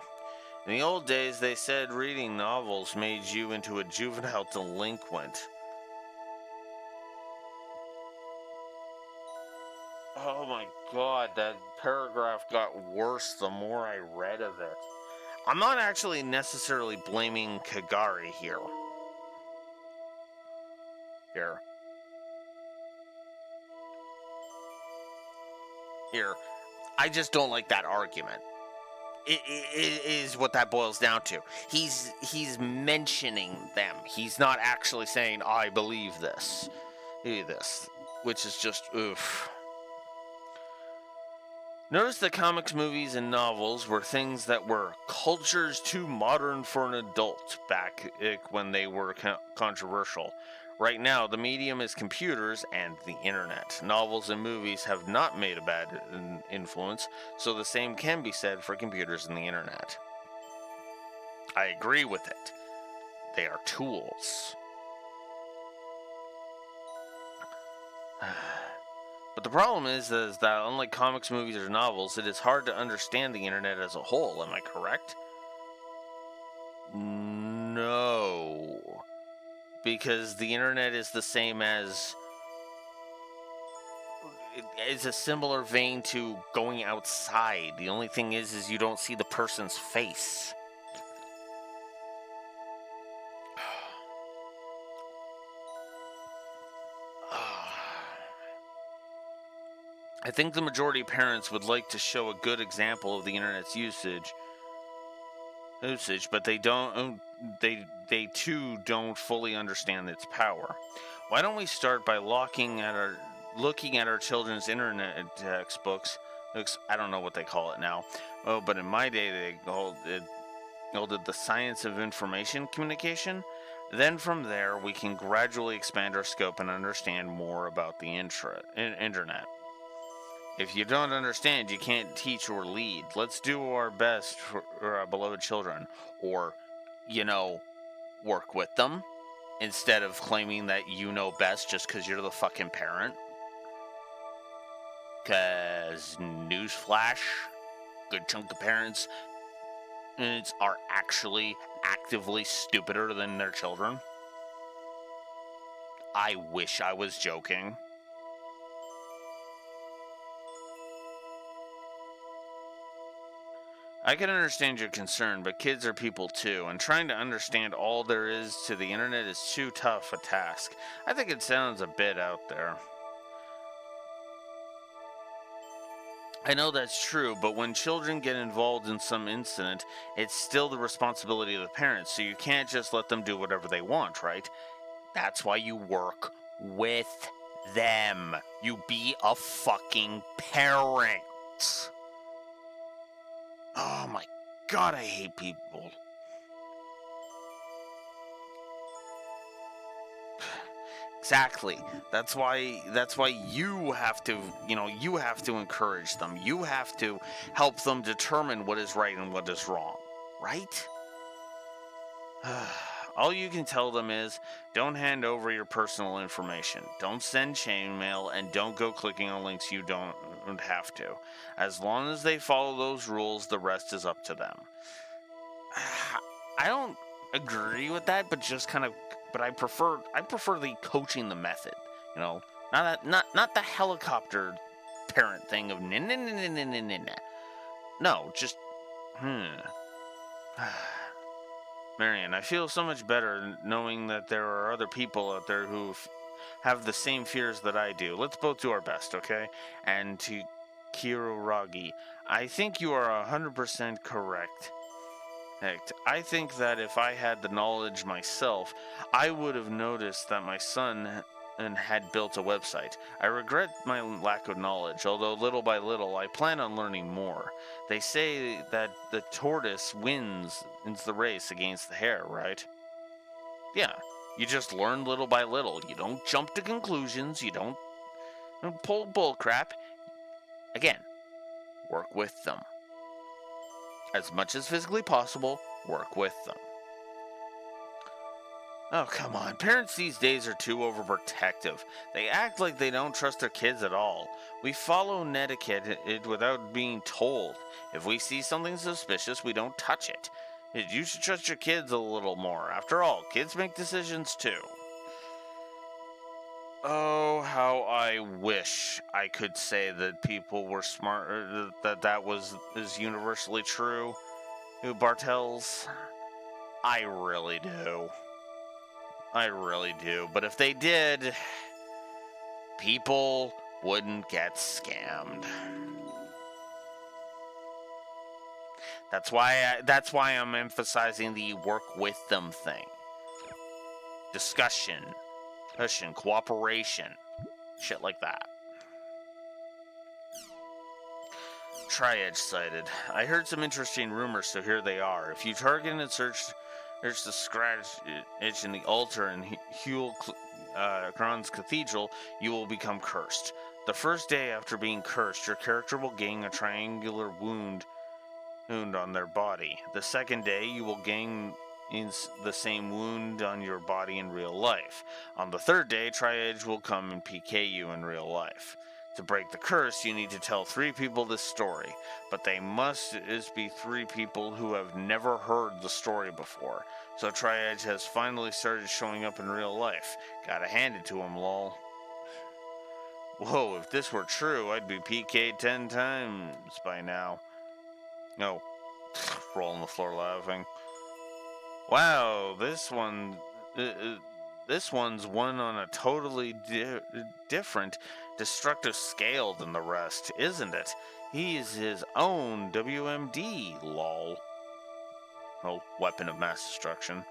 In the old days, they said reading novels made you into a juvenile delinquent. Oh my God, that paragraph got worse the more I read of it. I'm not actually necessarily blaming Kagari here. Here. I just don't like that argument. It is what that boils down to. He's mentioning them. He's not actually saying, I believe this. Which is just, oof. Notice that comics, movies, and novels were things that were cultures too modern for an adult back when they were controversial. Right now, the medium is computers and the internet. Novels and movies have not made a bad influence, so the same can be said for computers and the internet. I agree with it. They are tools. But the problem is that unlike comics, movies, or novels, it is hard to understand the internet as a whole. Am I correct? No. Because the internet is the same as... It's a similar vein to going outside. The only thing is you don't see the person's face. I think the majority of parents would like to show a good example of the internet's usage, but they don't. They too don't fully understand its power. Why don't we start by looking at our children's internet textbooks? I don't know what they call it now. Oh, but in my day they called it did the science of information communication. Then from there, we can gradually expand our scope and understand more about the internet. If you don't understand, you can't teach or lead. Let's do our best for our beloved children. Or, work with them instead of claiming that you know best just because you're the fucking parent. Because, newsflash, good chunk of parents are actually actively stupider than their children. I wish I was joking. I can understand your concern, but kids are people too, and trying to understand all there is to the internet is too tough a task. I think it sounds a bit out there. I know that's true, but when children get involved in some incident, it's still the responsibility of the parents, so you can't just let them do whatever they want, right? That's why you work with them. You be a fucking parent. Oh my god, I hate people. Exactly. That's why you have to, you have to encourage them. You have to help them determine what is right and what is wrong, right? All you can tell them is, don't hand over your personal information, don't send chainmail, and don't go clicking on links you don't have to. As long as they follow those rules, the rest is up to them. I don't agree with that, but I prefer the coaching the method, not the helicopter parent thing of no, just Marion, I feel so much better knowing that there are other people out there who have the same fears that I do. Let's both do our best, okay? And to Kiruragi, I think you are 100% correct. I think that if I had the knowledge myself, I would have noticed that my son had built a website. I regret my lack of knowledge, although little by little I plan on learning more. They say that the tortoise wins the race against the hare, right? Yeah, you just learn little by little. You don't jump to conclusions, you don't pull bullcrap. Again, work with them. As much as physically possible, work with them. Oh, come on. Parents these days are too overprotective. They act like they don't trust their kids at all. We follow netiquette without being told. If we see something suspicious, we don't touch it. You should trust your kids a little more. After all, kids make decisions too. Oh, how I wish I could say that people were smart, that is universally true. Bartels, I really do. I really do. But if they did, people wouldn't get scammed. That's why I'm emphasizing the work with them thing. Discussion, cooperation, shit like that. Triad sighted. I heard some interesting rumors, so here they are. If you target and search the scratch itch in the altar in Huel Kron's Cathedral, you will become cursed. The first day after being cursed, your character will gain a triangular wound on their body. The second day, you will gain the same wound on your body in real life. On the third day, Triad will come and PK you in real life. To break the curse, you need to tell 3 people this story, but they must be 3 people who have never heard the story before. So Triad has finally started showing up in real life. Gotta hand it to him, lol. Whoa, if this were true, I'd be PK'd 10 times by now. No. Roll on the floor laughing. Wow, this one's one on a totally different, destructive scale than the rest, isn't it? He's his own WMD, lol. Oh, weapon of mass destruction.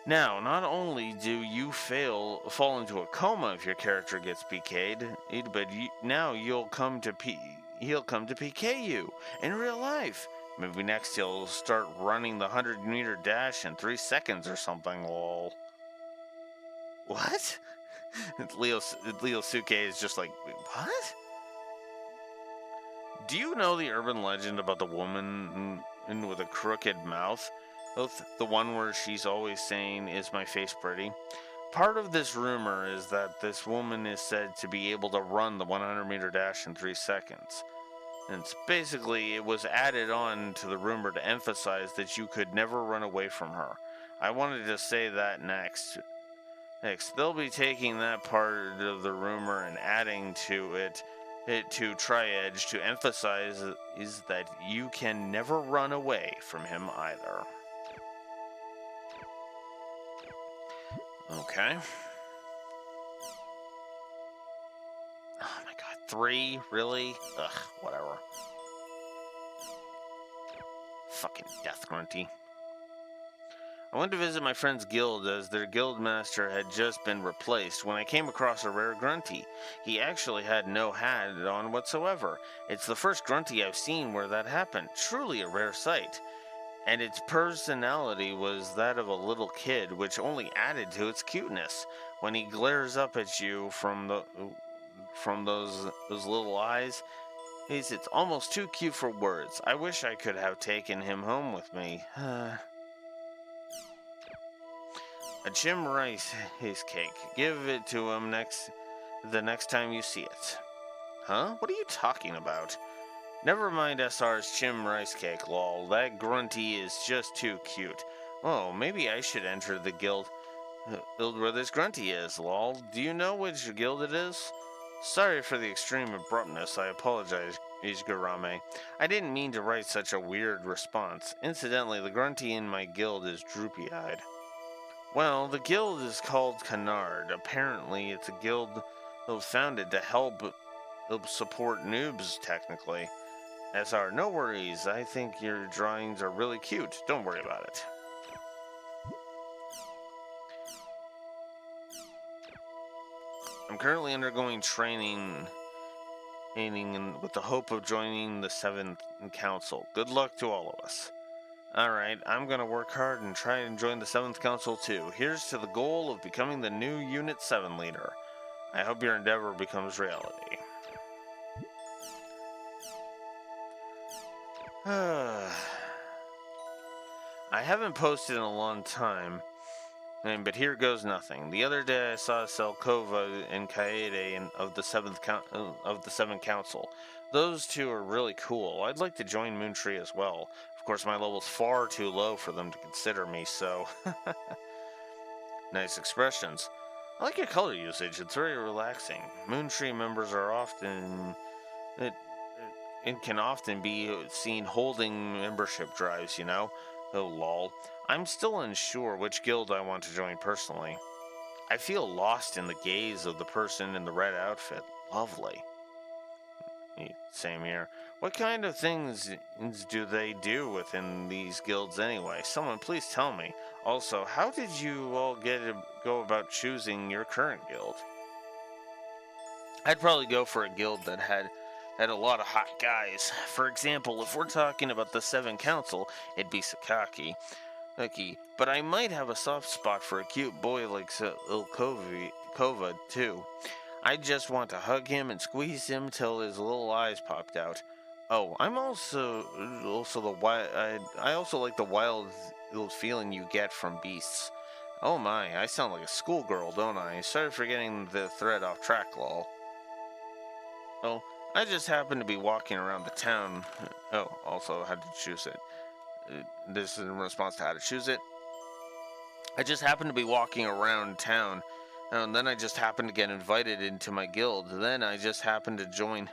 Now, not only do you fall into a coma if your character gets PK'd, but now he'll come to PK you in real life. Maybe next he'll start running the 100-meter dash in 3 seconds or something, lol. What? Leo Suke is just like, wait, what? Do you know the urban legend about the woman with a crooked mouth? The one where she's always saying, "Is my face pretty?" Part of this rumor is that this woman is said to be able to run the 100-meter dash in 3 seconds. And basically, it was added on to the rumor to emphasize that you could never run away from her. I wanted to say that next. They'll be taking that part of the rumor and adding to it to Tri-Edge to emphasize is that you can never run away from him either. Okay. Oh my god, 3? Really? Ugh, whatever. Fucking Death Grunty. I went to visit my friend's guild as their guild master had just been replaced when I came across a rare Grunty. He actually had no hat on whatsoever. It's the first Grunty I've seen where that happened. Truly a rare sight. And its personality was that of a little kid, which only added to its cuteness. When he glares up at you from those little eyes, it's almost too cute for words. I wish I could have taken him home with me. A Jim Rice his cake. Give it to him the next time you see it. Huh? What are you talking about? Never mind SR's Chim Rice Cake, lol. That Grunty is just too cute. Oh, maybe I should enter the guild where this Grunty is, lol. Do you know which guild it is? Sorry for the extreme abruptness. I apologize, Ishigurame. I didn't mean to write such a weird response. Incidentally, the Grunty in my guild is droopy-eyed. Well, the guild is called Canard. Apparently, it's a guild founded to help support noobs, technically. SR, no worries. I think your drawings are really cute. Don't worry about it. I'm currently undergoing training with the hope of joining the 7th Council. Good luck to all of us. Alright, I'm gonna work hard and try and join the 7th Council too. Here's to the goal of becoming the new Unit 7 leader. I hope your endeavor becomes reality. I haven't posted in a long time, but here goes nothing. The other day I saw Selkova and Kaede of the 7th Council. Those two are really cool. I'd like to join Moontree as well. Of course, my level's far too low for them to consider me, so... Nice expressions. I like your color usage. It's very relaxing. Moontree members are often... It can often be seen holding membership drives, you know? Oh, lol. I'm still unsure which guild I want to join personally. I feel lost in the gaze of the person in the red outfit. Lovely. Same here. What kind of things do they do within these guilds anyway? Someone please tell me. Also, how did you all go about choosing your current guild? I'd probably go for a guild that had a lot of hot guys. For example, if we're talking about the 7 Council, it'd be Sakaki. But I might have a soft spot for a cute boy like Ilkova too. I just want to hug him and squeeze him till his little eyes popped out. Oh, I'm also the wild. I also like the wild feeling you get from beasts. Oh my, I sound like a schoolgirl, don't I? Sorry for getting the thread off track, lol. Oh, I just happened to be walking around the town. Oh, also how to choose it. This is in response to how to choose it. I just happened to be walking around town. And then I just happened to get invited into my guild. Then I just happened to join.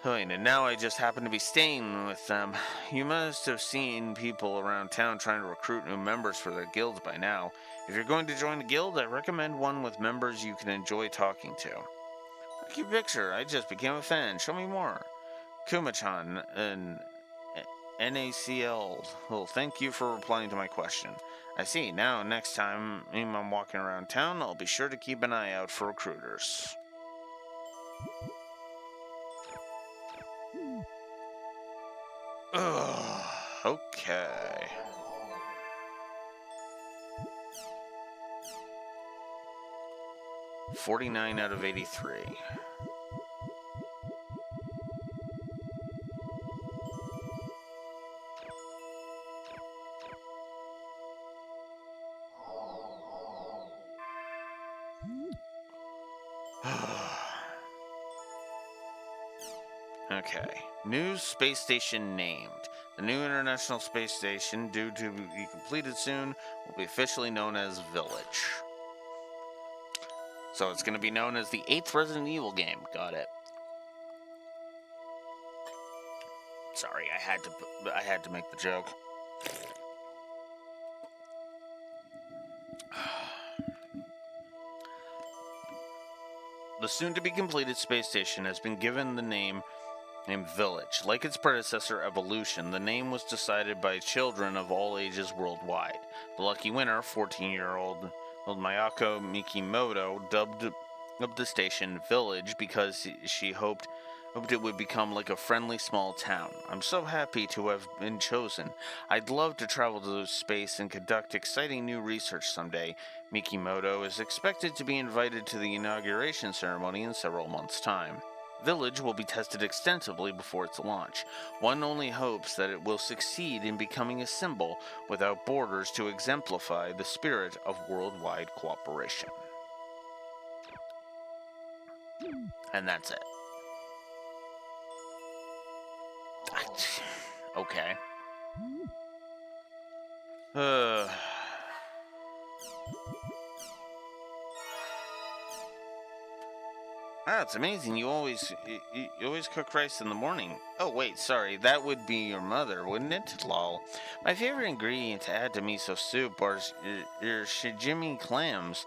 And now I just happen to be staying with them. You must have seen people around town trying to recruit new members for their guilds by now. If you're going to join a guild, I recommend one with members you can enjoy talking to. Lucky picture, I just became a fan. Show me more. Kuma-chan and NACL. Well, thank you for replying to my question. I see. Now, next time I'm walking around town, I'll be sure to keep an eye out for recruiters. Ugh, okay. $49 out of 83. Okay. New space station named. The new International Space Station, due to be completed soon, will be officially known as Village. So it's going to be known as the 8th Resident Evil game. Got it. Sorry, I had to make the joke. The soon-to-be-completed space station has been given the name Village. Like its predecessor, Evolution, the name was decided by children of all ages worldwide. The lucky winner, 14-year-old Mayako Mikimoto, dubbed the station Village because she hoped it would become like a friendly small town. I'm so happy to have been chosen. I'd love to travel to space and conduct exciting new research someday. Mikimoto is expected to be invited to the inauguration ceremony in several months' time. Village will be tested extensively before its launch. One only hopes that it will succeed in becoming a symbol without borders to exemplify the spirit of worldwide cooperation. And that's it. Okay. It's amazing. You always cook rice in the morning. Oh wait, sorry, that would be your mother, wouldn't it? Lol. My favorite ingredient to add to miso soup are your shijimi clams.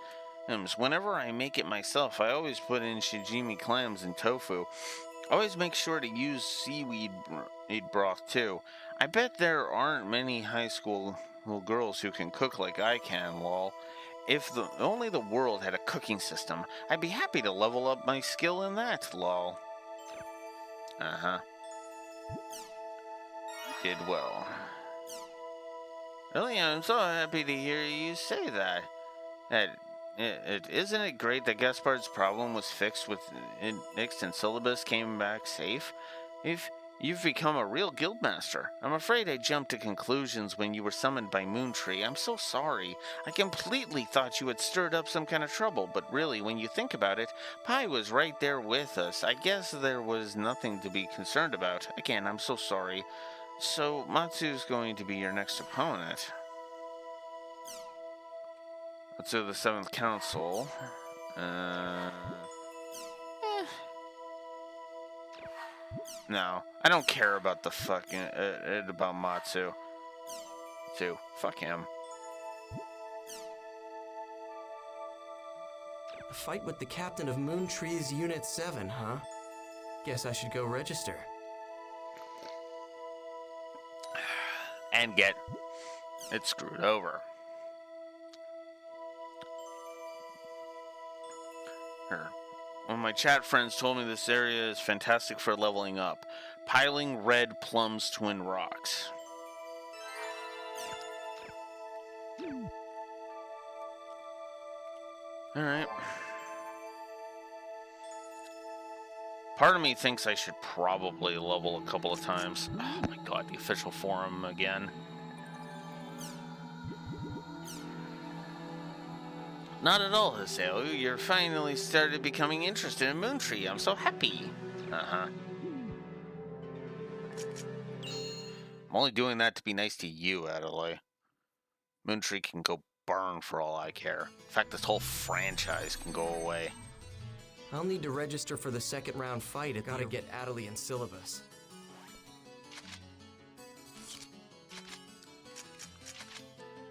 Whenever I make it myself, I always put in shijimi clams and tofu. Always make sure to use seaweed broth too. I bet there aren't many high school girls who can cook like I can, lol. If only the world had a cooking system, I'd be happy to level up my skill in that, lol. Uh-huh. Did well. Really, I'm so happy to hear you say that. Isn't it great that Gaspard's problem was fixed and syllabus came back safe? If you've become a real guildmaster. I'm afraid I jumped to conclusions when you were summoned by Moontree. I'm so sorry. I completely thought you had stirred up some kind of trouble, but really, when you think about it, Pai was right there with us. I guess there was nothing to be concerned about. Again, I'm so sorry. So, Matsu's going to be your next opponent. Let's do the 7th Council. No, I don't care about the fucking about Matsu. Fuck him. A fight with the captain of Moontree's Unit 7, huh? Guess I should go register. And get it screwed over. One of my chat friends told me this area is fantastic for leveling up. Piling red plums twin rocks. Alright. Part of me thinks I should probably level a couple of times. Oh my god, the official forum again. Not at all, Haseo. You're finally started becoming interested in Moontree. I'm so happy. Uh-huh. I'm only doing that to be nice to you, Adelaide. Moontree can go burn for all I care. In fact, this whole franchise can go away. I'll need to register for the second round fight. I gotta get Adelaide in syllabus.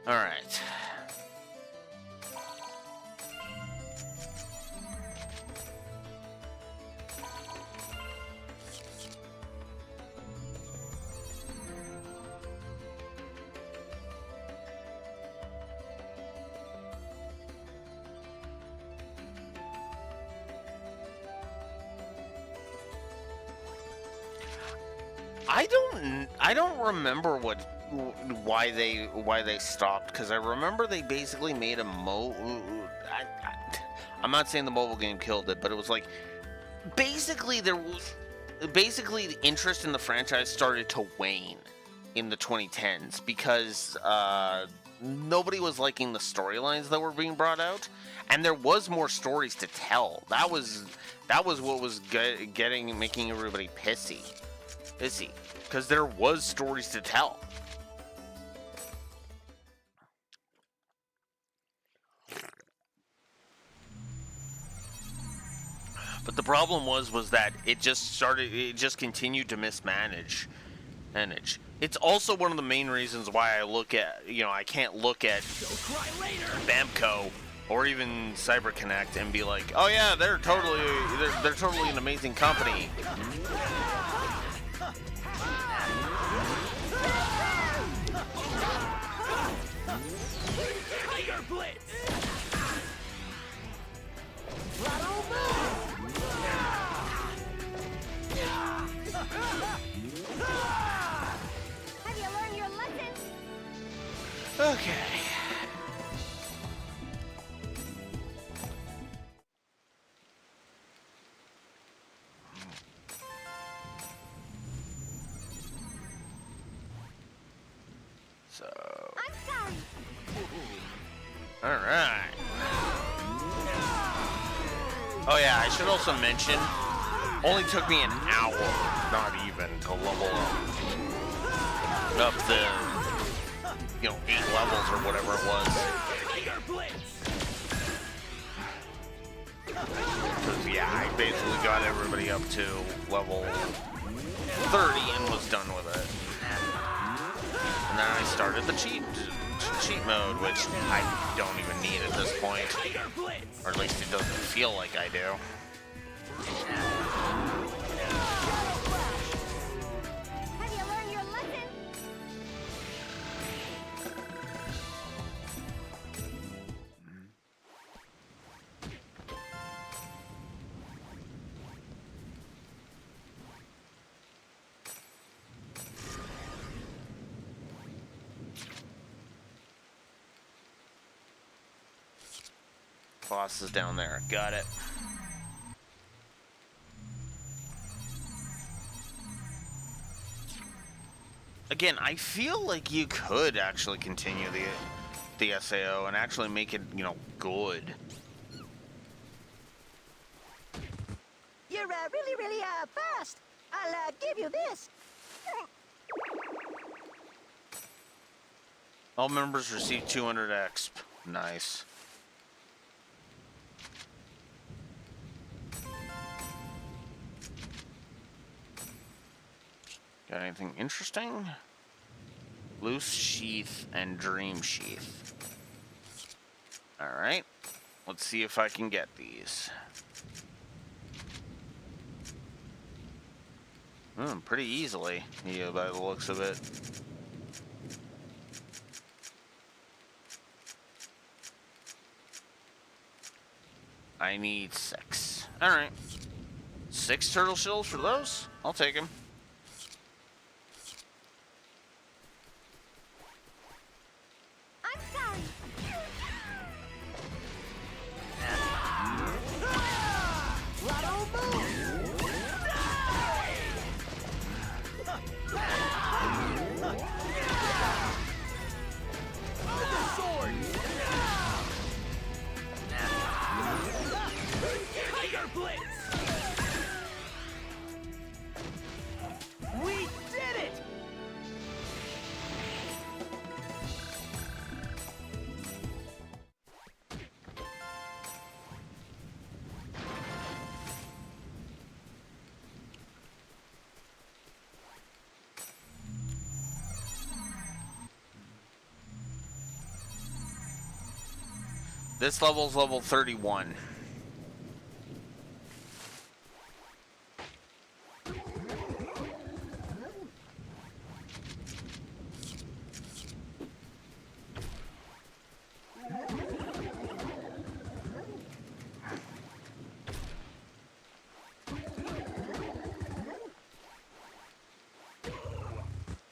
Alright. I don't remember why they stopped, because I remember they basically made a I'm not saying the mobile game killed it, but it was like basically the interest in the franchise started to wane in the 2010s because nobody was liking the storylines that were being brought out, and there was more stories to tell. That was what was making everybody pissy, because there was stories to tell. But the problem was that it just continued to mismanage. It's also one of the main reasons why I can't look at Bamco or even CyberConnect and be like, oh yeah, they're totally an amazing company. Tiger Blitz! Have you learned your lesson? Okay. So. I'm sorry. All right. Oh yeah, I should also mention, only took me an hour, not even, to level up the, 8 levels or whatever it was. Because yeah, I basically got everybody up to level 30 and was done with it. And then I started the cheat mode, which I don't even need at this point. Or at least it doesn't feel like I do. Have you learned your lesson? Boss is down there. Got it. Again, I feel like you could actually continue the SAO and actually make it, good. You're really fast. I'll give you this. All members receive 200 exp. Nice. Got anything interesting? Loose sheath and dream sheath. Alright. Let's see if I can get these. Pretty easily, yeah, by the looks of it. I need 6. Alright. 6 turtle shells for those? I'll take them. I'm sorry. Tiger Blitz! We did it! This level's level 31.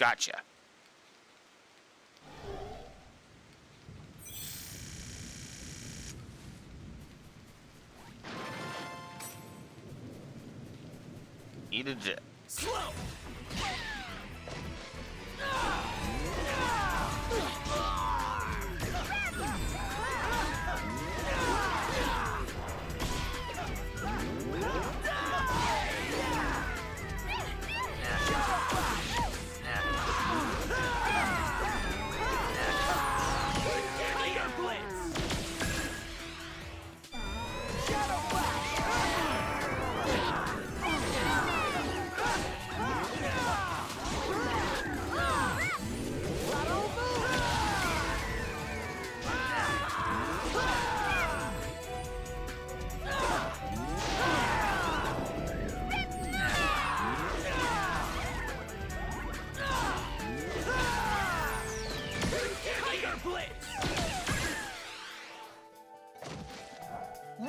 Gotcha. Eat a jet. Slow!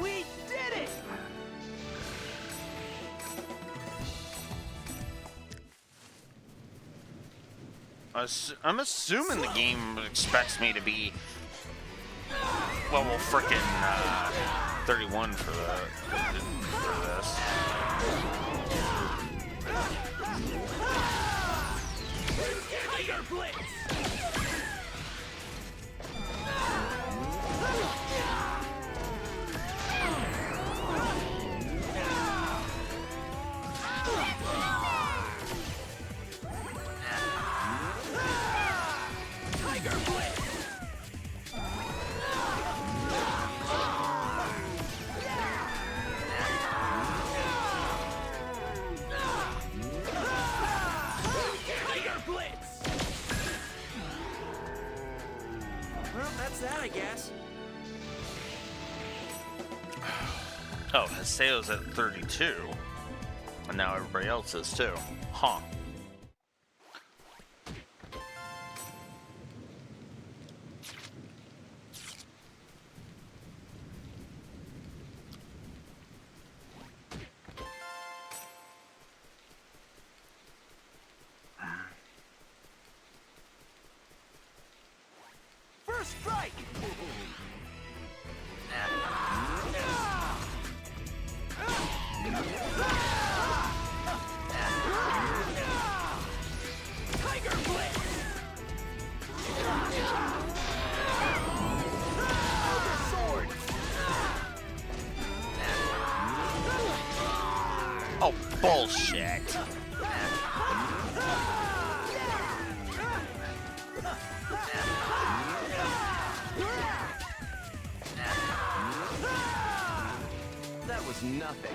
We did it! I'm assuming the game expects me to be level frickin' 31 for this. Tiger Blitz! That, I guess. Oh, Haseo's at 32. And now everybody else is too. Huh. First strike! Tiger Blitz! Sword! Oh, bullshit. That was nothing.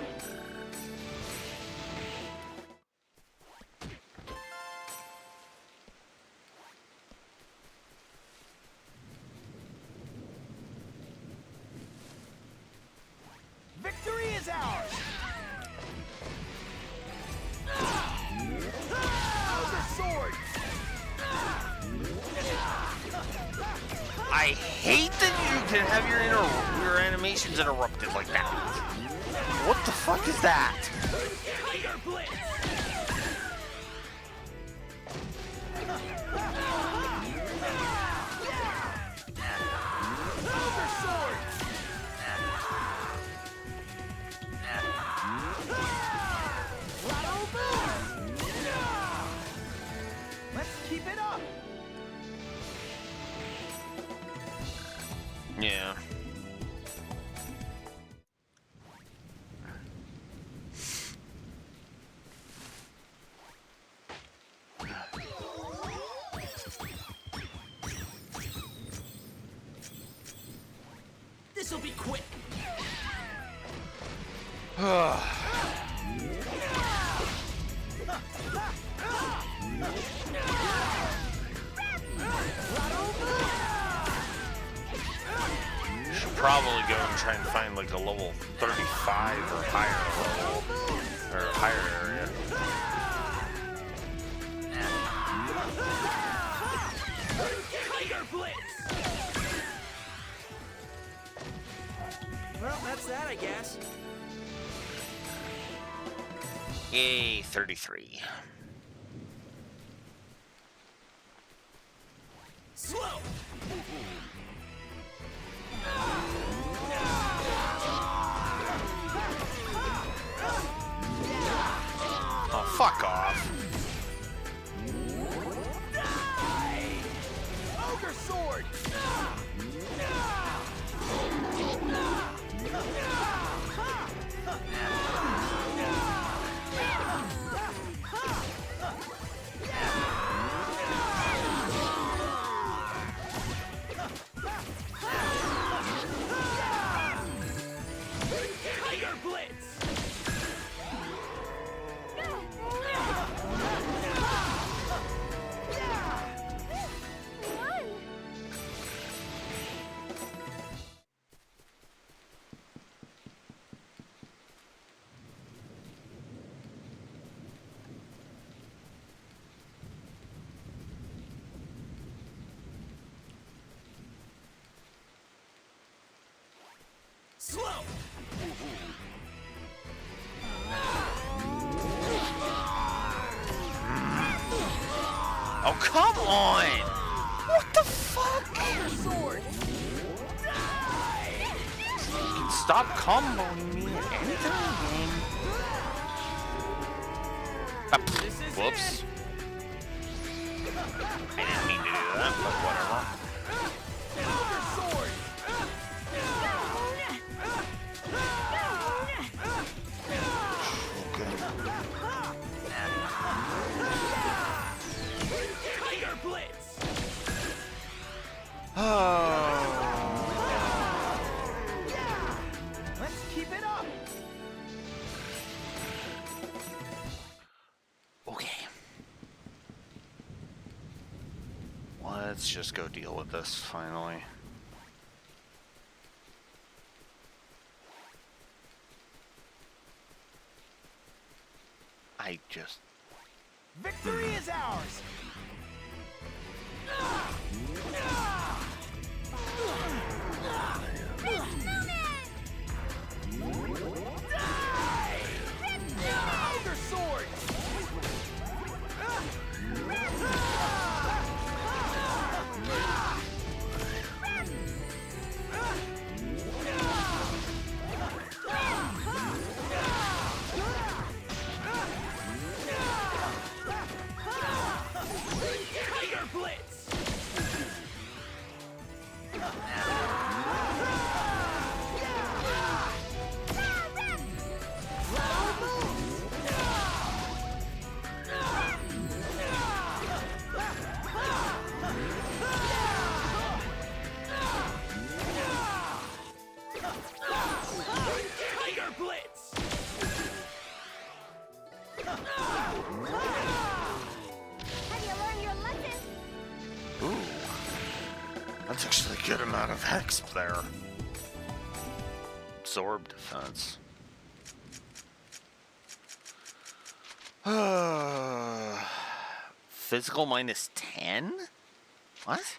Victory is ours! Sword! I hate that you can have your animations interrupted like that. What the fuck is that? Tiger Blitz! Sword! Let's keep it up! Yeah. This'll be quick! Should probably go and try and find like a level 35 or higher level, or higher area. Tiger Blitz! Well, that's that, I guess. Yay, 33. Slow! Oh, fuck off. Ogre sword! Tiger Blitz! Slow! Oh, come on! What the fuck? Ogre sword! You can stop comboing me at any time, game. Whoops. I didn't mean to do that, but whatever. Ogre sword! Tiger Blitz! Let's keep it up! Okay. Let's just go deal with this, finally. I just... Victory is ours! Ogre sword! Tiger Blitz! Tiger Blitz! Have you learned your lesson? Ooh. That's actually a good amount of hex there. Absorb defense. Physical minus 10? What?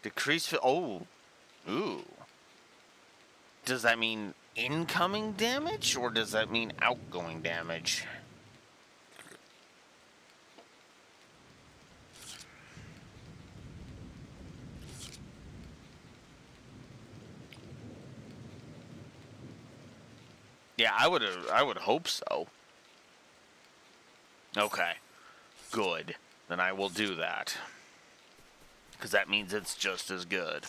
Decrease... Oh. Ooh. Does that mean incoming damage, or does that mean outgoing damage? Yeah, I would hope so. Okay. Good. Then I will do that. Because that means it's just as good.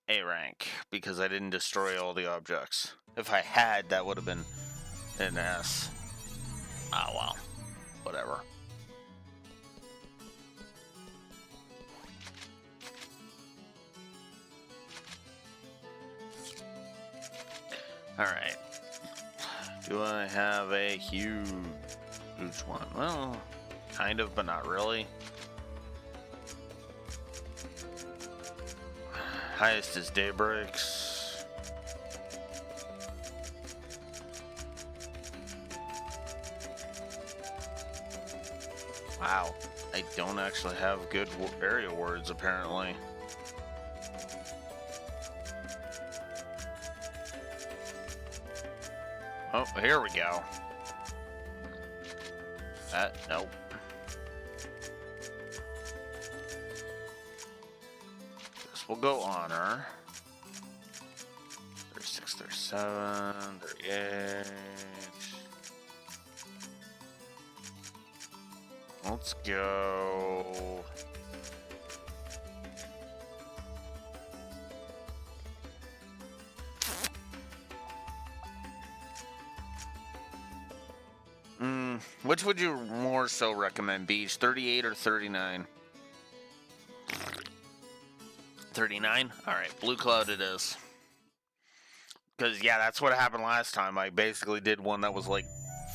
A rank, because I didn't destroy all the objects. If I had, that would have been an S. Oh well. Whatever. Alright. Do I have a huge one? Well, kind of, but not really. Highest is Daybreaks. Wow. I don't actually have good area words, apparently. Oh, here we go. Nope. This will go honor. 36, 37, 38. Let's go. Which would you more so recommend, Beach? 38 or 39? 39? Alright, Blue Cloud it is. Because, yeah, that's what happened last time. I basically did one that was, like,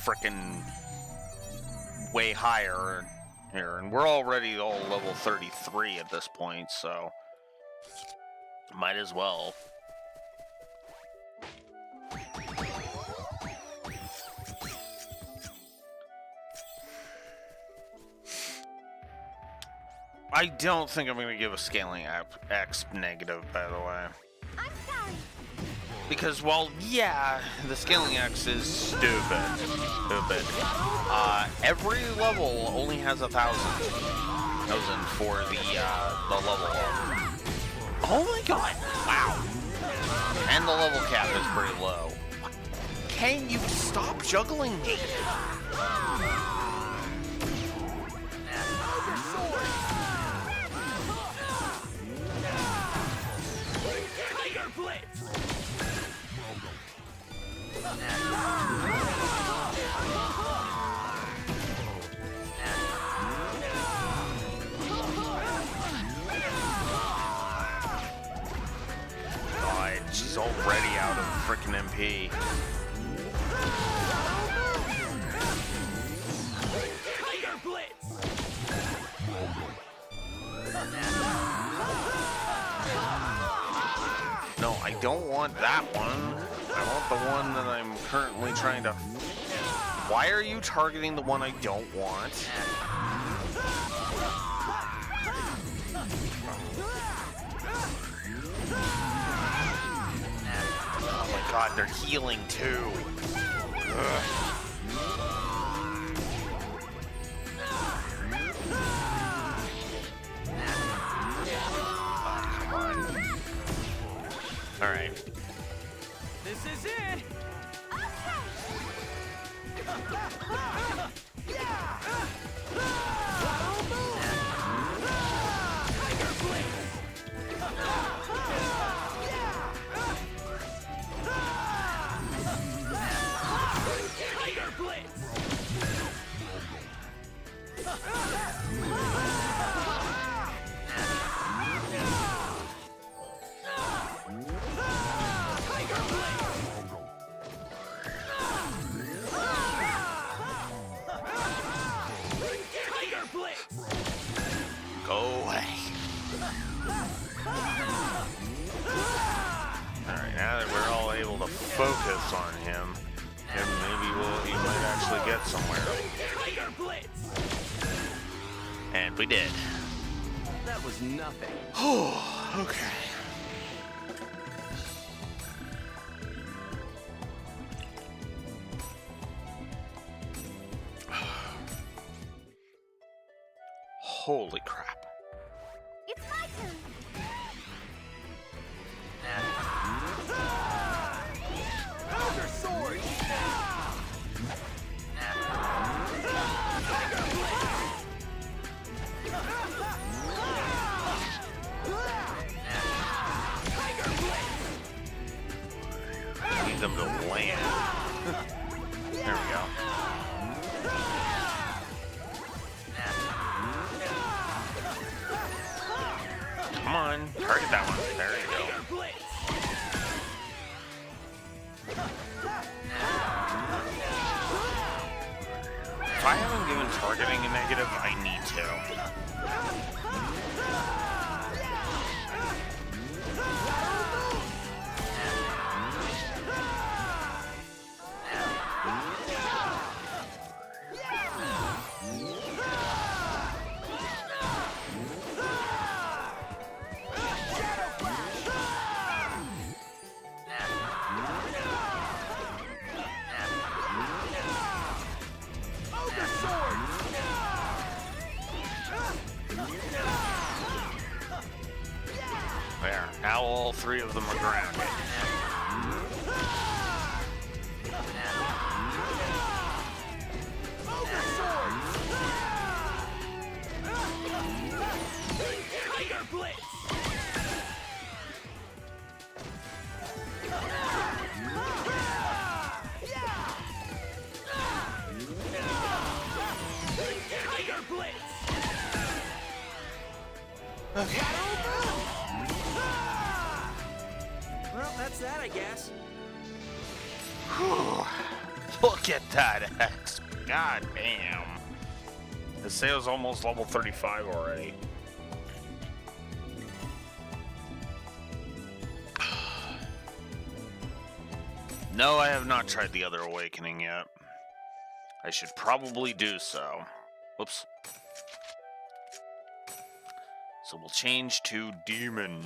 frickin' way higher here. And we're already all level 33 at this point, so might as well. I don't think I'm going to give a scaling X negative, by the way. I'm sorry. Because, well, yeah, the scaling X is stupid. Every level only has 1,000 for the level up. Oh my god! Wow. And the level cap is pretty low. Can you stop juggling me? God, she's already out of frickin' MP. Tiger Blitz! No, I don't want that one. I want the one that I'm currently trying to... Why are you targeting the one I don't want? Oh my god, they're healing too. Ugh. All right. This is it! Tiger Blitz! Go away. Alright, now that we're all able to focus on him, then maybe he might actually get somewhere. And we did. That was nothing. Oh, okay. Holy crap. It's my turn. Ogre Sword! Need them to land. There we go. Come on, target that one. There you go. If I haven't given targeting a negative, I need to. three of them are grounded. Tiger Blitz! Tiger Blitz! Well, that's that, I guess. Look at that X. God damn. The sale's almost level 35 already. No, I have not tried the other awakening yet. I should probably do so. Whoops. So we'll change to Demon.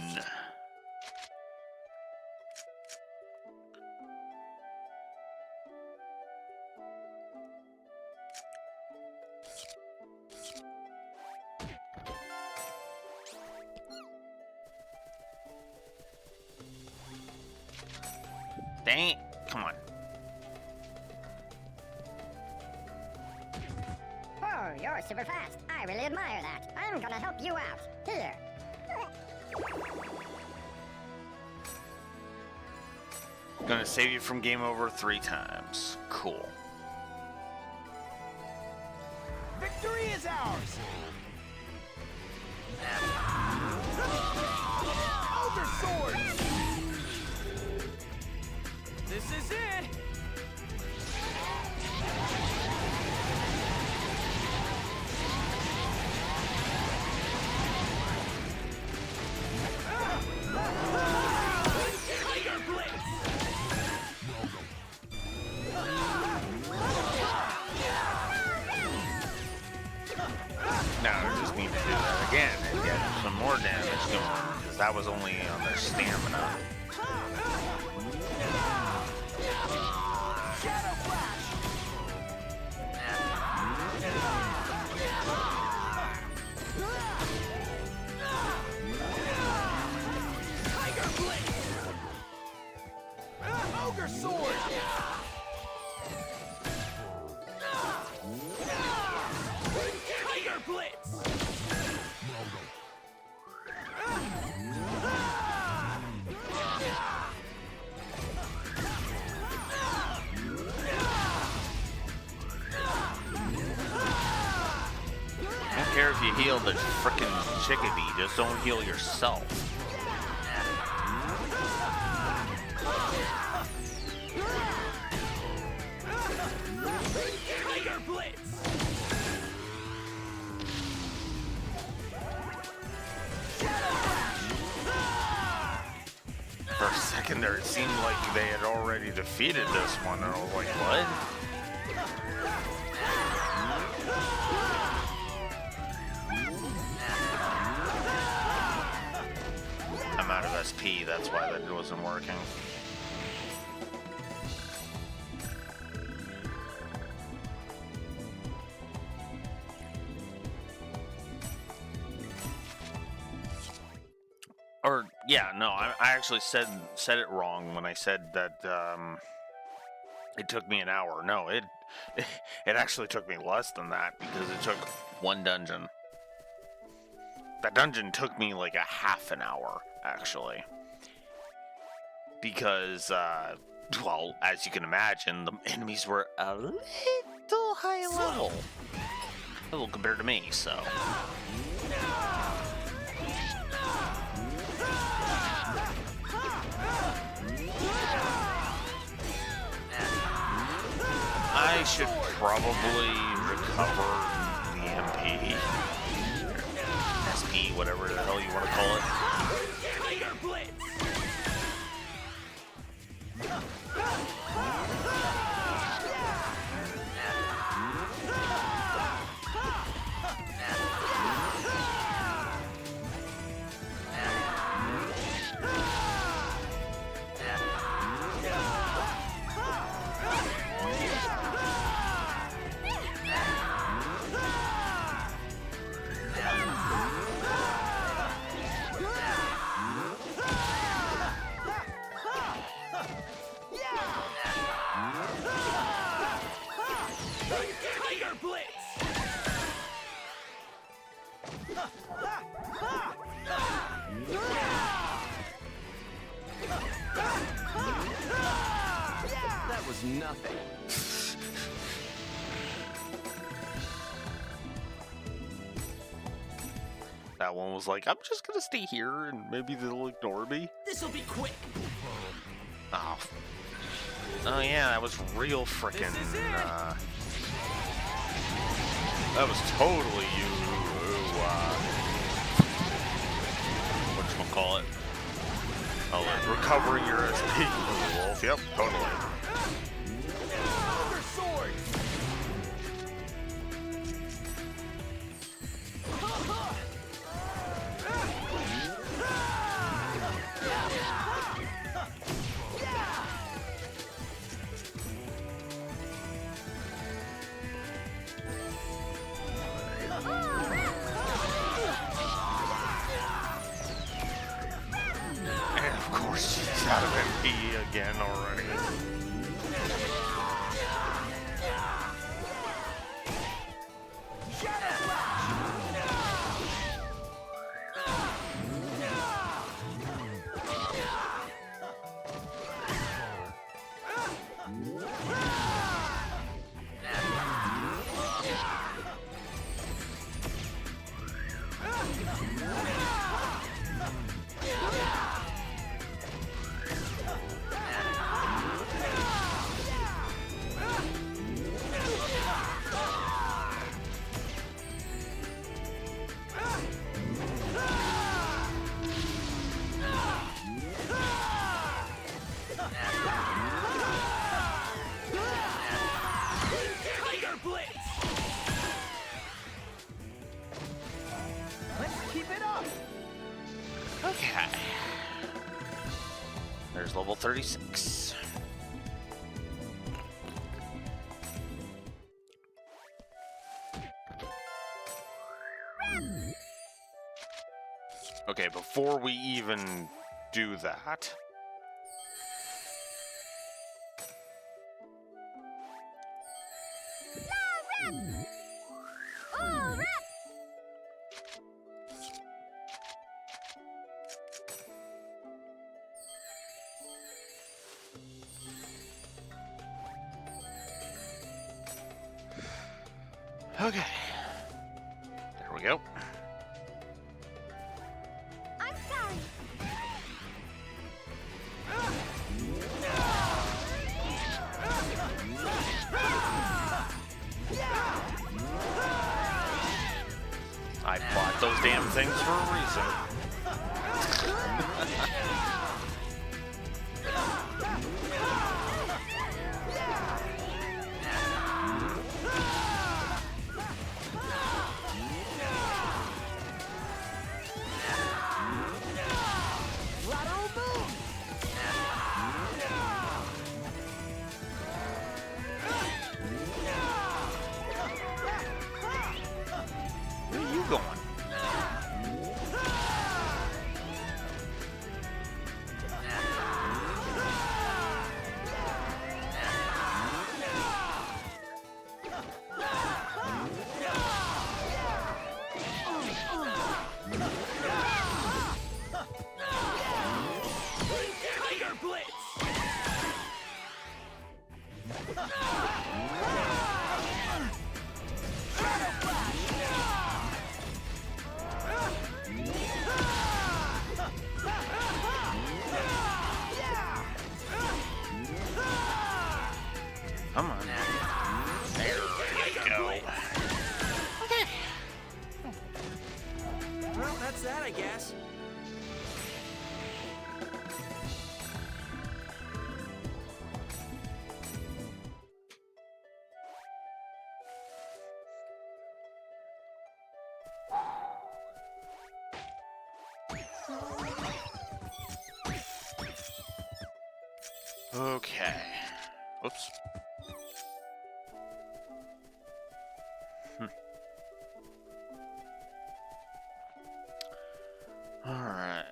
Dang it. Come on. Oh, you're super fast. I really admire that. I'm gonna help you out. Here. Gonna save you from game over 3 times. Cool. Victory is ours! Ogre Swords! This is it! Tiger Blitz! Now I just need to do that again and get some more damage going, because that was only on their stamina. Shadow Flash! Tiger Blitz! Ogre Sword! Tiger Blitz! I don't care if you heal the frickin' chickadee, just don't heal yourself. Tiger Blitz! For a second there, it seemed like they had already defeated this one, and I was like, what? I'm out of SP, that's why that wasn't working. Or, yeah, no, I actually said it wrong when I said that it took me an hour. No, it actually took me less than that, because it took one dungeon. That dungeon took me like a half an hour, actually. Because, well, as you can imagine, the enemies were a little high level. A little compared to me, so... I should probably recover the MP. SP, whatever the hell you want to call it. Tiger Blitz! was nothing. That one was like, I'm just gonna stay here and maybe they'll ignore me. This'll be quick. Oh. Oh yeah, that was real frickin'. That was totally you who, whatchamacallit? Oh, like recovering your SP, Wolf. Yep, totally. And of course, she's out of MP again already. Okay. There's level 36. Okay, before we even do that, okay, there we go. I'm sorry. I bought those damn things for a reason. Where are you going? Come on. There you go. Okay. Well, that's that, I guess. Okay. Whoops. All right.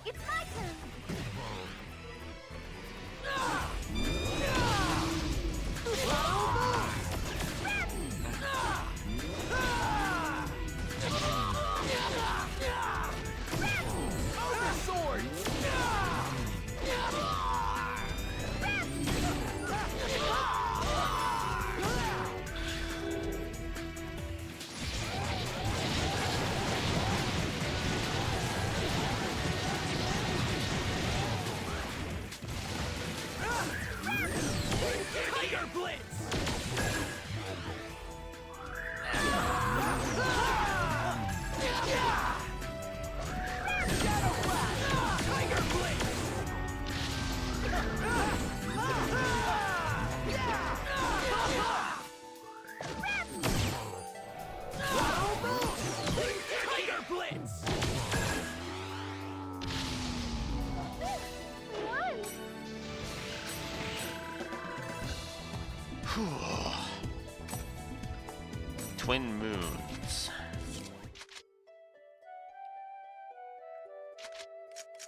It's my turn. Sword! Twin moons.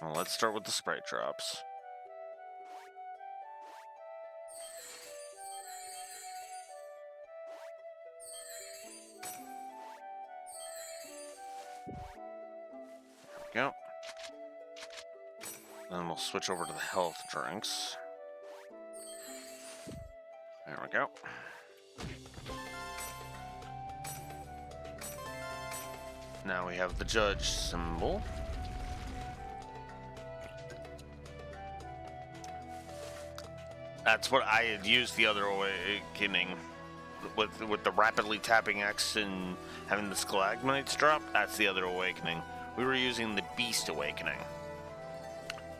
Well, let's start with the sprite drops. There we go. Then we'll switch over to the health drinks. There we go. Now we have the judge symbol. That's what I had used the other awakening with the rapidly tapping X and having the stalagmites drop. That's the other awakening. We were using the beast awakening.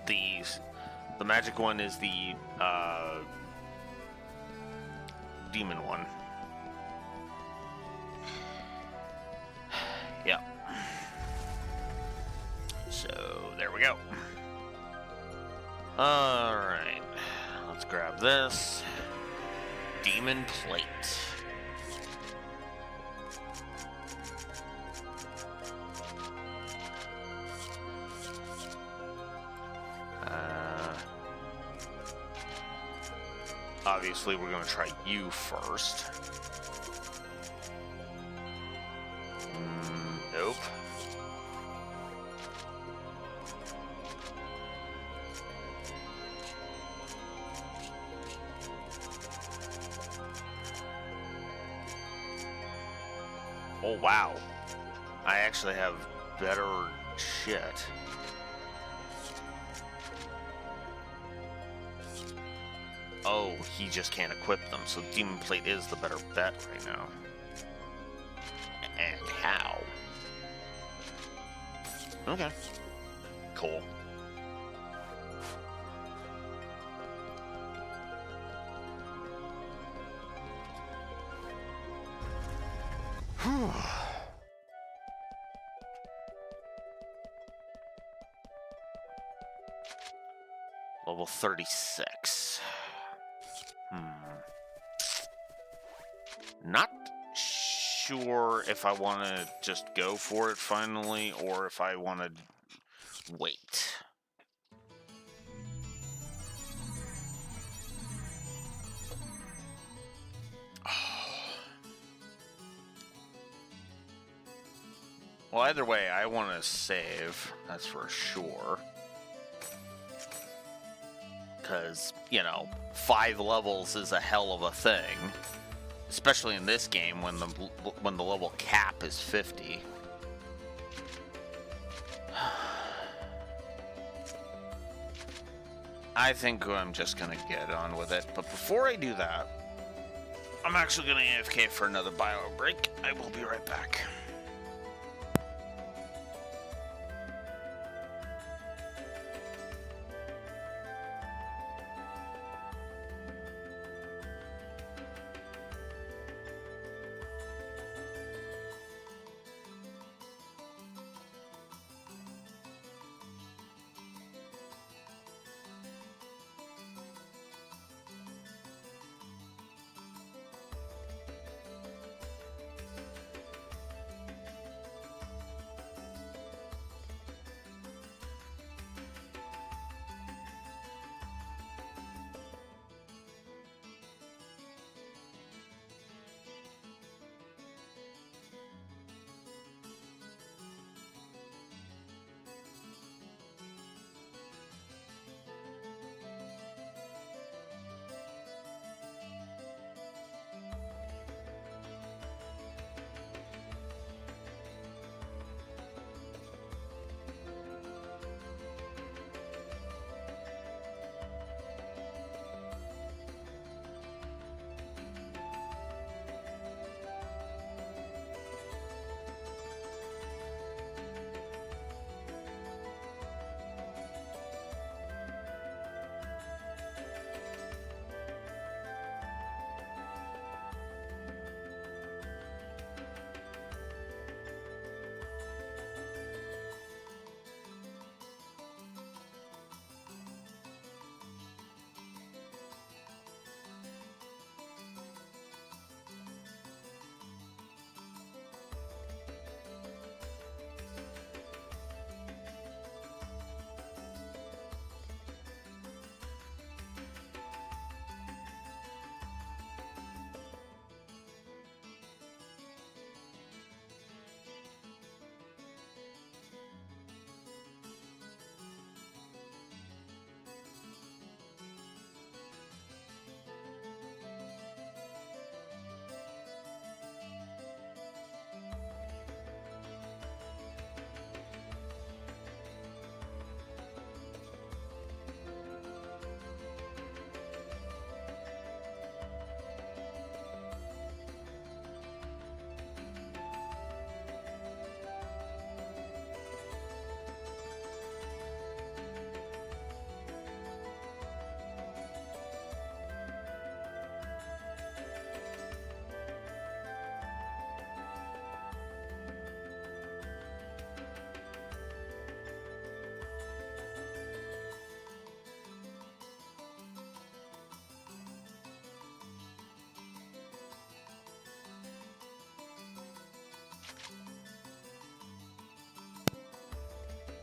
The magic one is the demon one. Yeah. So there we go. All right. Let's grab this. Demon plate. Obviously, we're going to try you first. Nope. Oh, wow. I actually have better shit. Oh, he just can't equip them, so Demon Plate is the better bet right now. And how? Okay. Cool. Whew. Level 36. Not sure if I want to just go for it finally, or if I want to wait. Well, either way, I want to save, that's for sure. Because, you know, 5 levels is a hell of a thing. Especially in this game when the level cap is 50. I think I'm just gonna get on with it. But before I do that, I'm actually gonna AFK for another bio break. I will be right back.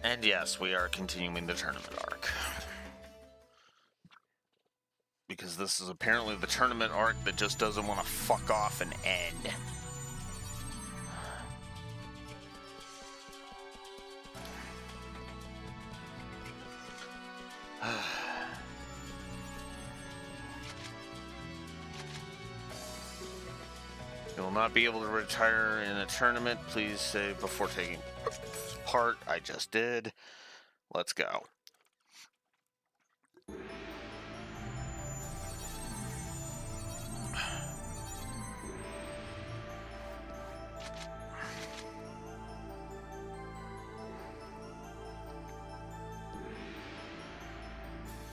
And yes, we are continuing the tournament arc. Because this is apparently the tournament arc that just doesn't want to fuck off and end. You will not be able to retire in a tournament. Please save before taking part. I just did. Let's go.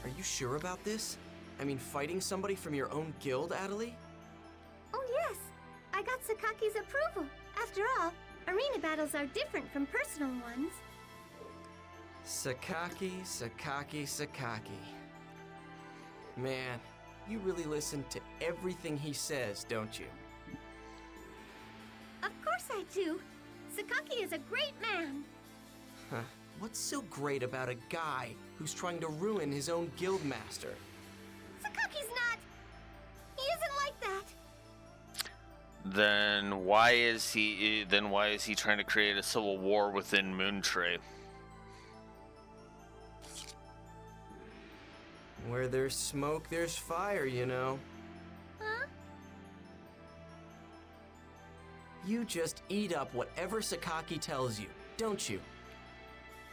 Are you sure about this? I mean, fighting somebody from your own guild, Adelie? Oh yes, I got Sakaki's approval. After all, arena battles are different from personal ones. Sakaki. Man, you really listen to everything he says, don't you? Of course I do. Sakaki is a great man. Huh. What's so great about a guy who's trying to ruin his own guild master? Sakaki's not. He isn't like that. Then why is he trying to create a civil war within Moontree? Where there's smoke, there's fire, you know. Huh? You just eat up whatever Sakaki tells you, don't you?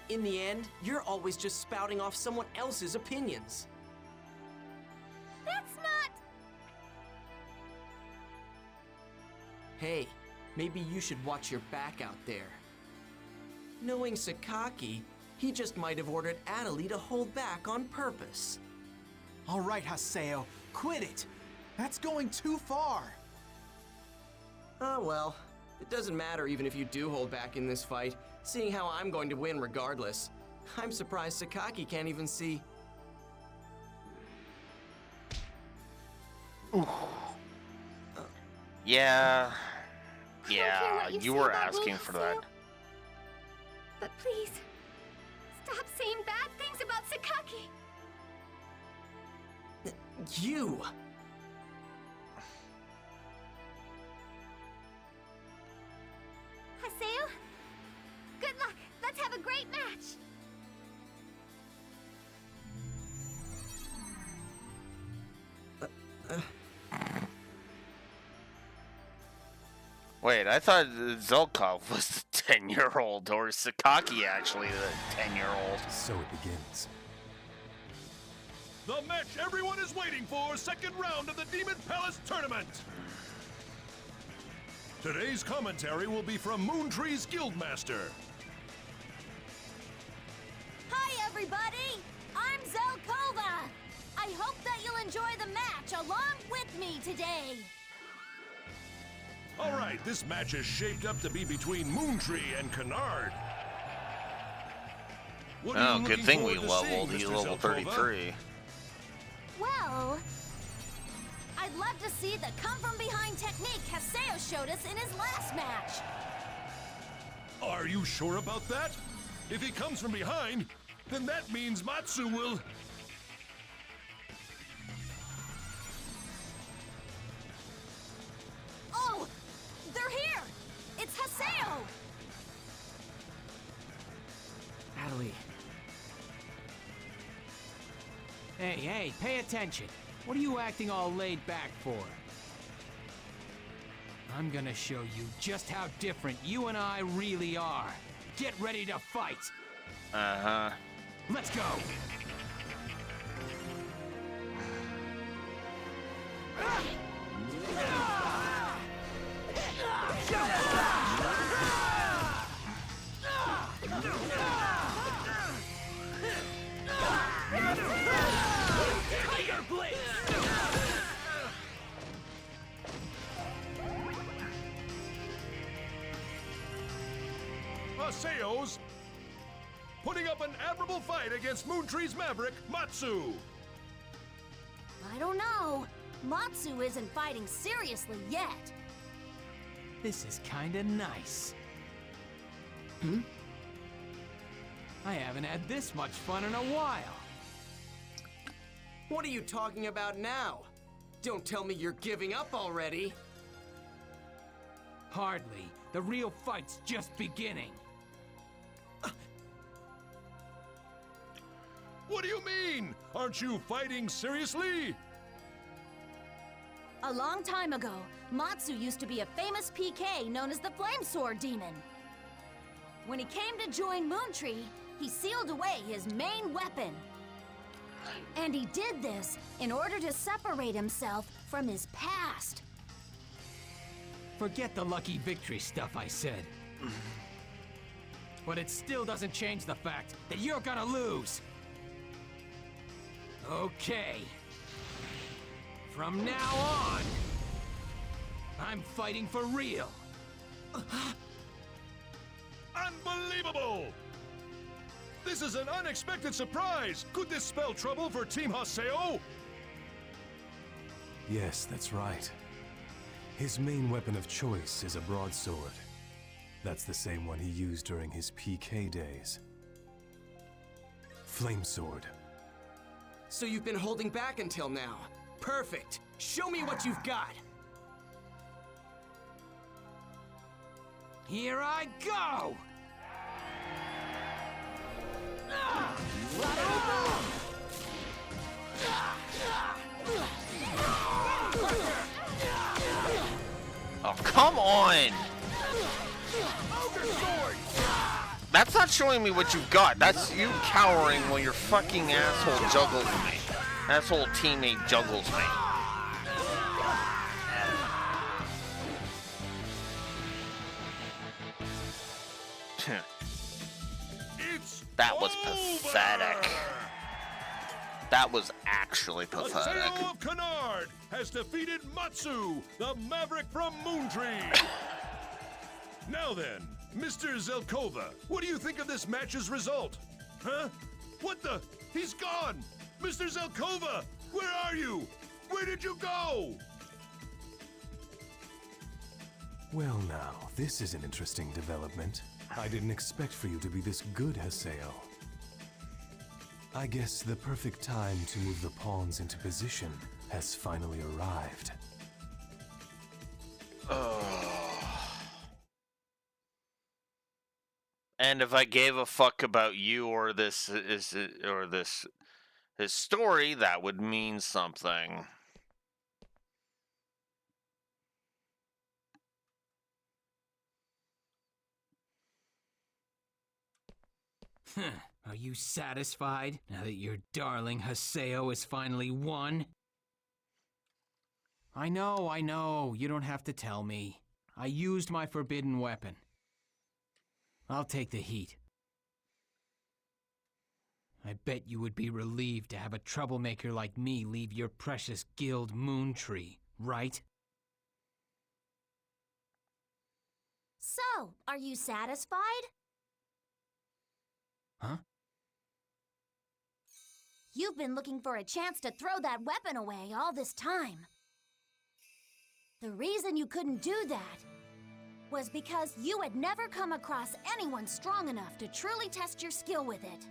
In the end, you're always just spouting off someone else's opinions. That's not... Hey, maybe you should watch your back out there. Knowing Sakaki, he just might have ordered Adelie to hold back on purpose. All right, Haseo, quit it. That's going too far. Oh well, it doesn't matter even if you do hold back in this fight, seeing how I'm going to win regardless. I'm surprised Sakaki can't even see. Yeah, what you say were about me, asking for that. Haseo. But please, stop saying bad things about Sakaki. You! Haseo, good luck. Let's have a great match. Wait, I thought Zelkov was the 10-year-old, or Sakaki actually the 10-year-old. So it begins. The match everyone is waiting for, second round of the Demon Palace Tournament. Today's commentary will be from Moontree's Guildmaster. Hi, everybody! I'm Zelkova! I hope that you'll enjoy the match along with me today! All right, this match is shaped up to be between Moontree and Kennard. What are Oh, you good looking thing we forward to leveled. seeing, He's Mr. level Zelkova? 33. Well, I'd love to see the come-from-behind technique Haseo showed us in his last match. Are you sure about that? If he comes from behind, then that means Matsu will... Oh! They're here! It's Haseo! Adelie. Hey, pay attention. What are you acting all laid back for? I'm gonna show you just how different you and I really are. Get ready to fight! Uh-huh. Let's go! Tiger Blade! Haseo's putting up an admirable fight against Moontree's Maverick, Matsu. I don't know. Matsu isn't fighting seriously yet. This is kinda nice. I haven't had this much fun in a while. What are you talking about now? Don't tell me you're giving up already. Hardly. The real fight's just beginning. What do you mean? Aren't you fighting seriously? A long time ago, Matsu used to be a famous PK known as the Flame Sword Demon. When he came to join Moontree, he sealed away his main weapon. And he did this in order to separate himself from his past. Forget the lucky victory stuff I said. But it still doesn't change the fact that you're gonna lose. Okay. From now on, I'm fighting for real. Unbelievable! This is an unexpected surprise! Could this spell trouble for Team Haseo? Yes, that's right. His main weapon of choice is a broadsword. That's the same one he used during his PK days. Flamesword. So you've been holding back until now. Perfect. Show me what you've got. Here I go! Oh, come on! That's not showing me what you've got. That's you cowering while your fucking asshole juggles me. Asshole teammate juggles me. That was pathetic. That was actually pathetic. Haseo of Canard has defeated Matsu, the Maverick from Moontree. Now then, Mr. Zelkova, what do you think of this match's result? Huh? What the? He's gone! Mr. Zelkova, where are you? Where did you go? Well now, this is an interesting development. I didn't expect for you to be this good, Haseo. I guess the perfect time to move the pawns into position has finally arrived. And if I gave a fuck about you or this his story, that would mean something. Are you satisfied now that your darling Haseo is finally won? I know, you don't have to tell me. I used my forbidden weapon. I'll take the heat. I bet you would be relieved to have a troublemaker like me leave your precious guild Moontree, right? So, are you satisfied? Huh? You've been looking for a chance to throw that weapon away all this time. The reason you couldn't do that was because you had never come across anyone strong enough to truly test your skill with it.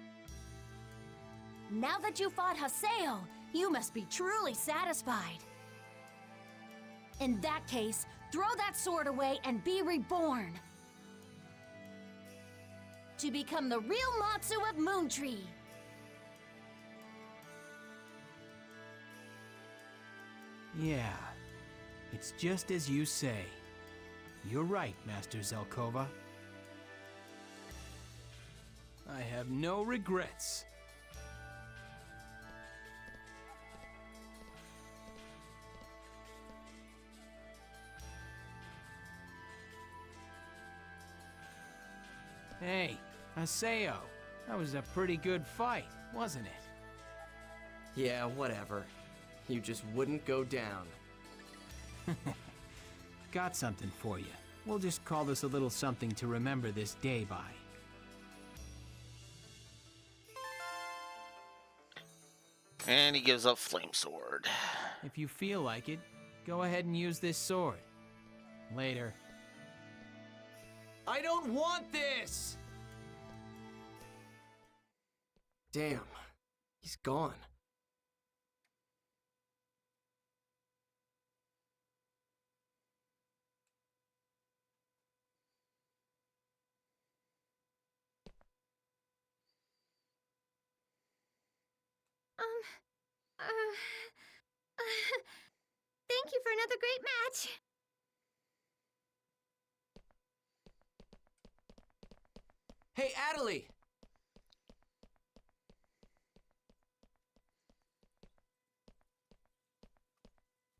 Now that you fought Haseo, you must be truly satisfied. In that case, throw that sword away and be reborn. To become the real Matsu of Moontree. Yeah, it's just as you say. You're right, Master Zelkova. I have no regrets. Hey, Haseo, that was a pretty good fight, wasn't it? Yeah, whatever. You just wouldn't go down. Got something for you. We'll just call this a little something to remember this day by. And he gives up Flamesword. If you feel like it, go ahead and use this sword. Later. I don't want this! Damn, he's gone. Thank you for another great match. Hey, Adelie!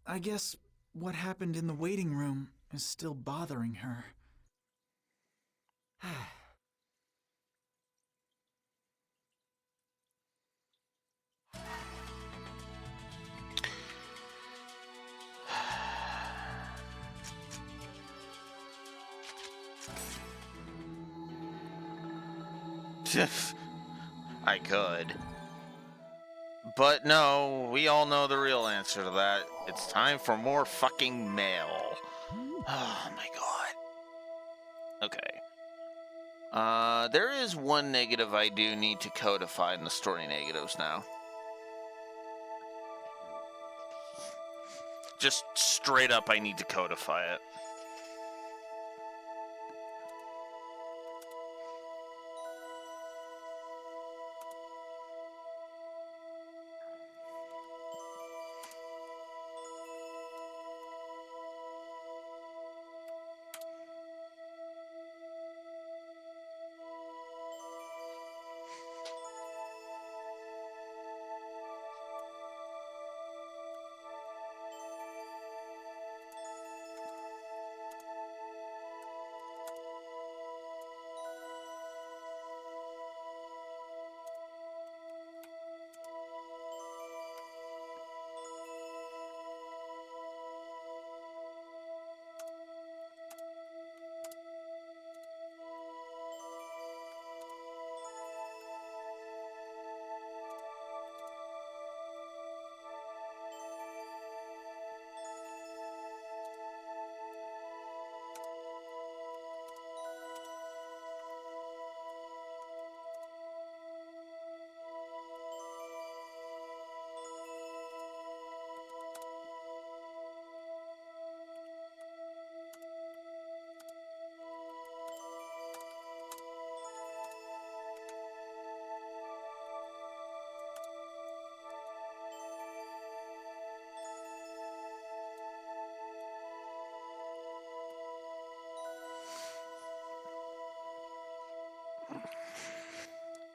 I guess what happened in the waiting room is still bothering her. I could. But no, we all know the real answer to that. It's time for more fucking mail. Oh my god. Okay. There is one negative I do need to codify in the story negatives now. Just straight up, I need to codify it.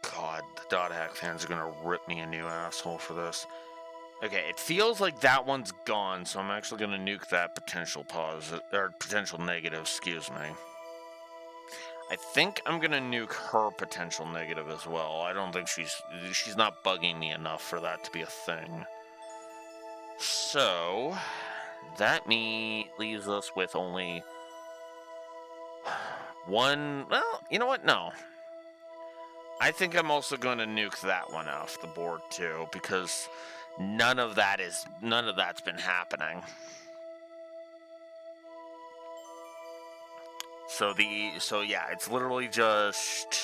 God, the Dot Hack fans are gonna rip me a new asshole for this. Okay, it feels like that one's gone, so I'm actually gonna nuke that potential positive or potential negative. Excuse me. I think I'm gonna nuke her potential negative as well. I don't think she's not bugging me enough for that to be a thing. So that leaves us with only one. Well, you know what? No. I think I'm also going to nuke that one off the board too, because none of that's been happening. So yeah, it's literally just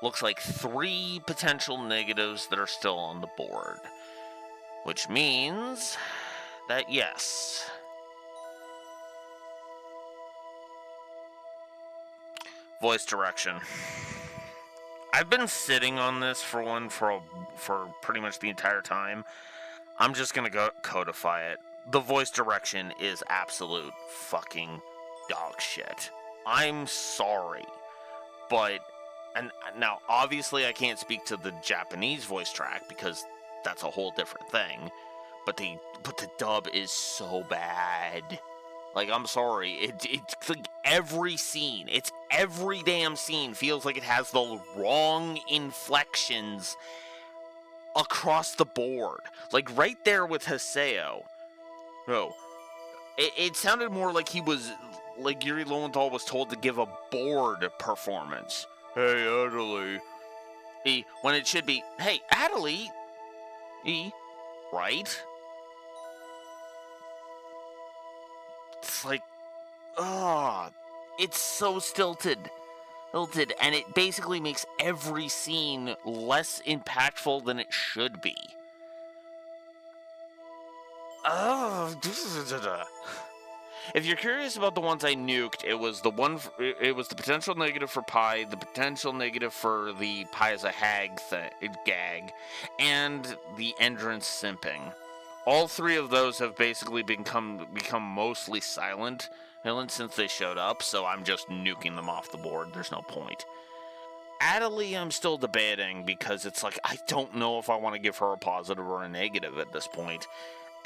looks like 3 potential negatives that are still on the board, which means that yes. Voice direction. I've been sitting on this for pretty much the entire time. I'm just gonna go codify it. The voice direction is absolute fucking dog shit. I'm sorry, but and now obviously I can't speak to the Japanese voice track because that's a whole different thing. But the dub is so bad. Like, I'm sorry, it's like every damn scene feels like it has the wrong inflections across the board. Like, right there with Haseo. No. It sounded more like like Yuri Lowenthal was told to give a bored performance. Hey, Adelie. When it should be, hey, Adelie. Right? It's like, it's so stilted. tilted, and it basically makes every scene less impactful than it should be. Oh, if you're curious about the ones I nuked, it was the potential negative for Pi, the potential negative for the Pi as a hag gag, and the entrance simping. All three of those have basically become mostly silent since they showed up, so I'm just nuking them off the board. There's no point. Adelie, I'm still debating because it's like I don't know if I want to give her a positive or a negative at this point.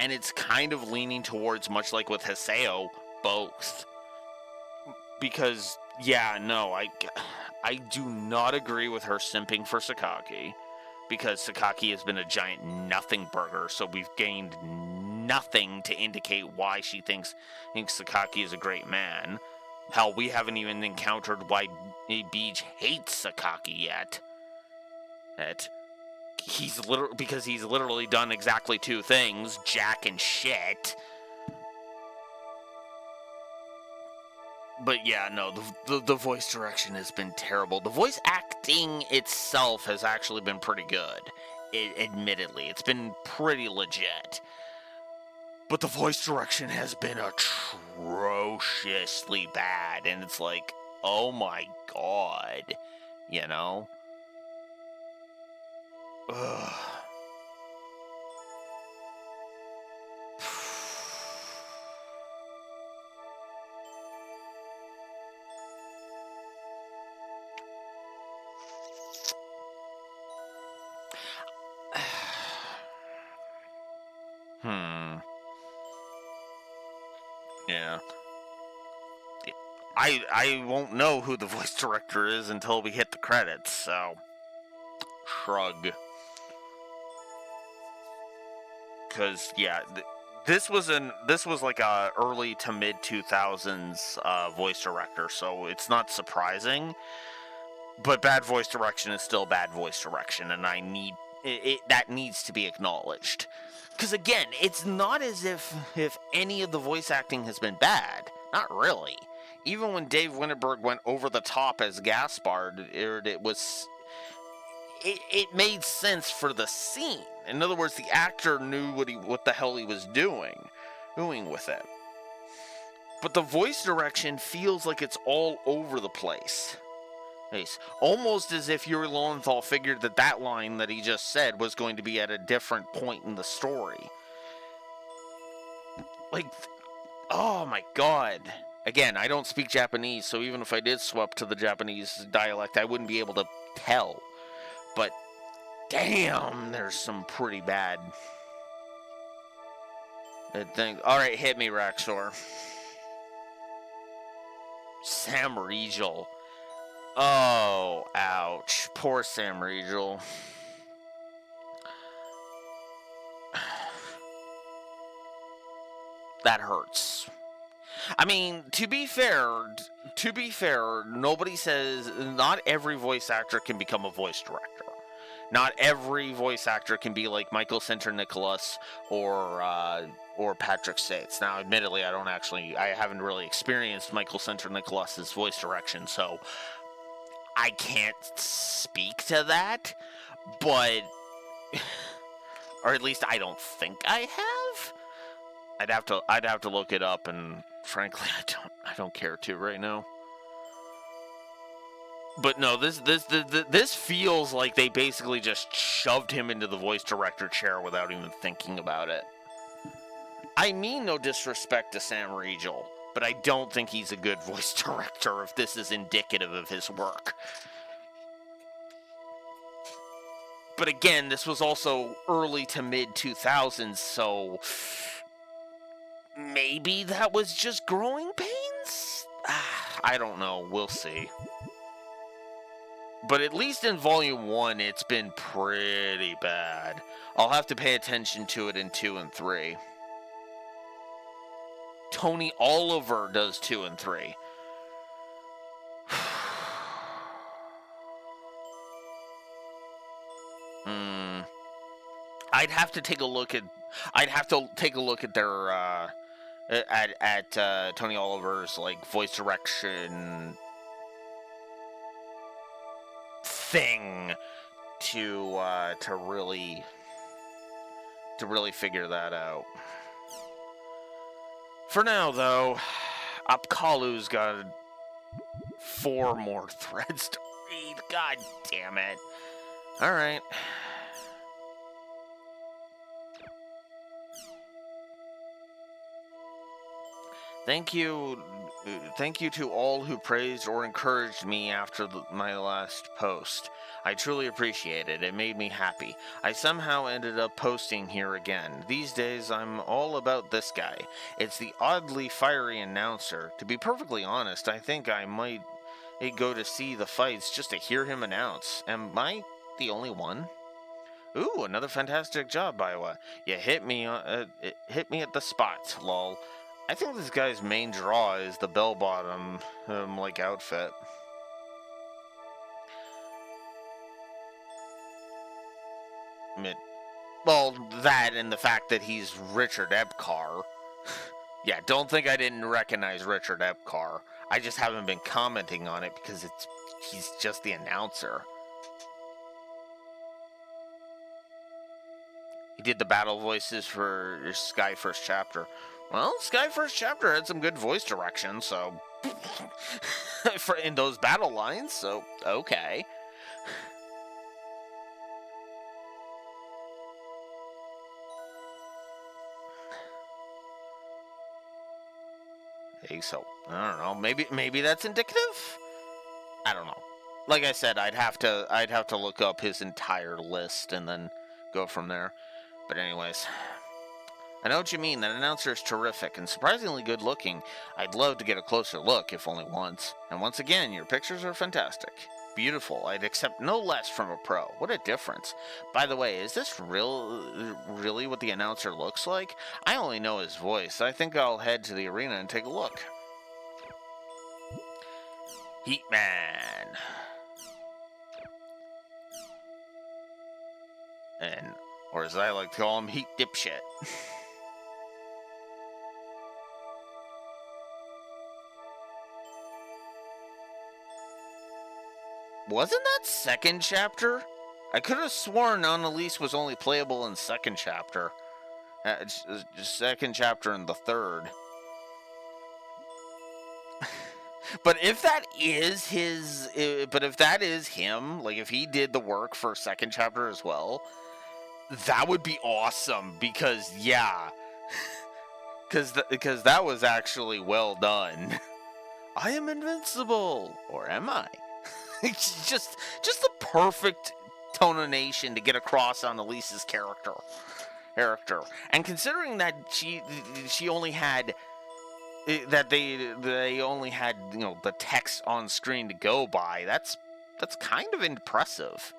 And it's kind of leaning towards, much like with Haseo, both. Because, yeah, no, I do not agree with her simping for Sakaki. Because Sakaki has been a giant nothing burger, so we've gained nothing to indicate why she thinks Sakaki is a great man. Hell, we haven't even encountered why Beej hates Sakaki yet. He's literally done exactly two things, jack and shit. But yeah, no, the voice direction has been terrible. The voice acting itself has actually been pretty good. Admittedly, it's been pretty legit. But the voice direction has been atrociously bad, and it's like, oh my god, you know? Ugh. Yeah. I won't know who the voice director is until we hit the credits, so shrug. Because yeah, this was like a early to mid 2000s voice director, so it's not surprising. But bad voice direction is still bad voice direction, and that needs to be acknowledged. Because again, it's not as if any of the voice acting has been bad. Not really. Even when Dave Winterberg went over the top as Gaspard, it made sense for the scene. In other words, the actor knew what the hell he was doing with it. But the voice direction feels like it's all over the place. Almost as if Yuri Lowenthal figured that line that he just said was going to be at a different point in the story. Like, oh my god. Again, I don't speak Japanese, so even if I did swap to the Japanese dialect, I wouldn't be able to tell. But, damn, there's some pretty bad things. Alright, hit me, Raxor. Sam Riegel. Oh, ouch. Poor Sam Riegel. That hurts. I mean, to be fair, nobody says not every voice actor can become a voice director. Not every voice actor can be like Michael Sinter-Nicholas or Patrick Sates. Now, admittedly, I haven't really experienced Michael Sinter-Nicholas's voice direction, so I can't speak to that, but or at least I don't think I have. I'd have to look it up, and frankly, I don't care to right now. But no, this feels like they basically just shoved him into the voice director chair without even thinking about it. I mean no disrespect to Sam Riegel, but I don't think he's a good voice director if this is indicative of his work. But again, this was also early to mid 2000s, so maybe that was just growing pains? I don't know, we'll see. But at least in Volume 1, it's been pretty bad. I'll have to pay attention to it in 2 and 3. Tony Oliver does 2 and 3. I'd have to take a look at their at Tony Oliver's like voice direction thing to really figure that out. For now, though, Apkalu's got 4 more threads to read. God damn it. Alright. Thank you to all who praised or encouraged me after my last post. I truly appreciate it. It made me happy. I somehow ended up posting here again. These days, I'm all about this guy. It's the oddly fiery announcer. To be perfectly honest, I think I might go to see the fights just to hear him announce. Am I the only one? Ooh, another fantastic job, Iowa. You hit me at the spot, lol. I think this guy's main draw is the bell-bottom, outfit. Well, that and the fact that he's Richard Epcar. Yeah, don't think I didn't recognize Richard Epcar. I just haven't been commenting on it because he's just the announcer. He did the battle voices for Sky First Chapter. Well, Sky First Chapter had some good voice direction, so... in those battle lines, so okay. Hey, so, I don't know, maybe that's indicative? I don't know. Like I said, I'd have to look up his entire list and then go from there. But anyways, I know what you mean. That announcer is terrific and surprisingly good looking. I'd love to get a closer look, if only once. And once again, your pictures are fantastic. Beautiful. I'd accept no less from a pro. What a difference. By the way, is this really what the announcer looks like? I only know his voice. I think I'll head to the arena and take a look. Heatman. Or as I like to call him, Heat Dipshit. Wasn't that second chapter? I could have sworn Annalise was only playable in second chapter. Second chapter and the third. But if that is him, like if he did the work for second chapter as well, that would be awesome because yeah. Because that was actually well done. I am invincible, or am I? just the perfect tonation to get across on Elise's character. And considering that she only had that they only had, you know, the text on screen to go by, that's kind of impressive.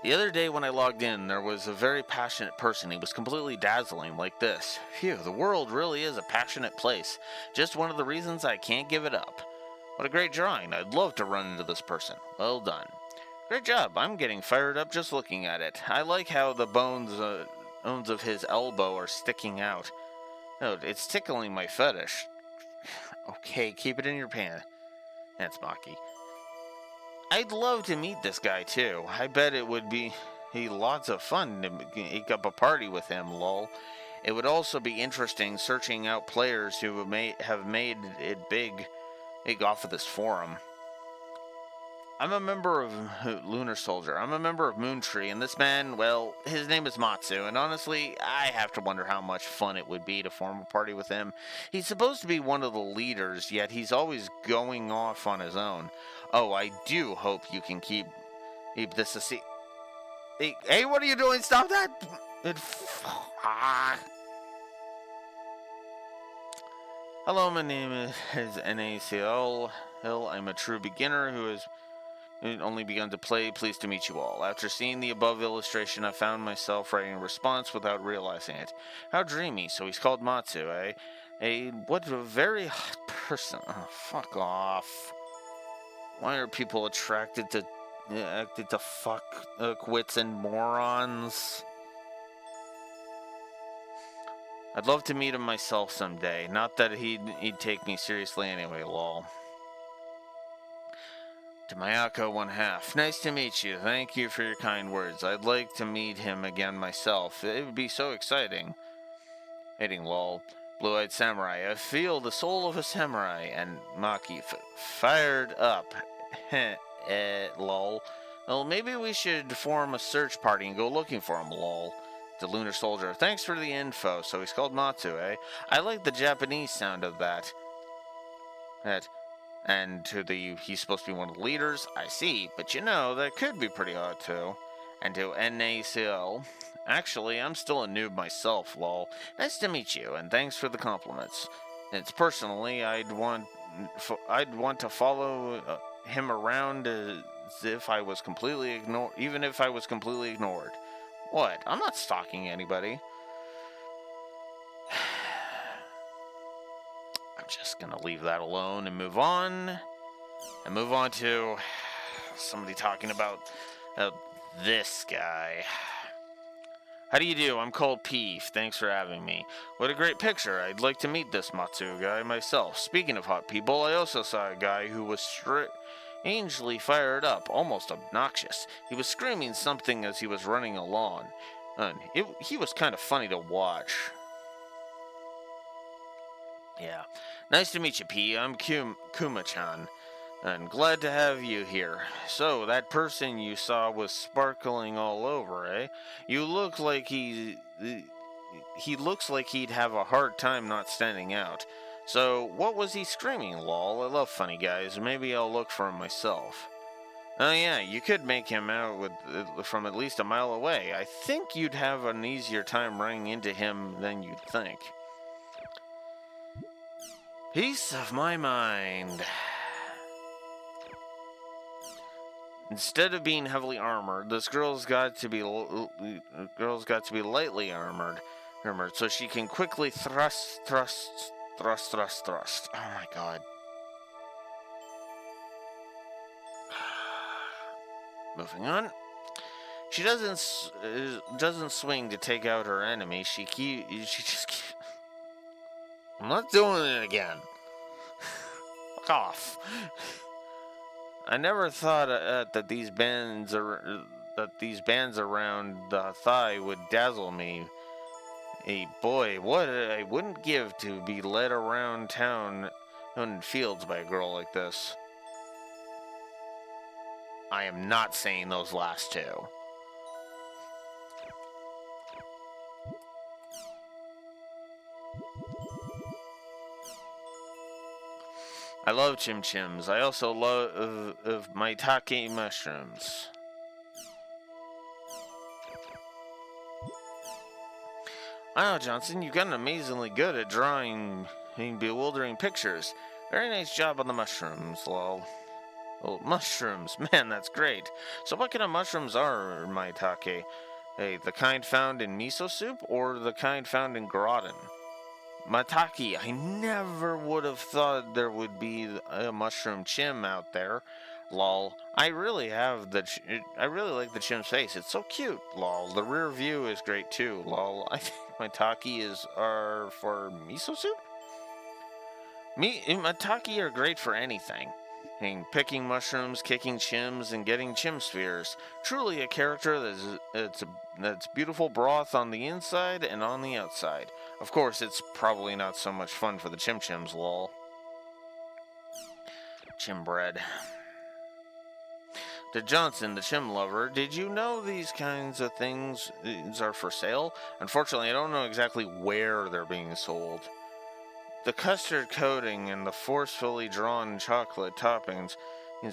The other day when I logged in, there was a very passionate person. He was completely dazzling, like this. Phew, the world really is a passionate place. Just one of the reasons I can't give it up. What a great drawing. I'd love to run into this person. Well done. Great job. I'm getting fired up just looking at it. I like how the bones of his elbow are sticking out. Oh, it's tickling my fetish. Okay, keep it in your pants. That's Maki. I'd love to meet this guy too. I bet it would be lots of fun to eke up a party with him, lol. It would also be interesting searching out players who have made it big off of this forum. I'm a member of Lunar Soldier. I'm a member of Moontree, and this man, well, his name is Matsu, and honestly, I have to wonder how much fun it would be to form a party with him. He's supposed to be one of the leaders, yet he's always going off on his own. Oh, I do hope you can keep this a secret. Hey, what are you doing? Stop that! Hello, my name is NACL. I'm a true beginner who has only begun to play. Pleased to meet you all. After seeing the above illustration, I found myself writing a response without realizing it. How dreamy. So he's called Matsu, eh? What a very hot person. Oh, fuck off. Why are people attracted to fuck quits and morons? I'd love to meet him myself someday. Not that he'd take me seriously anyway, lol. To Mayako 1/2. Nice to meet you. Thank you for your kind words. I'd like to meet him again myself. It would be so exciting. Hating lol. Blue-eyed samurai. I feel the soul of a samurai. And Maki fired up. Lol. Well, maybe we should form a search party and go looking for him, lol. The lunar soldier. Thanks for the info. So he's called Matsu, eh? I like the Japanese sound of that. And he's supposed to be one of the leaders. I see, but you know, that could be pretty odd too. And to NACL. Actually, I'm still a noob myself, lol. Nice to meet you, and thanks for the compliments. It's personally, I'd want to follow him around as if I was completely ignored, even if I was completely ignored. What? I'm not stalking anybody. I'm just gonna leave that alone and move on. And move on to somebody talking about this guy. How do you do? I'm called Peef. Thanks for having me. What a great picture. I'd like to meet this Matsu guy myself. Speaking of hot people, I also saw a guy who was strangely fired up, almost obnoxious. He was screaming something as he was running along. And he was kind of funny to watch. Yeah. Nice to meet you, P. I'm Kuma-chan. And glad to have you here. So, that person you saw was sparkling all over, eh? You look like he looks like he'd have a hard time not standing out. So, what was he screaming, lol? I love funny guys. Maybe I'll look for him myself. Oh yeah, you could make him out from at least a mile away. I think you'd have an easier time running into him than you'd think. Peace of my mind. Instead of being heavily armored, this girl's got to be lightly armored, so she can quickly thrust. Oh my god. Moving on. She doesn't swing to take out her enemy. She just keeps. I'm not doing it again. Fuck off. I never thought that these bands around the thigh would dazzle me. Hey boy, what I wouldn't give to be led around town in fields by a girl like this. I am not saying those last two. I love chim chims. I also love maitake mushrooms. Wow, Johnson, you've gotten amazingly good at drawing bewildering pictures. Very nice job on the mushrooms, lol. Oh, mushrooms, man, that's great. So what kind of mushrooms are maitake? Hey, the kind found in miso soup or the kind found in gratin? Maitake, I never would have thought there would be a mushroom chim out there. Lol. I really like the chim's face. It's so cute. Lol. The rear view is great too. Lol. I think maitake are for miso soup? Maitake are great for anything. Picking mushrooms, kicking chims, and getting chim spheres. Truly a character that's beautiful broth on the inside and on the outside. Of course, it's probably not so much fun for the chim chims, lol. Chim bread. To Johnson, the chim lover, did you know these kinds of things are for sale? Unfortunately, I don't know exactly where they're being sold. The custard coating and the forcefully drawn chocolate toppings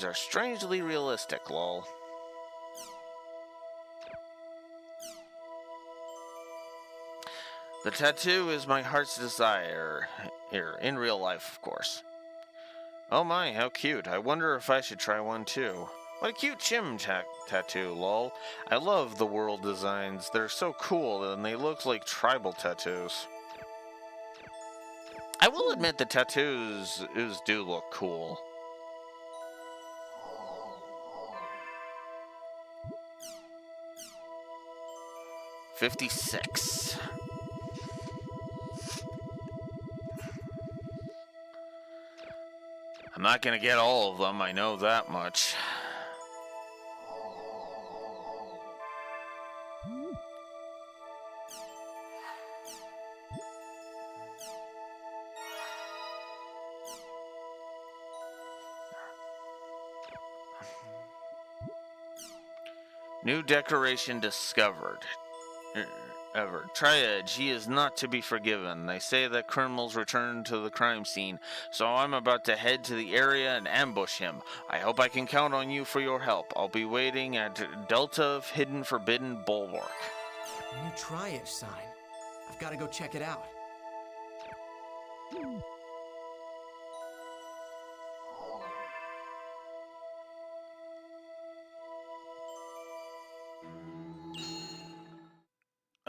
are strangely realistic, lol. The tattoo is my heart's desire. Here, in real life, of course. Oh my, how cute. I wonder if I should try one too. What a cute chim tattoo, lol. I love the world designs. They're so cool and they look like tribal tattoos. I will admit the tattoos do look cool. $56. I'm not gonna get all of them, I know that much. New decoration discovered. Triad, he is not to be forgiven. They say that criminals return to the crime scene, so I'm about to head to the area and ambush him. I hope I can count on you for your help. I'll be waiting at Delta of Hidden Forbidden Bulwark. New Triad sign. I've got to go check it out.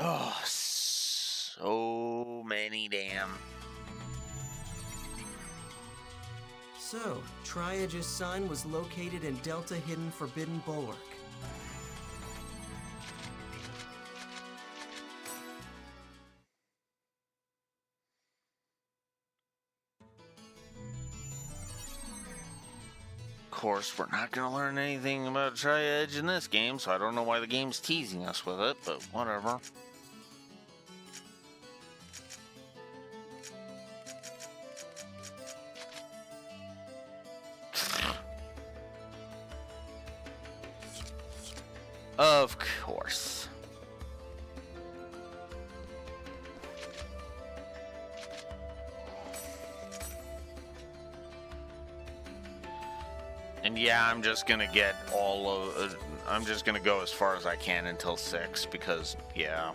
Oh, so many damn. So, Triad's sign was located in Delta Hidden Forbidden Bulwark. Of course, we're not gonna learn anything about Triad in this game, so I don't know why the game's teasing us with it, but whatever. Of course. And yeah, I'm just gonna get all of... I'm just gonna go as far as I can until 6, because, yeah.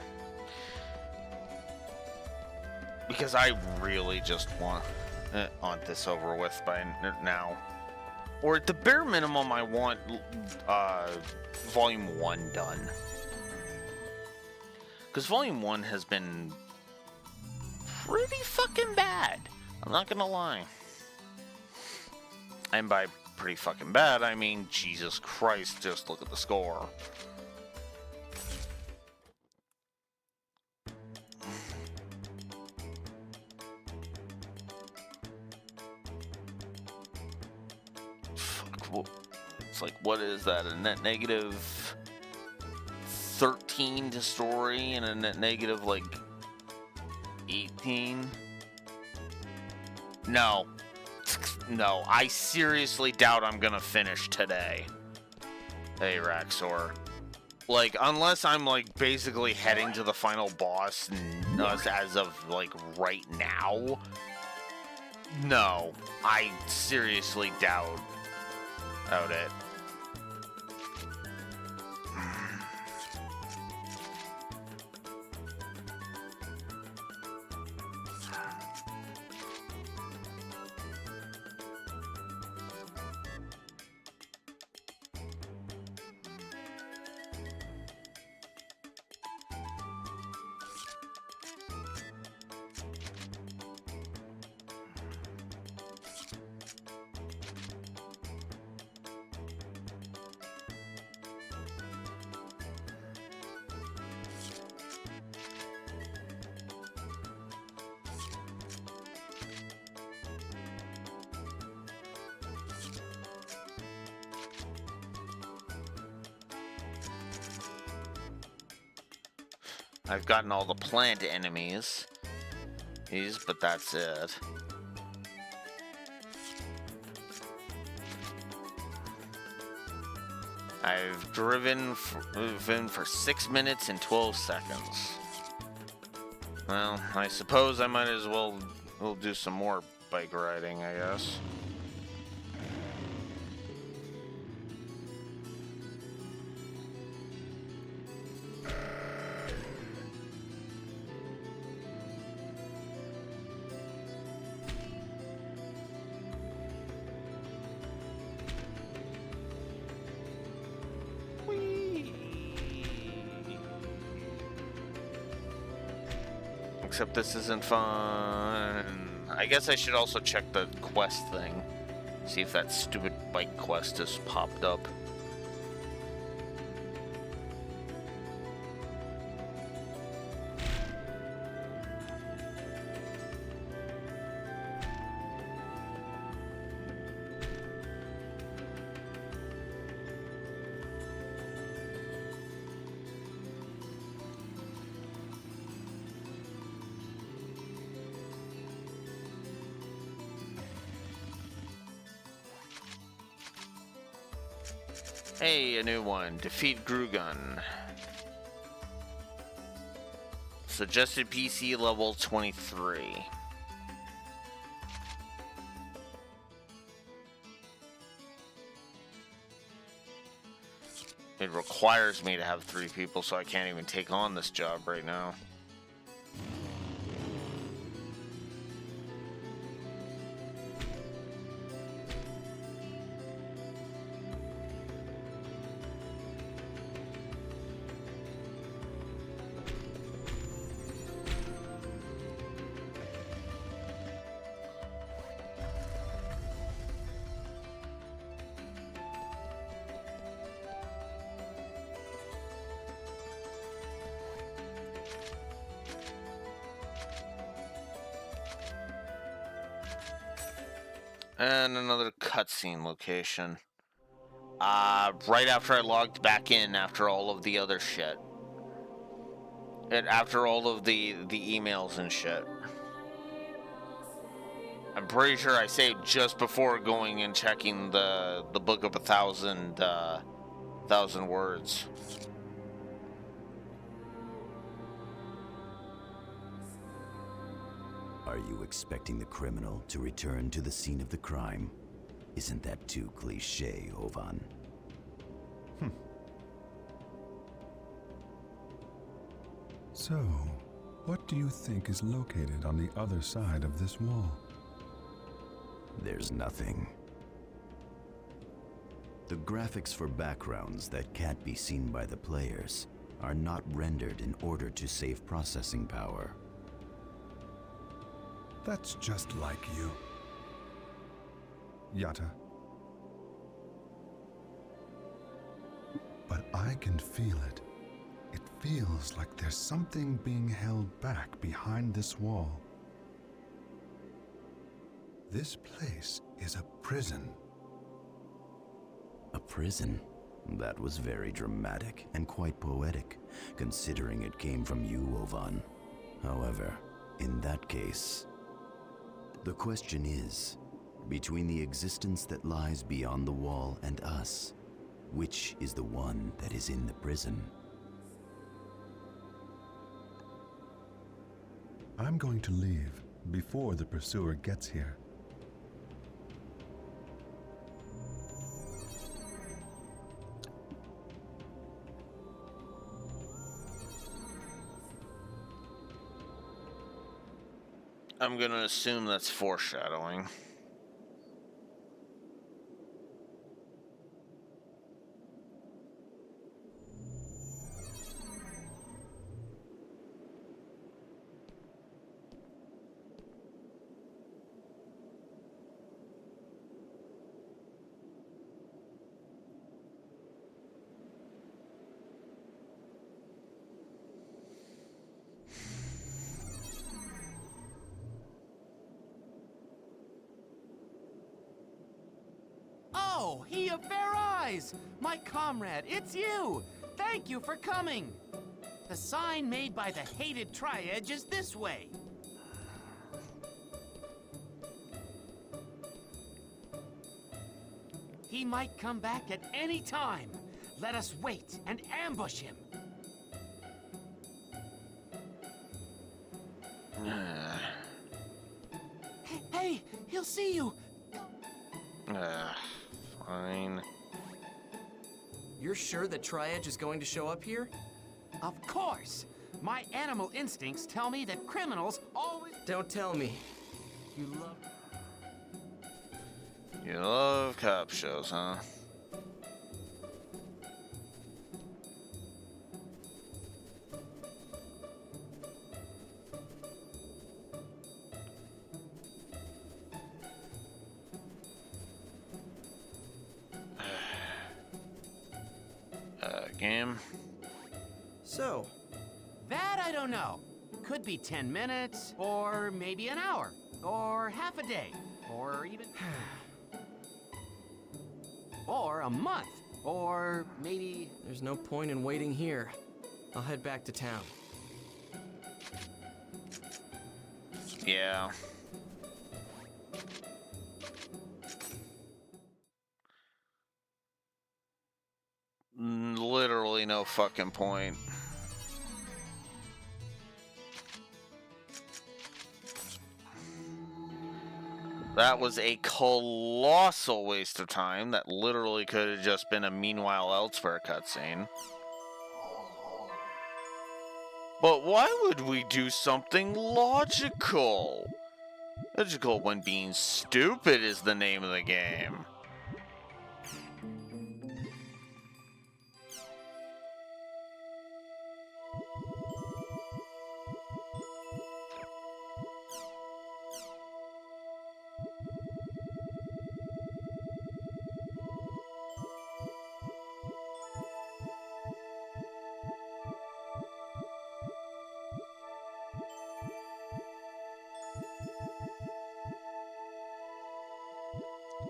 Because I really just want this over with by now. Or at the bare minimum, I want Volume 1 done. Because Volume 1 has been pretty fucking bad. I'm not gonna lie. And by pretty fucking bad, I mean, Jesus Christ, just look at the score. It's like, what is that? A net negative 13 to story and a net negative, like, 18? No. No, I seriously doubt I'm gonna finish today. Hey, Raxor. Like, unless I'm, like, basically heading to the final boss as of, like, right now. No, I seriously doubt it. I've gotten all the plant enemies, but that's it. I've driven for 6 minutes and 12 seconds. Well, I suppose I might as well do some more bike riding, I guess. Except this isn't fun. I guess I should also check the quest thing. See if that stupid bike quest has popped up. Hey, a new one. Defeat Grugun. Suggested PC level 23. It requires me to have 3 people, so I can't even take on this job right now. And another cutscene location. Right after I logged back in after all of the other shit. And after all of the emails and shit. I'm pretty sure I saved just before going and checking the book of 1,000 words. Are you expecting the criminal to return to the scene of the crime? Isn't that too cliché, Ovan? So, what do you think is located on the other side of this wall? There's nothing. The graphics for backgrounds that can't be seen by the players are not rendered in order to save processing power. That's just like you. Yata. But I can feel it. It feels like there's something being held back behind this wall. This place is a prison. A prison? That was very dramatic and quite poetic, considering it came from you, Ovan. However, in that case, the question is, between the existence that lies beyond the wall and us, which is the one that is in the prison? I'm going to leave before the pursuer gets here. I'm gonna assume that's foreshadowing. Oh, he of fair eyes! My comrade, it's you! Thank you for coming! The sign made by the hated Triedge is this way. He might come back at any time. Let us wait and ambush him. Hey, he'll see you. Fine. You're sure that Triedge is going to show up here? Of course! My animal instincts tell me that criminals always... Don't tell me. You love... You love cop shows, huh? Game. So, that I don't know. Could be 10 minutes, or maybe an hour, or half a day, or even... or a month, or maybe... There's no point in waiting here. I'll head back to town. Yeah. literally no fucking point. That was a colossal waste of time that literally could have just been a Meanwhile Elsewhere cutscene. But why would we do something logical? Logical when being stupid is the name of the game.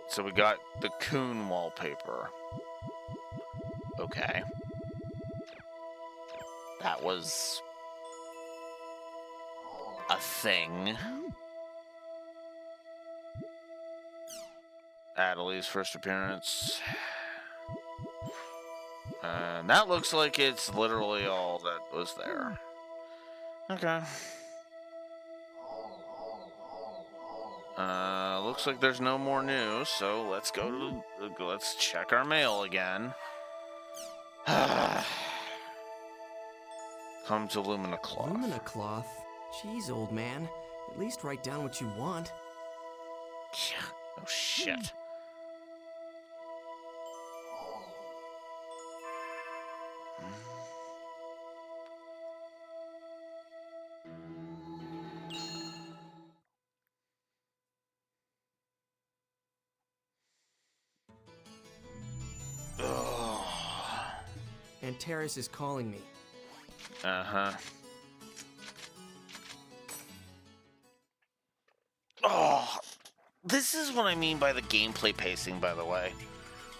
So we got the Coon wallpaper. Okay. That was a thing. Adelie's first appearance. And that looks like it's literally all that was there. Okay. Looks like there's no more news, so let's go to, let's check our mail again. Come to Lumina Cloth. Lumina Cloth? Jeez, old man. At least write down what you want. Oh, shit. And Terrace is calling me. Uh-huh. Oh, this is what I mean by the gameplay pacing, by the way.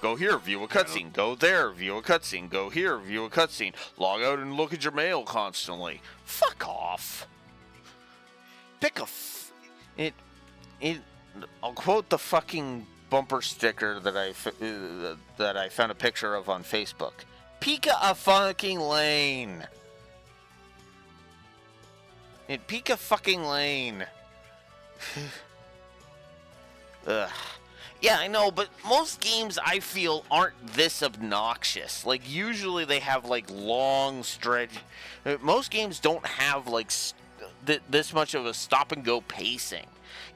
Go here, view a cutscene. Go there, view a cutscene. Go here, view a cutscene. Log out and look at your mail constantly. Fuck off. Pick a I'll quote the fucking bumper sticker that I found a picture of on Facebook. Pick a fucking lane. Pick a fucking lane. Ugh. Yeah, I know, but most games I feel aren't this obnoxious. Like, usually they have, like, long stretch. Most games don't have, like, this much of a stop-and-go pacing.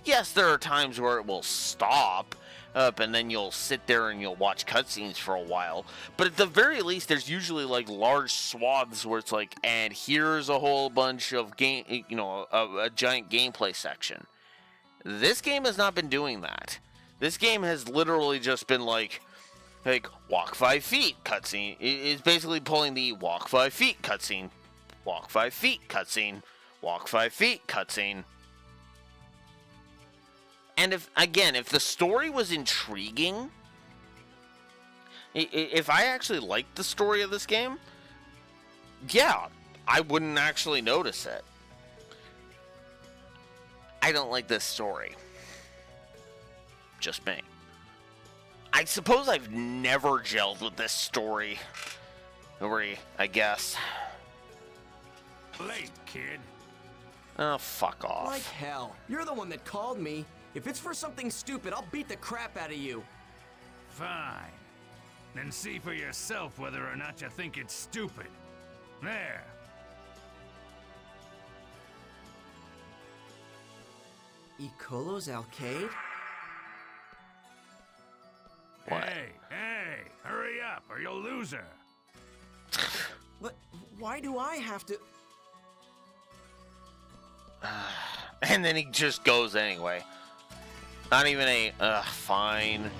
Yes, there are times where it will stop up and then you'll sit there and you'll watch cutscenes for a while. But at the very least, there's usually, like, large swaths where it's like, and here's a whole bunch of a giant gameplay section. This game has not been doing that. This game has literally just been like walk 5 feet cutscene. It's basically pulling the walk 5 feet cutscene, walk 5 feet cutscene, walk 5 feet cutscene. And if the story was intriguing, if I actually liked the story of this game, yeah, I wouldn't actually notice it. I don't like this story. Just me. I suppose I've never gelled with this story. I guess. Late, kid. Oh, fuck off. Like hell. You're the one that called me. If it's for something stupid, I'll beat the crap out of you. Fine. Then see for yourself whether or not you think it's stupid. There. Icolo's Arcade? What? Hey, hurry up or you'll lose her. But why do I have to... And then he just goes anyway. Not even a, fine.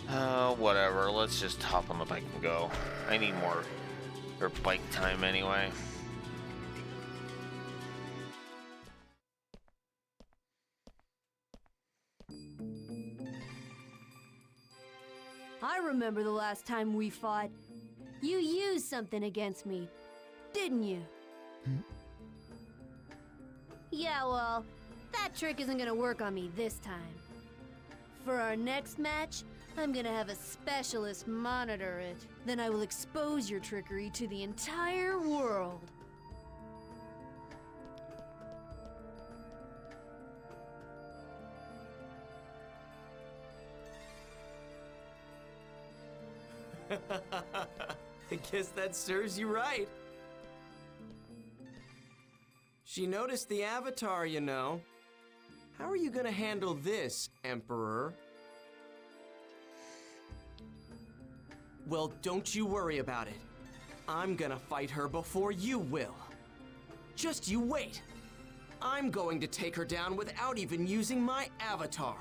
Whatever, let's just hop on the bike and go. I need more bike time anyway. I remember the last time we fought. You used something against me, didn't you? Yeah, well, that trick isn't gonna work on me this time. For our next match, I'm gonna have a specialist monitor it. Then I will expose your trickery to the entire world. I guess that serves you right. She noticed the avatar, you know. How are you gonna handle this, Emperor? Well, don't you worry about it. I'm gonna fight her before you will. Just you wait. I'm going to take her down without even using my avatar.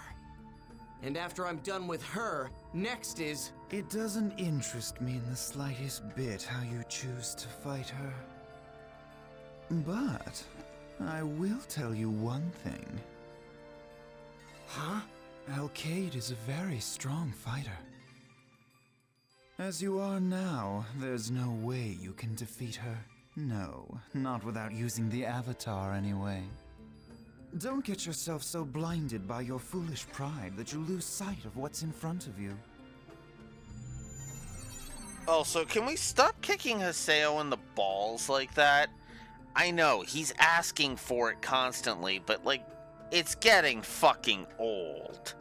And after I'm done with her, next is... It doesn't interest me in the slightest bit how you choose to fight her. But I will tell you one thing. Huh? Alkaid is a very strong fighter. As you are now, there's no way you can defeat her. No, not without using the avatar anyway. Don't get yourself so blinded by your foolish pride that you lose sight of what's in front of you. Also, can we stop kicking Haseo in the balls like that? I know, he's asking for it constantly, but like, it's getting fucking old.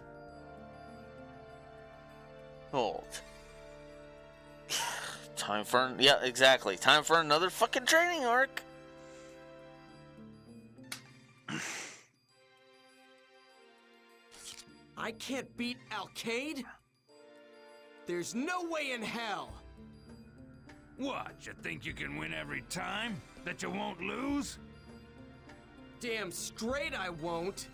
Time for, yeah, exactly. Time for another fucking training arc. I can't beat Alkaid? There's no way in hell! What, you think you can win every time? That you won't lose? Damn straight I won't!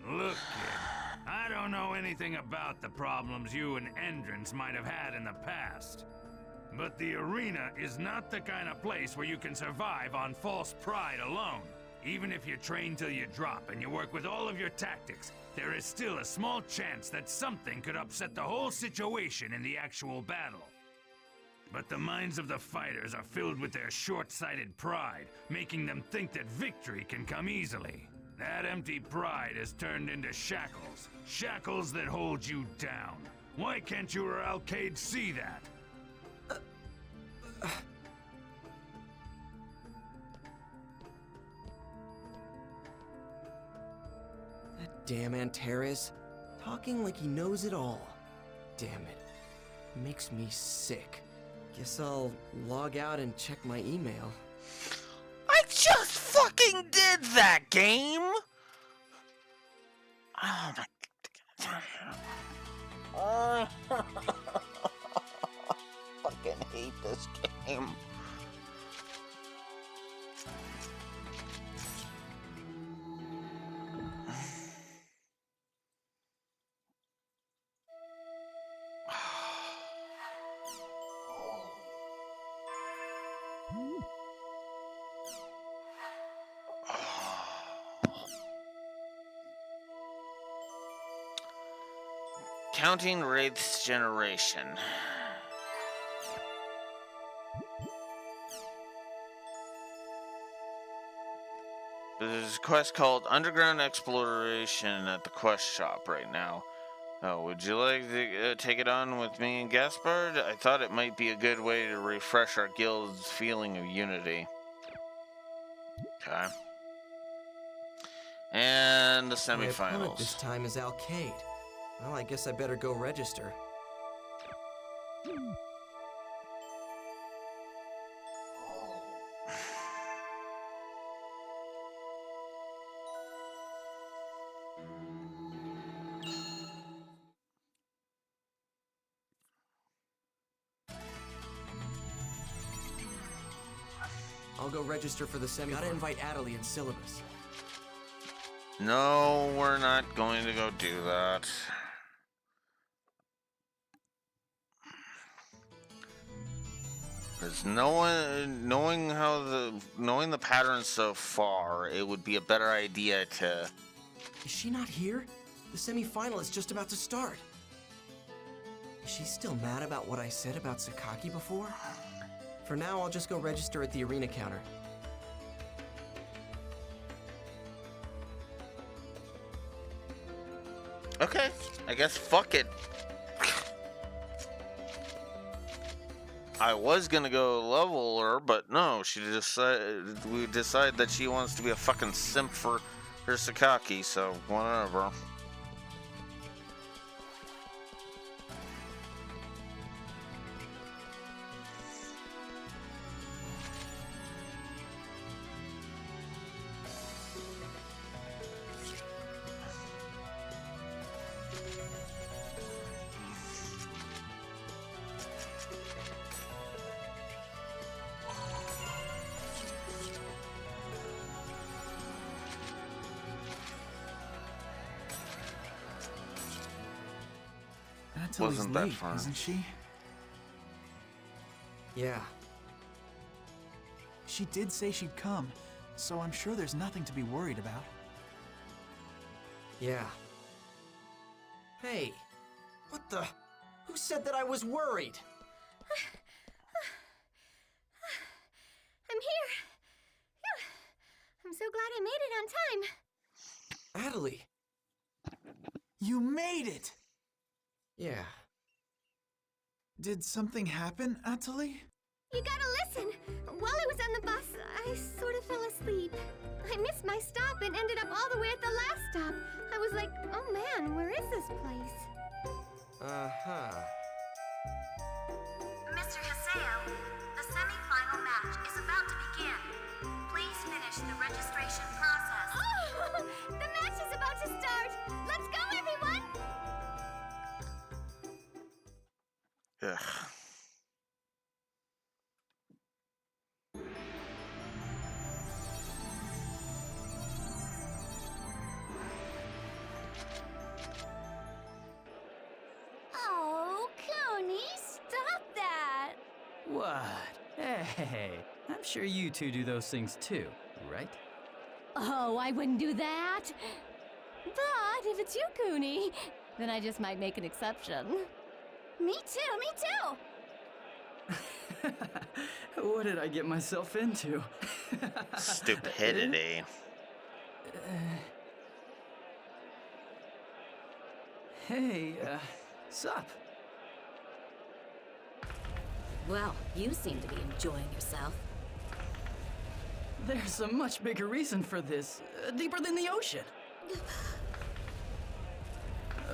Look, kid, I don't know anything about the problems you and Endrins might have had in the past. But the arena is not the kind of place where you can survive on false pride alone. Even if you train till you drop and you work with all of your tactics, there is still a small chance that something could upset the whole situation in the actual battle. But the minds of the fighters are filled with their short-sighted pride, making them think that victory can come easily. That empty pride is turned into shackles. Shackles that hold you down. Why can't you or Alkaid see that? That damn Antares, talking like he knows it all. Damn it. Makes me sick. Guess I'll log out and check my email. I just fucking did that, game! Oh my god. Fucking hate this game. Counting Wraith's generation. There's a quest called Underground Exploration at the quest shop right now. Oh, would you like to take it on with me and Gaspard? I thought it might be a good way to refresh our guild's feeling of unity. Okay. And the My opponent semifinals. this time is Alkaid. Well, I guess I better go register. I'll go register for the semi. Gotta invite Adelie and Syllabus. No, we're not going to go do that. Because knowing the patterns so far, it would be a better idea to. Is she not here? The semi-final is just about to start. Is she still mad about what I said about Sakaki before? For now, I'll just go register at the arena counter. Okay, I guess fuck it. I was gonna go level her, but no, we decided that she wants to be a fucking simp for her Sakaki, so whatever. Natalie's Wasn't that late, fun. isn't she? Yeah. She did say she'd come, so I'm sure there's nothing to be worried about. Yeah. Hey, what the? Who said that I was worried? I'm here. Phew. I'm so glad I made it on time. Natalie. You made it! Yeah. Did something happen, Natalie? You gotta listen. While I was on the bus, I sort of fell asleep. I missed my stop and ended up all the way at the last stop. I was like, oh man, where is this place? Uh-huh. Mr. Haseo, the semi-final match is about to begin. Please finish the registration process. Oh, the match is about to start. Let's go, everyone! Ugh. Oh, Coney, stop that! What? Hey, I'm sure you two do those things too, right? Oh, I wouldn't do that. But if it's you, Cooney, then I just might make an exception. Me too! What did I get myself into? Stupidity. Hey, sup? Well, you seem to be enjoying yourself. There's a much bigger reason for this, deeper than the ocean.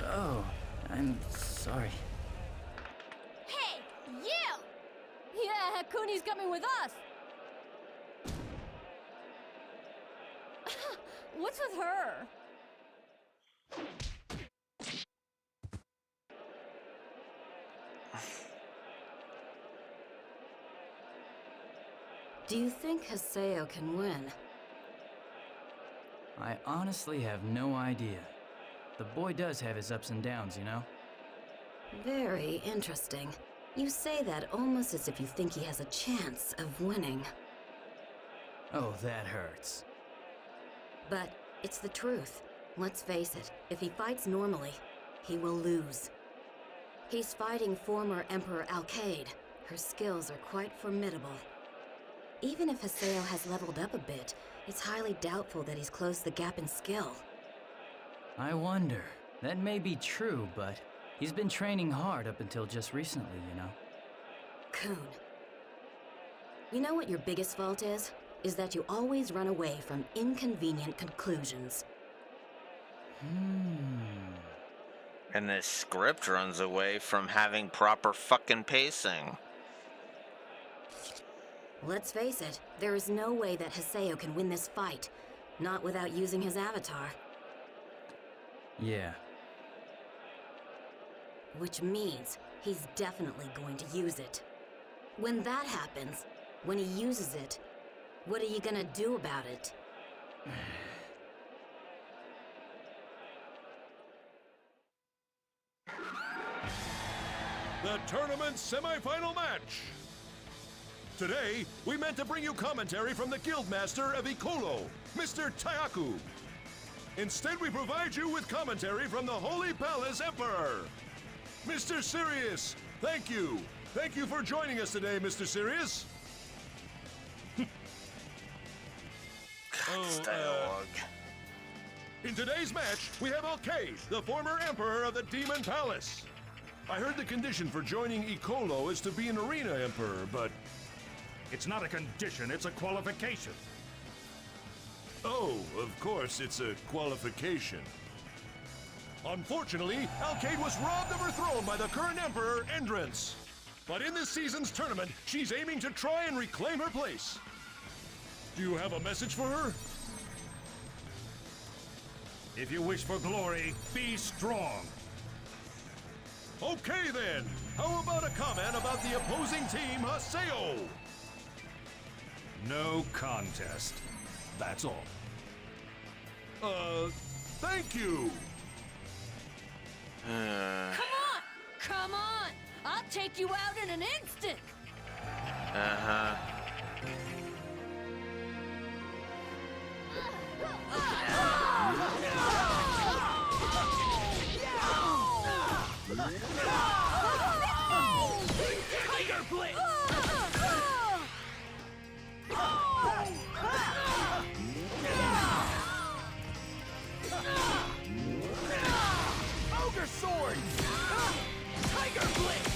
Oh, I'm sorry. Hey, you! Yeah, Cooney's coming with us. What's with her? Do you think Haseo can win? I honestly have no idea. The boy does have his ups and downs, you know? Very interesting. You say that almost as if you think he has a chance of winning. Oh, that hurts. But it's the truth. Let's face it, if he fights normally, he will lose. He's fighting former Emperor Alkaid. Her skills are quite formidable. Even if Haseo has leveled up a bit, it's highly doubtful that he's closed the gap in skill. I wonder. That may be true, but he's been training hard up until just recently, you know? Kun. You know what your biggest fault is? Is that you always run away from inconvenient conclusions. And this script runs away from having proper fucking pacing. Let's face it, there is no way that Haseo can win this fight. Not without using his avatar. Yeah. Which means he's definitely going to use it. When that happens, when he uses it, what are you gonna do about it? The tournament semifinal match. Today, we meant to bring you commentary from the Guildmaster of Ikolo, Mr. Tayaku. Instead, we provide you with commentary from the Holy Palace Emperor. Mr. Sirius, thank you. Thank you for joining us today, Mr. Sirius. Dialogue. In today's match, we have Alkaid, the former Emperor of the Demon Palace. I heard the condition for joining Icolo is to be an Arena Emperor, but... It's not a condition, it's a qualification. Oh, of course, it's a qualification. Unfortunately, Alkaid was robbed of her throne by the current Emperor, Endrance. But in this season's tournament, she's aiming to try and reclaim her place. Do you have a message for her? If you wish for glory, be strong. Okay then, how about a comment about the opposing team, Haseo? No contest. That's all. Thank you. Come on! I'll take you out in an instant! Uh-huh. Tiger Blitz! Ogre sword! Tiger Blitz!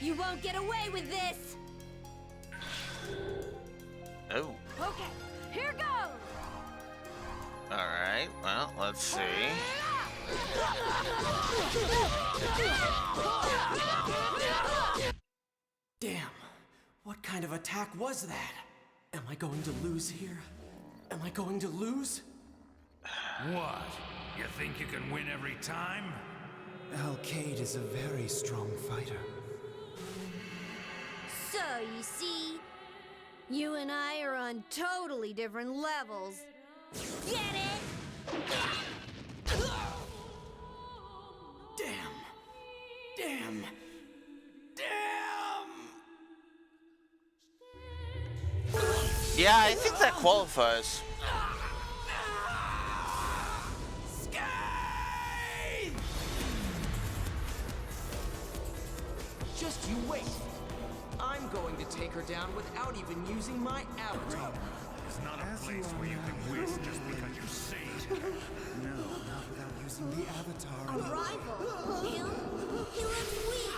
You won't get away with this! Oh. Okay, here goes! Alright, well, let's see. Damn, what kind of attack was that? Am I going to lose here? Am I going to lose? What? You think you can win every time? Alkaid is a very strong fighter. So, you see, you and I are on totally different levels. Get it? Damn! Damn! Yeah, I think that qualifies. Just you wait. I'm going to take her down without even using my avatar. It's not a place where you can win just because you say it. No, not without using the avatar. A rival? Him? He looks weak.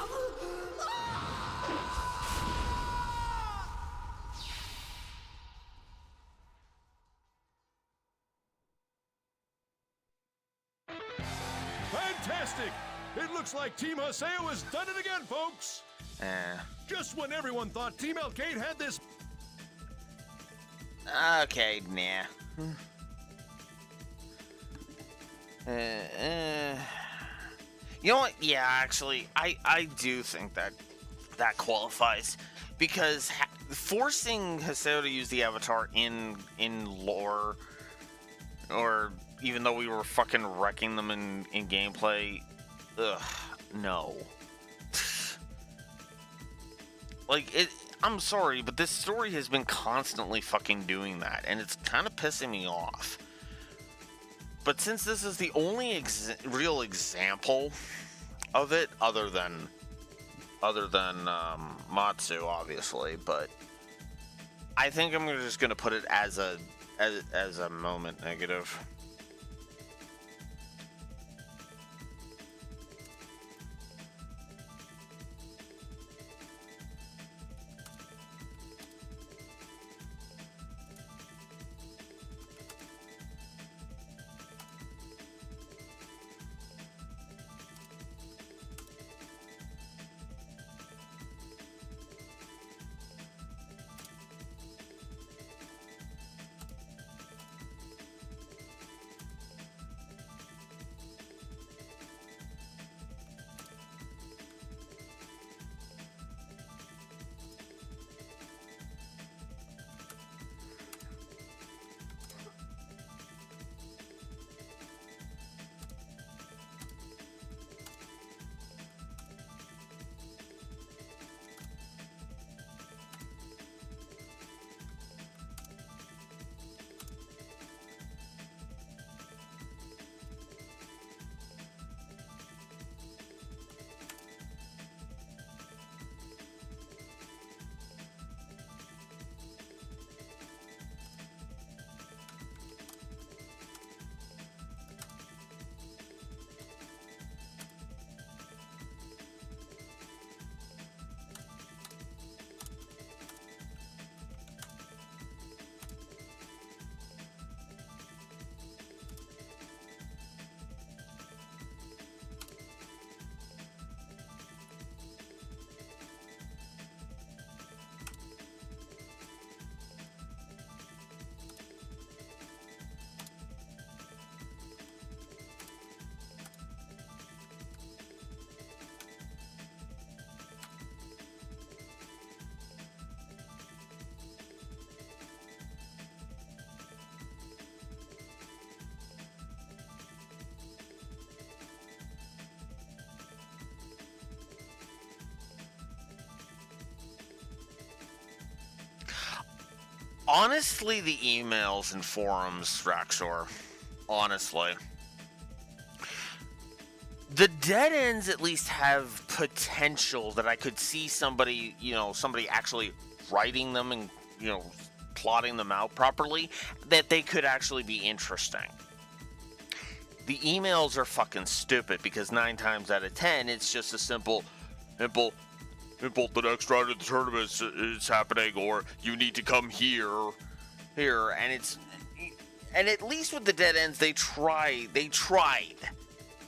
Fantastic! It looks like Team Haseo has done it again, folks! Just when everyone thought Team Alkaid had this... Okay, nah. You know what? Yeah, actually, I do think that qualifies. Because forcing Haseo to use the avatar in lore, or even though we were fucking wrecking them in gameplay, ugh, no. Like, I'm sorry, but this story has been constantly fucking doing that, and it's kind of pissing me off. But since this is the only real example of it, other than Matsu, obviously, but I think I'm just gonna put it as a moment negative. Honestly, the emails and forums, Raxor, honestly. The dead ends at least have potential that I could see somebody, somebody actually writing them and, plotting them out properly, that they could actually be interesting. The emails are fucking stupid because 9 times out of 10, it's just a simple, the next round of the tournament is happening, or you need to come here, and at least with the dead ends, they tried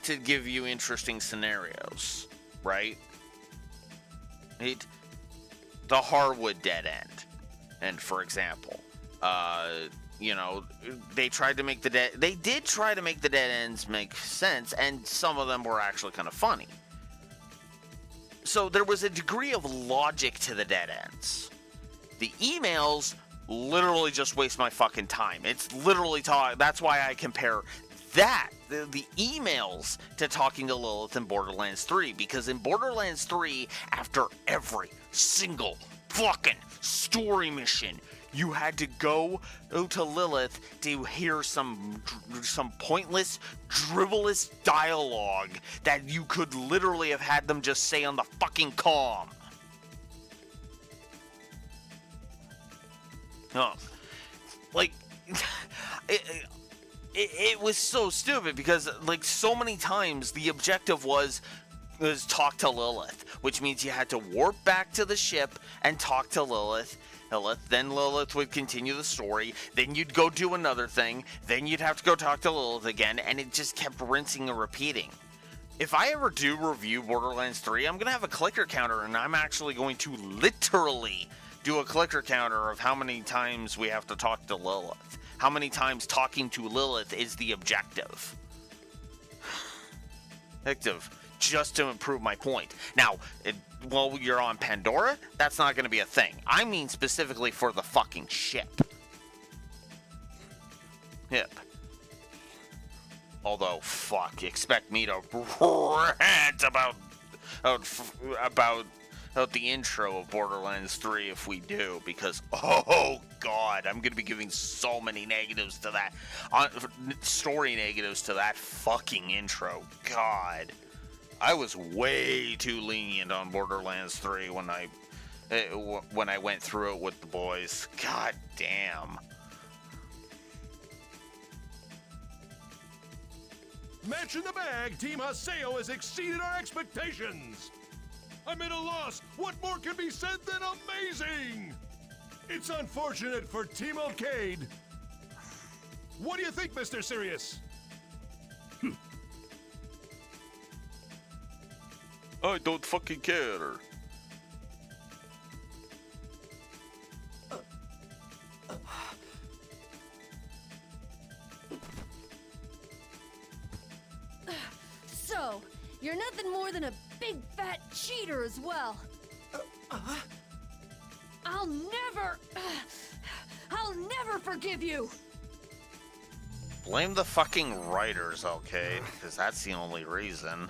to give you interesting scenarios, right? The Harwood dead end, and for example, they tried to make they did try to make the dead ends make sense, and some of them were actually kind of funny. So there was a degree of logic to the dead ends. The emails literally just waste my fucking time. It's literally that's why I compare the emails to talking to Lilith in Borderlands 3, because in Borderlands 3, after every single fucking story mission, you had to go to Lilith to hear some pointless, dribbleless dialogue that you could literally have had them just say on the fucking comm. Oh, like, it was so stupid because, like, so many times the objective was talk to Lilith, which means you had to warp back to the ship and talk to Lilith. Then Lilith would continue the story, then you'd go do another thing, then you'd have to go talk to Lilith again, and it just kept rinsing and repeating. If I ever do review Borderlands 3, I'm going to have a clicker counter, and I'm actually going to literally do a clicker counter of how many times we have to talk to Lilith. How many times talking to Lilith is the objective. Just to improve my point. Now, while you're on Pandora, that's not going to be a thing. I mean specifically for the fucking ship. Yep. Although, fuck, expect me to rant about the intro of Borderlands 3 if we do, because, oh god, I'm going to be giving so many negatives to that, story negatives to that fucking intro. God. I was way too lenient on Borderlands 3 when I went through it with the boys. God damn. Match in the bag, Team Haseo has exceeded our expectations. I'm at a loss. What more can be said than amazing? It's unfortunate for Team Arcade. What do you think, Mr. Sirius? I don't fucking care. So, you're nothing more than a big fat cheater as well. I'll never forgive you. Blame the fucking writers, okay? Because that's the only reason.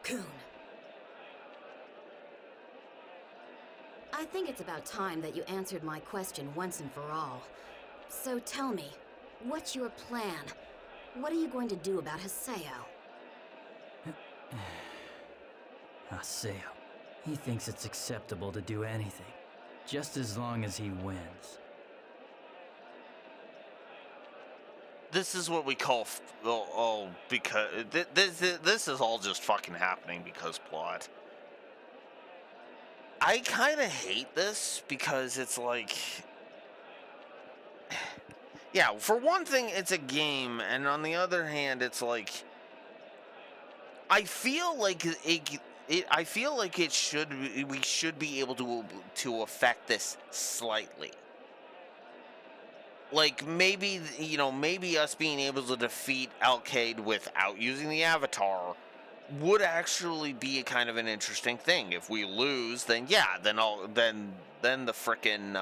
Coon. I think it's about time that you answered my question once and for all. So tell me, what's your plan? What are you going to do about Haseo? Haseo. He thinks it's acceptable to do anything, just as long as he wins. This is what we call, because this is all just fucking happening because plot. I kind of hate this because it's like, yeah, for one thing, it's a game, and on the other hand, it's like, I feel like we should be able to affect this slightly. Like, maybe us being able to defeat Alcade without using the Avatar would actually be a kind of an interesting thing. If we lose, then yeah, then the frickin'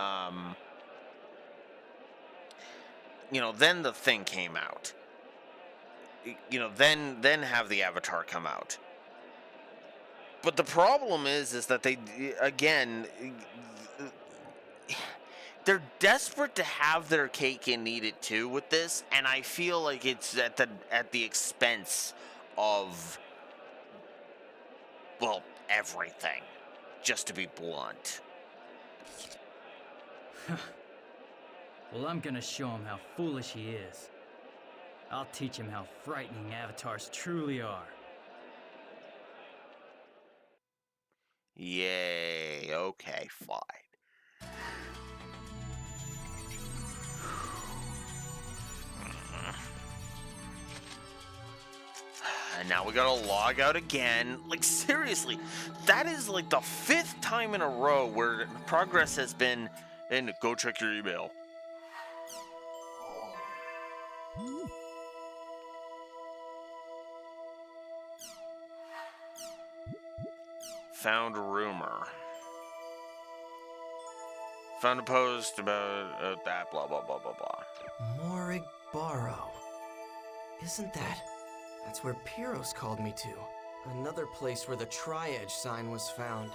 then the thing came out. Then have the Avatar come out. But the problem is that they, again, they're desperate to have their cake and eat it too with this, and I feel like it's at the expense of, well, everything, just to be blunt. Well, I'm gonna show him how foolish he is. I'll teach him how frightening avatars truly are. Yay, okay, fine. And now we gotta log out again. Like, seriously, that is like the 5th time in a row where progress has been, and go check your email. Found a rumor. Found a post about that, blah, blah, blah, blah, blah. Morig Barrow. Isn't that? That's where Pyros called me to. Another place where the Tri-Edge sign was found.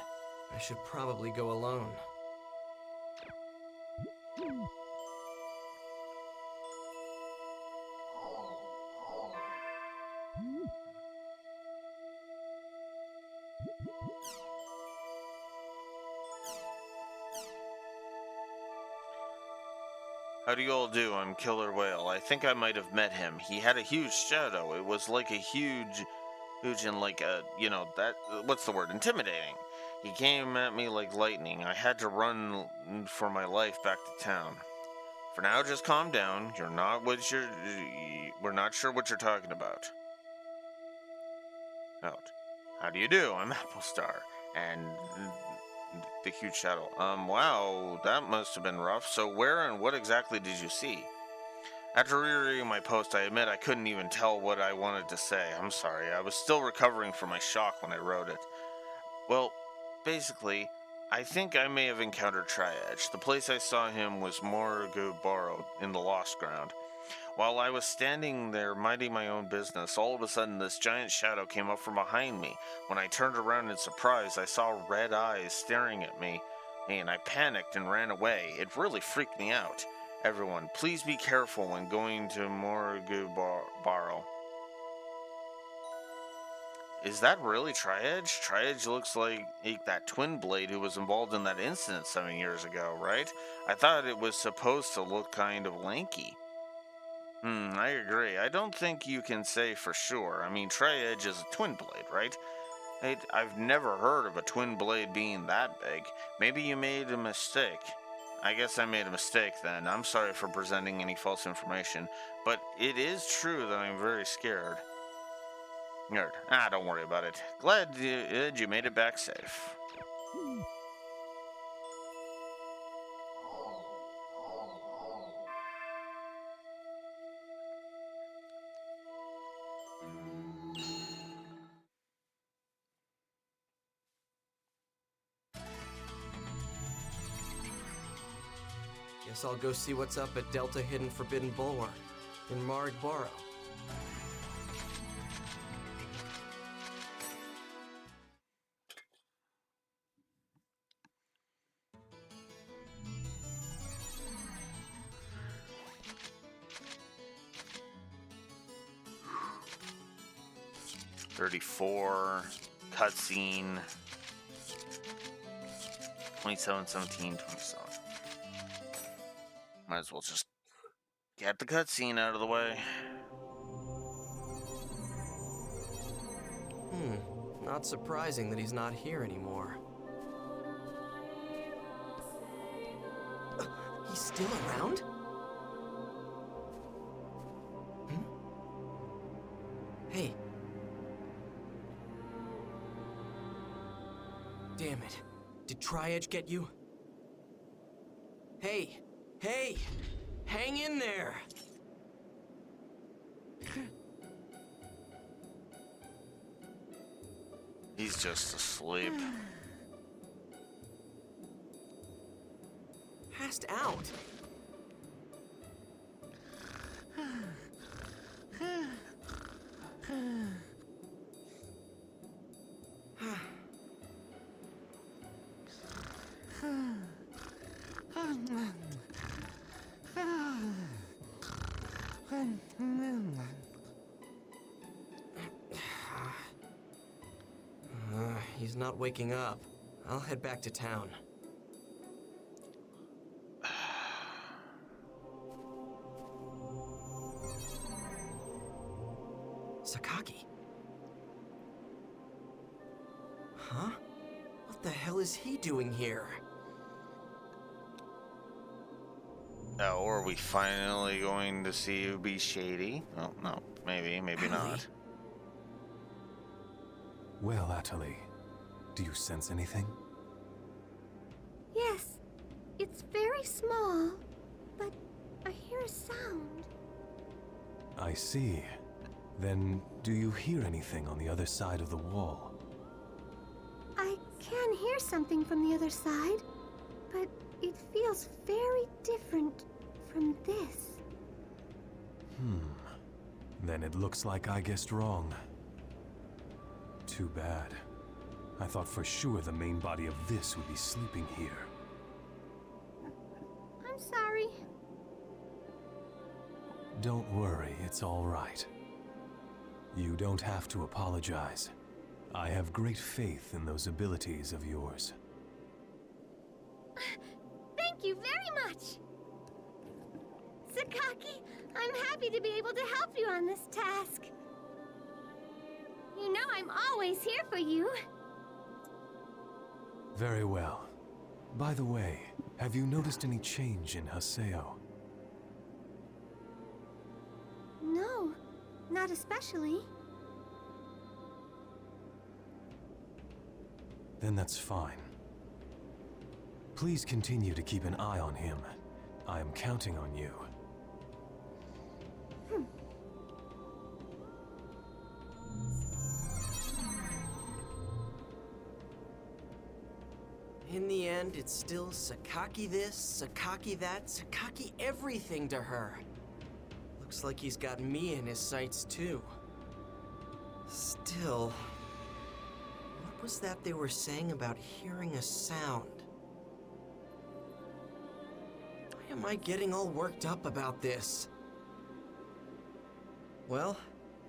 I should probably go alone. How do you all do? I'm Killer Whale. I think I might have met him. He had a huge shadow. It was like a huge and like a, what's the word? Intimidating. He came at me like lightning. I had to run for my life back to town. For now, just calm down. We're not sure what you're talking about. Out. How do you do? I'm Applestar. And the huge shadow. Wow, that must have been rough. So where and what exactly did you see? After rereading my post, I admit I couldn't even tell what I wanted to say. I'm sorry, I was still recovering from my shock when I wrote it. Well, basically, I think I may have encountered Tri-Edge. The place I saw him was Morigubarro in the Lost Ground. While I was standing there minding my own business, all of a sudden this giant shadow came up from behind me. When I turned around in surprise, I saw red eyes staring at me, and I panicked and ran away. It really freaked me out. Everyone, please be careful when going to Morigubarro. Is that really Tri-Edge? Tri-Edge looks like that twin blade who was involved in that incident 7 years ago, right? I thought it was supposed to look kind of lanky. I agree. I don't think you can say for sure. I mean, Tri-Edge is a twin blade, right? I've never heard of a twin blade being that big. Maybe you made a mistake. I guess I made a mistake then. I'm sorry for presenting any false information, but it is true that I'm very scared. Nerd. Don't worry about it. Glad you made it back safe. Guess I'll go see what's up at Delta Hidden Forbidden Bulwark in Morigubarro. $34 cutscene. 27:17, 27. Might as well just get the cutscene out of the way. Not surprising that he's not here anymore. He's still around? Hey. Damn it. Did Tri-Edge get you? Hey! Hey! Hang in there! He's just asleep. Passed out? not waking up. I'll head back to town. Sakaki. Huh? What the hell is he doing here? Oh, are we finally going to see you be shady? Oh, no. Maybe not. Well, Atali, do you sense anything? Yes, it's very small, but I hear a sound. I see. Then, do you hear anything on the other side of the wall? I can hear something from the other side, but it feels very different from this. Then it looks like I guessed wrong. Too bad. I thought for sure the main body of this would be sleeping here. I'm sorry. Don't worry, it's all right. You don't have to apologize. I have great faith in those abilities of yours. Thank you very much. Sakaki, I'm happy to be able to help you on this task. You know I'm always here for you. Very well. By the way, have you noticed any change in Haseo? No, not especially. Then that's fine. Please continue to keep an eye on him. I am counting on you. In the end, it's still Sakaki this, Sakaki that, Sakaki everything to her. Looks like he's got me in his sights too. Still, what was that they were saying about hearing a sound? Why am I getting all worked up about this? Well,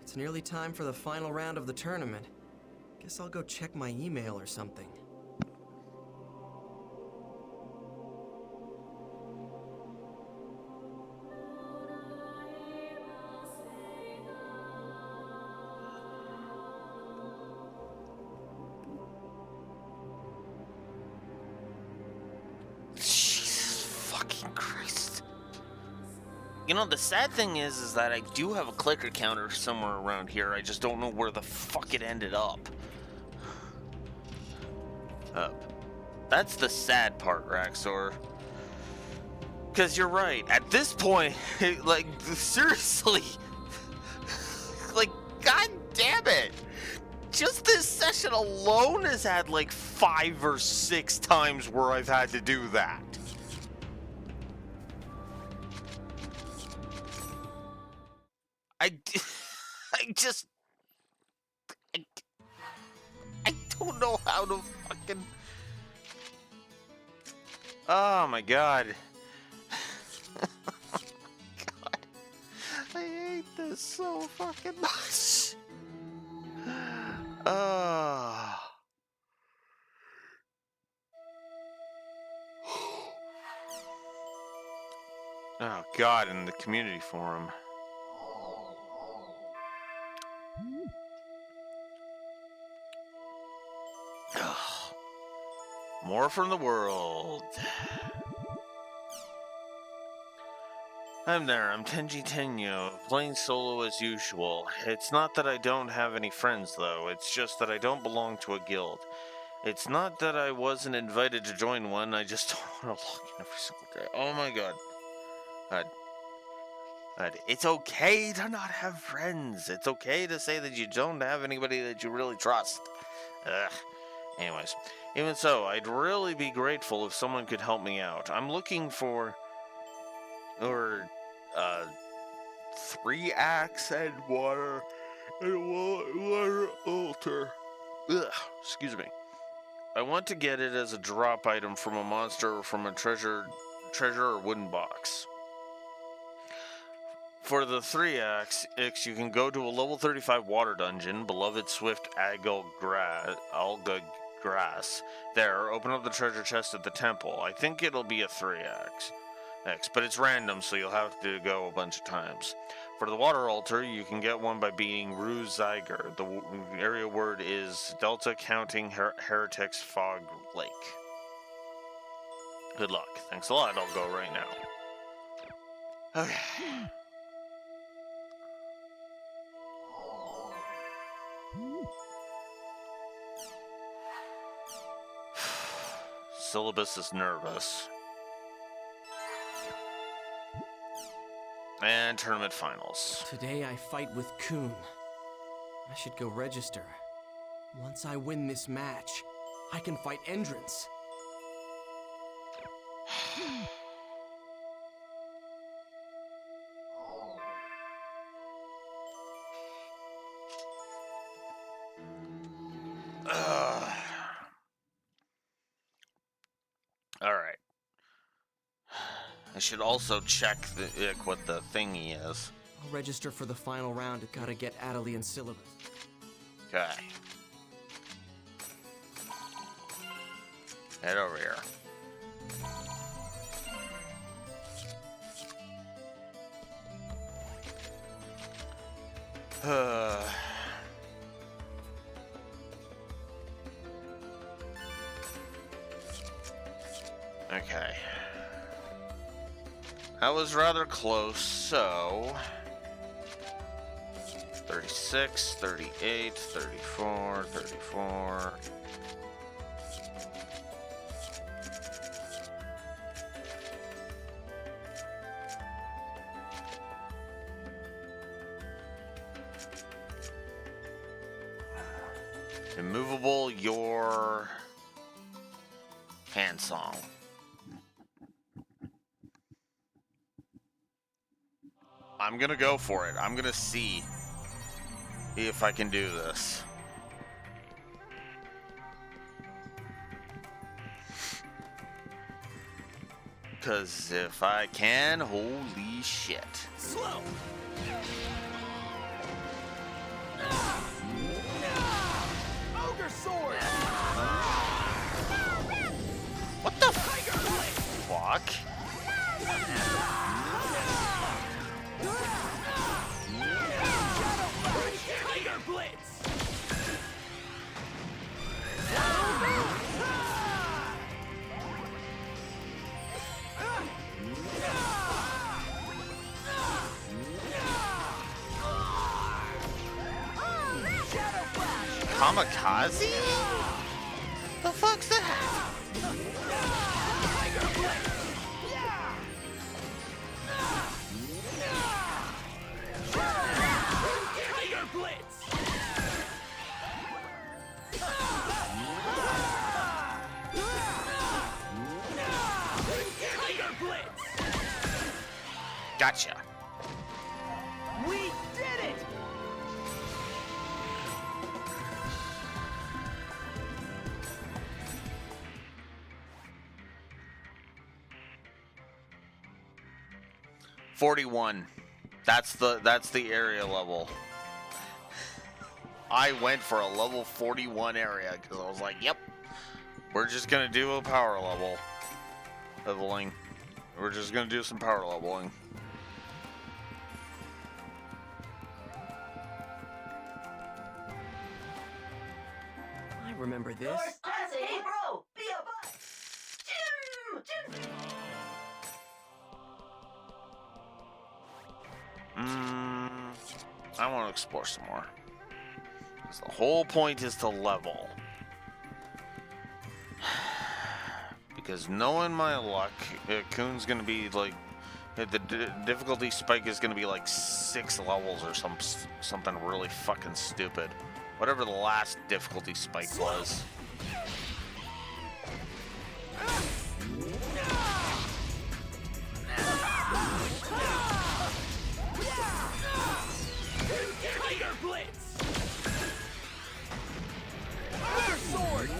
it's nearly time for the final round of the tournament. Guess I'll go check my email or something. You know, the sad thing is that I do have a clicker counter somewhere around here. I just don't know where the fuck it ended up. That's the sad part, Raxor. Because you're right. At this point, like, seriously. Like, god damn it. Just this session alone has had like 5 or 6 times where I've had to do that. I don't know how to fucking... Oh my god. God. I hate this so fucking much. Oh god, in the community forum. More from the world. I'm there, I'm Tenji Tenyo, playing solo as usual. It's not that I don't have any friends though, it's just that I don't belong to a guild. It's not that I wasn't invited to join one, I just don't want to log in every single day. Oh my god. It's okay to not have friends. It's okay to say that you don't have anybody that you really trust. Ugh. Anyways, even so, I'd really be grateful if someone could help me out. I'm looking for... 3 axe and water altar. Ugh, excuse me. I want to get it as a drop item from a monster or from a treasure or wooden box. For the 3 axe, you can go to a level 35 water dungeon, Beloved Swift Alga grass. There, open up the treasure chest at the temple. I think it'll be a 3x. But it's random, so you'll have to go a bunch of times. For the water altar, you can get one by beating Rue Zyger. The area word is Delta Counting Heretics Fog Lake. Good luck. Thanks a lot. I'll go right now. Okay. Syllabus is nervous. And tournament finals. Today I fight with Kun. I should go register. Once I win this match, I can fight Endrance. Alright. I should also check what the thingy is. I'll register for the final round. I've gotta get Adelie and syllabus. Okay. Head over here. Okay. That was rather close, so 36, 38, 34, 34. Immovable, your hand song. I'm gonna go for it. I'm gonna see if I can do this. Because if I can, holy shit. Slow! Ogre sword! What the fuck? Tiger Blitz! Kamikaze? The fuck's that? Tiger Blitz! Tiger Blitz! Tiger Blitz! Gotcha. We did it! $41. That's the area level. I went for a level 41 area because I was like, yep, we're just gonna do a power leveling. We're just gonna do some power leveling. I remember this. Hey, bro! Be a butt! I want to explore some more. 'Cause the whole point is to level. Because knowing my luck, Kuhn's gonna be like, the difficulty spike is gonna be like 6 levels or something really fucking stupid. Whatever the last difficulty spike was. Tiger Blitz! Ogre sword!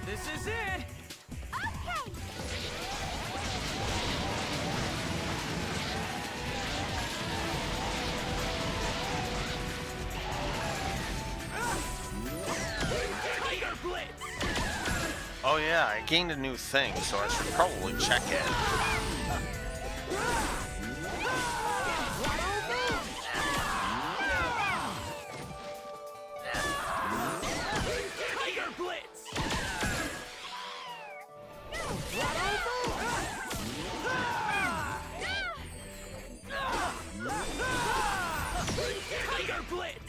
This is it! Oh yeah, I gained a new thing, so I should probably check it. Tiger Blitz! Tiger Blitz!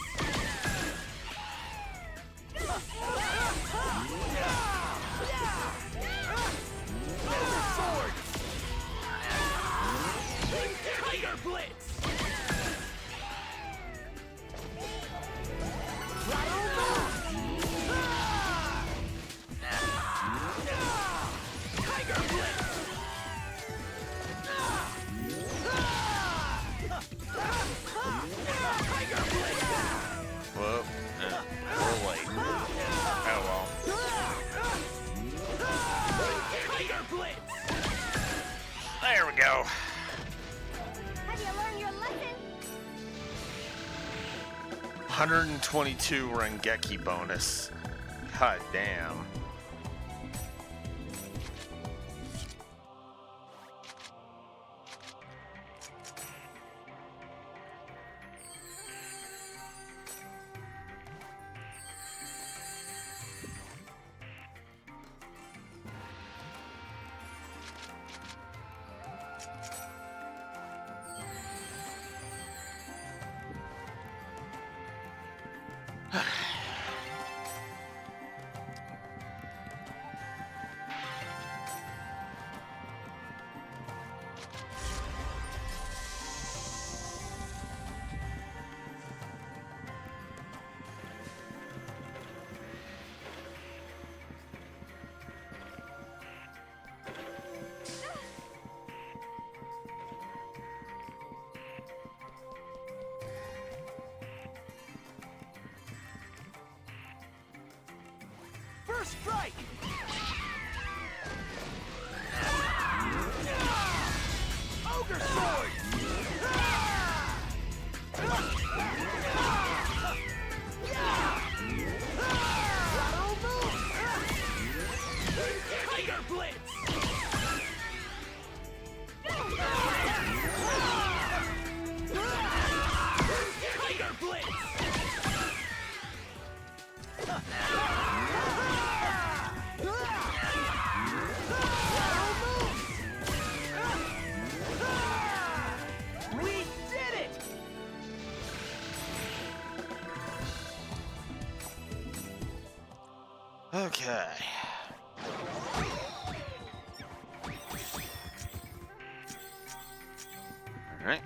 Sword! Tiger Blitz! Tiger Blitz! Tiger Blitz! Whoa. We're late. Oh well. Tiger Blitz! There we go. Have you learned your lesson? 122 Rengeki bonus. God damn. First strike! Ogre Sword! Tiger Blitz! Tiger Blitz! We did it! Okay. Alright.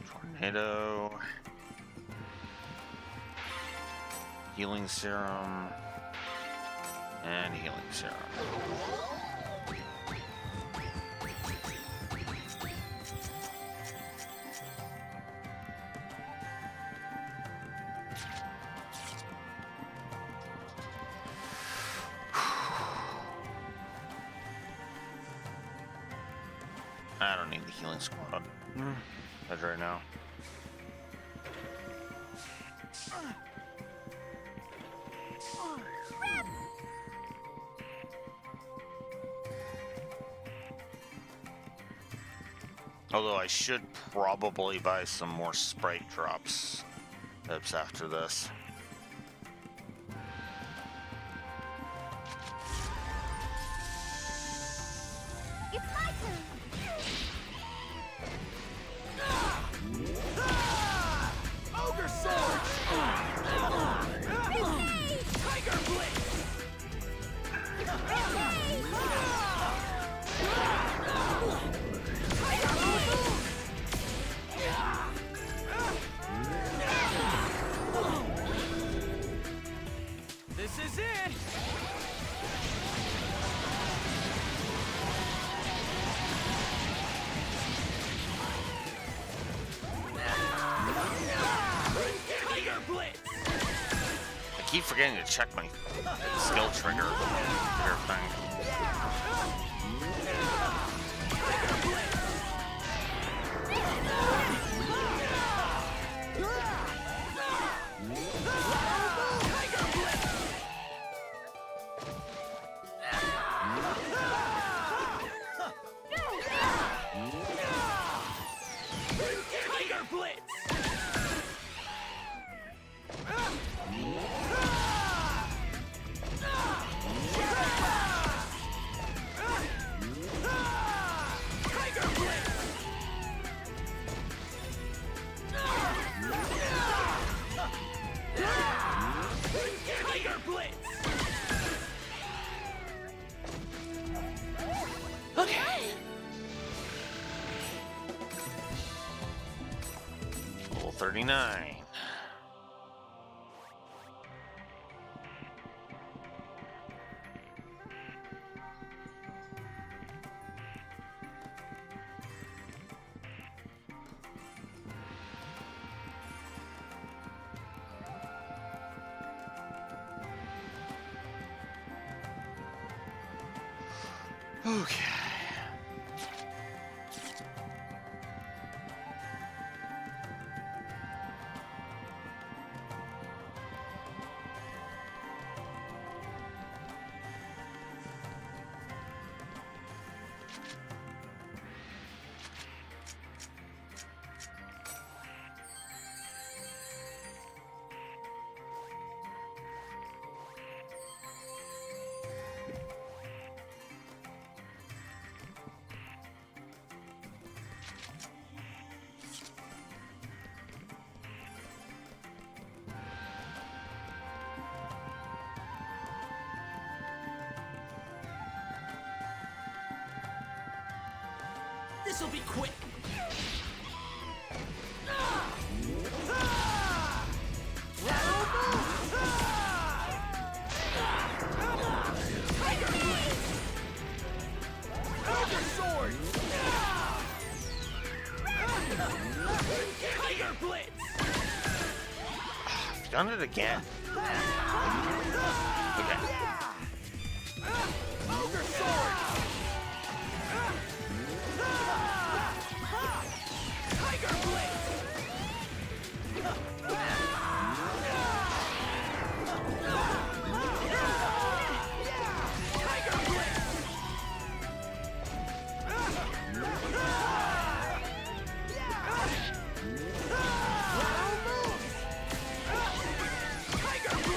Tornado. Healing serum. And healing serum. I don't need the healing squad. That's right now. Although I should probably buy some more Sprite drops after this. It's my turn! Ogre Sword! Tiger Blitz! This is it! Tiger Blitz! I keep forgetting to check my skill trigger thing. 39. Okay. This'll be quick. Sword. Tiger Blitz. I've done it again. Okay. Ogre Sword. Tiger Blitz. Tiger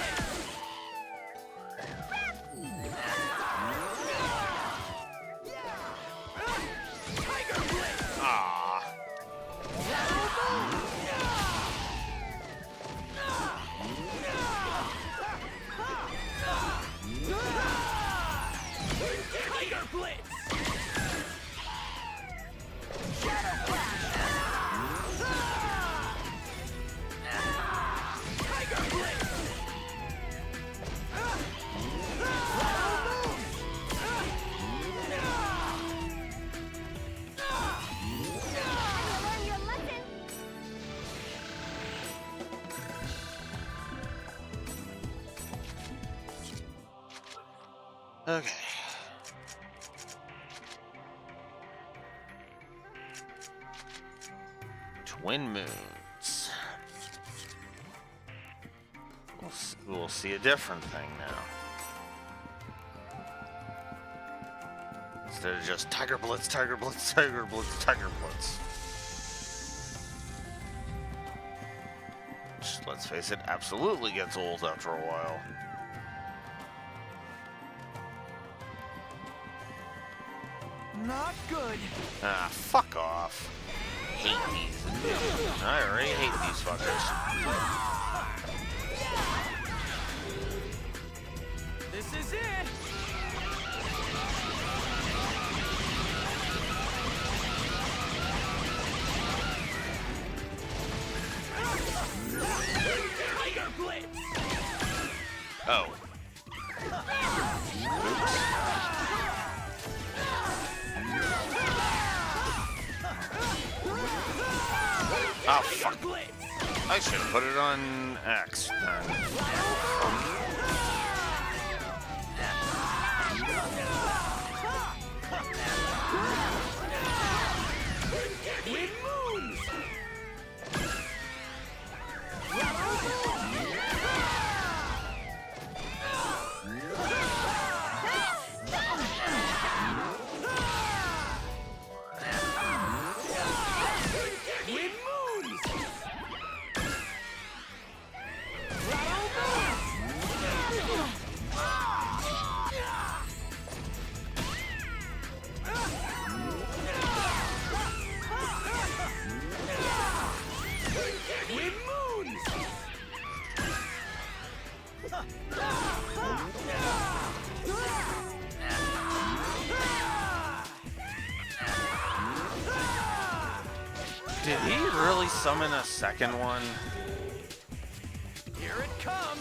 Blitz. Tiger Blitz! Shadow Flash! Tiger Blitz! Learn your lesson. Okay. Twin moons. We'll see a different thing now. Instead of just Tiger Blitz, Tiger Blitz, Tiger Blitz, Tiger Blitz. Which, let's face it, absolutely gets old after a while. Not good. Ah, fuck off. Hate these. I already hate these fuckers. This is it! Tiger Blitz! Oh. Oh, fuck. I should have put it on X then. Twin moons! Twin moons! Did he really summon a second one? Here it comes!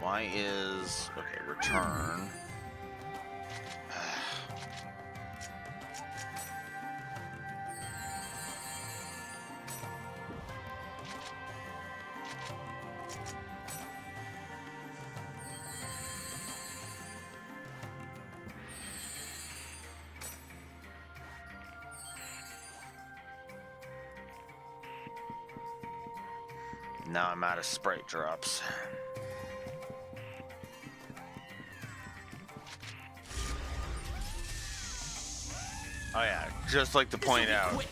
Why is... Okay, return. Now I'm out of sprite drops. Oh yeah, just like to point out,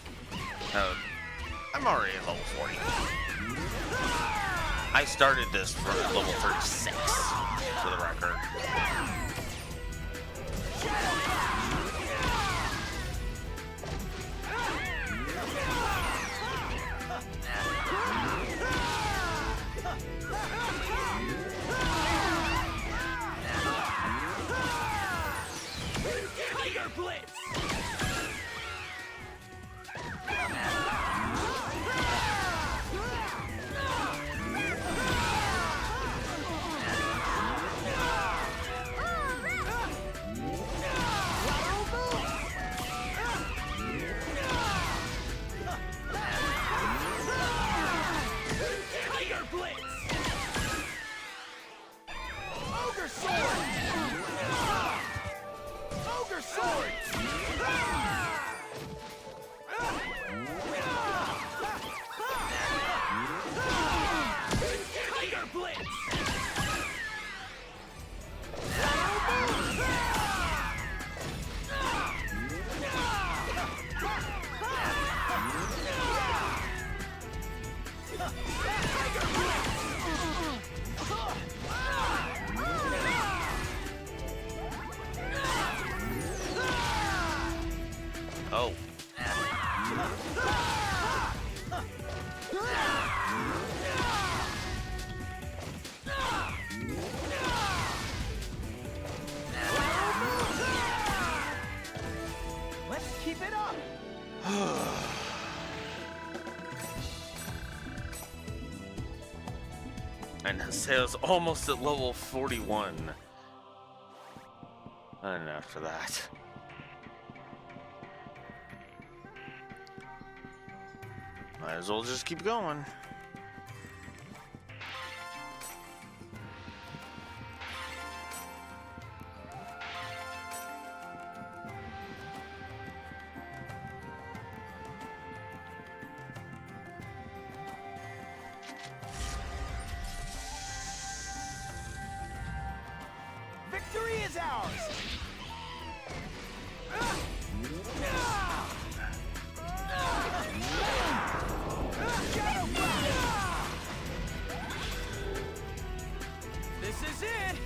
I'm already at level 40. I started this for level 36, for the record. Tiger Blitz! Tiger Blitz! Ogre Sword! Ogre Sword! Tiger Blitz! Oh. Let's keep it up! And Haseo's almost at level 41. And after that. Might as well just keep going. Victory is ours! This is it!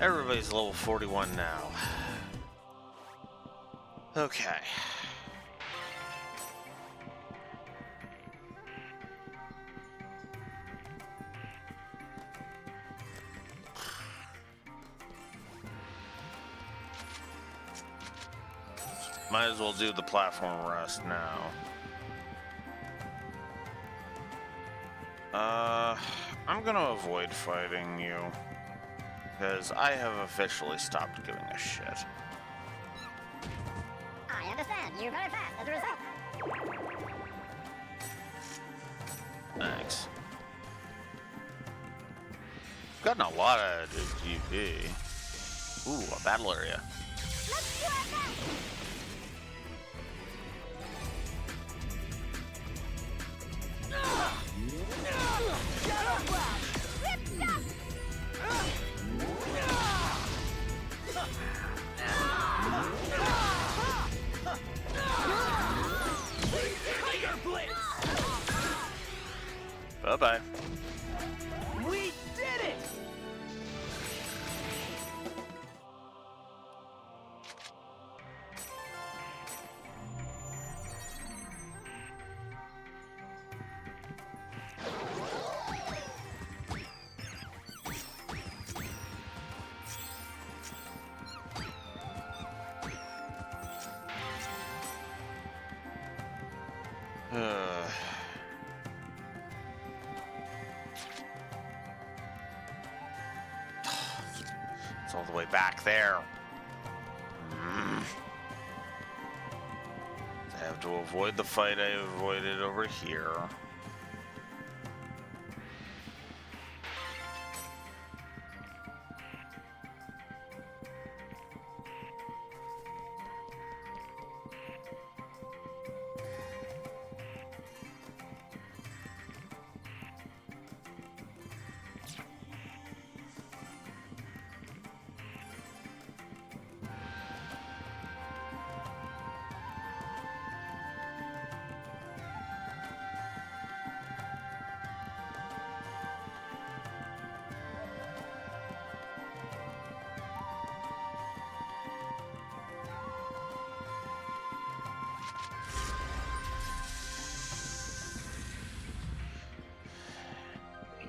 Everybody's level 41 now. Okay. Might as well do the platform rest now. I'm gonna avoid fighting you, because I have officially stopped giving a shit. I understand. You're very fast as a result. Thanks. Gotten a lot of GP. Ooh, a battle area. Let's do our best! Bye-bye. We did it! It's all the way back there. I have to avoid the fight I avoided over here.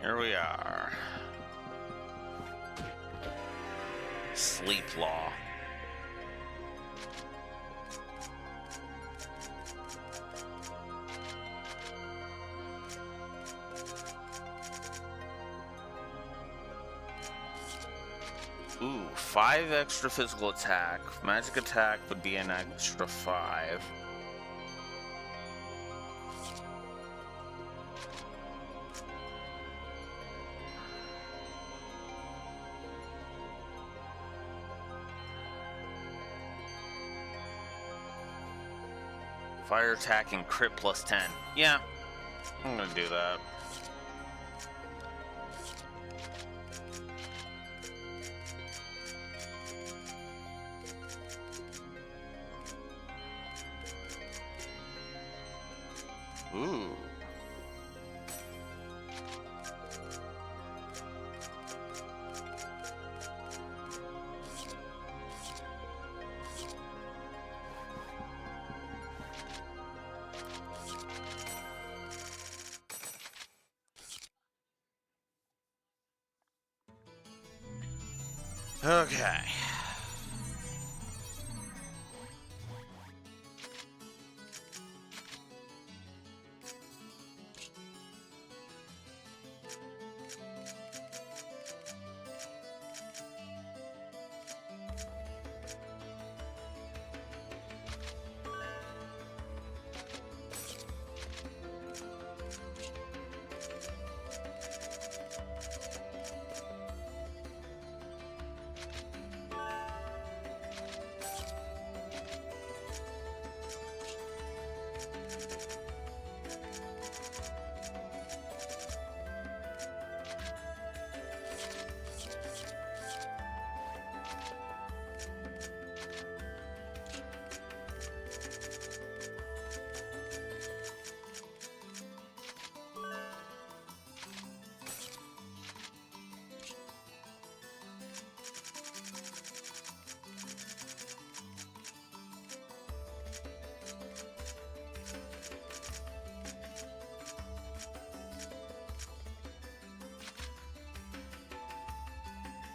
Here we are. Sleep Law. Ooh, 5 extra physical attack. Magic attack would be an extra 5. Fire attack and crit plus 10. Yeah, I'm gonna do that. Ooh. Okay.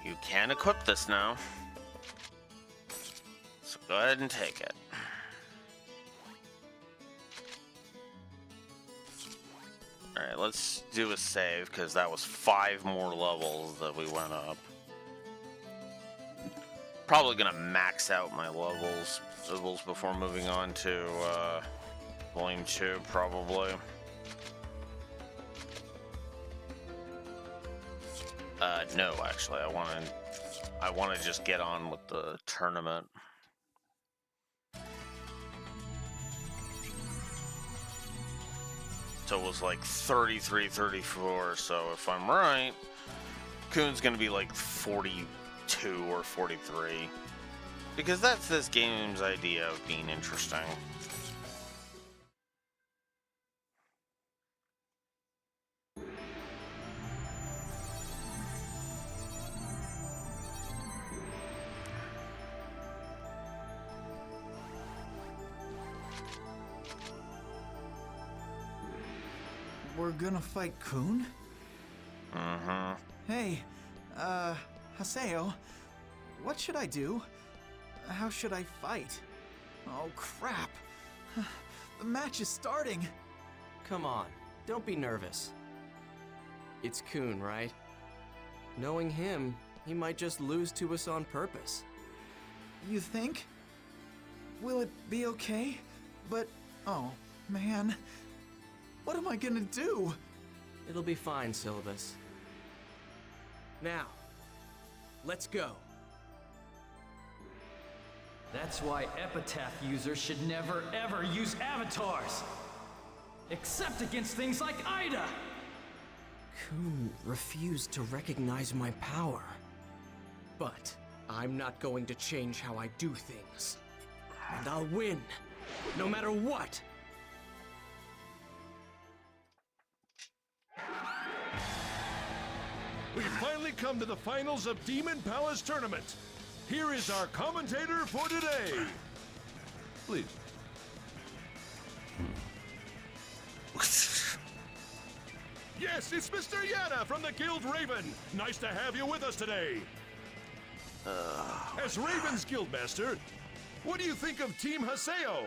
You can equip this now. So go ahead and take it. Alright, let's do a save, because that was 5 more levels that we went up. Probably gonna max out my levels before moving on to Volume 2, probably. No, actually, I want to just get on with the tournament. So it was like 33, 34, so if I'm right, Kuhn's gonna be like 42 or 43. Because that's this game's idea of being interesting. We're gonna fight Kuhn? Mm-hmm. Hey, Haseo, what should I do? How should I fight? Oh, crap. The match is starting. Come on, don't be nervous. It's Kuhn, right? Knowing him, he might just lose to us on purpose. You think? Will it be okay? But, oh, man. What am I gonna do? It'll be fine, Syllabus. Now, let's go. That's why Epitaph users should never ever use avatars! Except against things like Ida! Kuhn refused to recognize my power. But I'm not going to change how I do things. And I'll win, no matter what! We've finally come to the finals of Demon Palace Tournament. Here is our commentator for today. Please. Yes, it's Mr. Yana from the Guild Raven. Nice to have you with us today. As Raven's Guildmaster, what do you think of Team Haseo?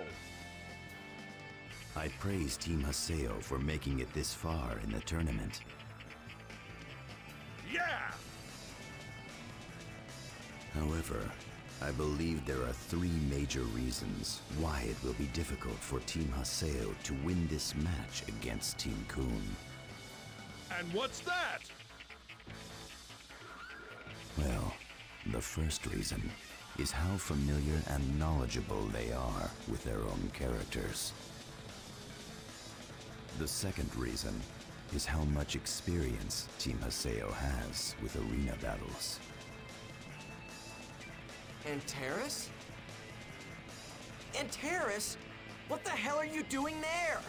I praise Team Haseo for making it this far in the tournament. Yeah! However, I believe there are 3 major reasons why it will be difficult for Team Haseo to win this match against Team Kuhn. And what's that? Well, the first reason is how familiar and knowledgeable they are with their own characters. The second reason is how much experience Team Haseo has with arena battles. And Terrace? And Terrace? What the hell are you doing there?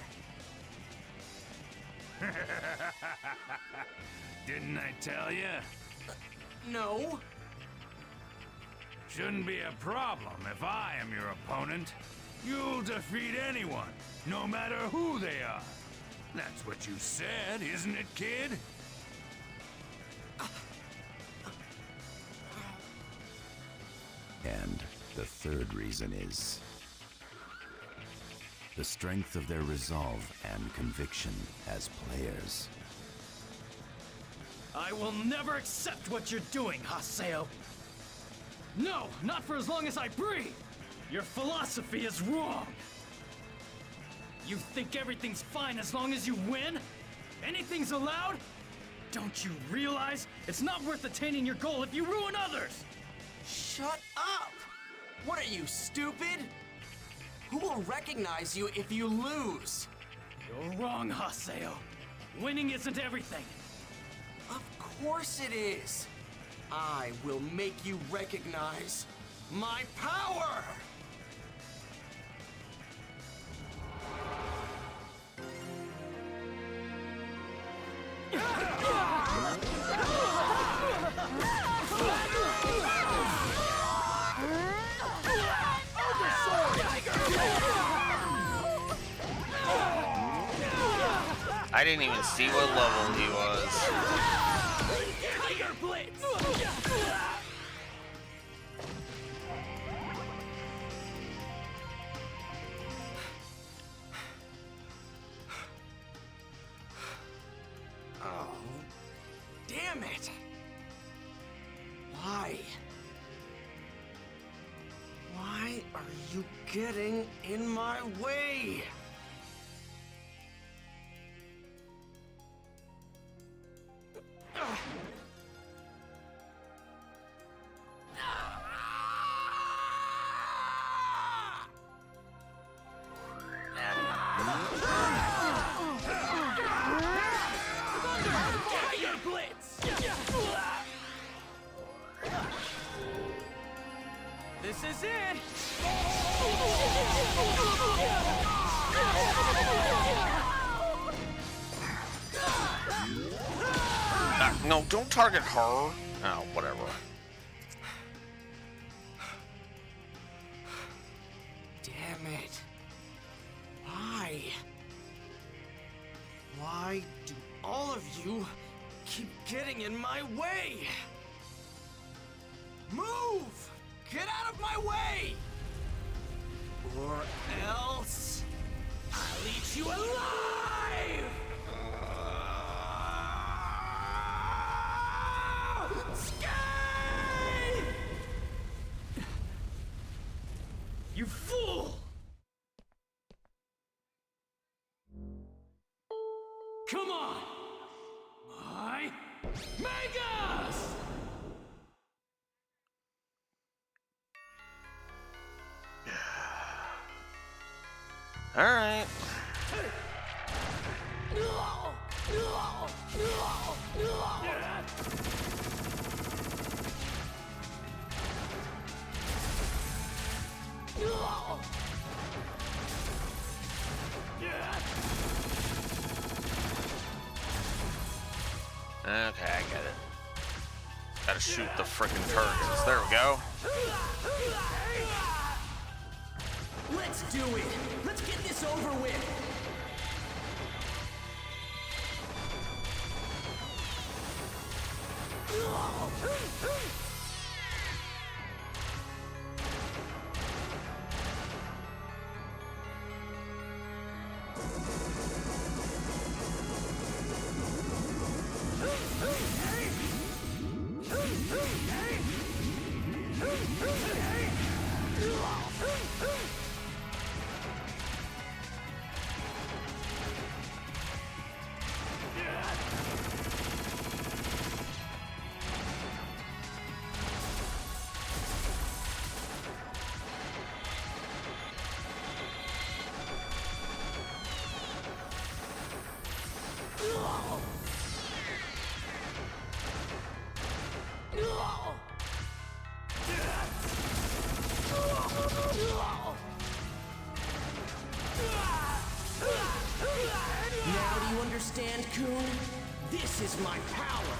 Didn't I tell you? No. Shouldn't be a problem if I am your opponent. You'll defeat anyone, no matter who they are. That's what you said, isn't it, kid? And the third reason is the strength of their resolve and conviction as players. I will never accept what you're doing, Haseo! No, not for as long as I breathe! Your philosophy is wrong! You think everything's fine as long as you win? Anything's allowed? Don't you realize it's not worth attaining your goal if you ruin others? Shut up! What are you, stupid? Who will recognize you if you lose? You're wrong, Haseo. Winning isn't everything. Of course it is. I will make you recognize my power! I didn't even see what level he was. Tiger Blitz! Damn it! Why? Why are you getting in my way? This is it! No, don't target her. Oh, whatever. Damn it. Why? Why do all of you keep getting in my way? Move! Get out of my way! Or else I'll eat you alive! Escape! You fool! Come on! My Megas! All right. Okay, I get it. Gotta shoot the frickin' turrets. There we go. Let's do it! Let's get this over with! Now do you understand, Coon? This is my power!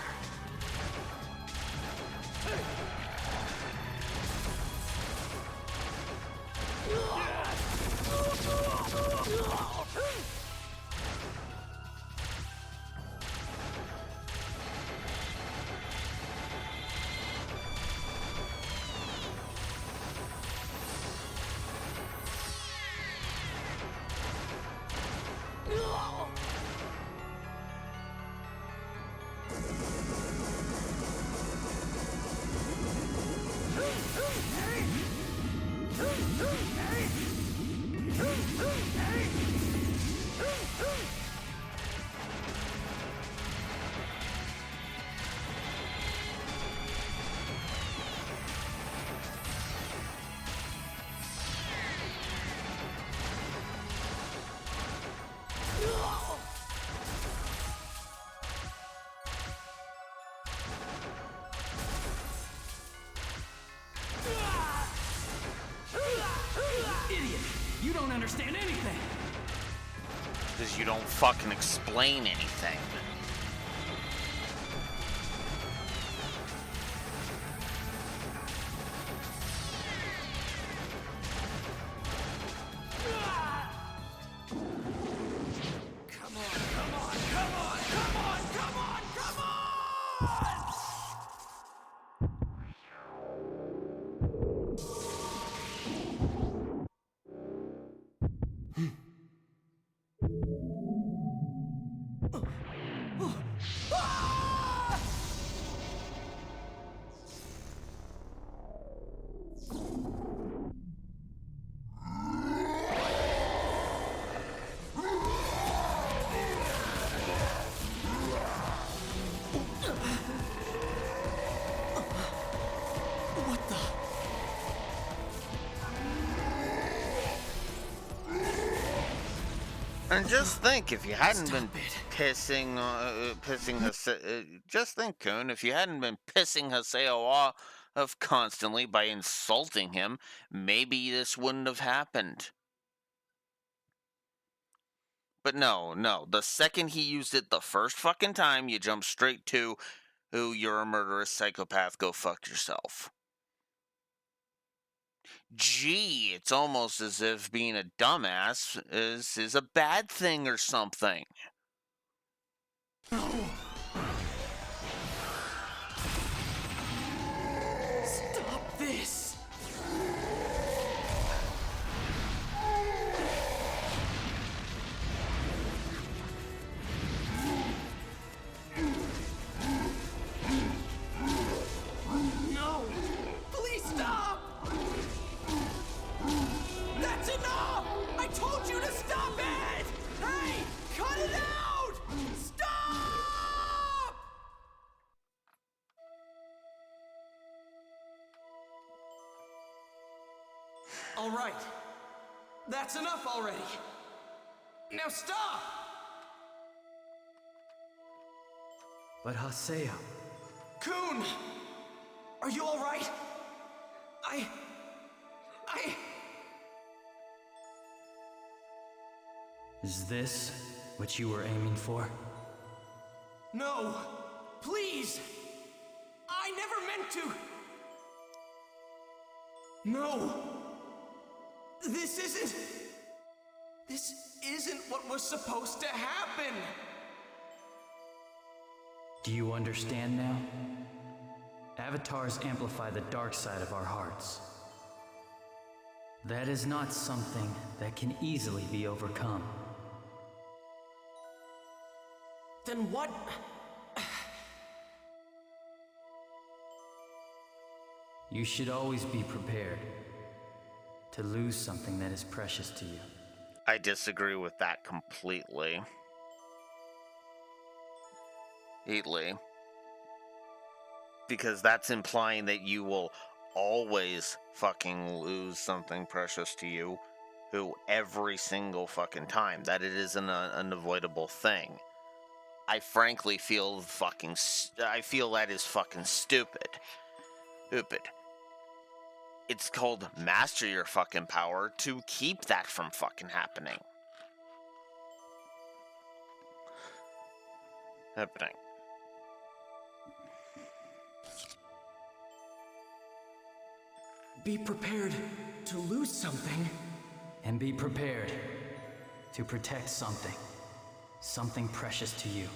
Idiot! You don't understand anything! Because you don't fucking explain anything. And just think, if you hadn't been pissing just think, Kun, if you hadn't been pissing Haseo off constantly by insulting him, maybe this wouldn't have happened. But no, the second he used it the first fucking time, you jump straight to, "Ooh, you're a murderous psychopath, go fuck yourself." Gee, it's almost as if being a dumbass is a bad thing or something. Stop this! No! Please stop! That's enough! I told you to stop it! Hey! Cut it out! Stop! All right. That's enough already. Now stop! But Haseo... Kun! Are you all right? Is this what you were aiming for? No! Please! I never meant to! No! This isn't what was supposed to happen! Do you understand now? Avatars amplify the dark side of our hearts. That is not something that can easily be overcome. Then what? You should always be prepared to lose something that is precious to you. I disagree with that completely. Because that's implying that you will always fucking lose something precious to you every single fucking time. That it is an unavoidable thing. I frankly feel that is fucking stupid. It's called master your fucking power to keep that from fucking happening. Be prepared to lose something. And be prepared to protect something. Something precious to you.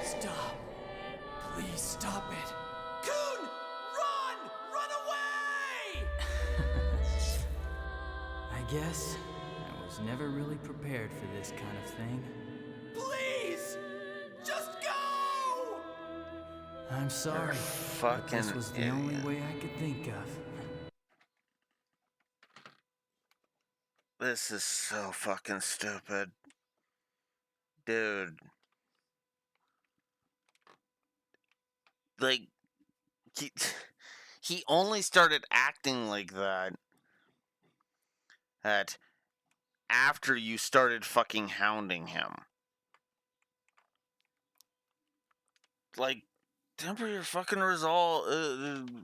Stop. Please stop it. Kun! Run! Run away! I guess I was never really prepared for this kind of thing. Please! Just go! I'm sorry, but this was the only way I could think of. This is so fucking stupid. Dude. Like, he only started acting like that after you started fucking hounding him. Like, temper your fucking resolve.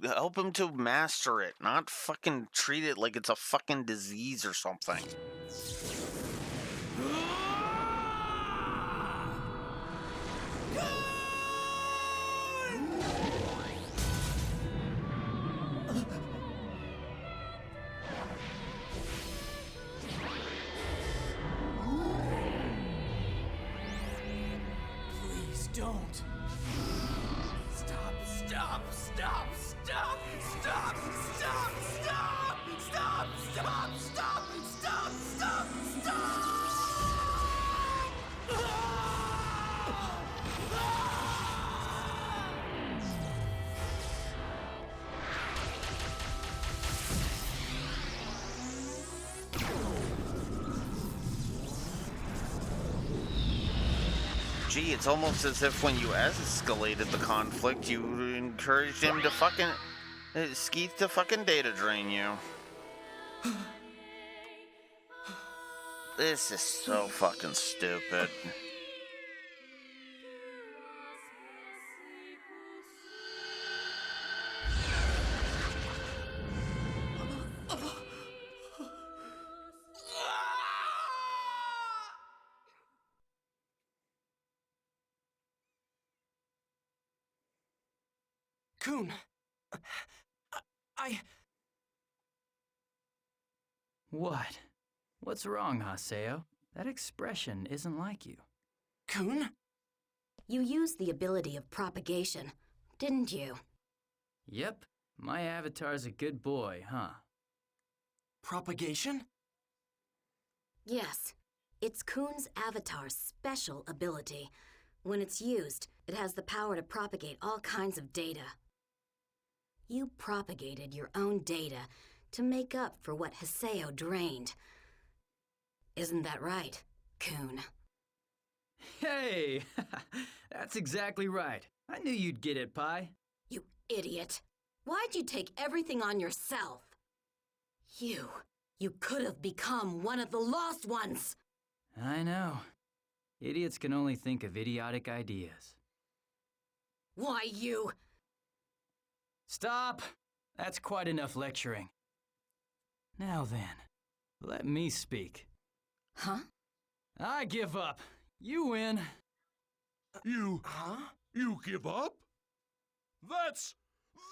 Help him to master it, not fucking treat it like it's a fucking disease or something. Please don't. Stop, stop, stop, stop, stop, stop, stop, stop, stop, stop, stop, stop, stop! Gee, it's almost as if when you escalated the conflict, you encouraged him to fucking... Skeeth to fucking data drain you. This is so fucking stupid. Kun! What? What's wrong, Haseo? That expression isn't like you. Kun? You used the ability of propagation, didn't you? Yep, my avatar's a good boy, huh? Propagation? Yes. It's Kun's avatar's special ability. When it's used, it has the power to propagate all kinds of data. You propagated your own data to make up for what Haseo drained. Isn't that right, Kun? Hey! That's exactly right. I knew you'd get it, Pi. You idiot. Why'd you take everything on yourself? You could have become one of the lost ones! I know. Idiots can only think of idiotic ideas. Why you? Stop! That's quite enough lecturing. Now then, let me speak. Huh? I give up. You win. You... Huh? You give up? That's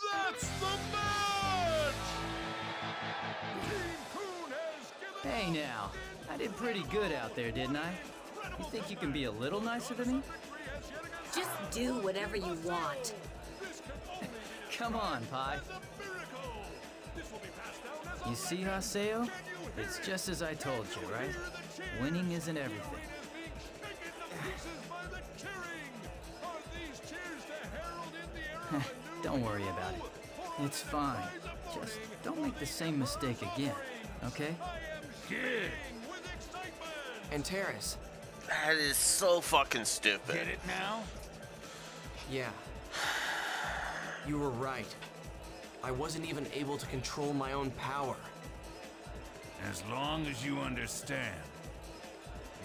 the match! Team Kun has given... Hey now, I did pretty good out there, didn't I? You think you can be a little nicer to me? Just do whatever you want. Come on, Pi. You see, Haseo? It's just as I told you, right? Winning isn't everything. Don't worry about it. It's fine. Just don't make the same mistake again, okay? Kid! And Terrace. That is so fucking stupid. Get it now? Yeah. You were right. I wasn't even able to control my own power. As long as you understand.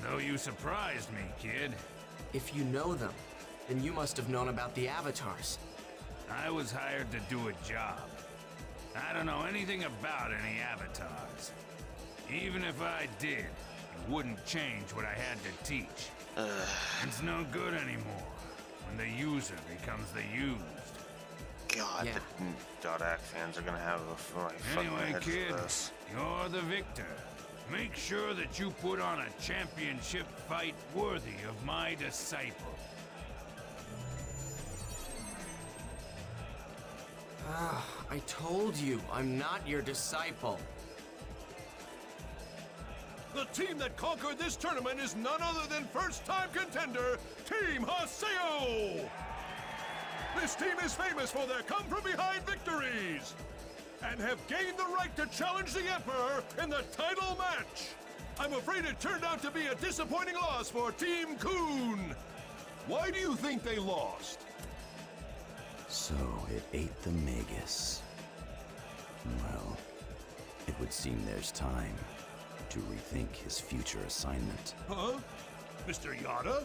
Though you surprised me, kid. If you know them, then you must have known about the avatars. I was hired to do a job. I don't know anything about any avatars. Even if I did, it wouldn't change what I had to teach. It's no good anymore when the user becomes the used. God, the Dodak fans are gonna have a Anyway, fucking kid, this. you're the victor. Make sure that you put on a championship fight worthy of my disciple. I told you, I'm not your disciple. The team that conquered this tournament is none other than first-time contender, Team Haseo! This team is famous for their come-from-behind victories, and have gained the right to challenge the Emperor in the title match. I'm afraid it turned out to be a disappointing loss for Team Kun. Why do you think they lost? So it ate the Magus. Well, it would seem there's time to rethink his future assignment. Huh? Mr. Yada?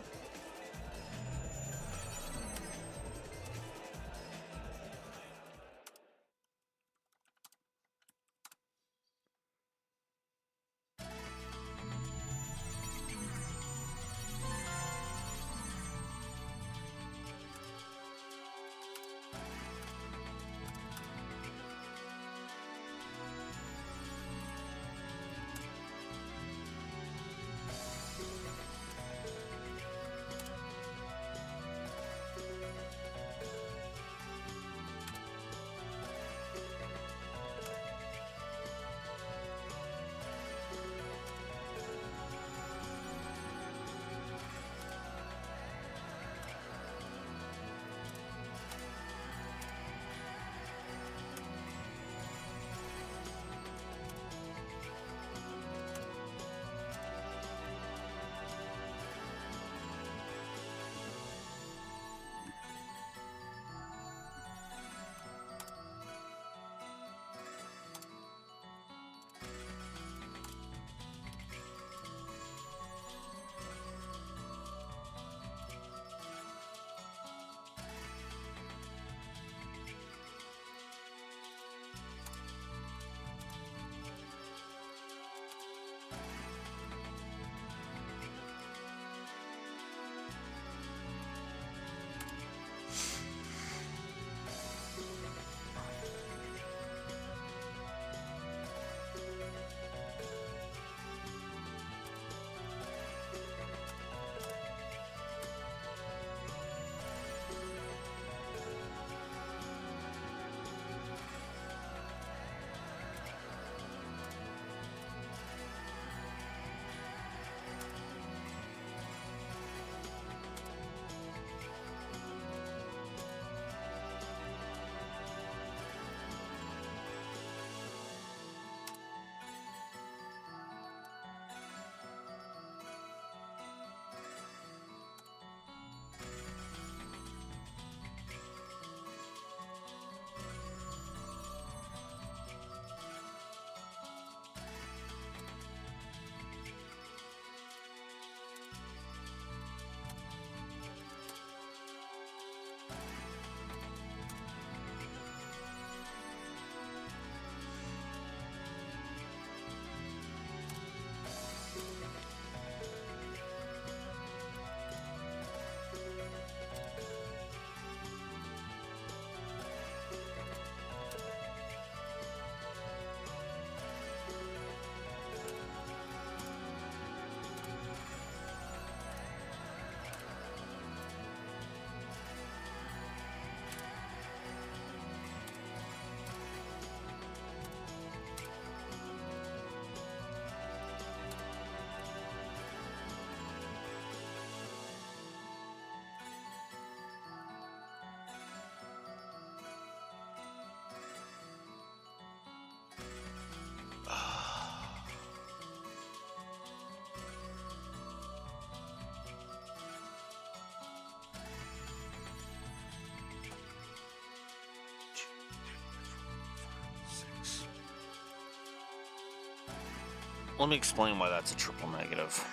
Let me explain why that's a triple negative.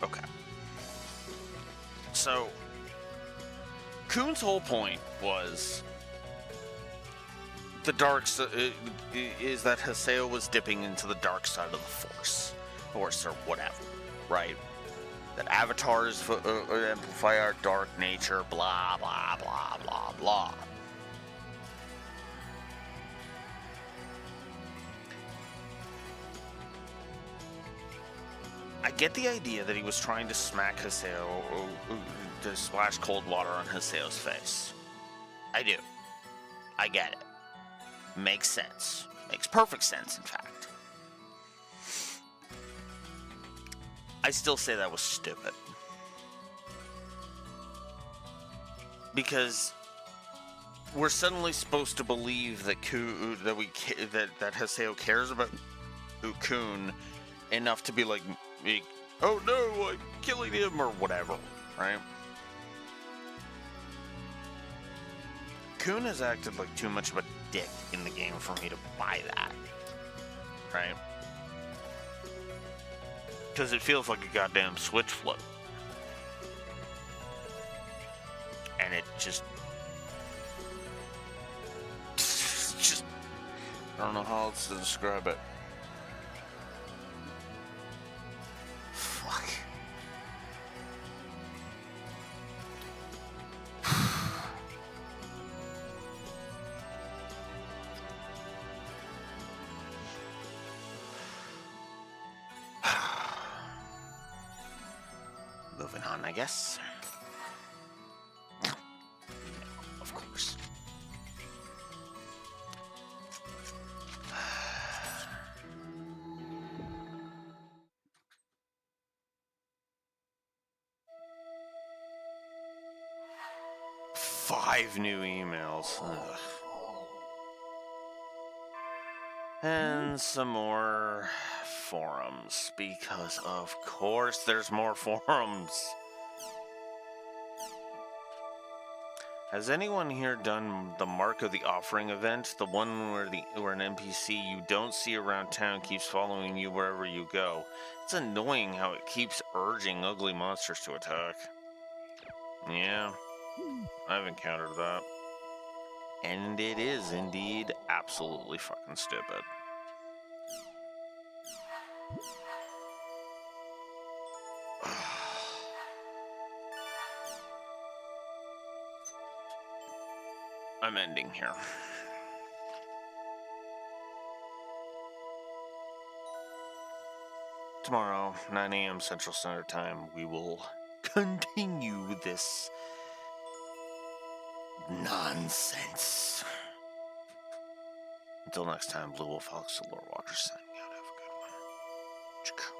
Okay. So, Kuhn's whole point was the is that Haseo was dipping into the dark side of the Force or whatever, right? That avatars amplify our dark nature, blah, blah, blah, blah, blah. I get the idea that he was trying to smack Haseo, to splash cold water on Haseo's face. I do. I get it. Makes sense. Makes perfect sense, in fact. I still say that was stupid. Because we're suddenly supposed to believe that that Haseo cares about Kuhn enough to be like, oh no, I'm killing him, or whatever, right? Kuhn has acted like too much of a dick in the game for me to buy that, right? Because it feels like a goddamn switch flip. And it just... I don't know how else to describe it. Fuck. Moving on, I guess. Of course. Five new emails. Ugh. And some more forums, because of course there's more forums. Has anyone here done the Mark of the Offering event? The one where an NPC you don't see around town keeps following you wherever you go. It's annoying how it keeps urging ugly monsters to attack. Yeah, I've encountered that. And it is indeed absolutely fucking stupid. I'm ending here. Tomorrow, 9 a.m. Central Standard Time, we will continue this nonsense. Until next time, Blue Wolf Alex, the Lore Walker, signing out. Have a good one.